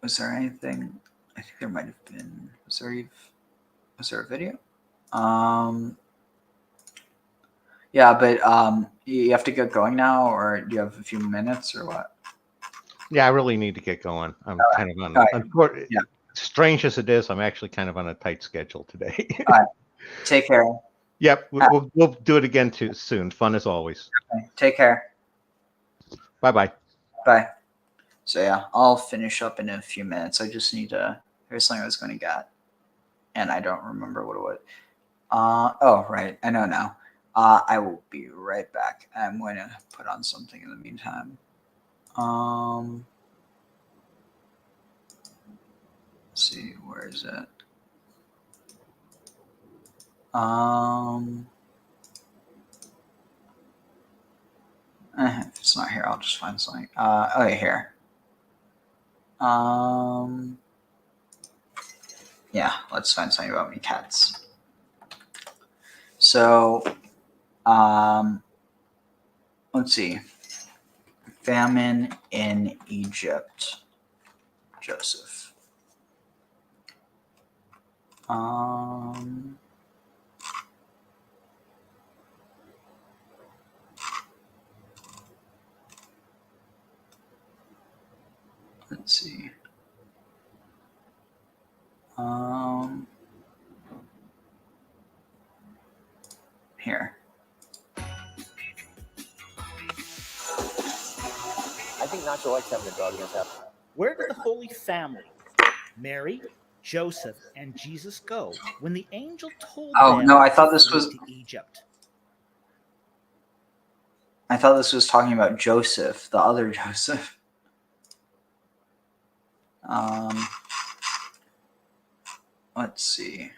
Was there anything? I think there might have been. Was there a video? Yeah, but you have to get going now, or do you have a few minutes, or what? Yeah, I really need to get going. I'm kind of on. Yeah. Strange as it is, I'm actually kind of on a tight schedule today. All right. Take care. Yep, we'll do it again soon. Fun as always. Okay. Take care. Bye-bye. Bye. So yeah, I'll finish up in a few minutes. I just need to. Here's something I was going to get, and I don't remember what it was. Oh, right. I know now. I will be right back. I'm going to put on something in the meantime. Let's see, where is it? If it's not here, I'll just find something. Okay, here. Yeah, let's find something about Miketz. So, let's see. Famine in Egypt. Joseph. Let's see. Here. I think Nacho likes having a dog in his house. Where did the Holy Family, Mary, Joseph, and Jesus go when the angel told Oh, them no, I thought to this flee was- to Egypt? I thought this was talking about Joseph, the other Joseph. Let's see.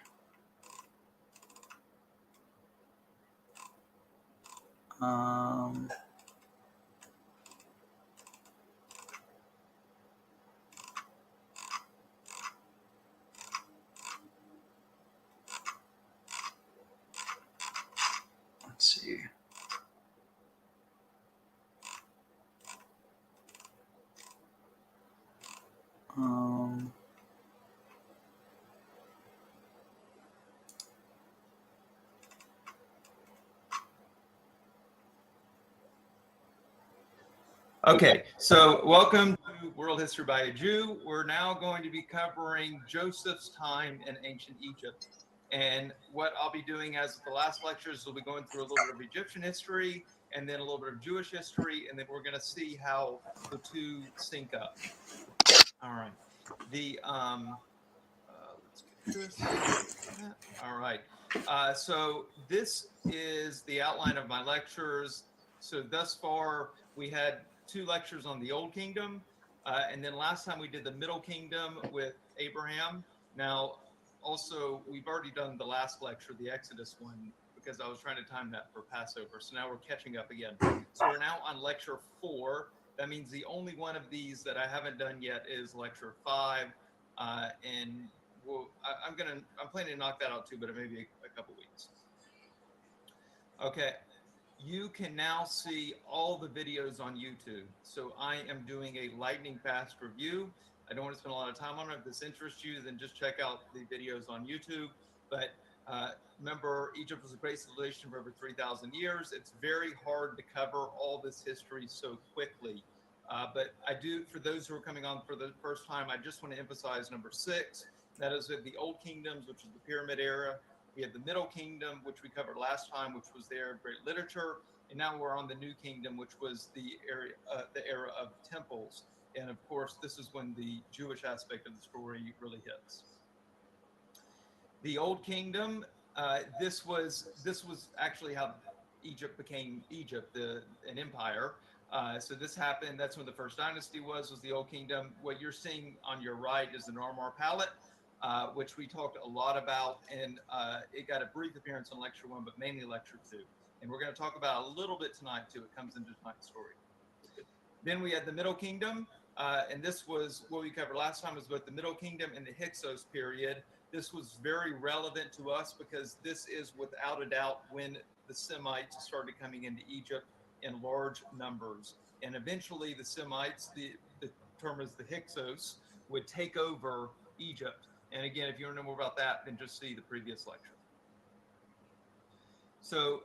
Let's see. Okay, so welcome to World History by a Jew. We're now going to be covering Joseph's time in ancient Egypt. And what I'll be doing as the last lectures, we'll be going through a little bit of Egyptian history and then a little bit of Jewish history, and then we're going to see how the two sync up. All right. Let's get this. All right. So this is the outline of my lectures. So thus far, we had 2 lectures on the Old Kingdom, and then last time we did the Middle Kingdom with Abraham. Now, also, we've already done the last lecture, the Exodus one, because I was trying to time that for Passover. So now we're catching up again. So we're now on lecture 4. That means the only one of these that I haven't done yet is lecture 5, and I'm planning to knock that out too, but it may be a couple weeks. Okay. You can now see all the videos on YouTube. So I am doing a lightning fast review. I don't want to spend a lot of time on it. If this interests you, then just check out the videos on YouTube. But remember, Egypt was a great civilization for over 3,000 years. It's very hard to cover all this history so quickly. But I do, for those who are coming on for the first time, I just want to emphasize number 6. That is the Old Kingdoms, which is the Pyramid era. We have the Middle Kingdom, which we covered last time, which was their great literature. And now we're on the New Kingdom, which was the era of temples. And of course, this is when the Jewish aspect of the story really hits. The Old Kingdom, this was actually how Egypt became Egypt, an empire. So this happened, that's when the first dynasty was the Old Kingdom. What you're seeing on your right is the Narmar Palette, which we talked a lot about, and it got a brief appearance on lecture 1, but mainly lecture 2. And we're going to talk about a little bit tonight too. It comes into tonight's story. Then we had the Middle Kingdom, and this was what we covered last time, was both the Middle Kingdom and the Hyksos period. This was very relevant to us because this is without a doubt when the Semites started coming into Egypt in large numbers. And eventually the Semites, the term is the Hyksos, would take over Egypt. And again, if you want to know more about that, then just see the previous lecture. So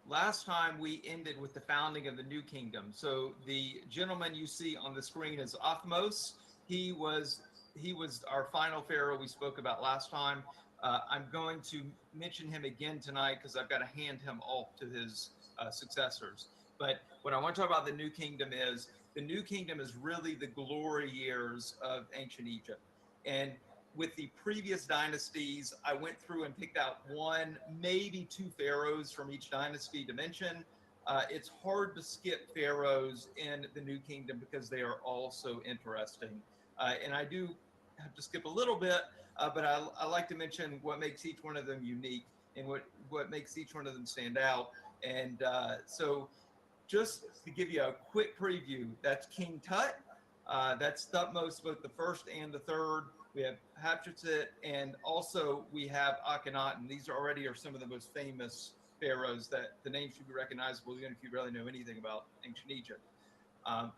last time we ended with the founding of the New Kingdom. So the gentleman you see on the screen is Othmos. He was our final pharaoh we spoke about last time. I'm going to mention him again tonight because I've got to hand him off to his successors. But what I want to talk about the New Kingdom is really the glory years of ancient Egypt. And with the previous dynasties, I went through and picked out 1, maybe 2 pharaohs from each dynasty to mention. It's hard to skip pharaohs in the New Kingdom because they are all so interesting. And I do have to skip a little bit, but I like to mention what makes each one of them unique and what makes each one of them stand out. And so just to give you a quick preview, that's King Tut. That's Thutmose, both the first and the third. We have Hatshepsut, and also we have Akhenaten. These already are some of the most famous pharaohs that the names should be recognizable, even if you really know anything about ancient Egypt. Um,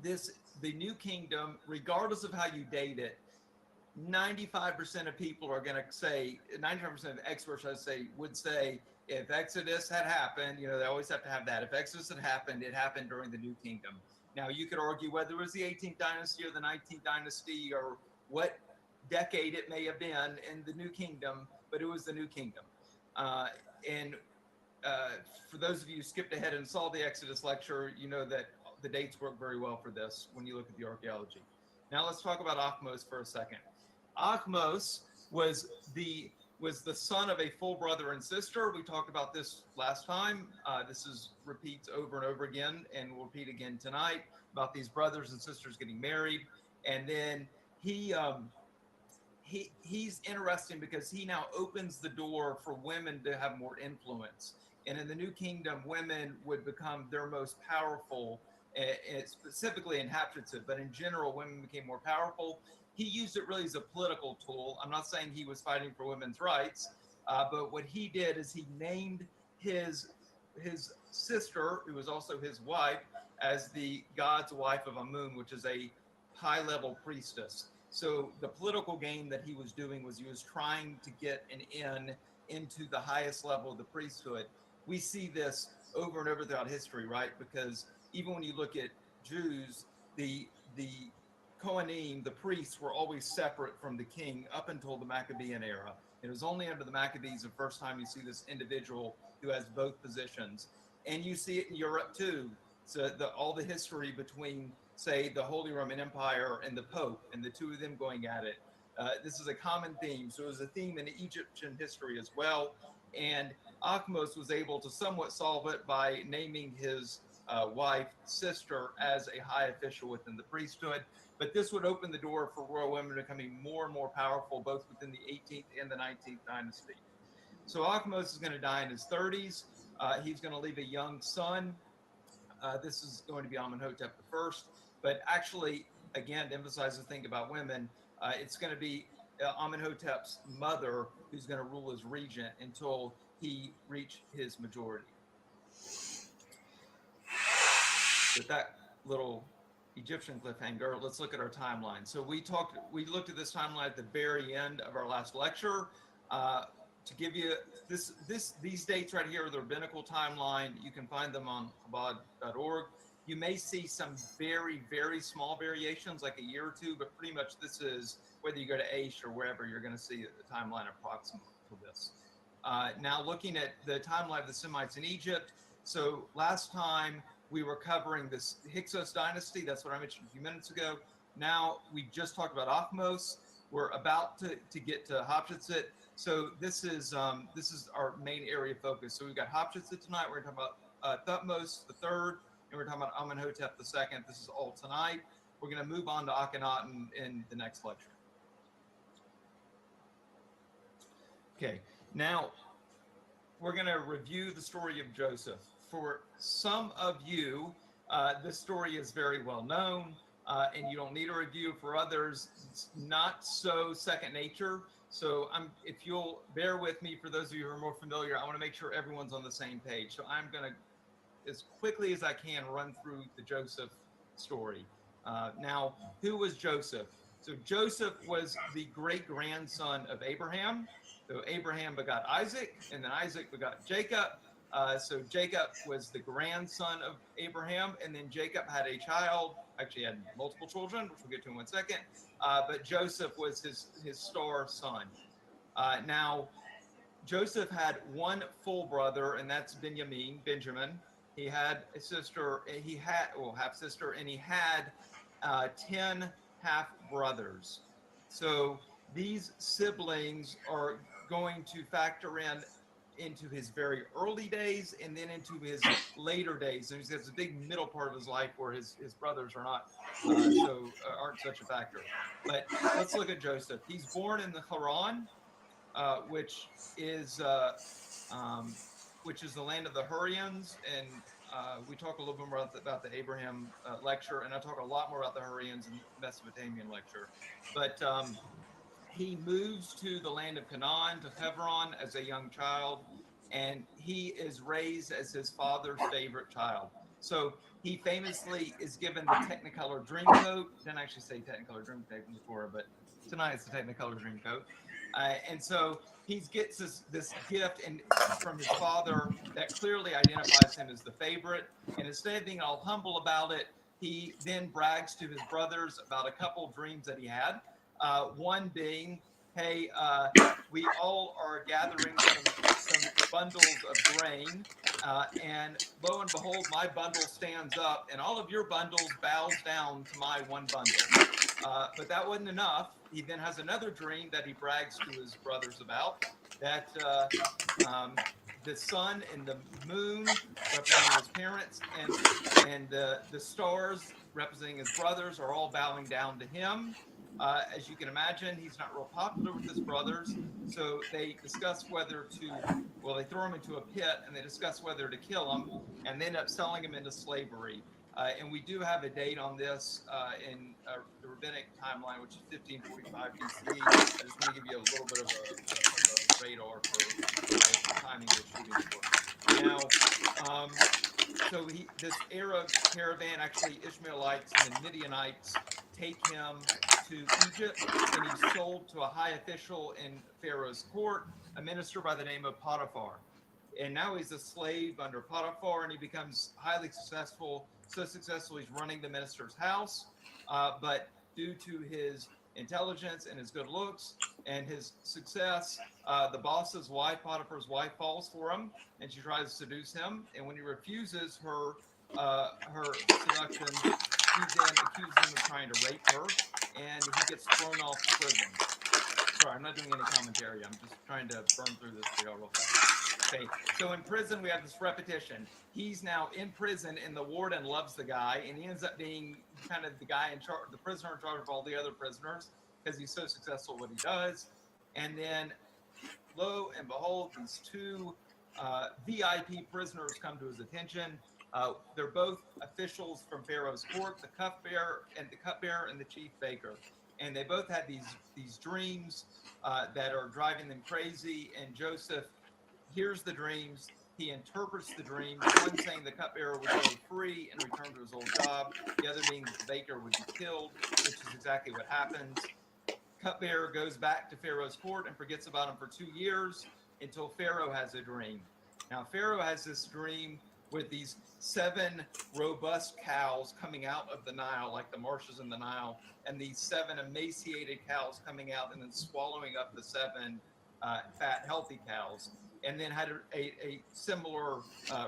the new kingdom, regardless of how you date it, 95% of people are going to say, 95% of experts, would say, if Exodus had happened, they always have to have that. If Exodus had happened, it happened during the new kingdom. Now, you could argue whether it was the 18th dynasty or the 19th dynasty or what decade it may have been in the new kingdom, but it was the new kingdom. For those of you who skipped ahead and saw the Exodus lecture, you know that the dates work very well for this when you look at the archaeology. Now let's talk about Achmos for a second. Achmos was the son of a full brother and sister. We talked about this last time. This repeats over and over again, and we'll repeat again tonight about these brothers and sisters getting married. And then he's interesting because he now opens the door for women to have more influence. And in the new kingdom, women would become their most powerful, specifically in Hatshepsut, but in general, women became more powerful. He used it really as a political tool. I'm not saying he was fighting for women's rights, but what he did is he named his sister, who was also his wife, as the god's wife of Amun, which is a high-level priestess. So the political game that he was doing was he was trying to get an in into the highest level of the priesthood. We see this over and over throughout history, right? Because even when you look at Jews, the Kohanim, the priests, were always separate from the king up until the Maccabean era. It was only under the Maccabees the first time you see this individual who has both positions. And you see it in Europe too. So all the history between, say, the Holy Roman Empire and the Pope, and the two of them going at it. This is a common theme. So it was a theme in Egyptian history as well. And Achmos was able to somewhat solve it by naming his wife, sister, as a high official within the priesthood. But this would open the door for royal women becoming more and more powerful, both within the 18th and the 19th dynasty. So Achmos is going to die in his 30s. He's going to leave a young son. This is going to be Amenhotep I. But actually, again, to emphasize the thing about women, it's going to be Amenhotep's mother who's going to rule as regent until he reached his majority. With that little Egyptian cliffhanger, let's look at our timeline. So we looked at this timeline at the very end of our last lecture. To give you these dates right here are the rabbinical timeline. You can find them on Chabad.org. You may see some very, very small variations, like a year or two, but pretty much this is, whether you go to Aish or wherever, you're going to see the timeline approximate to this. Now looking at the timeline of the Semites in Egypt. So last time we were covering this Hyksos dynasty. That's what I mentioned a few minutes ago. Now we just talked about Achmos. We're about to get to Hatshepsut. So this is our main area of focus. So we've got Hatshepsut tonight. We're going to talk about Thutmose the third, and we're talking about Amenhotep the second. This is all tonight. We're going to move on to Akhenaten in the next lecture. Okay, now we're going to review the story of Joseph. For some of you, this story is very well known, and you don't need a review. For others, it's not so second nature. So if you'll bear with me, for those of you who are more familiar, I want to make sure everyone's on the same page. So I'm going to, as quickly as I can, run through the Joseph story. Now, who was Joseph? So Joseph was the great-grandson of Abraham. So Abraham begot Isaac, and then Isaac begot Jacob. So Jacob was the grandson of Abraham, and then Jacob had a child, actually had multiple children, which we'll get to in 1 second. But Joseph was his star son. Now, Joseph had one full brother, and that's Benjamin. He had a sister, half-sister, and he had 10 half-brothers. So these siblings are going to factor into his very early days and then into his later days. And he has a big middle part of his life where his brothers are not aren't such a factor. But let's look at Joseph. He's born in the Haran, which is the land of the Hurrians, and we talk a little bit more about the Abraham lecture, and I talk a lot more about the Hurrians in the Mesopotamian lecture. But he moves to the land of Canaan, to Hebron, as a young child, and he is raised as his father's favorite child. So he famously is given the Technicolor Dreamcoat. Didn't actually say Technicolor Dreamcoat in the Torah, but tonight it's the Technicolor Dreamcoat. And so he gets this gift and from his father that clearly identifies him as the favorite. And instead of being all humble about it, he then brags to his brothers about a couple dreams that he had. One being, hey, we all are gathering some bundles of grain, and lo and behold, my bundle stands up, and all of your bundles bows down to my one bundle. But that wasn't enough. He then has another dream that he brags to his brothers about, that the sun and the moon, representing his parents, and the stars, representing his brothers, are all bowing down to him. As you can imagine, he's not real popular with his brothers, so they discuss whether to, well, they throw him into a pit, and they discuss whether to kill him, and they end up selling him into slavery. And we do have a date on this in the rabbinic timeline, which is 1545 BCE. I just want to give you a little bit of a radar for the timing we're shooting for. Now, so this Arab caravan, actually Ishmaelites and the Midianites, take him to Egypt, and he's sold to a high official in Pharaoh's court, a minister by the name of Potiphar. And now he's a slave under Potiphar, and he becomes highly successful, so successful he's running the minister's house. But due to his intelligence and his good looks and his success, the boss's wife, Potiphar's wife, falls for him, and she tries to seduce him. And when he refuses her seduction, she then accuses him of trying to rape her, and he gets thrown off the prison. Sorry, I'm not doing any commentary. I'm just trying to burn through this for y'all real fast. Okay, so in prison, we have this repetition. He's now in prison, and the warden loves the guy, and he ends up being kind of the guy in charge, the prisoner in charge of all the other prisoners, because he's so successful at what he does. And then, lo and behold, these two VIP prisoners come to his attention. They're both officials from Pharaoh's court, the cupbearer and the chief baker. And they both had these dreams that are driving them crazy. And Joseph hears the dreams. He interprets the dreams. One saying the cupbearer would go free and return to his old job. The other being that the baker would be killed, which is exactly what happens. Cupbearer goes back to Pharaoh's court and forgets about him for 2 years until Pharaoh has a dream. Now, Pharaoh has this dream with these 7 robust cows coming out of the Nile, like the marshes in the Nile, and these 7 emaciated cows coming out and then swallowing up the 7 fat, healthy cows, and then had a similar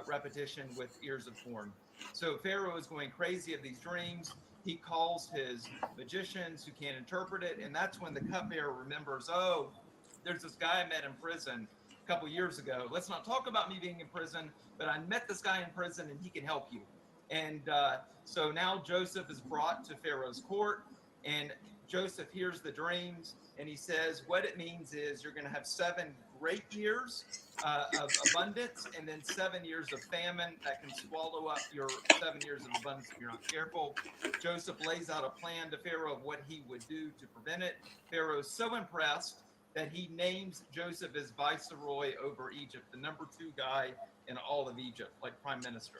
repetition with ears of corn. So Pharaoh is going crazy of these dreams. He calls his magicians who can't interpret it, and that's when the cupbearer remembers, oh, there's this guy I met in prison a couple years ago. Let's not talk about me being in prison, but I met this guy in prison, and he can help you. And so now Joseph is brought to Pharaoh's court, and Joseph hears the dreams, and he says, what it means is you're going to have 7 great years of abundance, and then 7 years of famine that can swallow up your 7 years of abundance if you're not careful. Joseph lays out a plan to Pharaoh of what he would do to prevent it. Pharaoh's so impressed that he names Joseph as viceroy over Egypt, the number 2 guy in all of Egypt, like prime minister.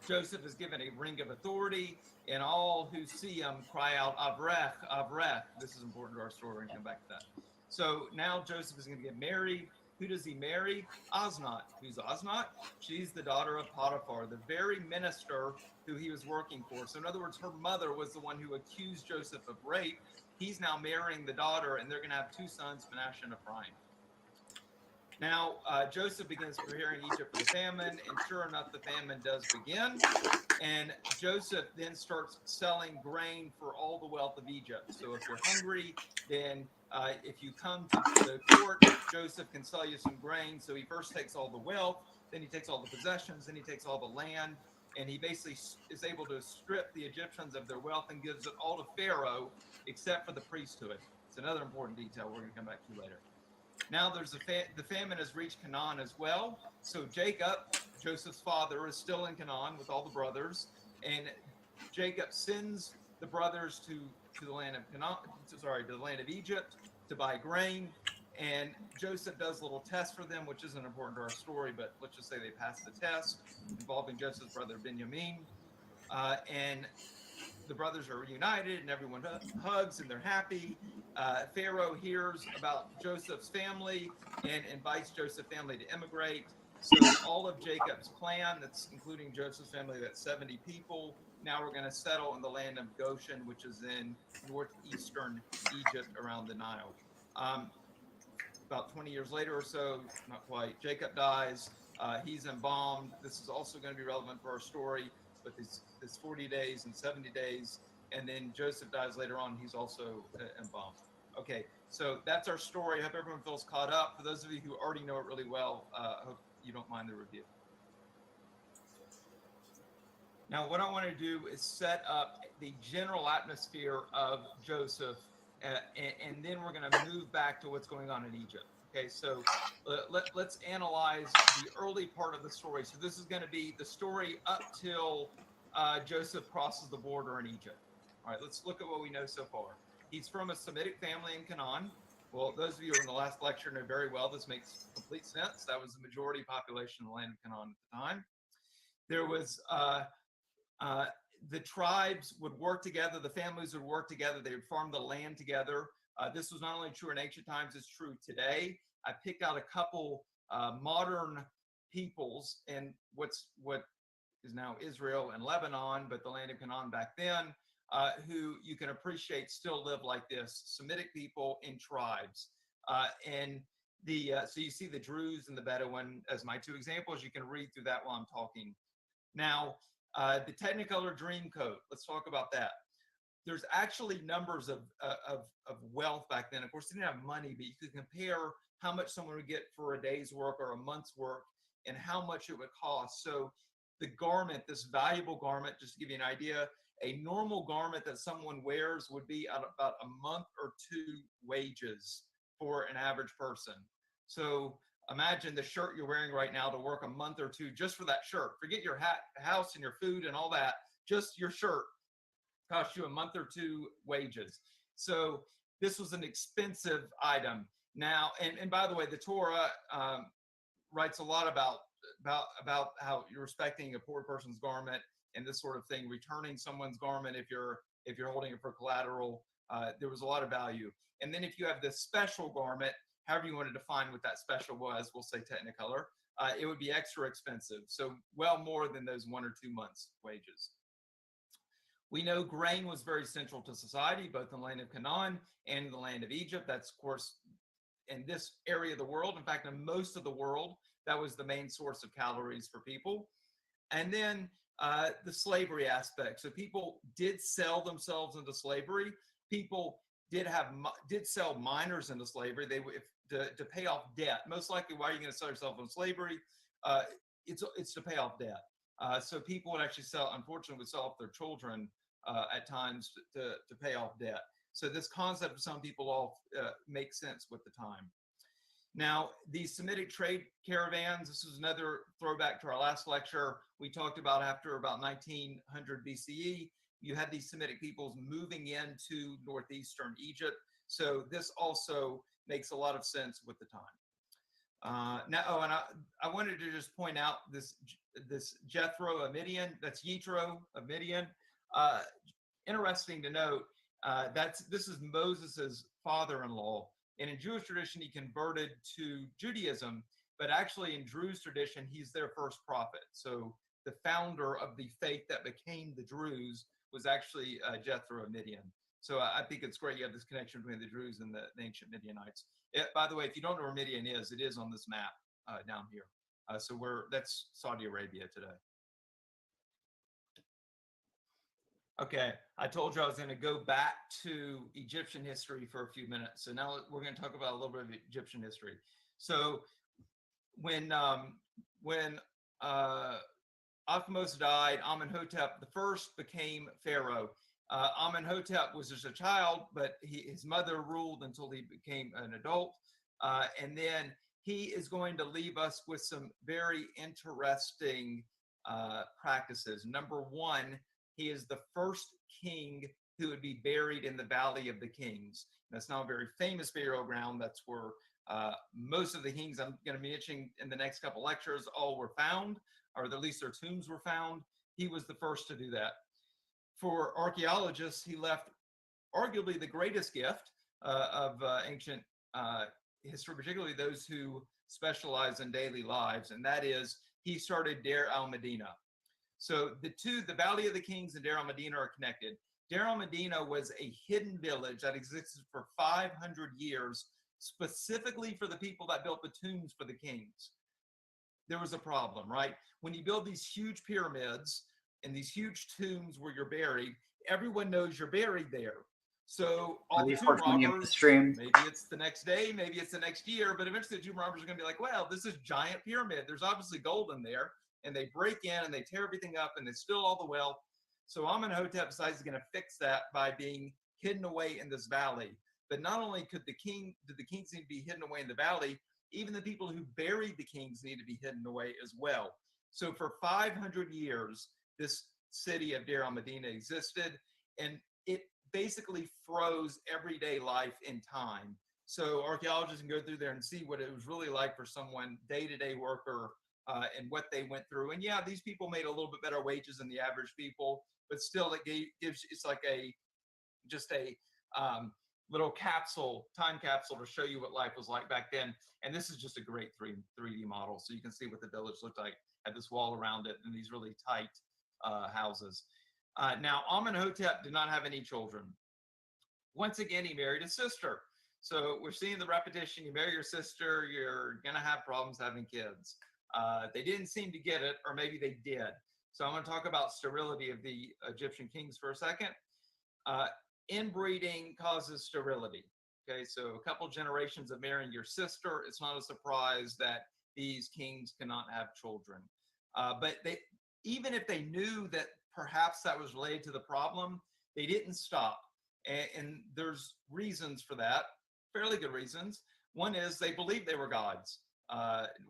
Joseph is given a ring of authority, and all who see him cry out, Avrech, Avrech. This is important to our story. We're going to come back to that. So now Joseph is going to get married. Who does he marry? Asenath. Who's Asenath? She's the daughter of Potiphar, the very minister who he was working for. So in other words, her mother was the one who accused Joseph of rape. He's now marrying the daughter, and they're going to have 2 sons, Manasseh and Ephraim. Now, Joseph begins preparing Egypt for the famine, and sure enough, the famine does begin. And Joseph then starts selling grain for all the wealth of Egypt. So if you're hungry, then if you come to the court, Joseph can sell you some grain. So he first takes all the wealth, then he takes all the possessions, then he takes all the land, and he basically is able to strip the Egyptians of their wealth and gives it all to Pharaoh, except for the priesthood. It's another important detail we're going to come back to later. Now there's the famine has reached Canaan as well. So Jacob, Joseph's father, is still in Canaan with all the brothers, and Jacob sends the brothers to the land of Canaan, to the land of Egypt to buy grain, And Joseph does a little test for them, which isn't important to our story, but let's just say they pass the test involving Joseph's brother Benjamin. And the brothers are reunited and everyone hugs and they're happy. Pharaoh hears about Joseph's family and invites Joseph's family to immigrate. So all of Jacob's clan, that's including Joseph's family, that's 70 people. Now we're going to settle in the land of Goshen, which is in northeastern Egypt around the Nile. About 20 years later or so, not quite, Jacob dies. He's embalmed. This is also going to be relevant for our story, but this 40 days and 70 days, and then Joseph dies later on. He's also embalmed. Okay, so that's our story. I hope everyone feels caught up. For those of you who already know it really well, I hope you don't mind the review. Now, what I want to do is set up the general atmosphere of Joseph, and then we're going to move back to what's going on in Egypt. Okay, so let's analyze the early part of the story. So this is going to be the story up till Joseph crosses the border in Egypt. All right, let's look at what we know so far. He's from a Semitic family in Canaan. Well, those of you who were in the last lecture know very well this makes complete sense. That was the majority population of the land of Canaan at the time. There was the tribes would work together, the families would work together, they would farm the land together. This was not only true in ancient times, it's true today. I picked out a couple modern peoples in what is now Israel and Lebanon, but the land of Canaan back then, who you can appreciate still live like this, Semitic people in tribes. So you see the Druze and the Bedouin as my two examples. You can read through that while I'm talking. Now, the Technicolor Dreamcoat, let's talk about that. There's actually numbers of wealth back then. Of course, they didn't have money, but you could compare how much someone would get for a day's work or a month's work and how much it would cost. So the garment, this valuable garment, just to give you an idea, a normal garment that someone wears would be at about a month or two wages for an average person. So imagine the shirt you're wearing right now to work a month or two just for that shirt. Forget your house and your food and all that. Just your shirt costs you a month or two wages. So this was an expensive item. Now, and by the way, the Torah writes a lot about how you're respecting a poor person's garment and this sort of thing, returning someone's garment if you're holding it for collateral. There was a lot of value. And then if you have this special garment, however you want to define what that special was, we'll say Technicolor, it would be extra expensive. So well more than those 1 or 2 months' wages. We know grain was very central to society, both in the land of Canaan and in the land of Egypt. That's, of course, in this area of the world. In fact, in most of the world, that was the main source of calories for people. And then the slavery aspect. So people did sell themselves into slavery. People did sell minors into slavery. To pay off debt. Most likely, why are you going to sell yourself into slavery? It's to pay off debt. So people would actually unfortunately, would sell off their children at times to pay off debt. So this concept of selling people off makes sense with the time. Now, these Semitic trade caravans, this is another throwback to our last lecture. We talked about after about 1900 BCE, you had these Semitic peoples moving into northeastern Egypt. So this also makes a lot of sense with the time. I wanted to just point out this Jethro of Midian, that's Yitro of Midian. Interesting to note, this is Moses's father-in-law. And in Jewish tradition, he converted to Judaism, but actually in Druze tradition, he's their first prophet. So the founder of the faith that became the Druze was actually Jethro of Midian. So I think it's great you have this connection between the Druze and the ancient Midianites. By the way, if you don't know where Midian is, it is on this map down here. So that's Saudi Arabia today. Okay, I told you I was going to go back to Egyptian history for a few minutes. So now we're going to talk about a little bit of Egyptian history. So when Athmos died, Amenhotep I became Pharaoh. Amenhotep was just a child, but his mother ruled until he became an adult. And then he is going to leave us with some very interesting practices. Number one, he is the first king who would be buried in the Valley of the Kings. That's not a very famous burial ground. That's where Most of the kings I'm going to be mentioning in the next couple lectures all were found, or at least their tombs were found. He was the first to do that. For archaeologists, he left arguably the greatest gift of ancient history, particularly those who specialize in daily lives, and that is he started Deir al-Medina. So the Valley of the Kings and Deir al-Medina are connected. Deir al-Medina was a hidden village that existed for 500 years, specifically for the people that built the tombs for the kings. There was a problem, right? When you build these huge pyramids and these huge tombs where you're buried, everyone knows you're buried there. So all the tomb robbers, maybe it's the next day, maybe it's the next year, but eventually the tomb robbers are going to be like, well, this is giant pyramid. There's obviously gold in there. And they break in and they tear everything up and they steal all the wealth. So Amenhotep decides he's going to fix that by being hidden away in this valley. But not only did the kings need to be hidden away in the valley, even the people who buried the kings need to be hidden away as well. So for 500 years, this city of Deir al-Medina existed, and it basically froze everyday life in time. So archaeologists can go through there and see what it was really like for someone, day-to-day worker, and what they went through. And yeah, these people made a little bit better wages than the average people, but still it gives, it's like just a little time capsule to show you what life was like back then. And this is just a great 3D model. So you can see what the village looked like, had this wall around it and these really tight houses. Now, Amenhotep did not have any children. Once again, he married his sister. So we're seeing the repetition. You marry your sister, you're going to have problems having kids. They didn't seem to get it, or maybe they did. So I'm going to talk about sterility of the Egyptian kings for a second. Inbreeding causes sterility. Okay, so a couple generations of marrying your sister, it's not a surprise that these kings cannot have children. But even if they knew that perhaps that was related to the problem, they didn't stop. And there's reasons for that, fairly good reasons. One is they believed they were gods.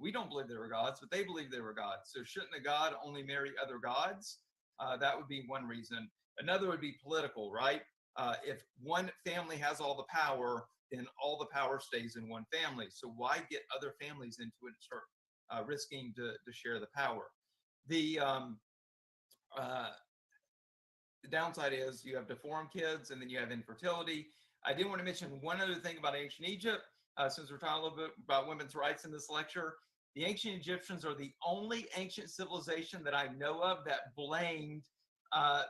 We don't believe they were gods, but they believe they were gods. So shouldn't a god only marry other gods? That would be one reason. Another would be political, right? If one family has all the power, then all the power stays in one family. So why get other families into it and start risking to share the power? The downside is you have deformed kids, and then you have infertility. I did want to mention one other thing about ancient Egypt. Since we're talking a little bit about women's rights in this lecture, the ancient Egyptians are the only ancient civilization that I know of that blamed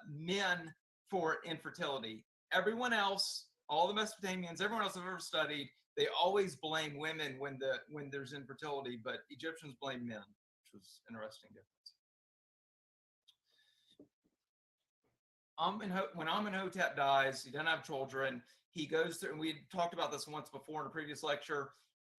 men for infertility. Everyone else, all the Mesopotamians, everyone else I've ever studied, they always blame women when there's infertility, but Egyptians blame men, which was an interesting difference. When Amenhotep dies, he doesn't have children. He goes through, and we talked about this once before in a previous lecture.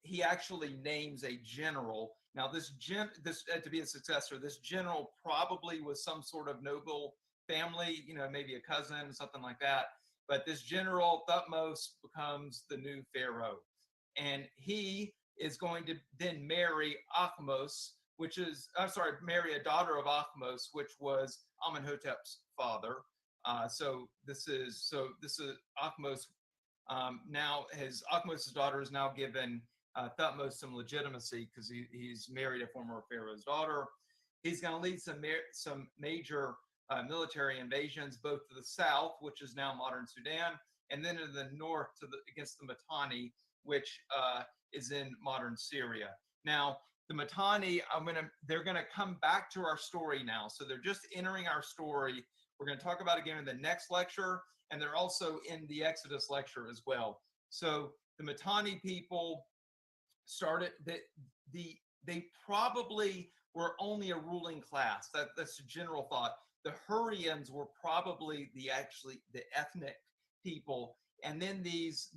He actually names a general. Now, this to be a successor, this general probably was some sort of noble family, maybe a cousin, something like that. But this general, Thutmose, becomes the new pharaoh, and he is going to then marry Akhmos, marry a daughter of Akhmos, which was Amenhotep's father. So this is Akhmos. Now Akhmos' daughter is now given Thutmose some legitimacy because he's married a former pharaoh's daughter. He's going to lead some major military invasions, both to the south, which is now modern Sudan, and then in the north against the Mitanni, which is in modern Syria. Now, the Mitanni, they're going to come back to our story now. So they're just entering our story. We're going to talk about it again in the next lecture, and they're also in the Exodus lecture as well. So the Mitanni people started, they probably were only a ruling class. That's a general thought. The Hurrians were probably the ethnic people, and then these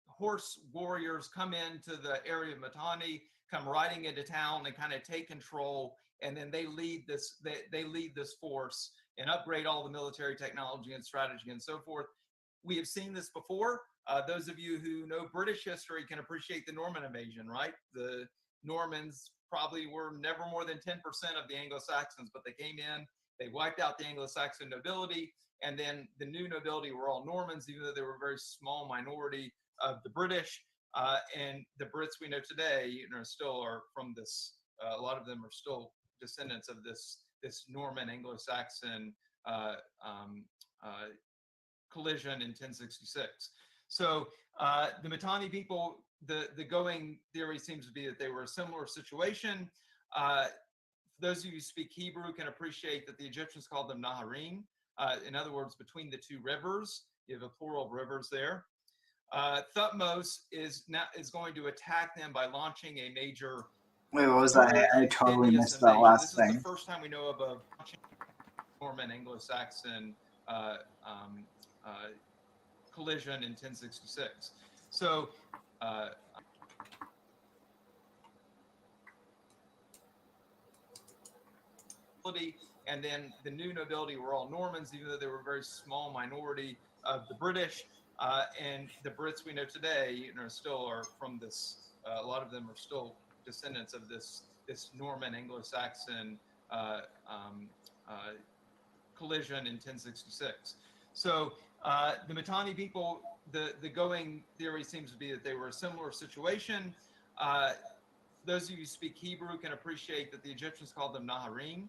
horse warriors come into the area of Mitanni, come riding into town and kind of take control, and then they lead this force and upgrade all the military technology and strategy and so forth. We have seen this before. Those of you who know British history can appreciate the Norman invasion, right? The Normans probably were never more than 10% of the Anglo-Saxons, but they came in, they wiped out the Anglo-Saxon nobility, and then the new nobility were all Normans, even though they were a very small minority of the British. And the Brits we know today, still are from this. A lot of them are still descendants of this Norman Anglo-Saxon collision in 1066. So the Mitanni people, the going theory seems to be that they were a similar situation. Those of you who speak Hebrew can appreciate that the Egyptians called them Naharim. In other words, between the two rivers. You have a plural of rivers there. Thutmose is going to attack them by launching a major. Wait, what was that? I totally missed that last This thing. is the first time we know of a Norman Anglo-Saxon collision in 1066. So and then the new nobility were all Normans, even though they were a very small minority of the British. And the Brits we know today, still are from this. A lot of them are still descendants of this Norman Anglo-Saxon collision in 1066. So the Mitanni people, the going theory seems to be that they were a similar situation. Those of you who speak Hebrew can appreciate that the Egyptians called them Naharim.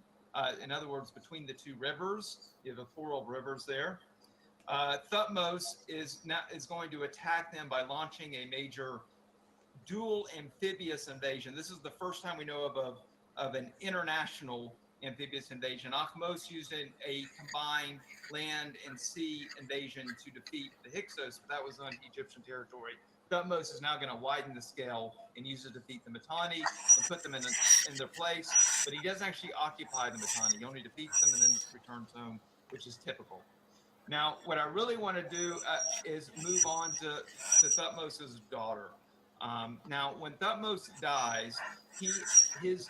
In other words, between the two rivers. You have a plural of rivers there. Thutmose is going to attack them by launching a major dual amphibious invasion. This is the first time we know of an international amphibious invasion. Ahmose used a combined land and sea invasion to defeat the Hyksos, but that was on Egyptian territory. Thutmose is now going to widen the scale and use it to defeat the Mitanni and put them in their place, but he doesn't actually occupy the Mitanni. He only defeats them and then returns home, which is typical. Now, what I really want to do is move on to Thutmose's daughter. Now, when Thutmose dies, his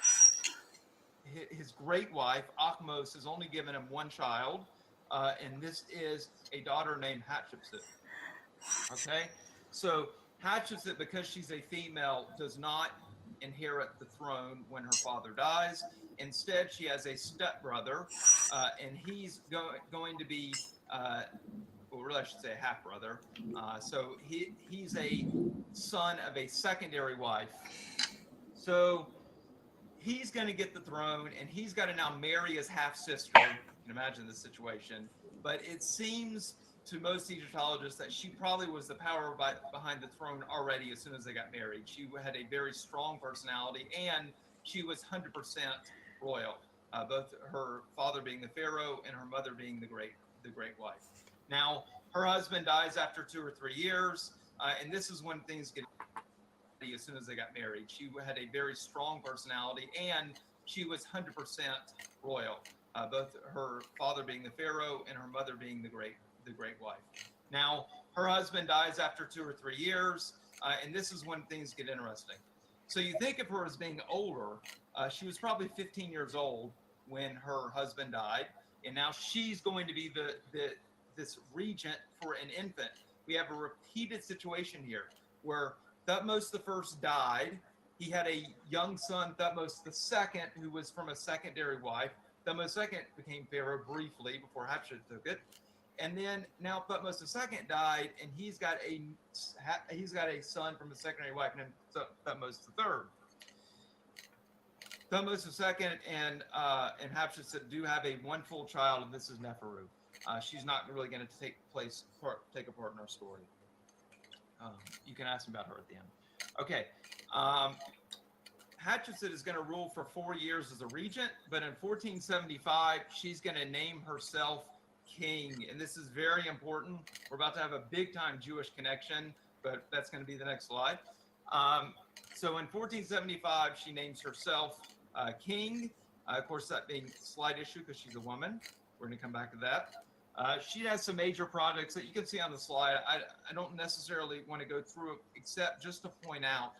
great wife, Ahmose, has only given him one child, and this is a daughter named Hatshepsut. Okay? So Hatshepsut, because she's a female, does not inherit the throne when her father dies. Instead, she has a stepbrother, and he's going to be, well, really, I should say a half-brother. So he's a son of a secondary wife. So he's going to get the throne, and he's got to now marry his half-sister. You can imagine the situation. But it seems to most Egyptologists that she probably was the power behind the throne already as soon as they got married. She had a very strong personality, and she was 100% royal, both her father being the Pharaoh and her mother being the great wife. Now, her husband dies after 2 or 3 years, and this is when things get as soon as they got married. She had a very strong personality, and she was 100% royal, both her father being the Pharaoh and her mother being the great wife. Now, her husband dies after 2 or 3 years, and this is when things get interesting. So you think of her as being older. She was probably 15 years old when her husband died, and now she's going to be this regent for an infant. We have a repeated situation here where Thutmose I died. He had a young son, Thutmose II, who was from a secondary wife. Thutmose II became Pharaoh briefly before Hatshepsut took it. And then now Thutmose II died, and he's got a son from a secondary wife named Thutmose III. Thutmose II and Hatshepsut do have one full child, and this is Neferu. She's not really going to take a part in our story. You can ask me about her at the end. Okay. Hatshepsut is going to rule for 4 years as a regent, but in 1475, she's going to name herself king. And this is very important. We're about to have a big time Jewish connection, but that's going to be the next slide. So in 1475, she names herself king. Of course, that being a slight issue because she's a woman. We're going to come back to that. She has some major projects that you can see on the slide. I don't necessarily want to go through it, except just to point out,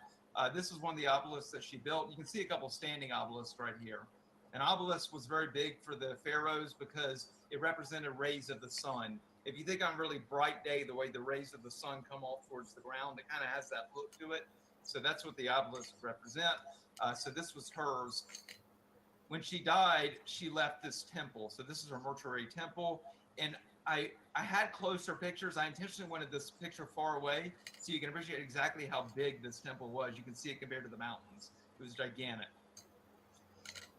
this is one of the obelisks that she built. You can see a couple standing obelisks right here. An obelisk was very big for the pharaohs because it represented rays of the sun. If you think on a really bright day, the way the rays of the sun come off towards the ground, it kind of has that look to it. So that's what the obelisks represent. So this was hers. When she died, she left this temple. So this is her mortuary temple. And I had closer pictures. I intentionally wanted this picture far away so you can appreciate exactly how big this temple was. You can see it compared to the mountains. It was gigantic.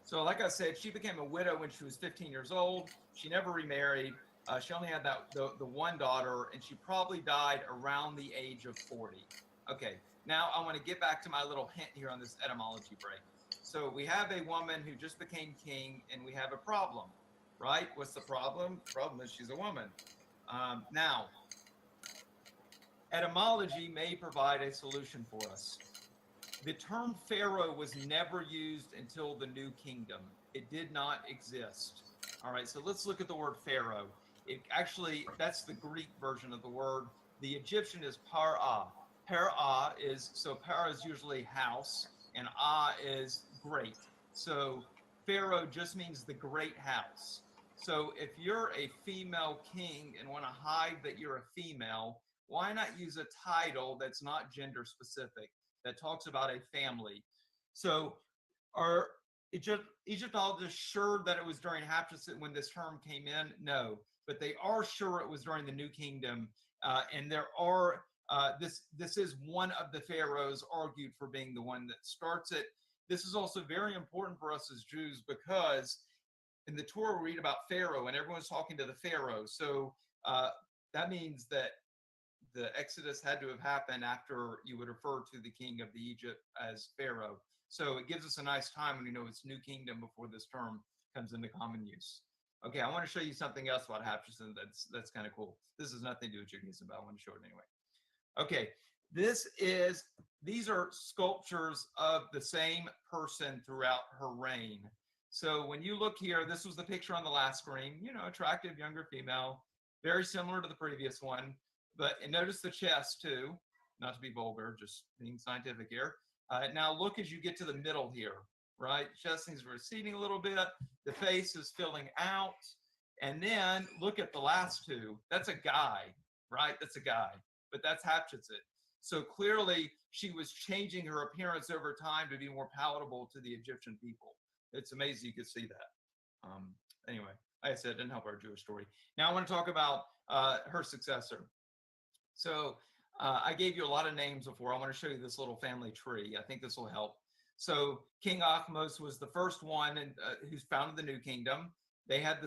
So like I said, she became a widow when she was 15 years old. She never remarried. She only had the one daughter, and she probably died around the age of 40. Okay, now I want to get back to my little hint here on this etymology break. So we have a woman who just became king, and we have a problem, right? What's the problem? The problem is she's a woman. Now, etymology may provide a solution for us. The term Pharaoh was never used until the New Kingdom. It did not exist. All right, so let's look at the word Pharaoh. It actually, that's the Greek version of the word. The Egyptian is Par'ah. Par'ah is, so Par'ah is usually house, and Ah is great. So Pharaoh just means the great house. So if you're a female king and want to hide that you're a female, why not use a title that's not gender specific, that talks about a family? So are Egyptologists sure that it was during Hatshepsut when this term came in? No, but they are sure it was during the New Kingdom. And there are, this is one of the pharaohs argued for being the one that starts it. This is also very important for us as Jews because in the Torah we read about Pharaoh and everyone's talking to the Pharaoh. So that means that the Exodus had to have happened after you would refer to the king of the Egypt as Pharaoh. So it gives us a nice time when you know it's New Kingdom before this term comes into common use. Okay, I want to show you something else about Hatshepsut that's kind of cool. This has nothing to do with Judaism, but I want to show it anyway. Okay, these are sculptures of the same person throughout her reign. So when you look here, this was the picture on the last screen, you know, attractive younger female, very similar to the previous one. But and notice the chest too, not to be vulgar, just being scientific here. Now look as you get to the middle here, right? Chest is receding a little bit. The face is filling out. And then look at the last two. That's a guy, right? That's a guy, but that's Hatshepsut. So clearly she was changing her appearance over time to be more palatable to the Egyptian people. It's amazing you could see that. Anyway, like I said, it didn't help our Jewish story. Now I want to talk about her successor. So I gave you a lot of names before. I want to show you this little family tree. I think this will help. So King Ahmose was the first one who founded the New Kingdom. They had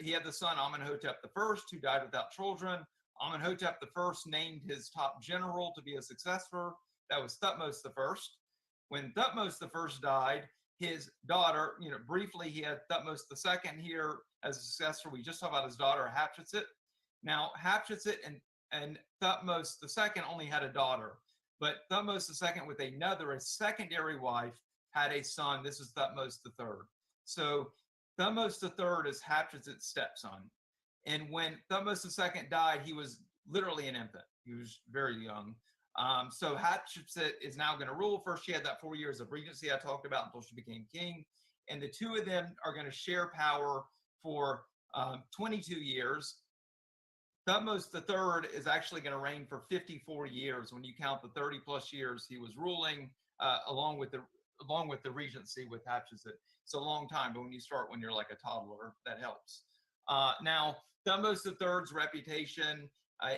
he had the son Amenhotep I, who died without children. Amenhotep I named his top general to be a successor. That was Thutmose I. When Thutmose I died, his daughter, you know, briefly he had Thutmose II here as a successor. We just talked about his daughter Hatshepsut. Now Hatshepsut and Thutmose II only had a daughter, but Thutmose II with a secondary wife, had a son. This is Thutmose III. So Thutmose III is Hatshepsut's stepson. And when Thutmose II died, he was literally an infant. He was very young. So Hatshepsut is now going to rule. First, she had that 4 years of regency I talked about until she became king. And the two of them are going to share power for 22 years. Thutmose III is actually going to reign for 54 years when you count the 30 plus years he was ruling along with the regency with Hatshepsut. It's a long time, but when you start when you're like a toddler, that helps. Now, Thutmose III's reputation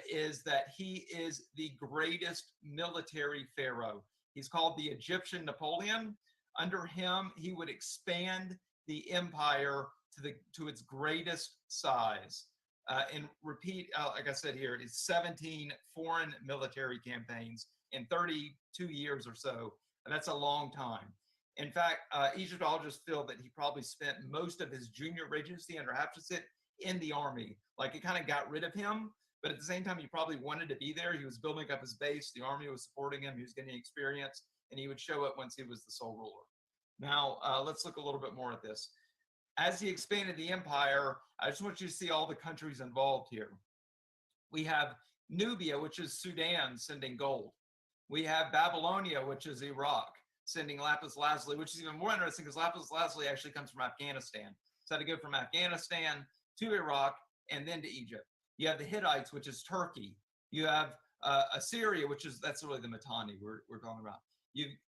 is that he is the greatest military pharaoh. He's called the Egyptian Napoleon. Under him, he would expand the empire to its greatest size. And repeat, like I said here, it's 17 foreign military campaigns in 32 years or so. That's a long time. In fact, Egyptologists feel that he probably spent most of his junior regency under Hatshepsut in the army. Like it kind of got rid of him, but at the same time, he probably wanted to be there. He was building up his base. The army was supporting him. He was getting experience, and he would show up once he was the sole ruler. Now, let's look a little bit more at this. As he expanded the empire, I just want you to see all the countries involved here. We have Nubia, which is Sudan, sending gold. We have Babylonia, which is Iraq, sending lapis lazuli, which is even more interesting because lapis lazuli actually comes from Afghanistan. So I had to go from Afghanistan to Iraq and then to Egypt. You have the Hittites, which is Turkey. You have Assyria, that's really the Mitanni we're talking about.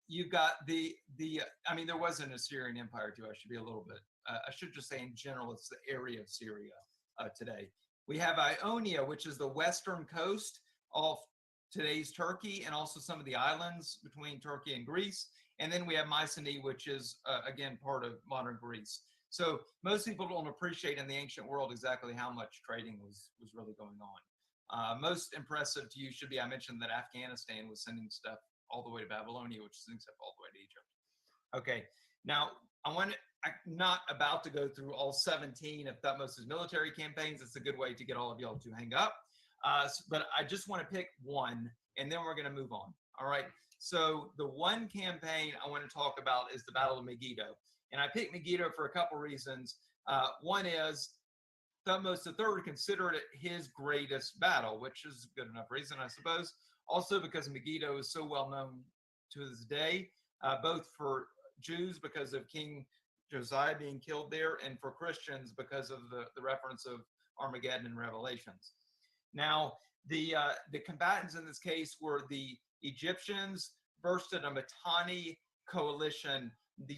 You've got I mean, there was an Assyrian empire too. I should be a little bit, I should just say in general, it's the area of Syria today. We have Ionia, which is the western coast of today's Turkey and also some of the islands between Turkey and Greece. And then we have Mycenae, which is, again, part of modern Greece. So most people don't appreciate in the ancient world exactly how much trading was really going on. Most impressive to you should be, I mentioned that Afghanistan was sending stuff all the way to Babylonia, which is sending stuff all the way to Egypt. Okay, now I'm not about to go through all 17 of Thutmose's military campaigns. It's a good way to get all of y'all to hang up. But I just want to pick one, and then we're going to move on. All right. So the one campaign I want to talk about is the Battle of Megiddo. And I picked Megiddo for a couple reasons. One is Thutmose III considered it his greatest battle, which is a good enough reason, I suppose. Also because Megiddo is so well known to this day, both for Jews because of King Josiah being killed there, and for Christians because of the reference of Armageddon in Revelations. Now, the combatants in this case were the Egyptians versus a Mitanni coalition. The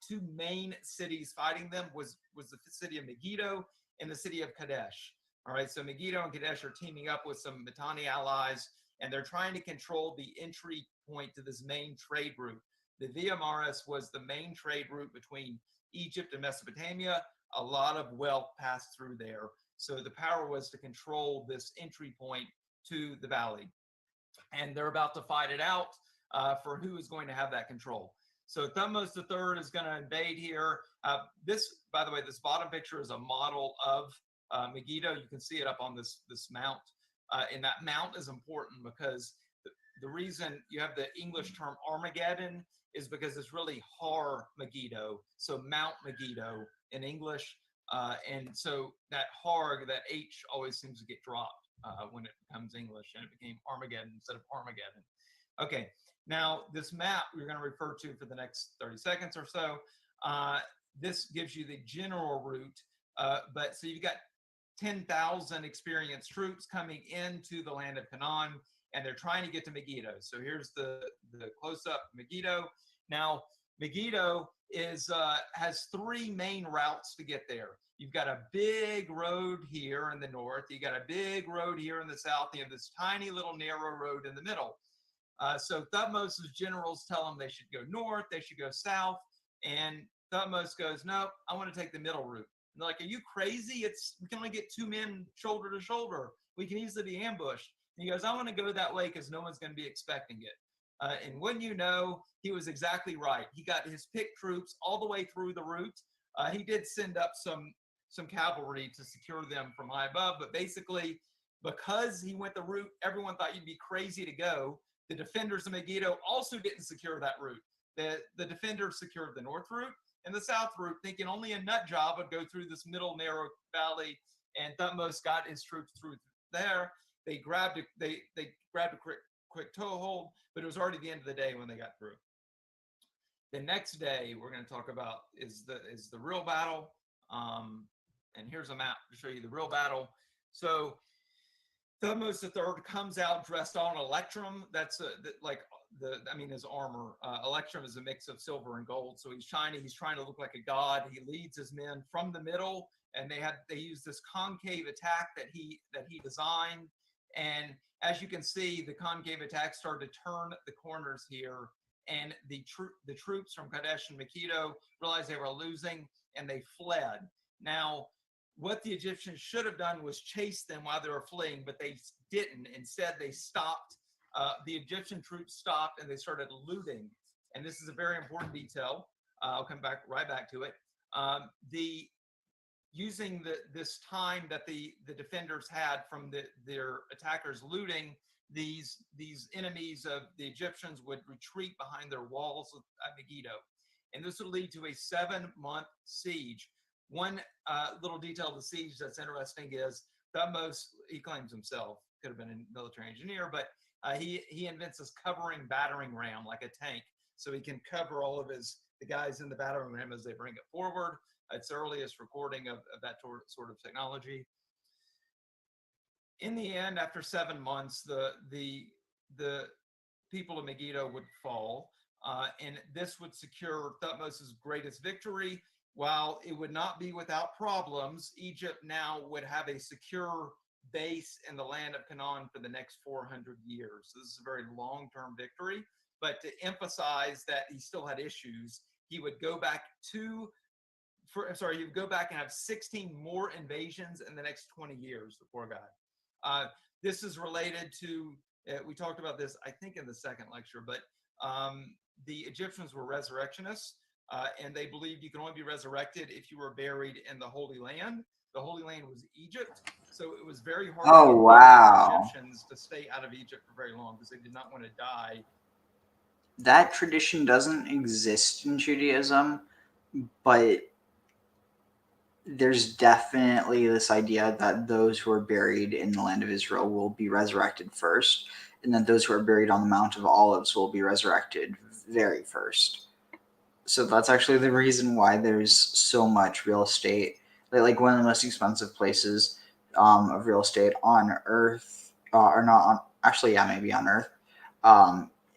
two main cities fighting them was the city of Megiddo and the city of Kadesh. All right, so Megiddo and Kadesh are teaming up with some Mitanni allies, and they're trying to control the entry point to this main trade route. The Via Maris was the main trade route between Egypt and Mesopotamia. A lot of wealth passed through there. So the power was to control this entry point to the valley. And they're about to fight it out for who is going to have that control. So Thutmose III is going to invade here. This, by the way, this bottom picture is a model of Megiddo. You can see it up on this mount. And that mount is important because the reason you have the English term Armageddon is because it's really Har Megiddo. So Mount Megiddo in English. And so that Har, that H always seems to get dropped when it becomes English, and it became Armageddon instead of Armageddon. Okay, now this map we're going to refer to for the next 30 seconds or so. This gives you the general route, but so you've got 10,000 experienced troops coming into the land of Canaan, and they're trying to get to Megiddo. So here's the close-up Megiddo. Now, Megiddo has three main routes to get there. You've got a big road here in the north. You got a big road here in the south. You have this tiny little narrow road in the middle. So Thutmose's generals tell them they should go north, they should go south, and Thutmose goes, no, I want to take the middle route. And they're like, are you crazy? We can only get 2 men shoulder to shoulder. We can easily be ambushed. And he goes, I want to go that way because no one's going to be expecting it. And wouldn't you know, he was exactly right. He got his picked troops all the way through the route. He did send up some cavalry to secure them from high above, but basically, because he went the route everyone thought you'd be crazy to go, the defenders of Megiddo also didn't secure that route. The defenders secured the north route and the south route, thinking only a nut job would go through this middle narrow valley, and Thutmose got his troops through there. They grabbed a quick toehold, but it was already the end of the day when they got through. The next day we're going to talk about is the real battle. And here's a map to show you the real battle. So Thutmose III comes out dressed all in electrum. That's his armor. Electrum is a mix of silver and gold. So he's shiny. He's trying to look like a god. He leads his men from the middle, and they use this concave attack that he designed. And as you can see, the concave attack started to turn the corners here, and the troops from Kadesh and Megiddo realized they were losing, and they fled. Now, what the Egyptians should have done was chase them while they were fleeing, but they didn't. Instead, they stopped. The Egyptian troops stopped, and they started looting. And this is a very important detail. I'll come right back to it. Using this time that the defenders had from their attackers looting, these enemies of the Egyptians would retreat behind their walls at Megiddo. And this would lead to a 7-month siege. One little detail of the siege that's interesting is Thutmose, he claims himself, could have been a military engineer, but he invents this covering battering ram like a tank, so he can cover all of the guys in the battering ram as they bring it forward. It's the earliest recording of that sort of technology. In the end, after 7 months, the people of Megiddo would fall, and this would secure Thutmose's greatest victory. while it would not be without problems, Egypt now would have a secure base in the land of Canaan for the next 400 years. This is a very long-term victory, but to emphasize that he still had issues, he would go back he would go back and have 16 more invasions in the next 20 years, the poor guy. This is related to, we talked about this, I think, in the second lecture, but the Egyptians were resurrectionists, and they believed you can only be resurrected if you were buried in the Holy Land. The Holy Land was Egypt, so it was very hard Oh, for wow. Egyptians to stay out of Egypt for very long because they did not want to die. That tradition doesn't exist in Judaism, but there's definitely this idea that those who are buried in the land of Israel will be resurrected first, and that those who are buried on the Mount of Olives will be resurrected very first. So that's actually the reason why there's so much real estate. Like one of the most expensive places of real estate on Earth, or not on, actually, yeah, maybe on Earth,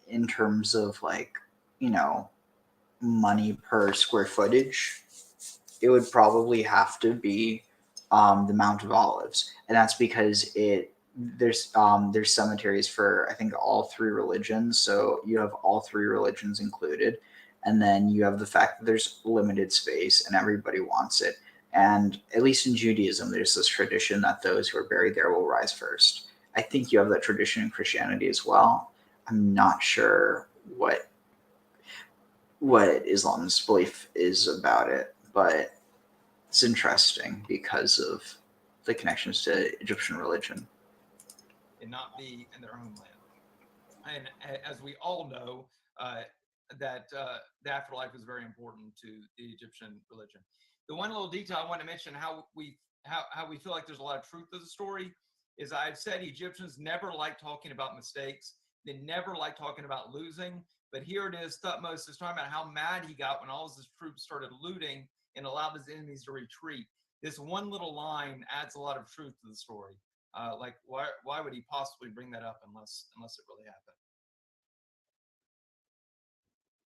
in terms of like, you know, money per square footage, it would probably have to be the Mount of Olives, and that's because there's cemeteries for, I think, all three religions. So you have all three religions included, and then you have the fact that there's limited space and everybody wants it. And at least in Judaism, there's this tradition that those who are buried there will rise first. I think you have that tradition in Christianity as well. I'm not sure what Islam's belief is about it, but it's interesting because of the connections to Egyptian religion. And not be in their homeland. And as we all know, that the afterlife is very important to the Egyptian religion. The one little detail I want to mention, how we feel like there's a lot of truth to the story, is I've said Egyptians never like talking about mistakes. They never like talking about losing. But here it is, Thutmose is talking about how mad he got when all of his troops started looting and allowed his enemies to retreat. This one little line adds a lot of truth to the story. Like, why would he possibly bring that up unless it really happened?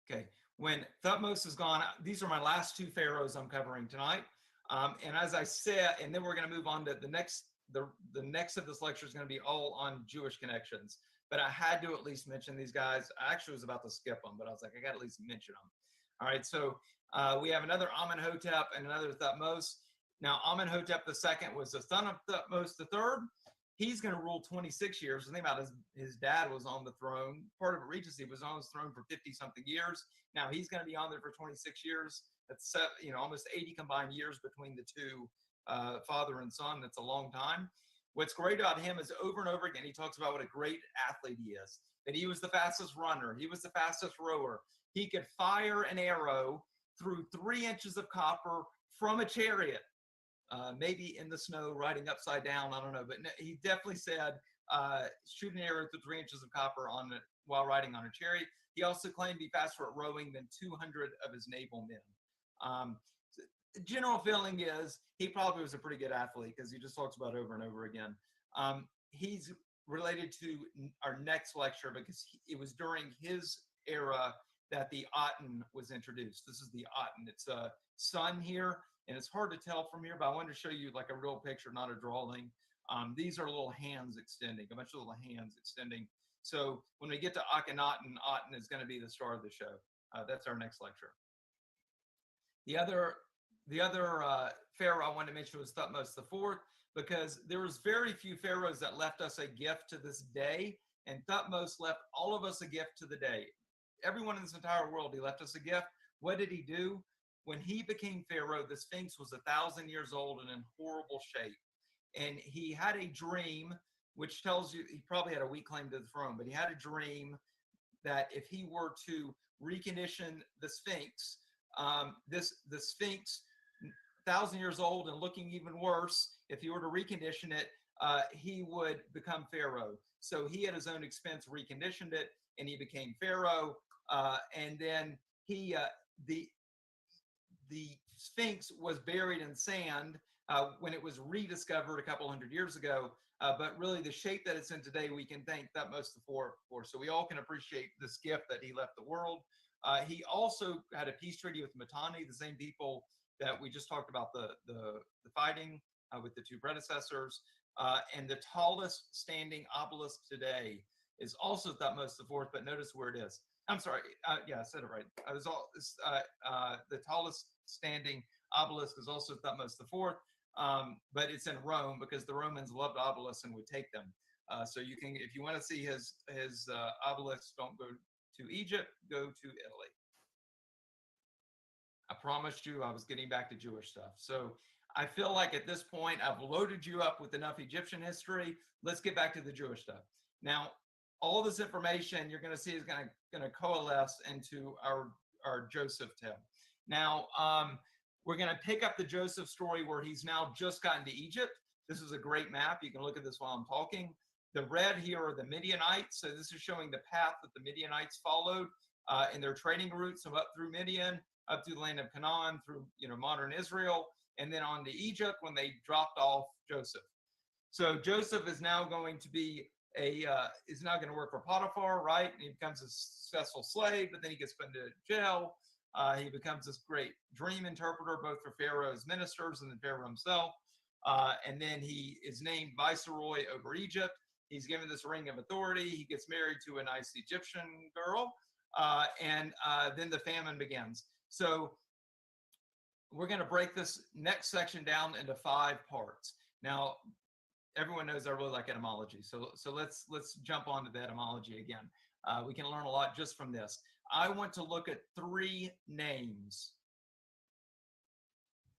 Okay, when Thutmose is gone, these are my last two pharaohs I'm covering tonight. And as I said, and then we're going to move on to the next of this lecture is going to be all on Jewish connections. But I had to at least mention these guys. I actually was about to skip them, but I was like, I got to at least mention them. All right, so we have another Amenhotep and another Thutmose. Now, Amenhotep II was the son of Thutmose III. He's going to rule 26 years. Think about his dad was on the throne. Part of a regency was on his throne for 50-something years. Now he's going to be on there for 26 years. That's almost 80 combined years between the two, father and son. That's a long time. What's great about him is over and over again, he talks about what a great athlete he is, that he was the fastest runner. He was the fastest rower. He could fire an arrow through 3 inches of copper from a chariot. Maybe in the snow, riding upside down. I don't know, but he definitely said shoot an arrow through 3 inches of copper while riding on a chariot. He also claimed to be faster at rowing than 200 of his naval men. The general feeling is he probably was a pretty good athlete because he just talks about it over and over again. He's related to our next lecture because it was during his era that the Aten was introduced. This is the Aten. It's a sun here. And it's hard to tell from here, but I wanted to show you like a real picture, not a drawing. These are little hands extending, a bunch of little hands extending. So when we get to Akhenaten, Aten is going to be the star of the show. That's our next lecture. The other pharaoh I wanted to mention was Thutmose IV, because there was very few pharaohs that left us a gift to this day, and Thutmose left all of us a gift to the day. Everyone in this entire world, he left us a gift. What did he do? When he became pharaoh, the Sphinx was 1,000 years old and in horrible shape. And he had a dream, which tells you he probably had a weak claim to the throne, but he had a dream that if he were to recondition the Sphinx, the Sphinx, 1,000 years old and looking even worse, if he were to recondition it, he would become pharaoh. So he, at his own expense, reconditioned it, and he became pharaoh. And then the Sphinx was buried in sand when it was rediscovered a couple hundred years ago. But really, the shape that it's in today, we can thank Thutmose IV for. So we all can appreciate this gift that he left the world. He also had a peace treaty with Mitanni, the same people that we just talked about the fighting with the two predecessors. And the tallest standing obelisk today is also Thutmose IV, but notice where it is. I'm sorry. Yeah, I said it right. The tallest standing obelisk is also Thutmose IV, but it's in Rome because the Romans loved obelisks and would take them. So you can, if you want to see his obelisk, don't go to Egypt, go to Italy. I promised you I was getting back to Jewish stuff. So I feel like at this point I've loaded you up with enough Egyptian history. Let's get back to the Jewish stuff. Now, all this information you're going to see is going to coalesce into our Joseph tale. Now, we're going to pick up the Joseph story where he's now just gotten to Egypt. This is a great map. You can look at this while I'm talking. The red here are the Midianites. So this is showing the path that the Midianites followed in their trading routes, so up through Midian, up through the land of Canaan, through modern Israel, and then on to Egypt when they dropped off Joseph. So Joseph is now going to be is now going to work for Potiphar, right? And he becomes a successful slave, but then he gets put into jail. He becomes this great dream interpreter, both for Pharaoh's ministers and then Pharaoh himself. And then he is named viceroy over Egypt. He's given this ring of authority. He gets married to a nice Egyptian girl. And then the famine begins. So we're going to break this next section down into 5 parts. Now, everyone knows I really like etymology. So let's jump onto the etymology again. We can learn a lot just from this. I want to look at 3 names.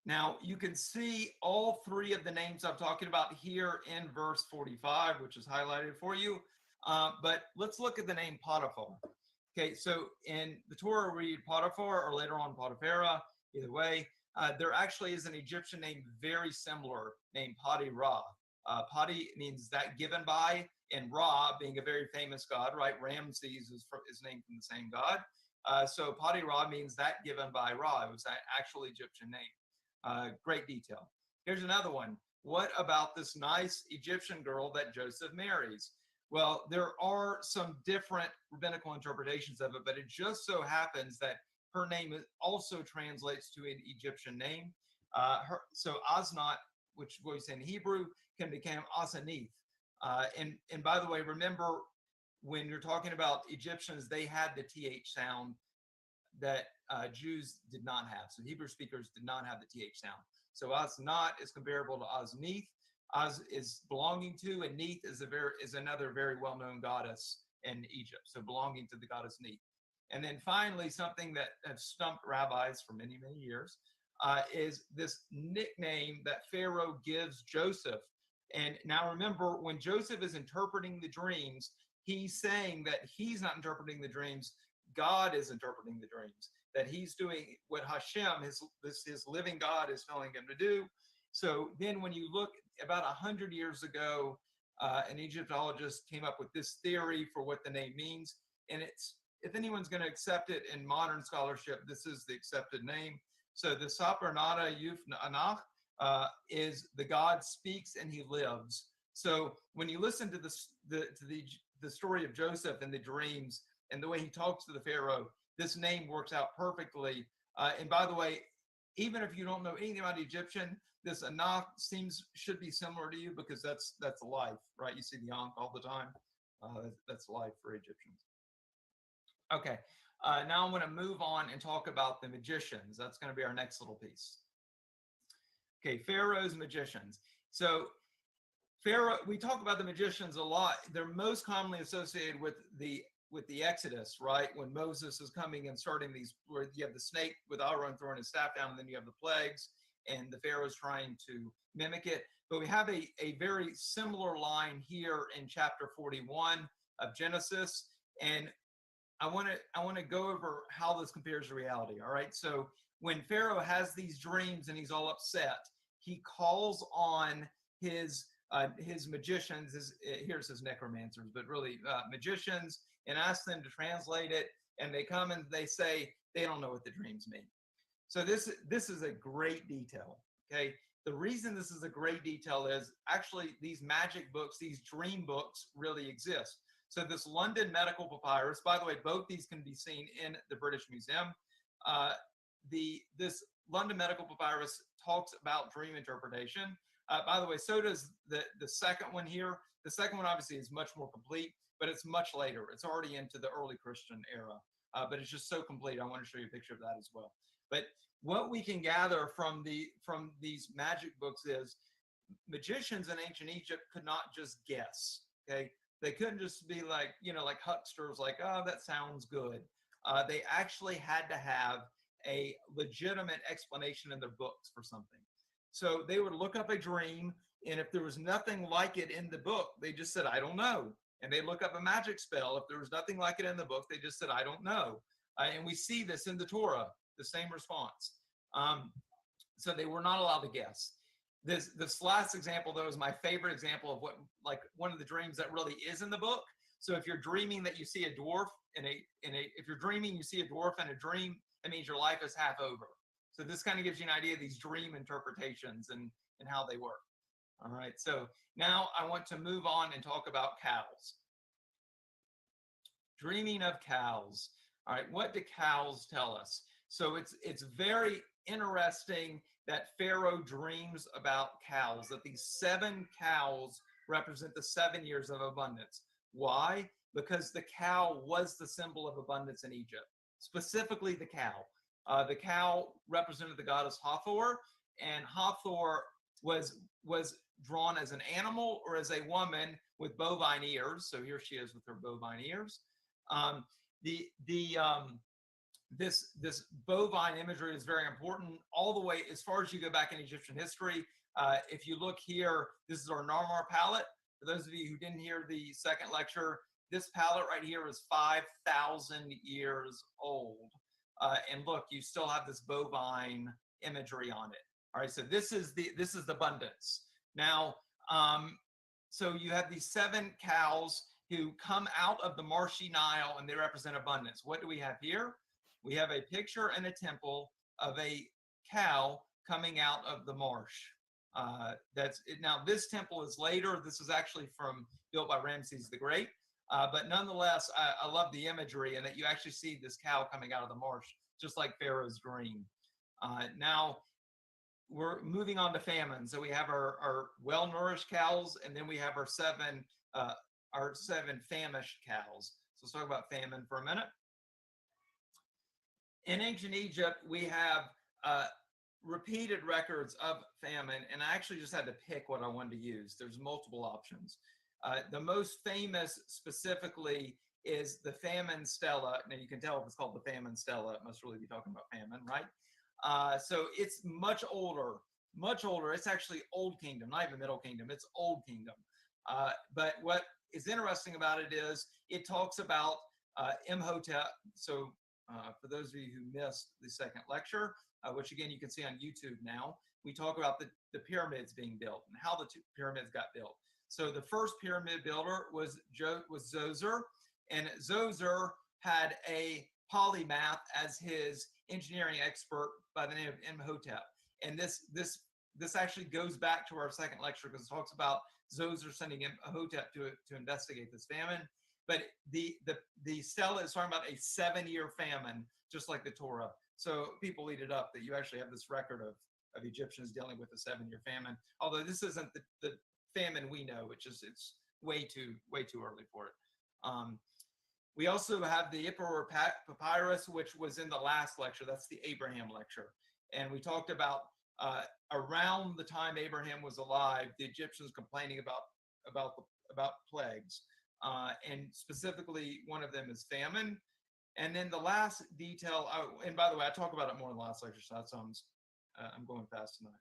Now, you can see all 3 of the names I'm talking about here in verse 45, which is highlighted for you. But let's look at the name Potiphar. Okay, so in the Torah, we read Potiphar or later on Potiphar, either way. There actually is an Egyptian name very similar named Poti-Ra. Poti means that given by, and Ra being a very famous god, right? Ramses is named from the same god. So Poti-Ra means that given by Ra. It was an actual Egyptian name. Great detail. Here's another one. What about this nice Egyptian girl that Joseph marries? Well, there are some different rabbinical interpretations of it, but it just so happens that her name also translates to an Egyptian name. So Asenath, which we say in Hebrew, can become Asenath. And by the way, remember when you're talking about Egyptians, they had the TH sound that Jews did not have. So Hebrew speakers did not have the TH sound. So Asenath is comparable to Asenath. Az is belonging to, and Neith is another very well-known goddess in Egypt. So belonging to the goddess Neith. And then finally, something that has stumped rabbis for many, many years is this nickname that Pharaoh gives Joseph. And now remember, when Joseph is interpreting the dreams, he's saying that he's not interpreting the dreams, God is interpreting the dreams, that he's doing what Hashem, his living God, is telling him to do. So then when you look about 100 years ago, an Egyptologist came up with this theory for what the name means. And it's, if anyone's going to accept it in modern scholarship, this is the accepted name. So the Sapernata Yuf Anach is the God speaks and he lives. So when you listen to the story of Joseph and the dreams and the way he talks to the Pharaoh, this name works out perfectly. And by the way, even if you don't know anything about Egyptian, this Anach should be similar to you because that's life, right? You see the Ankh all the time. That's life for Egyptians. Okay, now I'm going to move on and talk about the magicians. That's going to be our next little piece. Okay, Pharaoh's magicians. So Pharaoh, we talk about the magicians a lot. They're most commonly associated with the Exodus, right? When Moses is coming and starting these, where you have the snake with Aaron throwing his staff down, and then you have the plagues, and the Pharaoh's trying to mimic it. But we have a very similar line here in chapter 41 of Genesis, and I want to go over how this compares to reality. All right. So when Pharaoh has these dreams and he's all upset, he calls on his magicians. Here it says necromancers, but really magicians, and asks them to translate it. And they come and they say they don't know what the dreams mean. So this is a great detail. Okay. The reason this is a great detail is actually these magic books, these dream books really exist. So this London medical papyrus, by the way, both these can be seen in the British Museum. This London medical papyrus talks about dream interpretation. By the way, so does the second one here. The second one obviously is much more complete, but it's much later. It's already into the early Christian era, but it's just so complete. I want to show you a picture of that as well. But what we can gather from these magic books is magicians in ancient Egypt could not just guess. Okay, they couldn't just be like, like hucksters, like, oh, that sounds good. They actually had to have a legitimate explanation in their books for something. So they would look up a dream, and if there was nothing like it in the book, they just said, I don't know. And they look up a magic spell. If there was nothing like it in the book, they just said, I don't know. And we see this in the Torah, the same response. So they were not allowed to guess. This last example, though, is my favorite example of what, like, one of the dreams that really is in the book. So if you're dreaming that you see a dwarf if you're dreaming you see a dwarf in a dream, that means your life is half over. So this kind of gives you an idea of these dream interpretations and how they work. All right, so now I want to move on and talk about cows. Dreaming of cows. All right, what do cows tell us? So it's very interesting that Pharaoh dreams about cows, that these 7 cows represent the 7 years of abundance. Why? Because the cow was the symbol of abundance in Egypt, specifically the cow. The cow represented the goddess Hathor, and Hathor was drawn as an animal or as a woman with bovine ears. So here she is with her bovine ears. This bovine imagery is very important all the way as far as you go back in Egyptian history. If you look here, this is our Narmer palette. For those of you who didn't hear the second lecture, this palette right here is 5,000 years old. And look, you still have this bovine imagery on it. All right, so this is the abundance. Now, so you have these 7 cows who come out of the marshy Nile, and they represent abundance. What do we have here? We have a picture and a temple of a cow coming out of the marsh. Now this temple is later. This is actually built by Ramses the Great. But nonetheless, I love the imagery and that you actually see this cow coming out of the marsh, just like Pharaoh's dream. Now we're moving on to famine. So we have our well-nourished cows, and then we have our 7 famished cows. So let's talk about famine for a minute. In ancient Egypt, we have repeated records of famine, and I actually just had to pick what I wanted to use. There's multiple options. The most famous specifically is the famine stela. Now you can tell if it's called the famine stela, it must really be talking about famine, right? So it's much older. It's actually Old Kingdom, not even Middle Kingdom, it's Old Kingdom. But what is interesting about it is it talks about Imhotep. So for those of you who missed the second lecture, which again you can see on YouTube now, we talk about the pyramids being built and how the 2 pyramids got built. So the first pyramid builder was Zoser, and Zoser had a polymath as his engineering expert by the name of Imhotep. And this actually goes back to our second lecture because it talks about Zoser sending Imhotep to investigate this famine. But the stela is talking about a 7-year famine, just like the Torah. So people eat it up that you actually have this record of Egyptians dealing with a 7-year famine. Although this isn't the famine we know, it's way too early for it. We also have the Ippur papyrus, which was in the last lecture. That's the Abraham lecture. And we talked about around the time Abraham was alive, the Egyptians complaining about plagues. And specifically, one of them is famine. And then the last detail, and by the way, I talk about it more in the last lecture, so I'm going fast tonight.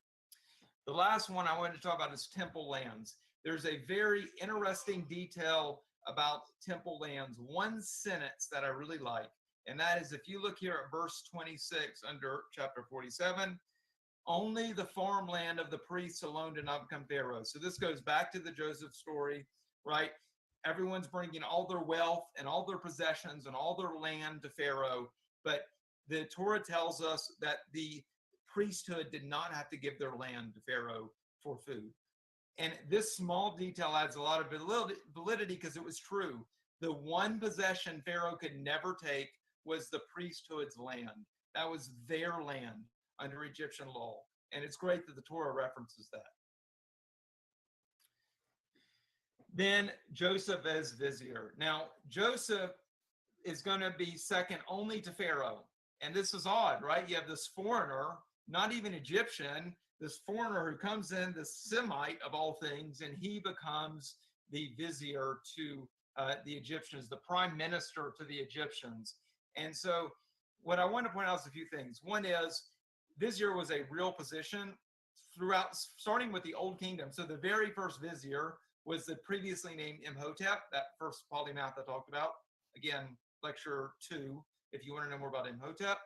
The last one I wanted to talk about is temple lands. There's a very interesting detail about temple lands, one sentence that I really like, and that is if you look here at verse 26 under chapter 47, only the farmland of the priests alone did not become Pharaoh. So this goes back to the Joseph story, right? Everyone's bringing all their wealth and all their possessions and all their land to Pharaoh, but the Torah tells us that the priesthood did not have to give their land to Pharaoh for food. And this small detail adds a lot of validity because it was true. The one possession Pharaoh could never take was the priesthood's land. That was their land under Egyptian law. And it's great that the Torah references that. Then Joseph as vizier. Now, Joseph is going to be second only to Pharaoh. And this is odd, right? You have this foreigner, not even Egyptian, this foreigner who comes in, this Semite of all things, and he becomes the vizier to the Egyptians, the prime minister to the Egyptians. And so what I want to point out is a few things. One is vizier was a real position throughout, starting with the Old Kingdom. So the very first vizier was the previously named Imhotep, that first polymath I talked about. Again, lecture 2, if you want to know more about Imhotep,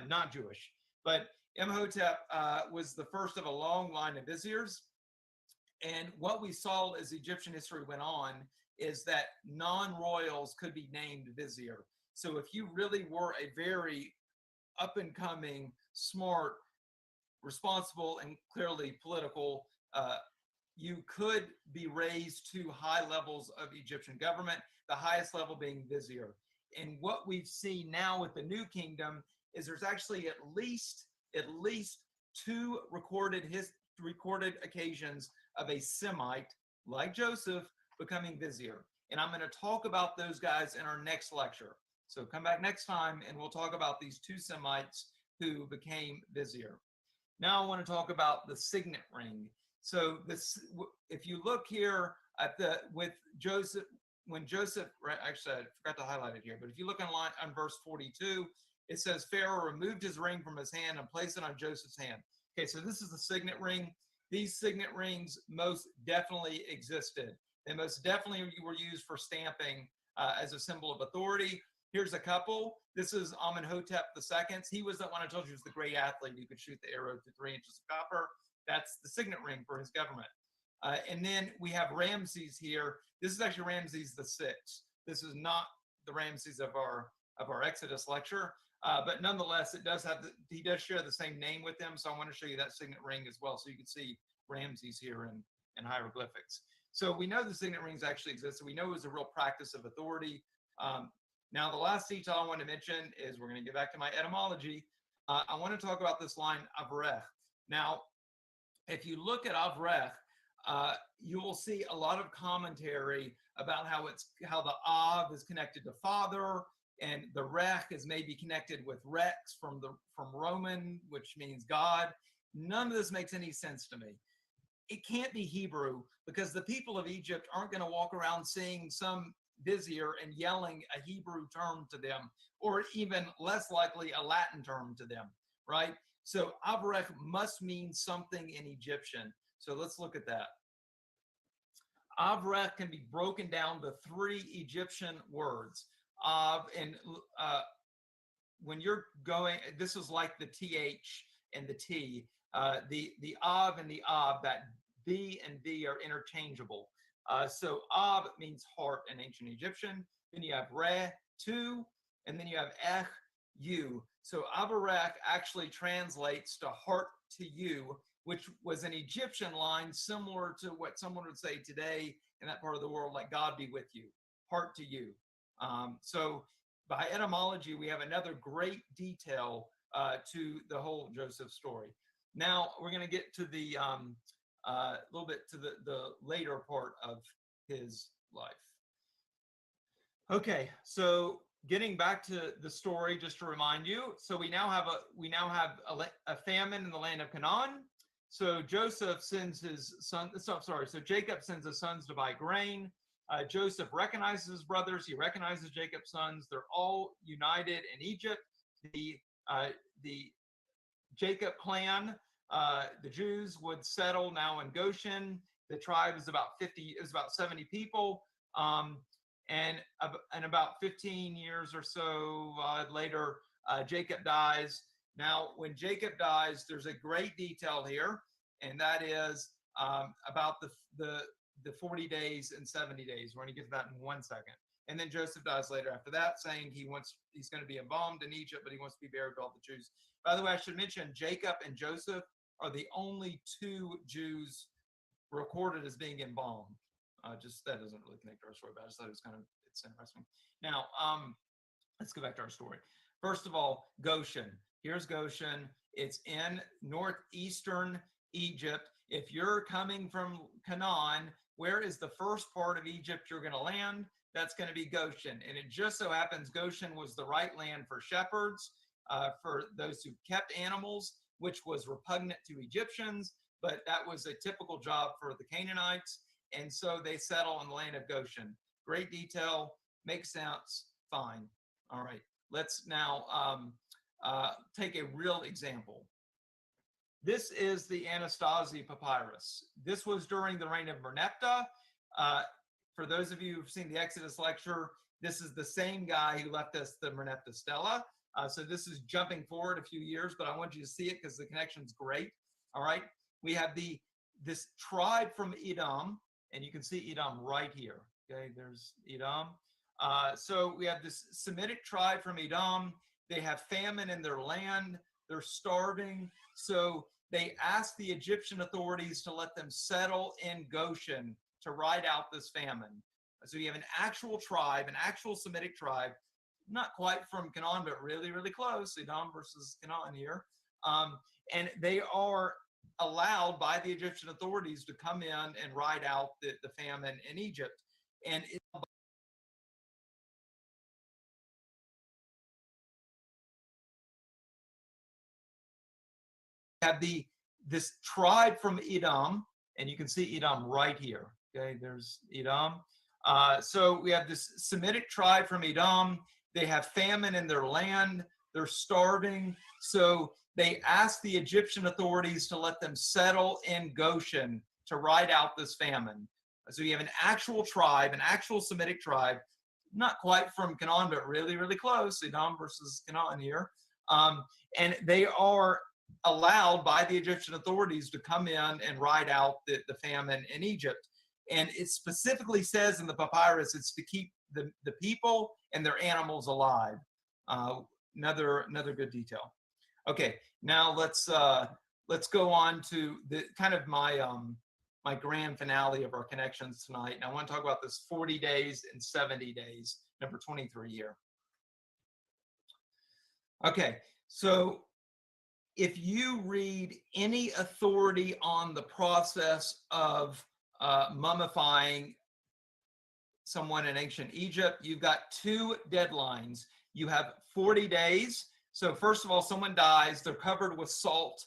not Jewish. But Imhotep was the first of a long line of viziers. And what we saw as Egyptian history went on is that non-royals could be named vizier. So if you really were a very up-and-coming, smart, responsible, and clearly political, you could be raised to high levels of Egyptian government, the highest level being vizier. And what we've seen now with the New Kingdom is there's actually at least 2 recorded occasions of a Semite like Joseph becoming vizier. And I'm going to talk about those guys in our next lecture. So come back next time and we'll talk about these 2 Semites who became vizier. Now I want to talk about the signet ring. So this, if you look here at with Joseph, when Joseph, actually I forgot to highlight it here, but if you look on verse 42, it says Pharaoh removed his ring from his hand and placed it on Joseph's hand. Okay, so this is the signet ring. These signet rings most definitely existed. They most definitely were used for stamping as a symbol of authority. Here's a couple. This is Amenhotep II. He was that one I told you was the great athlete who could shoot the arrow to 3 inches of copper. That's the signet ring for his government. And then we have Ramses here. This is actually Ramses VI. This is not the Ramses of our Exodus lecture, but nonetheless, he does share the same name with them. So I want to show you that signet ring as well, so you can see Ramses here in hieroglyphics. So we know the signet rings actually existed. We know it was a real practice of authority. Now, the last detail I want to mention is we're going to get back to my etymology. I want to talk about this line, Avrech. Now, if you look at Avrech, you will see a lot of commentary about how the Av is connected to father, and the Rech is maybe connected with Rex from Roman, which means God. None of this makes any sense to me. It can't be Hebrew, because the people of Egypt aren't going to walk around seeing some vizier and yelling a Hebrew term to them, or even less likely a Latin term to them, right? So Avrech must mean something in Egyptian. So let's look at that. Avrech can be broken down to 3 Egyptian words. Av, and when you're going, this is like the TH and the T. The Av and the Ab, that B and B are interchangeable. So Ab means heart in ancient Egyptian. Then you have Re, 2, and then you have Ech, you. So Avarech actually translates to heart to you, which was an Egyptian line similar to what someone would say today in that part of the world, like God be with you, heart to you. So by etymology, we have another great detail to the whole Joseph story. Now we're going to get to the little bit to the later part of his life. Okay, so getting back to the story, just to remind you, so we now have a famine in the land of Canaan. So Joseph sends his son. So Jacob sends his sons to buy grain. Joseph recognizes his brothers. He recognizes Jacob's sons. They're all united in Egypt. The Jacob clan, the Jews, would settle now in Goshen. The tribe is about 70 people. And about 15 years or so later, Jacob dies. Now, when Jacob dies, there's a great detail here, and that is about the 40 days and 70 days. We're going to get to that in 1 second. And then Joseph dies later after that, saying he's going to be embalmed in Egypt, but he wants to be buried with all the Jews. By the way, I should mention Jacob and Joseph are the only 2 Jews recorded as being embalmed. Just that doesn't really connect to our story, but I just thought it's That's interesting. Now, let's go back to our story. First of all, Goshen. Here's Goshen. It's in northeastern Egypt. If you're coming from Canaan, where is the first part of Egypt you're going to land? That's going to be Goshen. And it just so happens Goshen was the right land for shepherds, for those who kept animals, which was repugnant to Egyptians, but that was a typical job for the Canaanites. And so they settle in the land of Goshen. Great detail, makes sense, fine. All right, let's now take a real example. This is the Anastasia papyrus. This was during the reign of Merneptah. For those of you who've seen the Exodus lecture, this is the same guy who left us the Merneptah stela. So this is jumping forward a few years, but I want you to see it because the connection's great. All right, we have this tribe from Edom, and you can see Edom right here. Okay, there's Edom. So we have this Semitic tribe from Edom. They have famine in their land. They're starving. So they asked the Egyptian authorities to let them settle in Goshen to ride out this famine. So you have an actual tribe, an actual Semitic tribe, not quite from Canaan, but really, really close, Edom versus Canaan here. And they are allowed by the Egyptian authorities to come in and ride out the famine in Egypt. And have this tribe from Edom, and you can see Edom right here. Okay, there's Edom. So we have this Semitic tribe from Edom. They have famine in their land. They're starving. So they asked the Egyptian authorities to let them settle in Goshen to ride out this famine. So you have an actual tribe, an actual Semitic tribe, not quite from Canaan, but really, really close, Edom versus Canaan here. And they are allowed by the Egyptian authorities to come in and ride out the famine in Egypt. And it specifically says in the papyrus, it's to keep the people and their animals alive. Another good detail. Okay, now let's go on to the kind of my grand finale of our connections tonight. And I want to talk about this 40 days and 70 days, number 23 here. Okay, so if you read any authority on the process of mummifying someone in ancient Egypt, you've got two deadlines. You have 40 days. So first of all, someone dies, they're covered with salt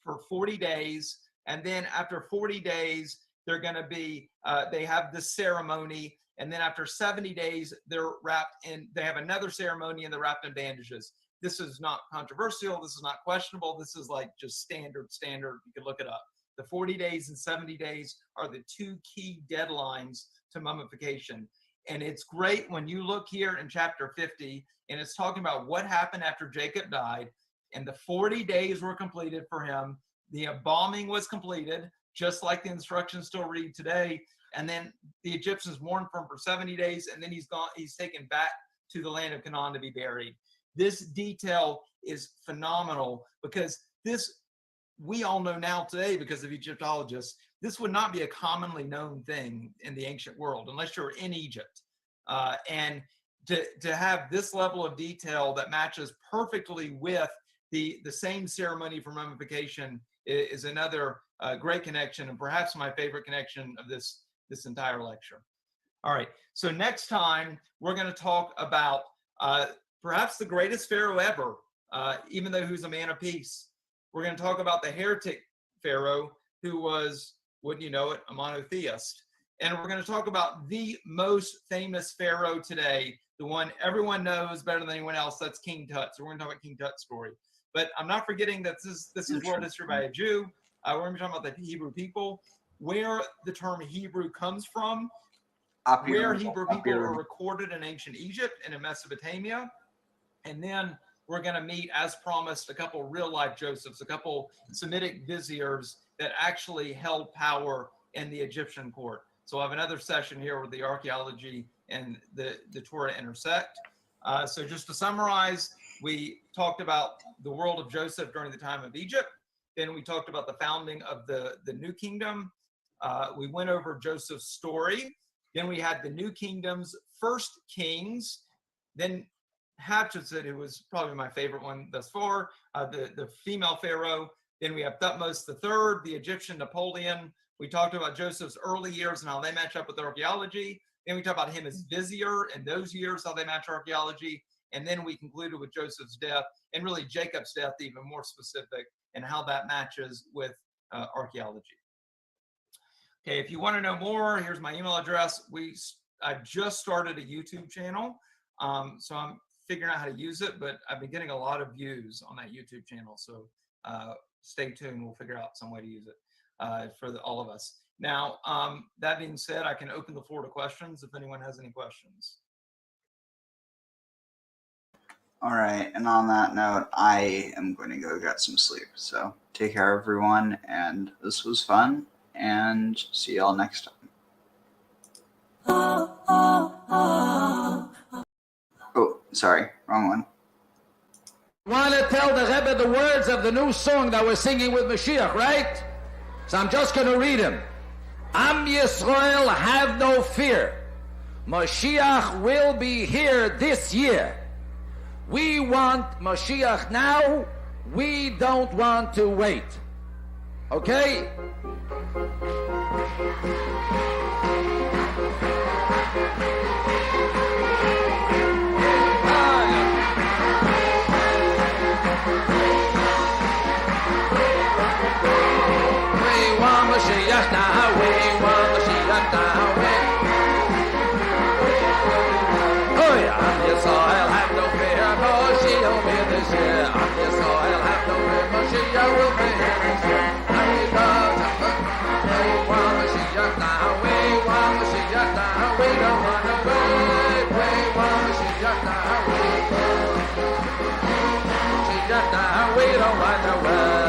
for 40 days. And then after 40 days, they're going to be, they have this ceremony. And then after 70 days, they're wrapped in, they have another ceremony and they're wrapped in bandages. This is not controversial. This is not questionable. This is like just standard. You can look it up. The 40 days and 70 days are the two key deadlines to mummification. And it's great when you look here in chapter 50, and it's talking about what happened after Jacob died, and the 40 days were completed for him. The embalming was completed, just like the instructions still read today. And then the Egyptians mourned for him for 70 days, and then he's taken back to the land of Canaan to be buried. This detail is phenomenal because this, we all know now today because of Egyptologists, this would not be a commonly known thing in the ancient world unless you're in Egypt. And to have this level of detail that matches perfectly with the same ceremony for mummification is another great connection, and perhaps my favorite connection of this entire lecture. All right, so next time we're going to talk about perhaps the greatest Pharaoh ever, even though who's a man of peace. We're going to talk about the heretic Pharaoh who was, wouldn't you know it, a monotheist. And we're going to talk about the most famous Pharaoh today, the one everyone knows better than anyone else. That's King Tut. So we're going to talk about King Tut's story. But I'm not forgetting that this is world history by a Jew. We're going to be talking about the Hebrew people, where the term Hebrew comes from, where Hebrew people are recorded in ancient Egypt and in Mesopotamia. And then we're going to meet, as promised, a couple real-life Josephs, a couple Semitic viziers that actually held power in the Egyptian court. So I'll have another session here where the archaeology and the Torah intersect. So just to summarize, we talked about the world of Joseph during the time of Egypt. Then we talked about the founding of the new kingdom. We went over Joseph's story, Then we had the New Kingdom's first kings. Then Hatshepsut, who was probably my favorite one thus far, the female pharaoh. Then we have Thutmose III, the Egyptian Napoleon. We talked about Joseph's early years and how they match up with archaeology. Then we talked about him as vizier and those years, how they match archaeology. And then we concluded with Joseph's death and really Jacob's death, even more specific, and how that matches with archaeology. Okay, if you want to know more, here's my email address. I just started a YouTube channel, so I'm figuring out how to use it, but I've been getting a lot of views on that YouTube channel. So stay tuned. We'll figure out some way to use it for all of us. Now, that being said, I can open the floor to questions if anyone has any questions. All right, and on that note, I am going to go get some sleep. So take care, everyone, and this was fun, and see y'all next time. Oh, sorry, wrong one. Want to tell the Rebbe the words of the new song that we're singing with Mashiach, right? So I'm just going to read them. Am Yisrael, have no fear. Mashiach will be here this year. We want Mashiach now. We don't want to wait. Okay? We want Mashiach now. We want Mashiach now. Oh yeah, Am Yisrael, have no fear. Mashiach will be this year. Am Yisrael, have no fear. Mashiach will be here this year. We want Mashiach now. We want Mashiach now. We don't want to wait. We want Mashiach now. Mashiach now. We don't want to wait.